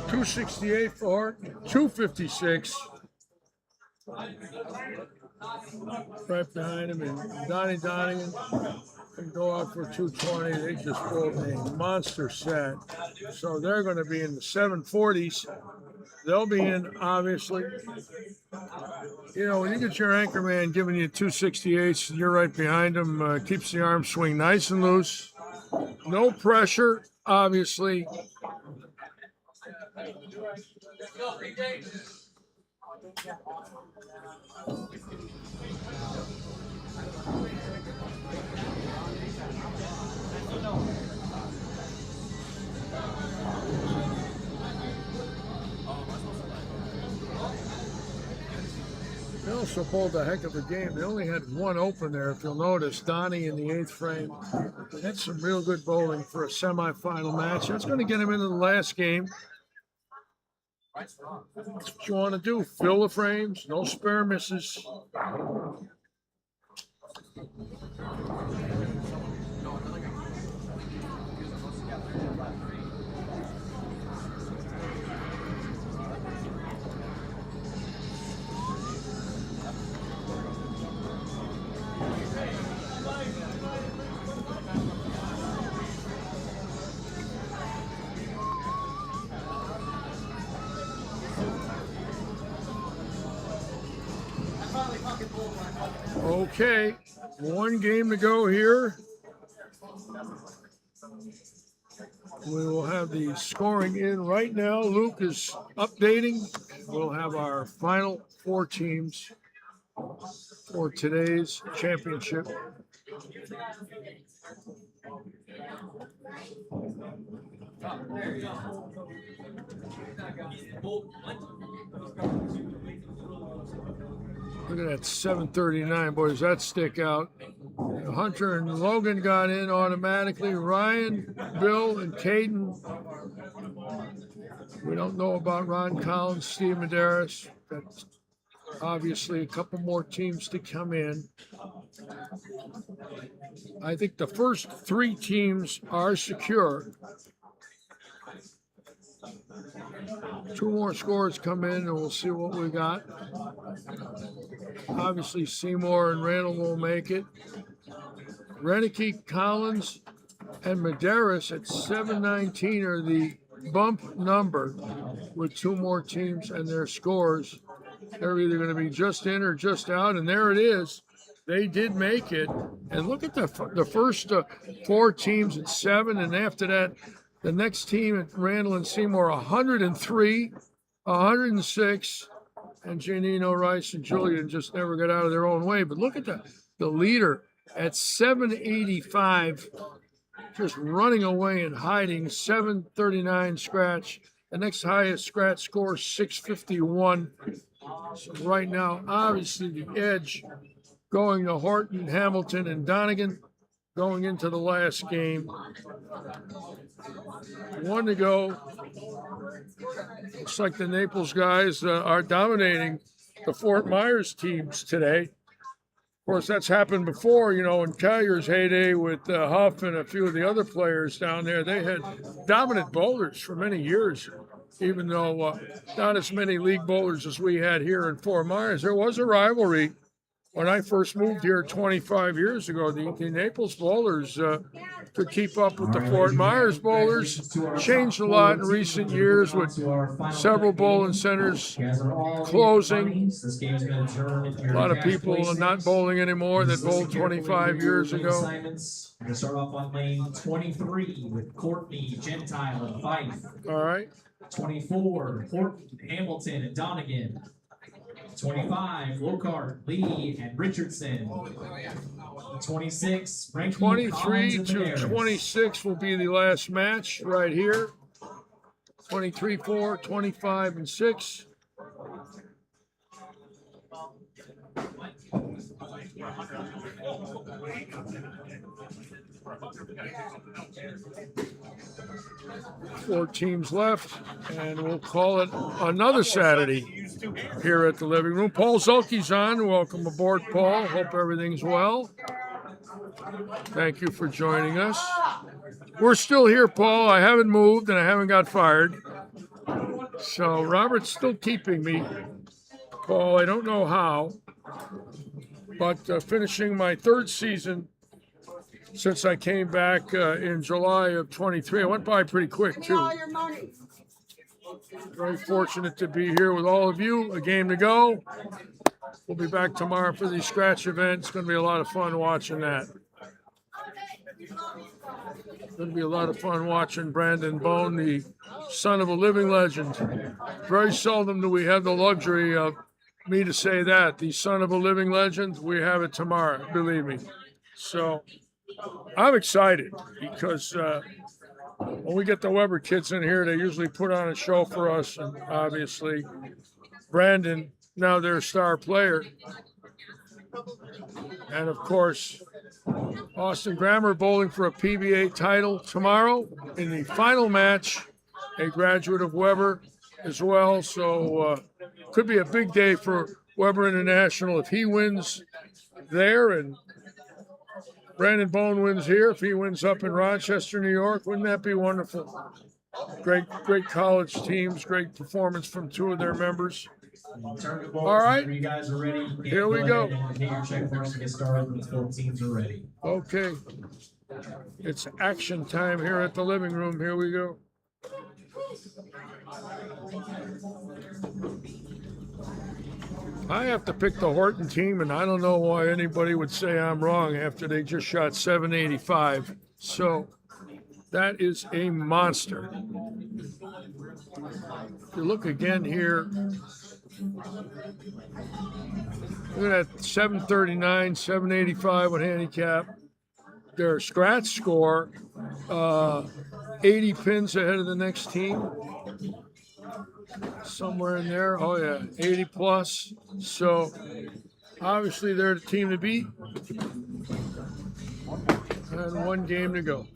[SPEAKER 2] .268 for 256. Right behind him, and Donnie Donegan can go out for 220. They just pulled a monster set. So they're going to be in the 740s. They'll be in, obviously. You know, when you get your anchor man giving you 268s, you're right behind him. Keeps the arm swing nice and loose. No pressure, obviously. They also pulled a heck of a game. They only had 1 open there, if you'll notice. Donnie in the 8th frame. That's some real good bowling for a semifinal match. That's going to get him into the last game. That's what you want to do. Fill the frames, no spare misses. Okay, 1 game to go here. We will have the scoring in right now. Luke is updating. We'll have our final 4 teams for today's championship. Look at that 739, boys. That stick out. Hunter and Logan got in automatically. Ryan, Bill, and Caden. We don't know about Ron Collins, Steve Medeiros. That's obviously a couple more teams to come in. I think the first 3 teams are secure. 2 more scores come in, and we'll see what we got. Obviously, Seymour and Randall will make it. Renicky, Collins, and Medeiros at 719 are the bump number with 2 more teams and their scores. They're either going to be just in or just out, and there it is. they did make it. And look at the first 4 teams at 7, and after that, the next team at Randall and Seymour 103, 106, and Janino, Rice, and Julian just never got out of their own way. But look at the leader at 785, just running away and hiding, 739 scratch. The next highest scratch score, 651. So right now, obviously the edge going to Horton, Hamilton, and Donegan going into the last game. 1 to go. Looks like the Naples guys are dominating the Fort Myers teams today. Of course, that's happened before, you know, in Collier's heyday with Huff and a few of the other players down there. They had dominant bowlers for many years, even though not as many league bowlers as we had here in Fort Myers. There was a rivalry. When I first moved here 25 years ago, the Naples bowlers could keep up with the Fort Myers bowlers. Changed a lot in recent years with several bowling centers closing. A lot of people are not bowling anymore that bowled 25 years ago.
[SPEAKER 6] We're going to start off on lane 23 with Courtney, Gentile, and Fife.
[SPEAKER 2] All right.
[SPEAKER 6] 24, Horton, Hamilton, and Donegan. 25, Lockhart, Lee, and Richardson. 26, Frankie,
[SPEAKER 2] 23 to 26 will be the last match right here. 23, 4, 25, and 6. Four teams left, and we'll call it another Saturday here at the living room. Paul Zulke's on. Welcome aboard, Paul. Hope everything's well. Thank you for joining us. We're still here, Paul. I haven't moved, and I haven't got fired. So Robert's still keeping me. Paul, I don't know how, but finishing my 3rd season since I came back in July of 23. I went by pretty quick, too. Very fortunate to be here with all of you. A game to go. We'll be back tomorrow for the scratch event. It's going to be a lot of fun watching that. It's going to be a lot of fun watching Brandon Bone, the son of a living legend. Very seldom do we have the luxury of me to say that. The son of a living legend, we have it tomorrow, believe me. So I'm excited because when we get the Weber kids in here, they usually put on a show for us. And obviously, Brandon, now their star player. And of course, Austin Grammer bowling for a PBA title tomorrow in the final match, a graduate of Weber as well. So could be a big day for Weber International if he wins there and Brandon Bone wins here. If he wins up in Rochester, New York, wouldn't that be wonderful? Great college teams, great performance from 2 of their members. All right,
[SPEAKER 6] you guys are ready.
[SPEAKER 2] Here we go.
[SPEAKER 6] Get your check marks to get started when both teams are ready.
[SPEAKER 2] Okay, it's action time here at the living room. Here we go. I have to pick the Horton team, and I don't know why anybody would say I'm wrong after they just shot 785. So that is a monster. If you look again here, look at that 739, 785 with handicap. Their scratch score, 80 pins ahead of the next team. Somewhere in there. Oh, yeah, 80 plus. So obviously they're the team to beat. And 1 game to go.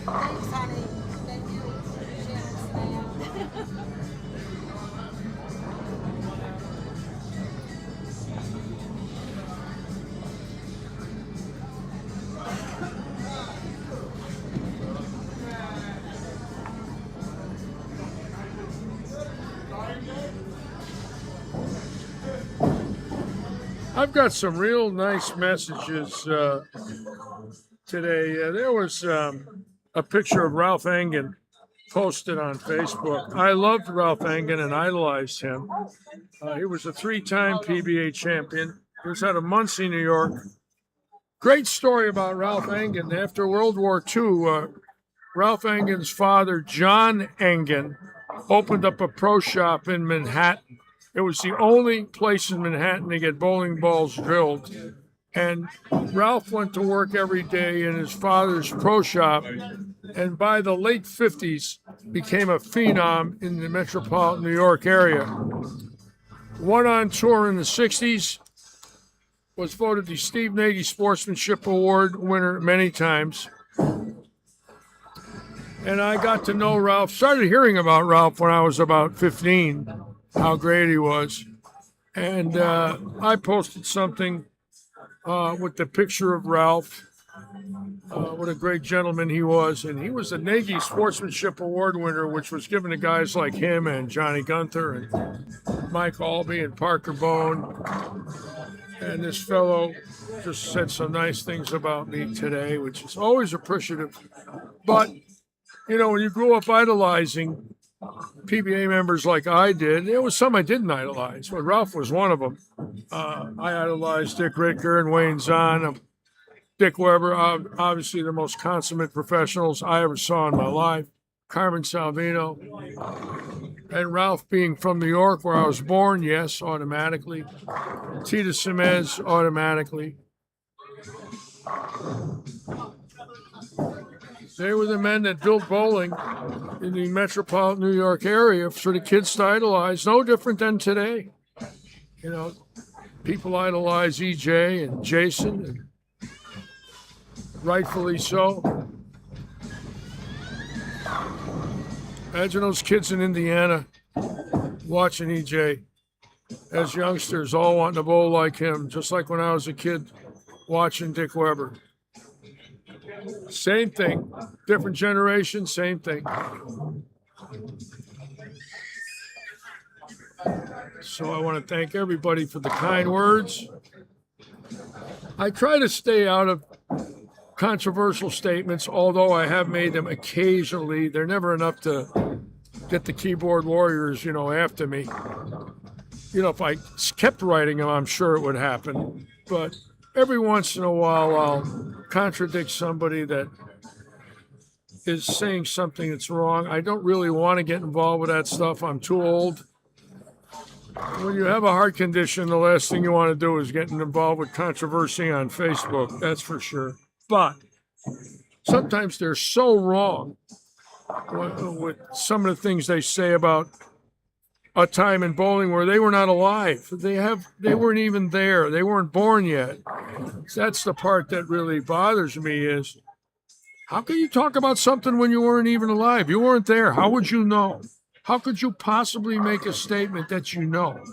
[SPEAKER 12] Thanks, honey. Thank you.
[SPEAKER 2] I've got some real nice messages today. There was a picture of Ralph Engen posted on Facebook. I loved Ralph Engen and idolized him. He was a 3-time PBA champion. He was out of Muncie, New York. Great story about Ralph Engen. After World War II, Ralph Engen's father, John Engen, opened up a pro shop in Manhattan. It was the only place in Manhattan to get bowling balls drilled. And Ralph went to work every day in his father's pro shop, and by the late 50s became a phenom in the metropolitan New York area. Went on tour in the 60s, was voted the Steve Nagy Sportsmanship Award winner many times. And I got to know Ralph, started hearing about Ralph when I was about 15, how great he was. And I posted something with the picture of Ralph, what a great gentleman he was. And he was a Nagy Sportsmanship Award winner, which was given to guys like him and Johnny Gunther and Mike Albee and Parker Bone. And this fellow just said some nice things about me today, which is always appreciative. But, you know, when you grew up idolizing PBA members like I did, there was some I didn't idolize, but Ralph was one of them. I idolized Dick Ricker and Wayne Zahn, Dick Weber, obviously the most consummate professionals I ever saw in my life, Carmen Salvino, and Ralph being from New York, where I was born, yes, automatically. Tita Semez, automatically. They were the men that built bowling in the metropolitan New York area for the kids to idolize, no different than today. You know, people idolize EJ and Jason, and rightfully so. Imagine those kids in Indiana watching EJ as youngsters, all wanting to bowl like him, just like when I was a kid watching Dick Weber. Same thing, different generation, same thing. So I want to thank everybody for the kind words. I try to stay out of controversial statements, although I have made them occasionally. They're never enough to get the keyboard warriors, you know, after me. You know, if I kept writing them, I'm sure it would happen. But every once in a while, I'll contradict somebody that is saying something that's wrong. I don't really want to get involved with that stuff. I'm too old. When you have a heart condition, the last thing you want to do is get involved with controversy on Facebook. That's for sure. But sometimes they're so wrong with some of the things they say about a time in bowling where they were not alive. They weren't even there. They weren't born yet. That's the part that really bothers me is, how can you talk about something when you weren't even alive? You weren't there. How would you know? How could you possibly make a statement that you know?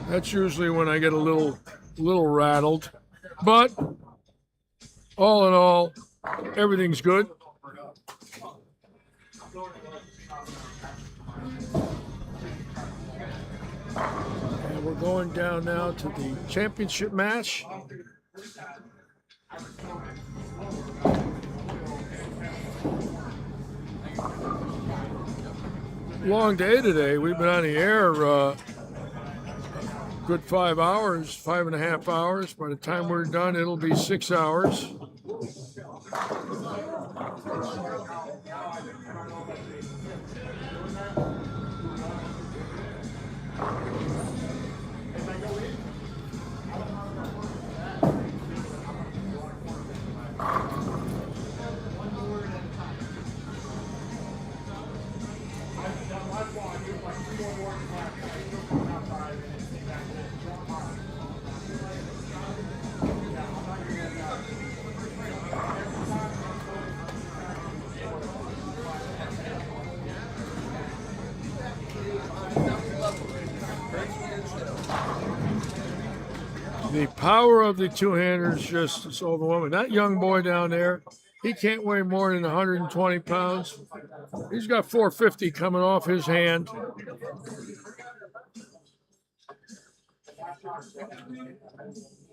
[SPEAKER 2] That's usually when I get a little rattled. But all in all, everything's good. And we're going down now to the championship match. Long day today. We've been on the air good 5 hours, 5.5 hours. By the time we're done, it'll be 6 hours. The power of the two-handers just is overwhelming. That young boy down there, he can't weigh more than 120 pounds. He's got 450 coming off his hand.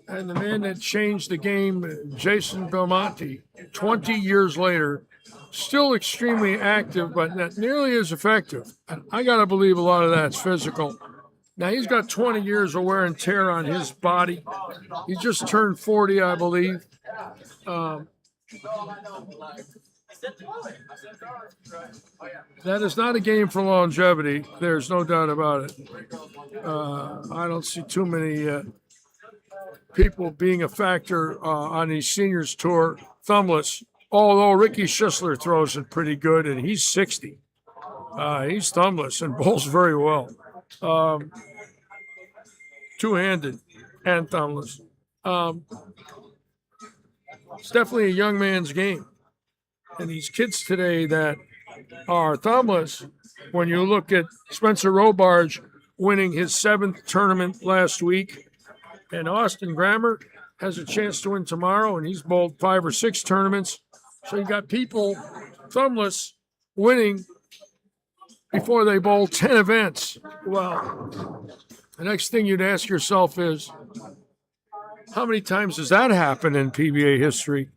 [SPEAKER 2] And the man that changed the game, Jason Belmonte, 20 years later, still extremely active, but not nearly as effective. I got to believe a lot of that's physical. Now, he's got 20 years of wear and tear on his body. He just turned 40, I believe. That is not a game for longevity. There's no doubt about it. I don't see too many people being a factor on these seniors tour thumbless, although Ricky Schisler throws it pretty good, and he's 60. He's thumbless and bowls very well. Two-handed and thumbless. It's definitely a young man's game. And these kids today that are thumbless, when you look at Spencer Robarge winning his 7th tournament last week, and Austin Grammer has a chance to win tomorrow, and he's bowled 5 or 6 tournaments. So you got people thumbless winning before they bowl 10 events. Well, the next thing you'd ask yourself is, how many times has that happened in PBA history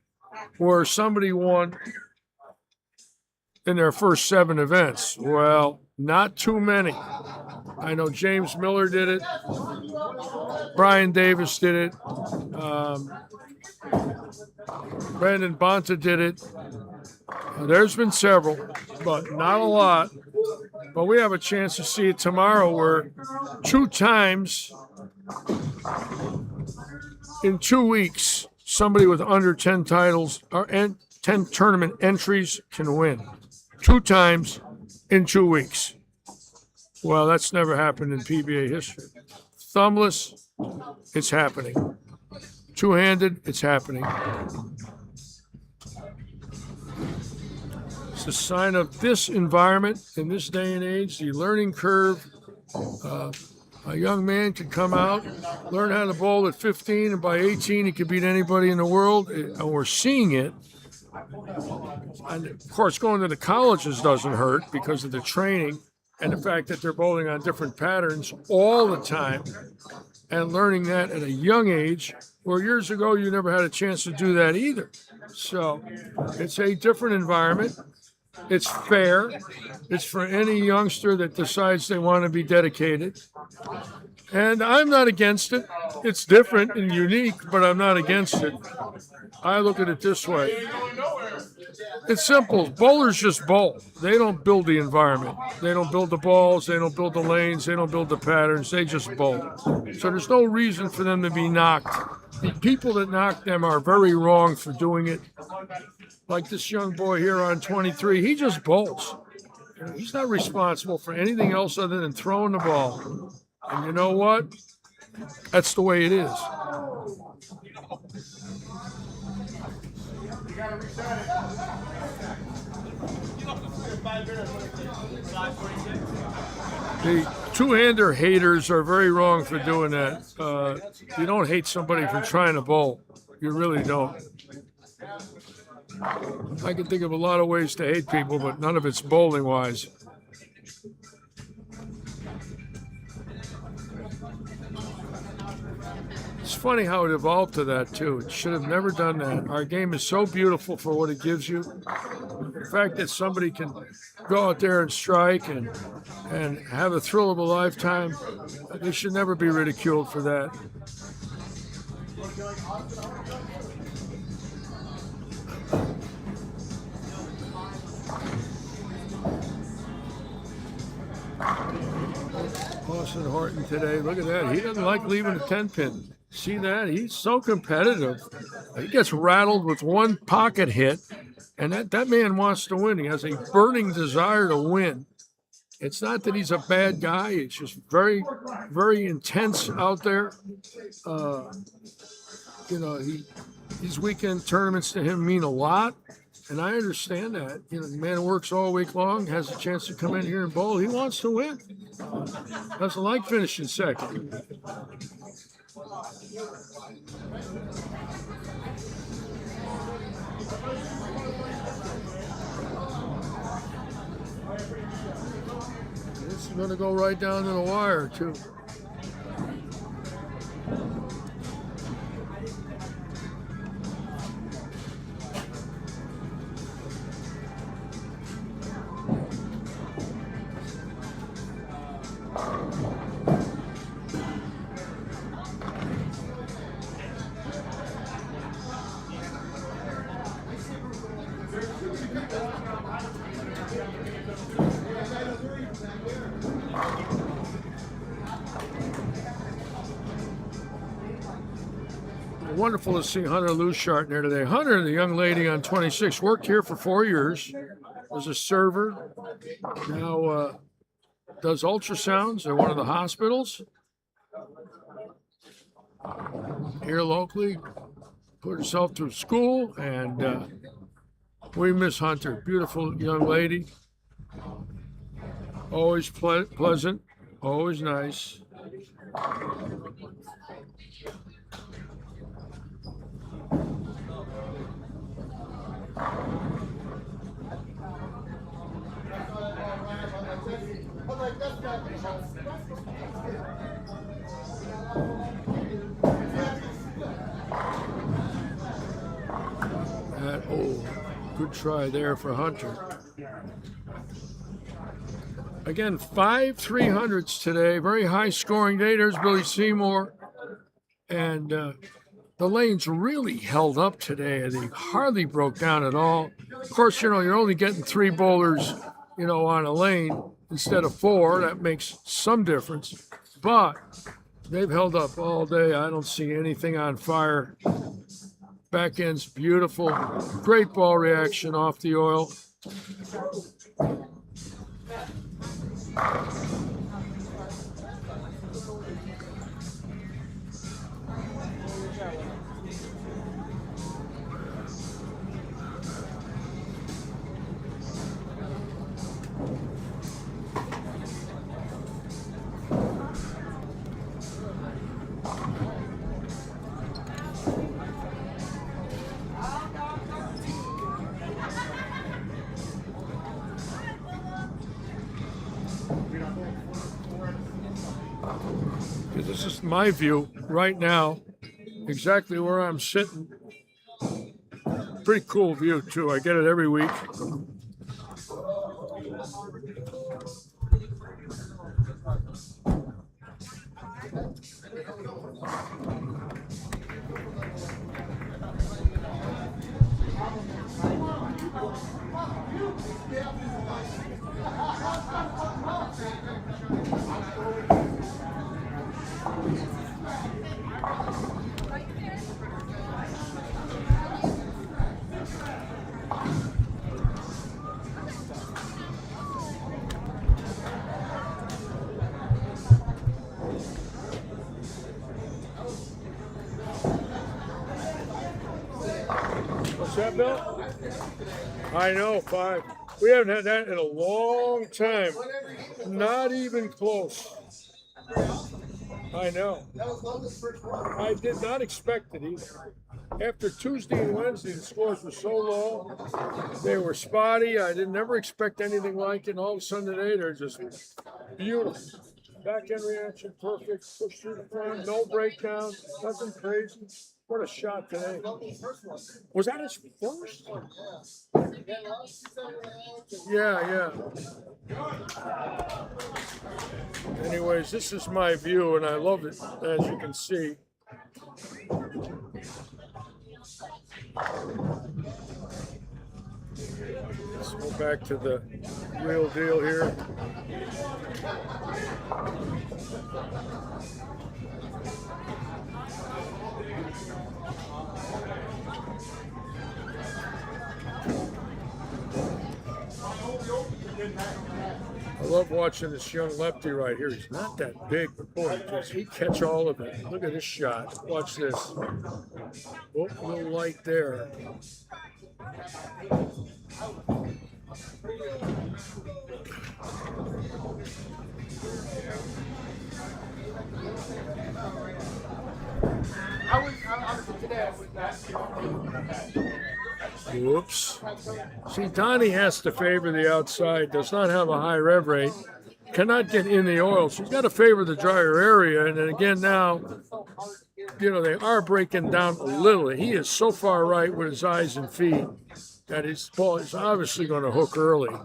[SPEAKER 2] where somebody won in their first 7 events? Well, not too many. I know James Miller did it. Brian Davis did it. Brandon Bonta did it. There's been several, but not a lot. But we have a chance to see it tomorrow where 2 times in 2 weeks, somebody with under 10 titles or 10 tournament entries can win. 2 times in 2 weeks. Well, that's never happened in PBA history. Thumbless, it's happening. Two-handed, it's happening. It's a sign of this environment in this day and age, the learning curve. A young man could come out, learn how to bowl at 15, and by 18 he could beat anybody in the world. And we're seeing it. And of course, going to the colleges doesn't hurt because of the training and the fact that they're bowling on different patterns all the time and learning that at a young age, where years ago you never had a chance to do that either. So it's a different environment. It's fair. It's for any youngster that decides they want to be dedicated. And I'm not against it. It's different and unique, but I'm not against it. I look at it this way. It's simple. Bowlers just bowl. They don't build the environment. They don't build the balls. They don't build the lanes. They don't build the patterns. They just bowl. So there's no reason for them to be knocked. The people that knock them are very wrong for doing it. Like this young boy here on 23, he just bowls. He's not responsible for anything else other than throwing the ball. And you know what? That's the way it is. The two-hander haters are very wrong for doing that. You don't hate somebody for trying to bowl. You really don't. I can think of a lot of ways to hate people, but none of it's bowling-wise. It's funny how it evolved to that, too. It should have never done that. Our game is so beautiful for what it gives you. The fact that somebody can go out there and strike and have a thrill of a lifetime, they should never be ridiculed for that. Austin Horton today, look at that. He doesn't like leaving a 10-pin. See that? He's so competitive. He gets rattled with one pocket hit, and that man wants to win. He has a burning desire to win. It's not that he's a bad guy. It's just very, very intense out there. These weekend tournaments to him mean a lot, and I understand that. The man works all week long, has a chance to come in here and bowl. He wants to win. Doesn't like finishing second. This is going to go right down to the wire, too. Wonderful to see Hunter Lushart in there today. Hunter, the young lady on 26, worked here for 4 years, was a server, now does ultrasounds at one of the hospitals here locally, put herself through school, and we miss Hunter. Beautiful young lady, always pleasant, always nice. Good try there for Hunter. Again, 5 300s today. Very high scoring day. There's Billy Seymour. And the lanes really held up today. They hardly broke down at all. Of course, you're only getting 3 bowlers, on a lane instead of 4. That makes some difference. But they've held up all day. I don't see anything on fire. Back end's beautiful. Great ball reaction off the oil. This is my view right now, exactly where I'm sitting. Pretty cool view too. I get it every week. What's that, Bill? I know, 5. We haven't had that in a long time. Not even close. I know. I did not expect it either. After Tuesday and Wednesday, the scores were so low. They were spotty. I didn't ever expect anything like it. And all of a sudden today, they're just beautiful. Back end reaction, perfect. Push through the front, no breakdown, nothing crazy. What a shot today. Was that his first? Yeah. Anyways, this is my view, and I love it, as you can see. Let's go back to the real deal here. I love watching this young lefty right here. He's not that big, but boy, does he catch all of it. Look at this shot. Watch this. Oh, a little light there. Whoops. See, Donnie has to favor the outside, does not have a high rev rate, cannot get in the oil. So he's got to favor the drier area. And then again now, you know, they are breaking down a little. He is so far right with his eyes and feet that his ball is obviously going to hook early.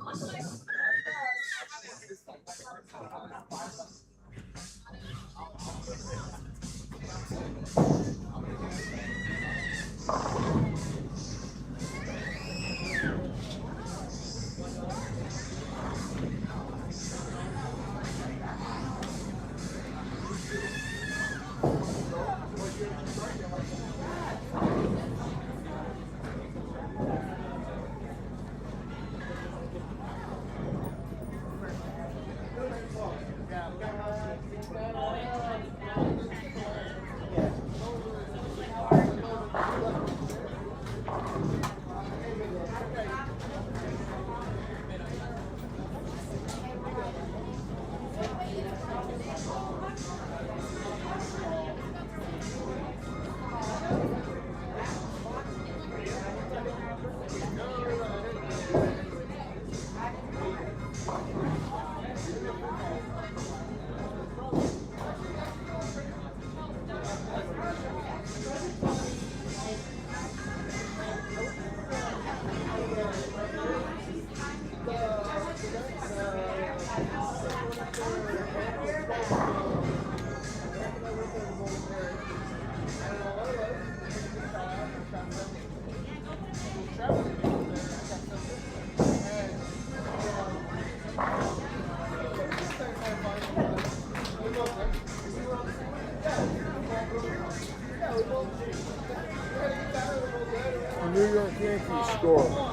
[SPEAKER 2] New York Yankees score.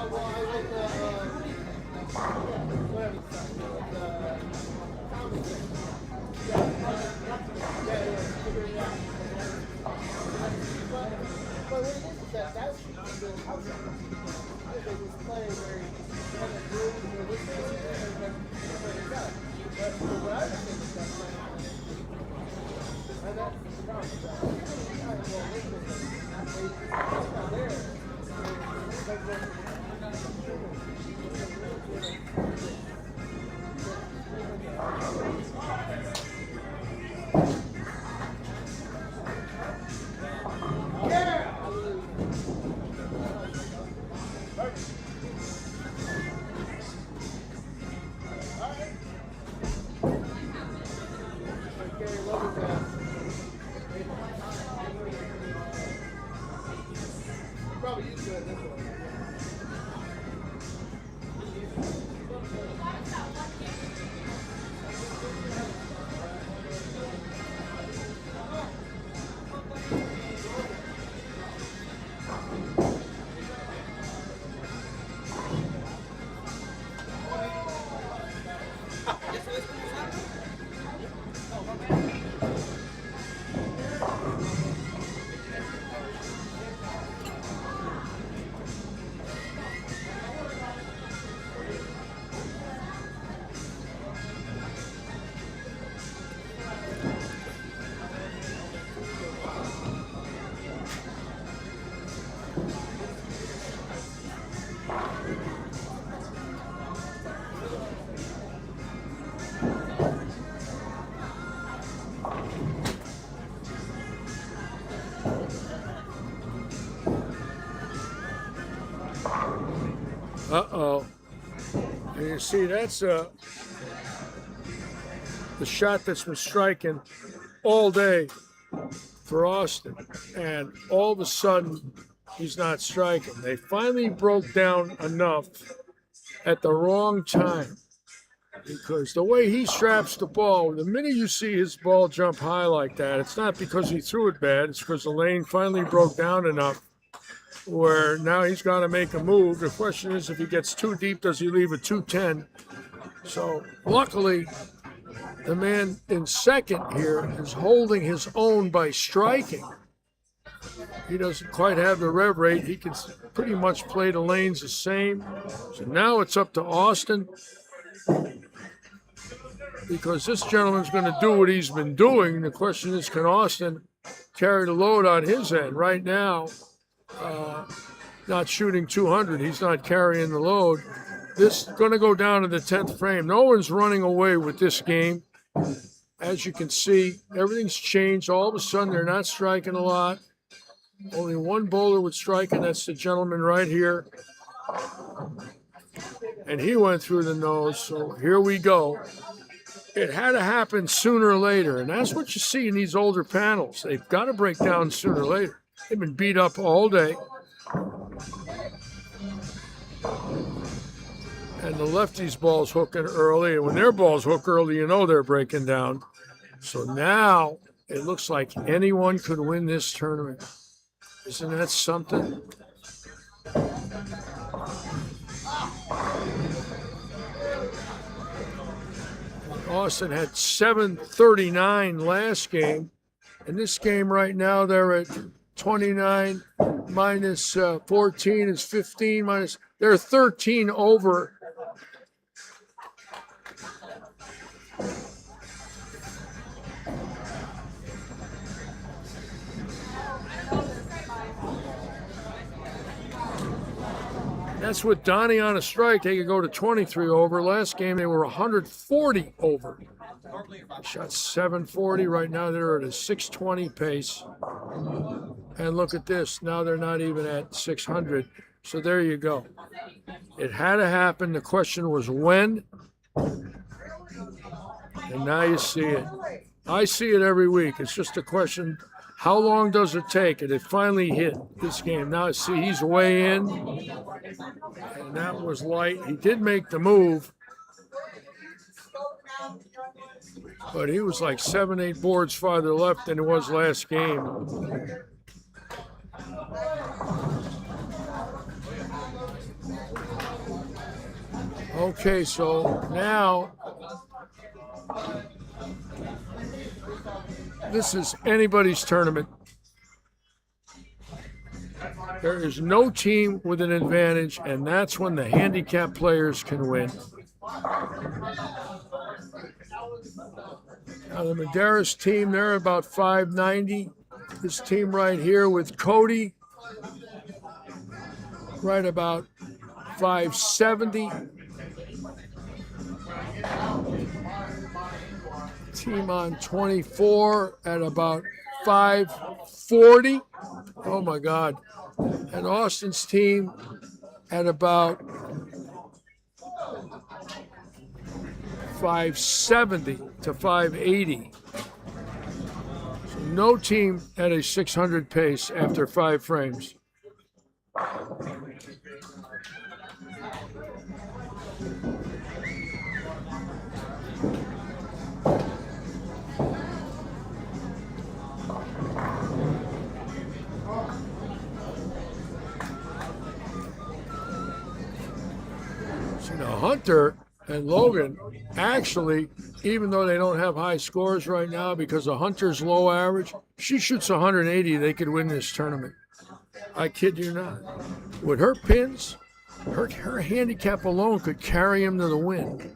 [SPEAKER 2] Uh-oh. And you see, that's the shot that's been striking all day for Austin. And all of a sudden, he's not striking. They finally broke down enough at the wrong time. Because the way he straps the ball, the minute you see his ball jump high like that, it's not because he threw it bad. It's because the lane finally broke down enough where now he's got to make a move. The question is, if he gets too deep, does he leave a 210? So luckily, the man in second here is holding his own by striking. He doesn't quite have the rev rate. He can pretty much play the lanes the same. So now it's up to Austin, because this gentleman's going to do what he's been doing. The question is, can Austin carry the load on his end? Right now, not shooting 200. He's not carrying the load. This is going to go down to the 10th frame. No one's running away with this game. As you can see, everything's changed. All of a sudden, they're not striking a lot. Only one bowler would strike, and that's the gentleman right here. And he went through the nose, so here we go. It had to happen sooner or later, and that's what you see in these older panels. They've got to break down sooner or later. They've been beat up all day. And the lefties' balls hooking early, and when their balls hook early, you know they're breaking down. So now it looks like anyone could win this tournament. Isn't that something? Austin had 739 last game. In this game right now, they're at 29 minus 14 is 15 minus. They're 13 over. That's with Donnie on a strike. They could go to 23 over. Last game, they were 140 over. Shot 740. Right now, they're at a 620 pace. And look at this. Now they're not even at 600. So there you go. It had to happen. The question was when. And now you see it. I see it every week. It's just a question, how long does it take? And it finally hit this game. Now see, he's way in. And that was light. He did make the move. But he was like 7, 8 boards farther left than it was last game. Okay, so now this is anybody's tournament. There is no team with an advantage, and that's when the handicap players can win. Now the Medeiros team, they're about 590. This team right here with Cody, right about 570. Team on 24 at about 540. Oh my God. And Austin's team at about 570 to 580. So no team at a 600 pace after 5 frames. Hunter and Logan, actually, even though they don't have high scores right now because of Hunter's low average, she shoots 180, they could win this tournament. I kid you not. With her pins, her handicap alone could carry him to the win.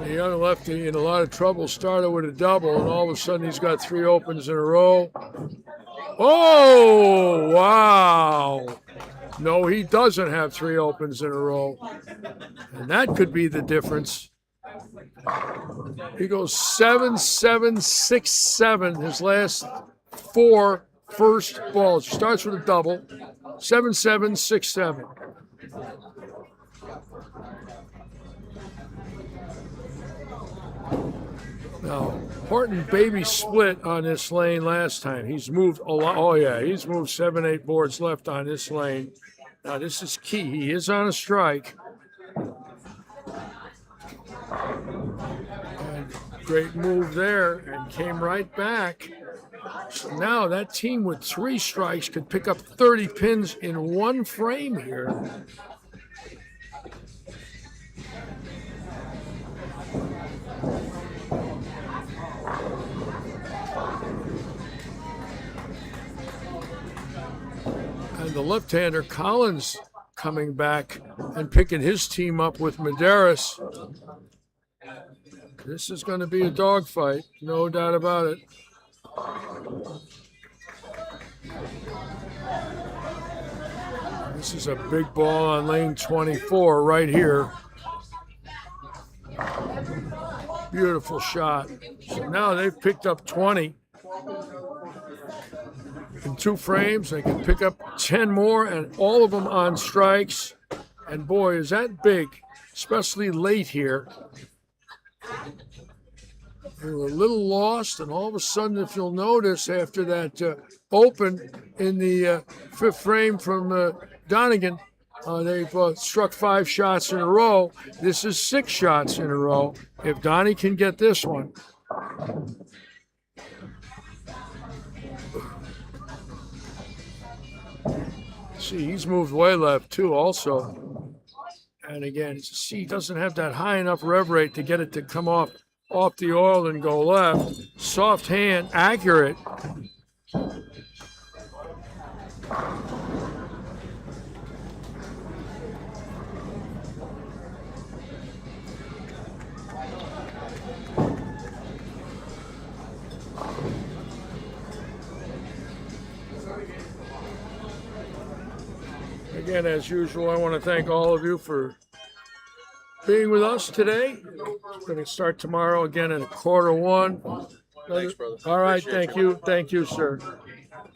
[SPEAKER 2] The young lefty in a lot of trouble started with a double, and all of a sudden he's got 3 opens in a row. Oh, wow. No, he doesn't have 3 opens in a row. And that could be the difference. He goes 7-7, 6-7, his last 4 first balls. He starts with a double, 7-7, 6-7. Now, Horton baby split on this lane last time. He's moved a lot. Oh, yeah, he's moved 7, 8 boards left on this lane. Now, this is key. He is on a strike. And great move there and came right back. So now that team with 3 strikes could pick up 30 pins in one frame here. And the left-hander Collins coming back and picking his team up with Medeiros. This is going to be a dogfight, no doubt about it. This is a big ball on lane 24 right here. Beautiful shot. So now they've picked up 20 in 2 frames. They can pick up 10 more, and all of them on strikes. And boy, is that big, especially late here. They were a little lost, and all of a sudden, if you'll notice, after that open in the 5th frame from Donegan, they've struck 5 shots in a row. This is 6 shots in a row. If Donnie can get this one. See, he's moved way left too also. And again, see, he doesn't have that high enough rev rate to get it to come off the oil and go left. Soft hand, accurate. Again, as usual, I want to thank all of you for being with us today. We're going to start tomorrow again at 1:45.
[SPEAKER 15] Thanks, brother.
[SPEAKER 2] All right,
[SPEAKER 15] Appreciate
[SPEAKER 2] thank you. Thank you, sir.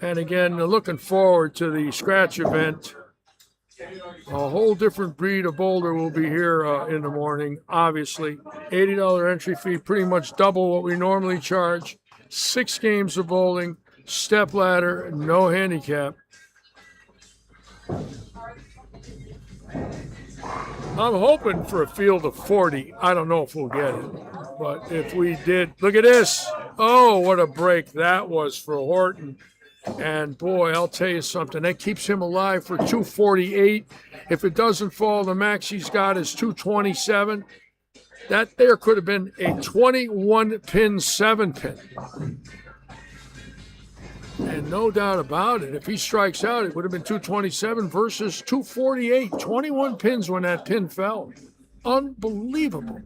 [SPEAKER 2] And again, looking forward to the scratch event. A whole different breed of bowler will be here in the morning, obviously. $80 entry fee, pretty much double what we normally charge. 6 games of bowling, step ladder, no handicap. I'm hoping for a field of 40. I don't know if we'll get it, but if we did, look at this. Oh, what a break that was for Horton. And boy, I'll tell you something, that keeps him alive for 248. If it doesn't fall, the max he's got is 227. That there could have been a 21-pin 7-pin. And no doubt about it, if he strikes out, it would have been 227 versus 248. 21 pins when that pin fell. Unbelievable.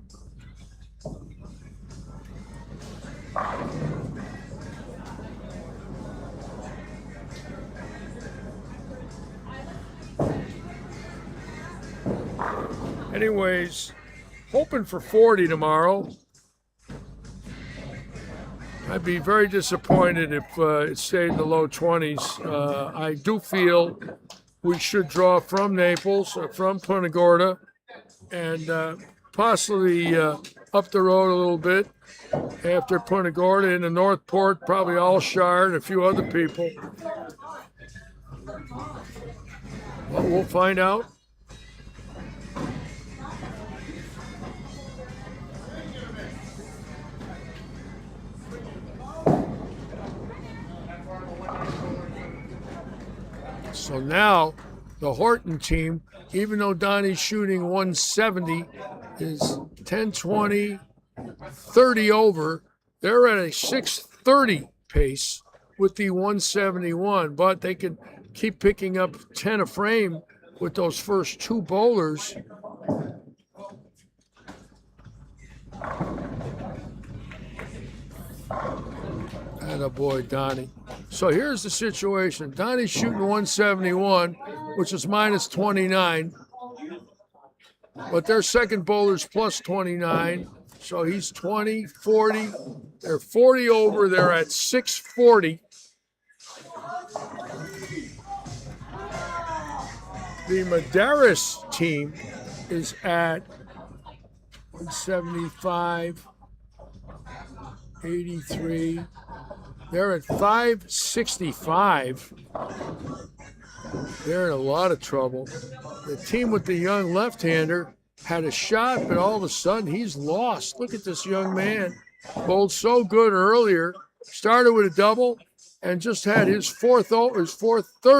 [SPEAKER 2] Anyways, hoping for 40 tomorrow. I'd be very disappointed if it stayed in the low 20s. I do feel we should draw from Naples, from Punta Gorda, and possibly up the road a little bit after Punta Gorda in the Northport, probably Allshire and a few other people. But we'll find out. So now the Horton team, even though Donnie's shooting 170, is 10, 20, 30 over. They're at a 630 pace with the 171, but they can keep picking up 10 a frame with those first 2 bowlers. Attaboy, Donnie. So here's the situation. Donnie's shooting 171, which is minus 29. But their second bowler's plus 29. So he's 20, 40. They're 40 over. They're at 640. The Medeiros team is at 175, 83. They're at 565. They're in a lot of trouble. The team with the young left-hander had a shot, but all of a sudden he's lost. Look at this young man. Bowled so good earlier. Started with a double, and just had his third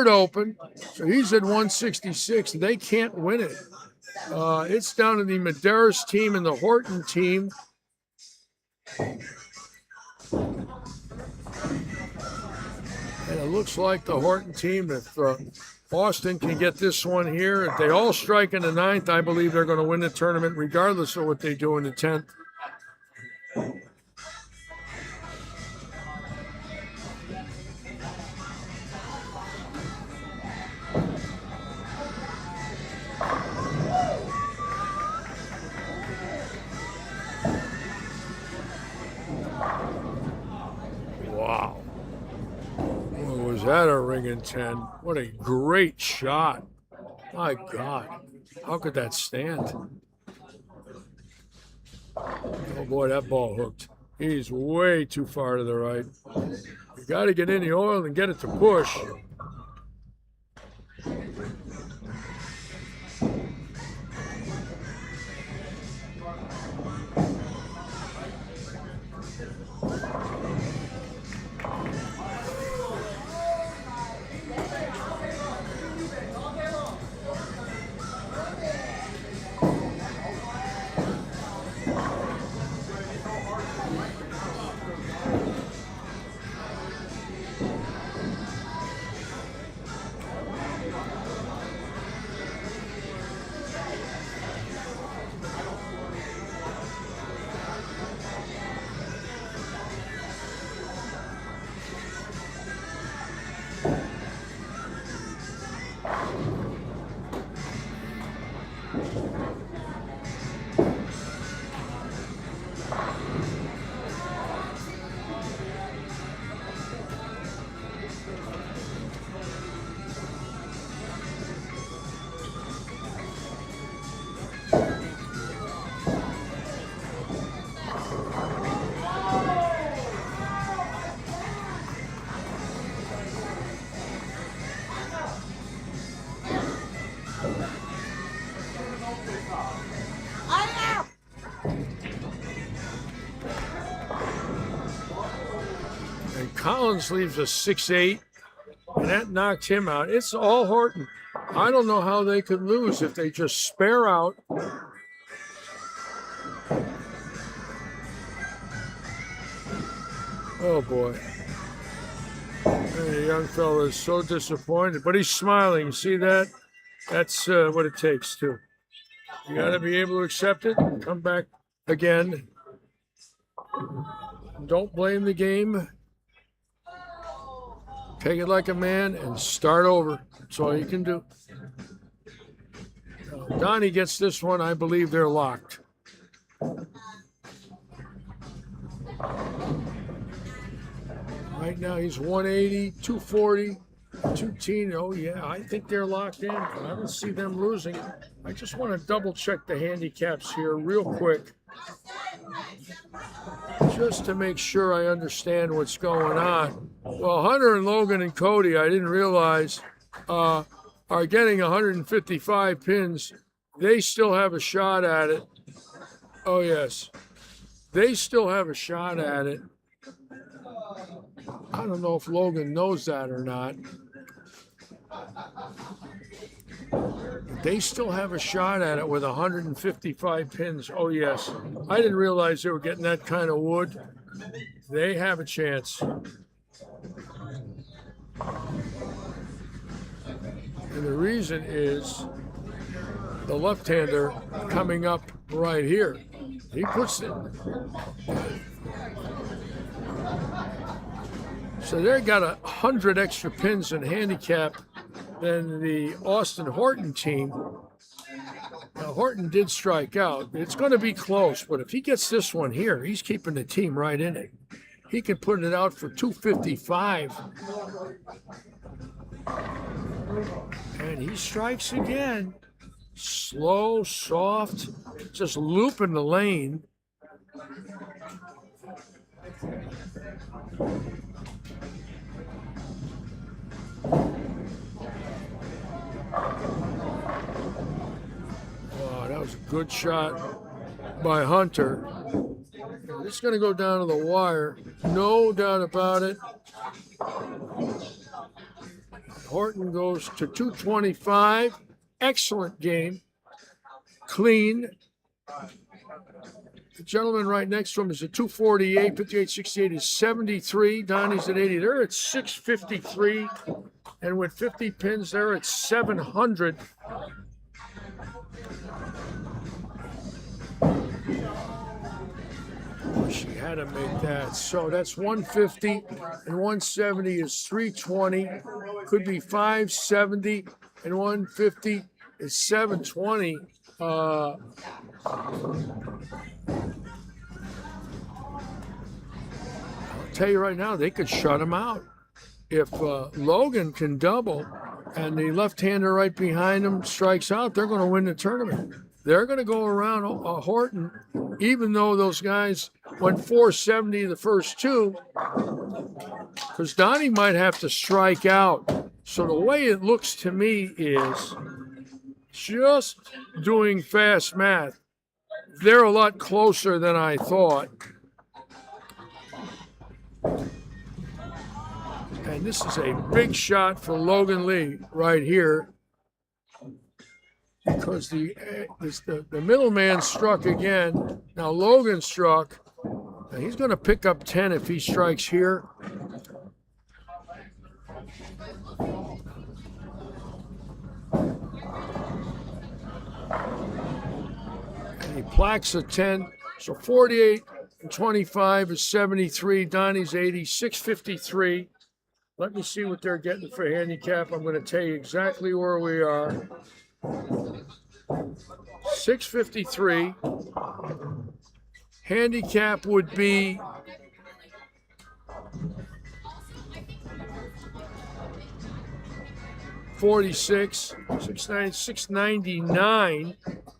[SPEAKER 2] open. So he's at 166. They can't win it. It's down to the Medeiros team and the Horton team. And it looks like the Horton team, if Austin can get this one here, if they all strike in the 9th, I believe they're going to win the tournament regardless of what they do in the 10th. Wow. Was that a ringing 10? What a great shot. My God. How could that stand? Oh boy, that ball hooked. He's way too far to the right. You got to get in the oil and get it to push. Collins leaves a 6-8, and that knocked him out. It's all Horton. I don't know how they could lose if they just spare out. Oh, boy. And the young fella is so disappointed, but he's smiling. See that? That's what it takes, too. You got to be able to accept it and come back again. Don't blame the game. Take it like a man and start over. That's all you can do. Donnie gets this one. I believe they're locked. Right now he's 180, 240, 210. Oh, yeah, I think they're locked in. I don't see them losing. I just want to double check the handicaps here real quick, just to make sure I understand what's going on. Well, Hunter and Logan and Cody, I didn't realize, are getting 155 pins. They still have a shot at it. Oh, yes. They still have a shot at it. I don't know if Logan knows that or not. They still have a shot at it with 155 pins. Oh, yes. I didn't realize they were getting that kind of wood. They have a chance. And the reason is the left-hander coming up right here. He puts it. So they got 100 extra pins in handicap than the Austin Horton team. Now, Horton did strike out. It's going to be close, but if he gets this one here, he's keeping the team right in it. He can put it out for 255. And he strikes again. Slow, soft, just looping the lane. Wow, that was a good shot by Hunter. It's going to go down to the wire. No doubt about it. Horton goes to 225. Excellent game. Clean. The gentleman right next to him is at 248. 58.68 is 73. Donnie's at 80. They're at 653. And with 50 pins, they're at 700. She had to make that. So that's 150 and 170 is 320. Could be 570 and 150 is 720. I'll tell you right now, they could shut him out. If Logan can double and the left-hander right behind him strikes out, they're going to win the tournament. They're going to go around Horton, even though those guys went 470 the first two, because Donnie might have to strike out. So the way it looks to me is, just doing fast math, they're a lot closer than I thought. And this is a big shot for Logan Lee right here, because the middleman struck again. Now Logan struck. Now he's going to pick up 10 if he strikes here. And he plaques a 10. So 48 and 25 is 73. Donnie's 80. 653. Let me see what they're getting for handicap. I'm going to tell you exactly where we are. 653. Handicap would be $46, $699.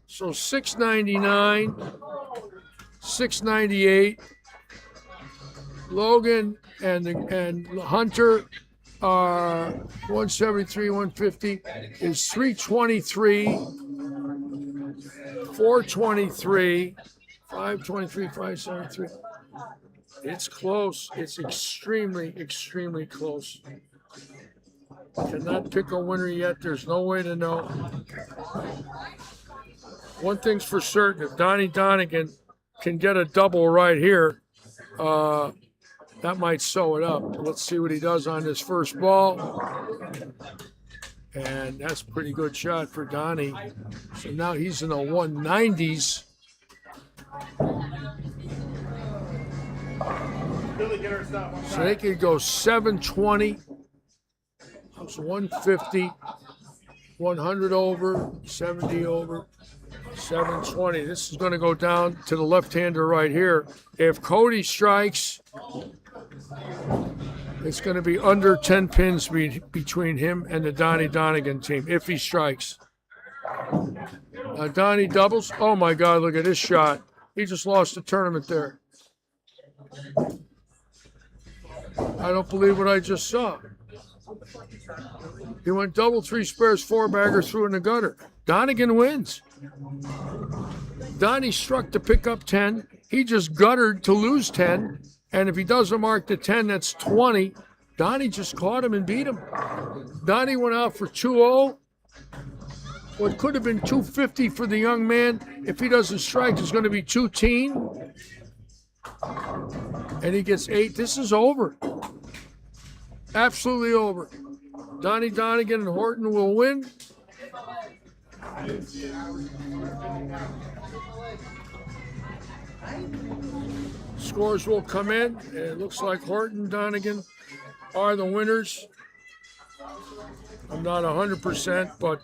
[SPEAKER 2] So $699, $698. Logan and Hunter are 173, 150 is 323, 423, 523, 573. It's close. It's extremely, extremely close. Cannot pick a winner yet. There's no way to know. One thing's for certain: if Donnie Donegan can get a double right here, that might sew it up. Let's see what he does on this first ball. And that's a pretty good shot for Donnie. So now he's in the 190s. So they could go 720. That's 150, 100 over, 70 over, 720. This is going to go down to the left-hander right here. If Cody strikes, it's going to be under 10 pins between him and the Donnie Donegan team, if he strikes. Donnie doubles. Oh, my God, look at this shot. He just lost the tournament there. I don't believe what I just saw. He went double, three spares, four-bagger, threw in the gutter. Donegan wins. Donnie struck to pick up 10. He just guttered to lose 10. And if he doesn't mark the 10, that's 20. Donnie just caught him and beat him. Donnie went out for 2-0. What could have been 250 for the young man, if he doesn't strike, is going to be 2-teen. And he gets 8. This is over. Absolutely over. Donnie Donegan and Horton will win. Scores will come in. And it looks like Horton, Donegan are the winners. I'm not 100%, but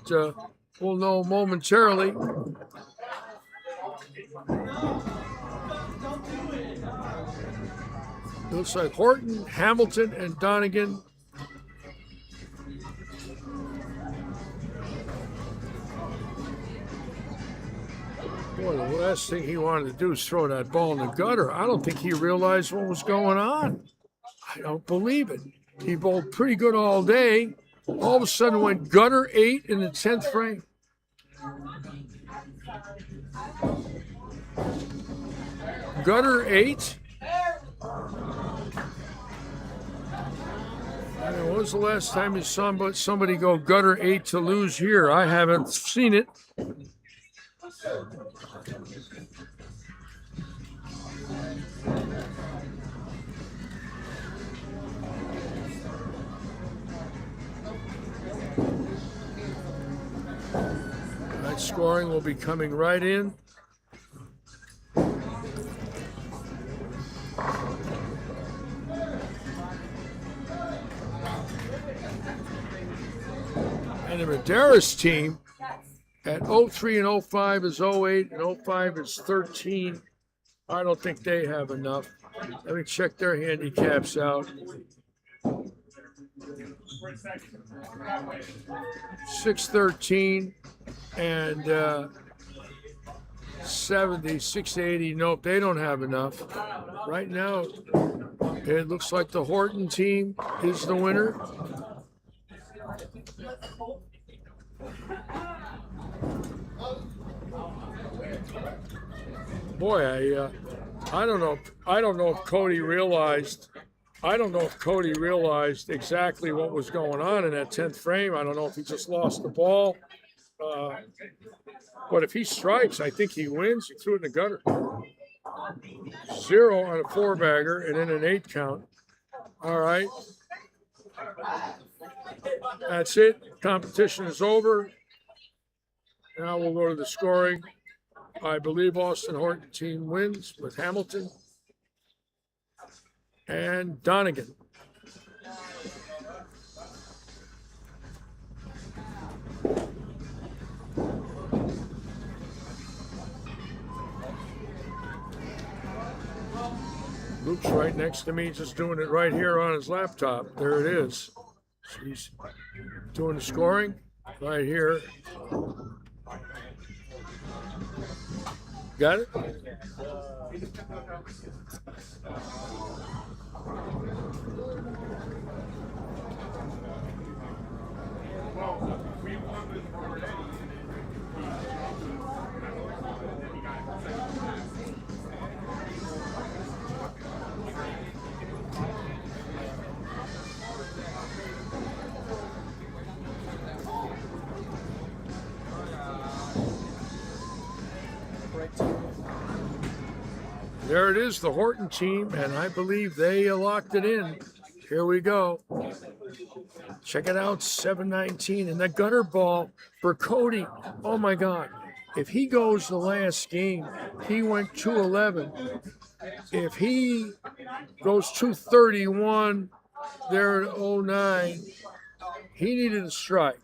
[SPEAKER 2] we'll know momentarily. It looks like Horton, Hamilton, and Donegan. Boy, the last thing he wanted to do is throw that ball in the gutter. I don't think he realized what was going on. I don't believe it. He bowled pretty good all day. All of a sudden went gutter 8 in the 10th frame. Gutter 8. When was the last time you saw somebody go gutter 8 to lose here? I haven't seen it. That scoring will be coming right in. And the Medeiros team at 03 and 05 is 08 and 05 is 13. I don't think they have enough. Let me check their handicaps out. 613 and 70, 680. Nope, they don't have enough. Right now, it looks like the Horton team is the winner. Boy, I don't know. I don't know if Cody realized. I don't know if Cody realized exactly what was going on in that 10th frame. I don't know if he just lost the ball. But if he strikes, I think he wins. He threw it in the gutter. 0 on a 4-bagger and then an 8 count. All right. That's it. Competition is over. Now we'll go to the scoring. I believe Austin Horton team wins with Hamilton and Donegan. Luke's right next to me, just doing it right here on his laptop. There it is. He's doing the scoring right here. Got it? There it is, the Horton team, and I believe they locked it in. Here we go. Check it out, 719. And that gutter ball for Cody, oh my God. If he goes the last game, he went 211. If he goes 231, there at 09, he needed a strike.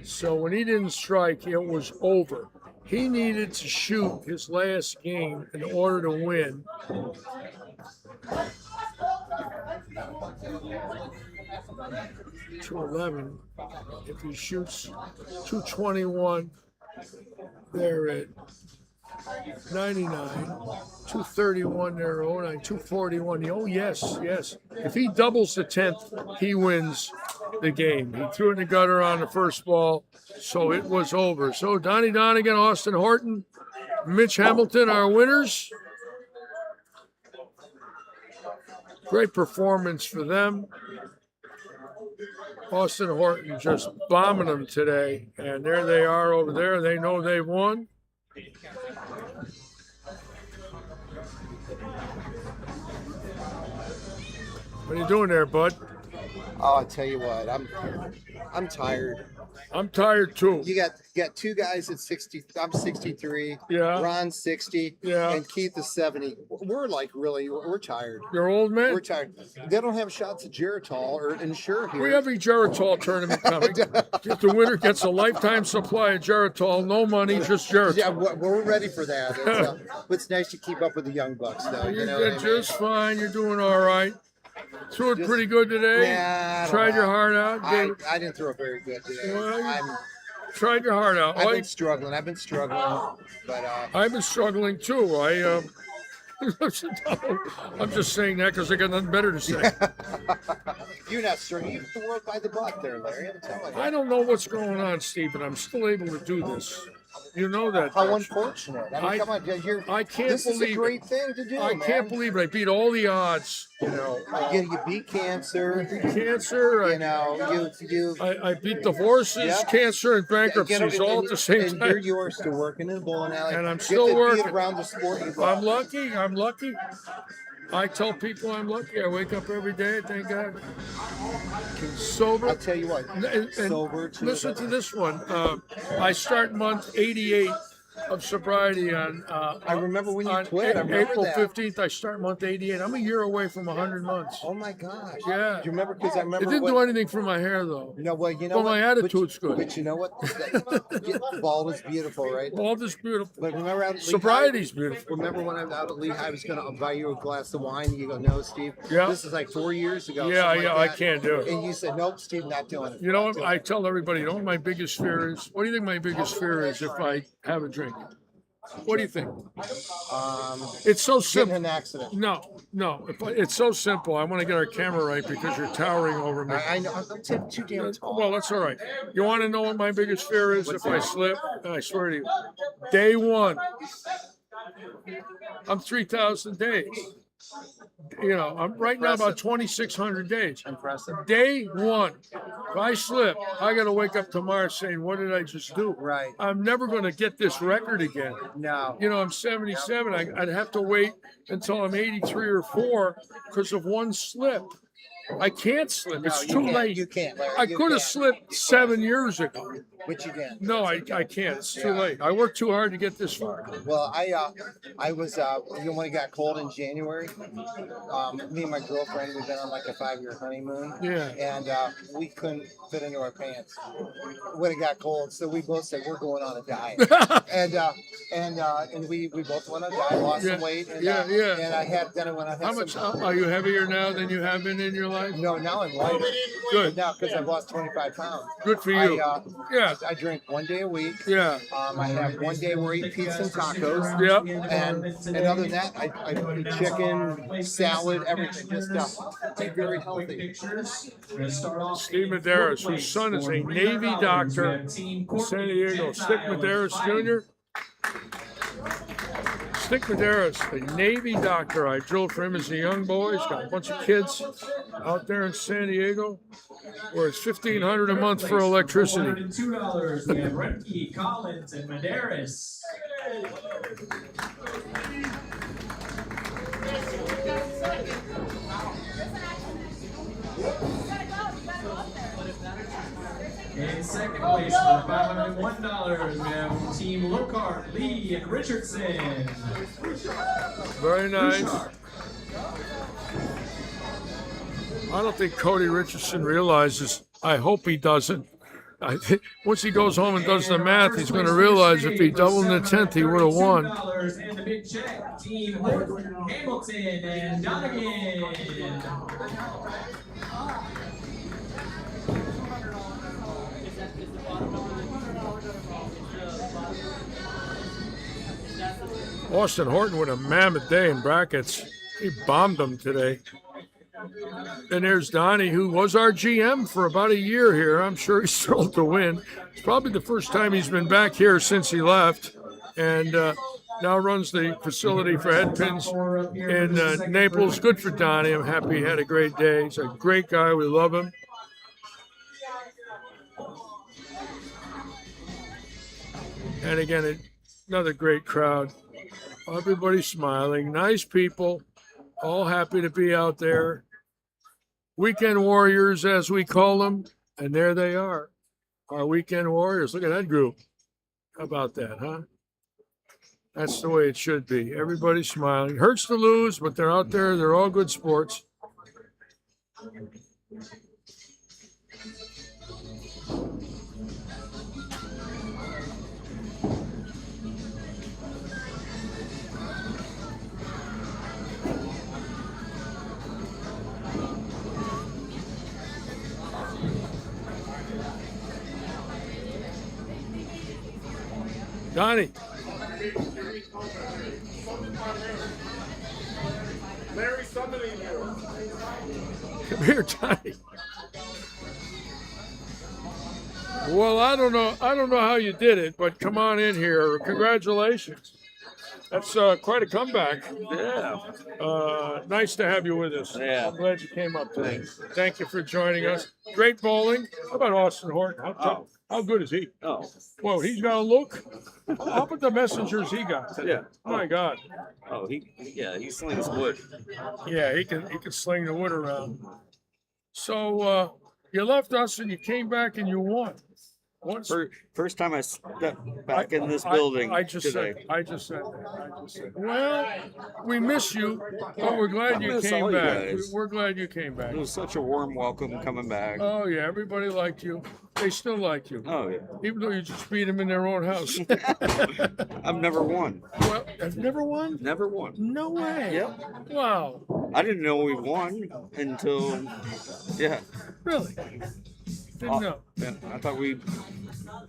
[SPEAKER 2] So when he didn't strike, it was over. He needed to shoot his last game in order to win. .211. If he shoots 221, they're at 99. 231, they're 09. 241. Oh, yes, yes. If he doubles the 10th, he wins the game. He threw it in the gutter on the first ball, so it was over. So Donnie Donegan, Austin Horton, Mitch Hamilton are winners. Great performance for them. Austin Horton just bombing them today. And there they are over there. They know they've won. What are you doing there, bud?
[SPEAKER 15] Oh, I tell you what, I'm tired.
[SPEAKER 2] I'm tired too.
[SPEAKER 15] You got two guys at 60. I'm 63.
[SPEAKER 2] Yeah.
[SPEAKER 15] Ron's 60.
[SPEAKER 2] Yeah.
[SPEAKER 15] And Keith is 70. We're like we're tired.
[SPEAKER 2] You're old, man?
[SPEAKER 15] We're tired. They don't have shots of Geritol or Ensure here.
[SPEAKER 2] We have a Geritol tournament coming. If the winner gets a lifetime supply of Geritol, no money, just Geritol.
[SPEAKER 15] Yeah, we're ready for that. It's nice to keep up with the young bucks, though.
[SPEAKER 2] You know, you're just fine. You're doing all right. Threw it pretty good today.
[SPEAKER 15] Yeah,
[SPEAKER 2] tried your heart out.
[SPEAKER 15] I didn't throw it very good today.
[SPEAKER 2] Well, tried your heart out.
[SPEAKER 15] I've been struggling, but
[SPEAKER 2] I've been struggling too. I'm just saying that because I got nothing better to say.
[SPEAKER 15] You're not struggling. You have the world by the butt there, Larry. I'm telling you.
[SPEAKER 2] I don't know what's going on, Steve, but I'm still able to do this. You know that.
[SPEAKER 15] How
[SPEAKER 2] Dutch.
[SPEAKER 15] unfortunate. I mean, come on,
[SPEAKER 2] I can't
[SPEAKER 15] this
[SPEAKER 2] believe
[SPEAKER 15] is a great thing to do,
[SPEAKER 2] I
[SPEAKER 15] man.
[SPEAKER 2] can't believe it. I beat all the odds. You know,
[SPEAKER 15] You beat cancer.
[SPEAKER 2] Cancer.
[SPEAKER 15] You know,
[SPEAKER 2] I beat divorces,
[SPEAKER 15] Yep.
[SPEAKER 2] cancer, and bankruptcies all at the same
[SPEAKER 15] and
[SPEAKER 2] time.
[SPEAKER 15] you're yours to working in the bowling alley.
[SPEAKER 2] And I'm
[SPEAKER 15] Get
[SPEAKER 2] still
[SPEAKER 15] to be
[SPEAKER 2] working.
[SPEAKER 15] around the sport you love.
[SPEAKER 2] I'm lucky. I'm lucky. I tell people I'm lucky. I wake up every day, thank God. Sober.
[SPEAKER 15] I'll tell you what.
[SPEAKER 2] And
[SPEAKER 15] Sober. Too.
[SPEAKER 2] Listen to this one. I start month 88 of sobriety on.
[SPEAKER 15] I remember when you quit. I remember
[SPEAKER 2] April
[SPEAKER 15] that.
[SPEAKER 2] 15th. I start month 88. I'm a year away from 100 months.
[SPEAKER 15] Oh my gosh.
[SPEAKER 2] Yeah.
[SPEAKER 15] Do you remember? Because I remember.
[SPEAKER 2] It didn't do anything for my hair though.
[SPEAKER 15] No, well, you know
[SPEAKER 2] But
[SPEAKER 15] what?
[SPEAKER 2] my attitude's good.
[SPEAKER 15] But you know what? Bald is beautiful, right?
[SPEAKER 2] Bald is beautiful.
[SPEAKER 15] But remember, out at
[SPEAKER 2] Sobriety's beautiful.
[SPEAKER 15] Remember when I was out at Lehigh, I was going to buy you a glass of wine, and you go, "No, Steve."
[SPEAKER 2] Yeah.
[SPEAKER 15] This is like 4 years ago.
[SPEAKER 2] Yeah,
[SPEAKER 15] something
[SPEAKER 2] yeah,
[SPEAKER 15] like
[SPEAKER 2] I
[SPEAKER 15] that.
[SPEAKER 2] can't do it.
[SPEAKER 15] And you said, "Nope, Steve, not doing it."
[SPEAKER 2] You know what? I tell everybody, you know what my biggest fear is? What do you think my biggest fear is if I have a drink? What do you think? It's so simple.
[SPEAKER 15] Getting an accident.
[SPEAKER 2] No. It's so simple. I want to get our camera right because you're towering over me.
[SPEAKER 15] I know. I'm too damn tall.
[SPEAKER 2] Well, that's all right. You want to know what my biggest fear is if I slip? I swear to you. Day one. I'm 3,000 days. You know, I'm right now about 2,600 days.
[SPEAKER 15] Impressive.
[SPEAKER 2] Day one. If I slip, I got to wake up tomorrow saying, what did I just do?
[SPEAKER 15] Right.
[SPEAKER 2] I'm never going to get this record again.
[SPEAKER 15] No.
[SPEAKER 2] You know, I'm 77. I'd have to wait until I'm 83 or 4 because of one slip. I can't slip. It's too late.
[SPEAKER 15] You can't, Larry.
[SPEAKER 2] I
[SPEAKER 15] You
[SPEAKER 2] could have
[SPEAKER 15] can't.
[SPEAKER 2] slipped 7 years ago.
[SPEAKER 15] But you didn't.
[SPEAKER 2] No, I can't. It's too late. I worked too hard to get this far.
[SPEAKER 15] Well, I was, you know, when it got cold in January, me and my girlfriend, we've been on like a 5-year honeymoon.
[SPEAKER 2] Yeah.
[SPEAKER 15] And we couldn't fit into our pants when it got cold. So we both said, we're going on a diet. and we both went on a diet, lost some weight. And, And I had, then I went on.
[SPEAKER 2] How much, are you heavier now than you have been in your life?
[SPEAKER 15] No, now I'm lighter.
[SPEAKER 2] Good.
[SPEAKER 15] Now, because I've lost 25 pounds.
[SPEAKER 2] Good for you. Yeah.
[SPEAKER 15] I drink 1 day a week.
[SPEAKER 2] Yeah.
[SPEAKER 15] I have 1 day where I eat pizza and tacos.
[SPEAKER 2] Yep.
[SPEAKER 15] And other than that, I eat chicken, salad, everything. Just eat very healthy.
[SPEAKER 2] Steve Medeiros, whose son is a Navy doctor in San Diego. Stick Medeiros Jr. Stick Medeiros, a Navy doctor. I drilled for him as a young boy. He's got a bunch of kids out there in San Diego where it's $1,500 a month for electricity.
[SPEAKER 6] $200. We have Remke, Collins, and Medeiros. In second place for $501, we have Team Lockhart, Lee, and Richardson.
[SPEAKER 2] Very nice. I don't think Cody Richardson realizes. I hope he doesn't. I think once he goes home and does the math, he's going to realize if he doubled in the 10th, he would have won.
[SPEAKER 6] And the big check, Team Hamilton and Donegan.
[SPEAKER 2] Austin Horton with a mammoth day in brackets. He bombed them today. And there's Donnie, who was our GM for about a year here. I'm sure he's thrilled to win. It's probably the first time he's been back here since he left. And now runs the facility for head pins in Naples. Good for Donnie. I'm happy he had a great day. He's a great guy. We love him. And again, another great crowd. Everybody smiling. Nice people. All happy to be out there. Weekend warriors, as we call them. And there they are. Our weekend warriors. Look at that group. How about that, huh? That's the way it should be. Everybody smiling. Hurts to lose, but they're out there. They're all good sports. Donnie.
[SPEAKER 10] Larry summoning you.
[SPEAKER 2] Come here, Donnie. Well, I don't know how you did it, but come on in here. Congratulations. That's quite a comeback.
[SPEAKER 16] Yeah.
[SPEAKER 2] Nice to have you with us.
[SPEAKER 16] Yeah.
[SPEAKER 2] I'm glad you came up today. Thank you for joining us. Great bowling. How about Austin Horton? How good is he?
[SPEAKER 16] Oh.
[SPEAKER 2] Whoa, he's got a look. How about the messengers he got today?
[SPEAKER 16] Yeah.
[SPEAKER 2] My God.
[SPEAKER 16] Oh, he slings wood.
[SPEAKER 2] Yeah, he can sling the wood around. So you left us and you came back and you won.
[SPEAKER 16] First time I stepped back in this building
[SPEAKER 2] I just
[SPEAKER 16] today.
[SPEAKER 2] said. Well, we miss you, but we're glad you
[SPEAKER 16] miss
[SPEAKER 2] came
[SPEAKER 16] all you
[SPEAKER 2] back.
[SPEAKER 16] guys.
[SPEAKER 2] We're glad you came back.
[SPEAKER 16] It was such a warm welcome coming back.
[SPEAKER 2] Oh yeah, everybody liked you. They still like you.
[SPEAKER 16] Oh yeah.
[SPEAKER 2] Even though you just beat them in their own house.
[SPEAKER 16] I've never won.
[SPEAKER 2] Well, I've never won?
[SPEAKER 16] Never won.
[SPEAKER 2] No way.
[SPEAKER 16] Yep.
[SPEAKER 2] Wow.
[SPEAKER 16] I didn't know we won until, yeah.
[SPEAKER 2] Really? Didn't know.
[SPEAKER 16] Yeah, I thought we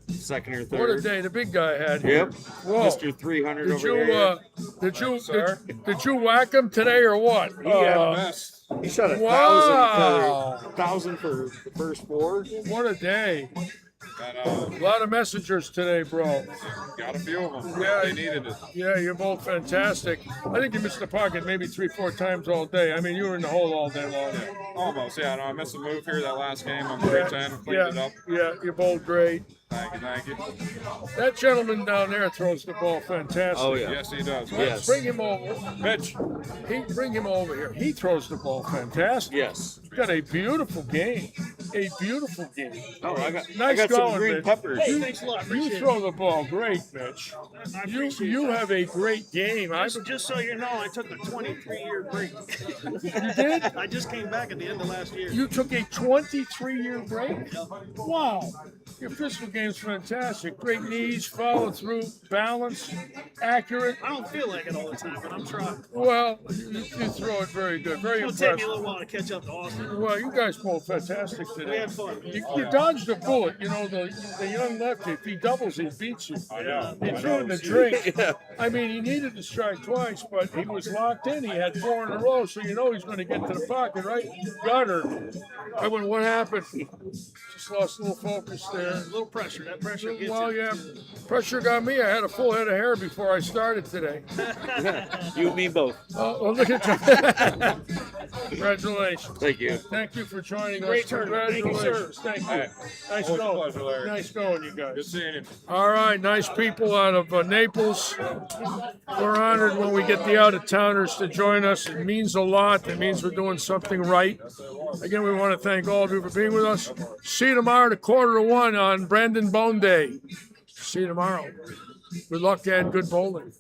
[SPEAKER 16] second or third.
[SPEAKER 2] What a day the big guy had here.
[SPEAKER 16] Yep.
[SPEAKER 2] Whoa.
[SPEAKER 16] Mr. 300
[SPEAKER 2] Did
[SPEAKER 16] over
[SPEAKER 2] you
[SPEAKER 16] here.
[SPEAKER 2] did you whack him today or what?
[SPEAKER 16] He had a mess. He shot a
[SPEAKER 2] Wow.
[SPEAKER 16] 1,000 for the first four.
[SPEAKER 2] What a day. A lot of messengers today, bro.
[SPEAKER 17] Got a few of them.
[SPEAKER 2] Yeah,
[SPEAKER 17] They needed it.
[SPEAKER 2] Yeah, you're both fantastic. I think you missed the pocket maybe 3-4 times all day. I mean, you were in the hole all day long.
[SPEAKER 17] Almost, yeah. No, I missed a move here that last game. I'm 310, cleaned it up.
[SPEAKER 2] Yeah, you're both great.
[SPEAKER 17] Thank you.
[SPEAKER 2] That gentleman down there throws the ball fantastic.
[SPEAKER 17] Oh, yeah. Yes, he does.
[SPEAKER 2] Let's bring him over.
[SPEAKER 17] Mitch.
[SPEAKER 2] Bring him over here. He throws the ball fantastic.
[SPEAKER 16] Yes.
[SPEAKER 2] He's got a beautiful game. A beautiful game.
[SPEAKER 16] Oh, I got
[SPEAKER 2] Nice
[SPEAKER 16] some
[SPEAKER 2] going,
[SPEAKER 16] green
[SPEAKER 2] Mitch.
[SPEAKER 16] peppers.
[SPEAKER 7] Hey, thanks a lot.
[SPEAKER 2] You
[SPEAKER 7] Appreciate
[SPEAKER 2] throw the ball great, Mitch.
[SPEAKER 7] I
[SPEAKER 2] You
[SPEAKER 7] appreciate that.
[SPEAKER 2] have a great game.
[SPEAKER 7] Just so you know, I took a 23-year break.
[SPEAKER 2] You did?
[SPEAKER 7] I just came back at the end of last year.
[SPEAKER 2] You took a 23-year break? Wow. Your physical game's fantastic. Great knees, follow through, balance, accurate.
[SPEAKER 7] I don't feel like it all the time, but I'm trying.
[SPEAKER 2] Well, you throw it very good. Very
[SPEAKER 7] It'll take me a
[SPEAKER 2] impressive.
[SPEAKER 7] little while to catch up to Austin.
[SPEAKER 2] Well, you guys bowled fantastic today.
[SPEAKER 7] We had fun.
[SPEAKER 2] You dodged a bullet. You know, the young lefty, if he doubles, he beats you.
[SPEAKER 17] I know.
[SPEAKER 2] He threw in the drink. I mean, he needed to strike twice, but he was locked in. He had 4 in a row, so you know he's going to get to the pocket, right? Got her. I went, what happened? Just lost a little focus there.
[SPEAKER 7] A little pressure. That pressure gets
[SPEAKER 2] Well,
[SPEAKER 7] you.
[SPEAKER 2] yeah, pressure got me. I had a full head of hair before I started today.
[SPEAKER 16] You and me both.
[SPEAKER 2] Oh, look at you. Congratulations.
[SPEAKER 16] Thank you.
[SPEAKER 2] Thank you for joining
[SPEAKER 7] Great
[SPEAKER 2] us.
[SPEAKER 7] tournament. Thank you, sir.
[SPEAKER 2] Congratulations. Thank you.
[SPEAKER 17] Hey,
[SPEAKER 2] Nice
[SPEAKER 17] always a
[SPEAKER 2] going.
[SPEAKER 17] pleasure, Larry.
[SPEAKER 2] Nice going, you guys.
[SPEAKER 17] Good seeing you.
[SPEAKER 2] All right, nice people out of Naples. We're honored when we get the out-of-towners to join us. It means a lot. It means we're doing something right. Again, we want to thank all of you for being with us. See you tomorrow at 1:45 on Brandon Bone Day. See you tomorrow. Good luck and good bowling.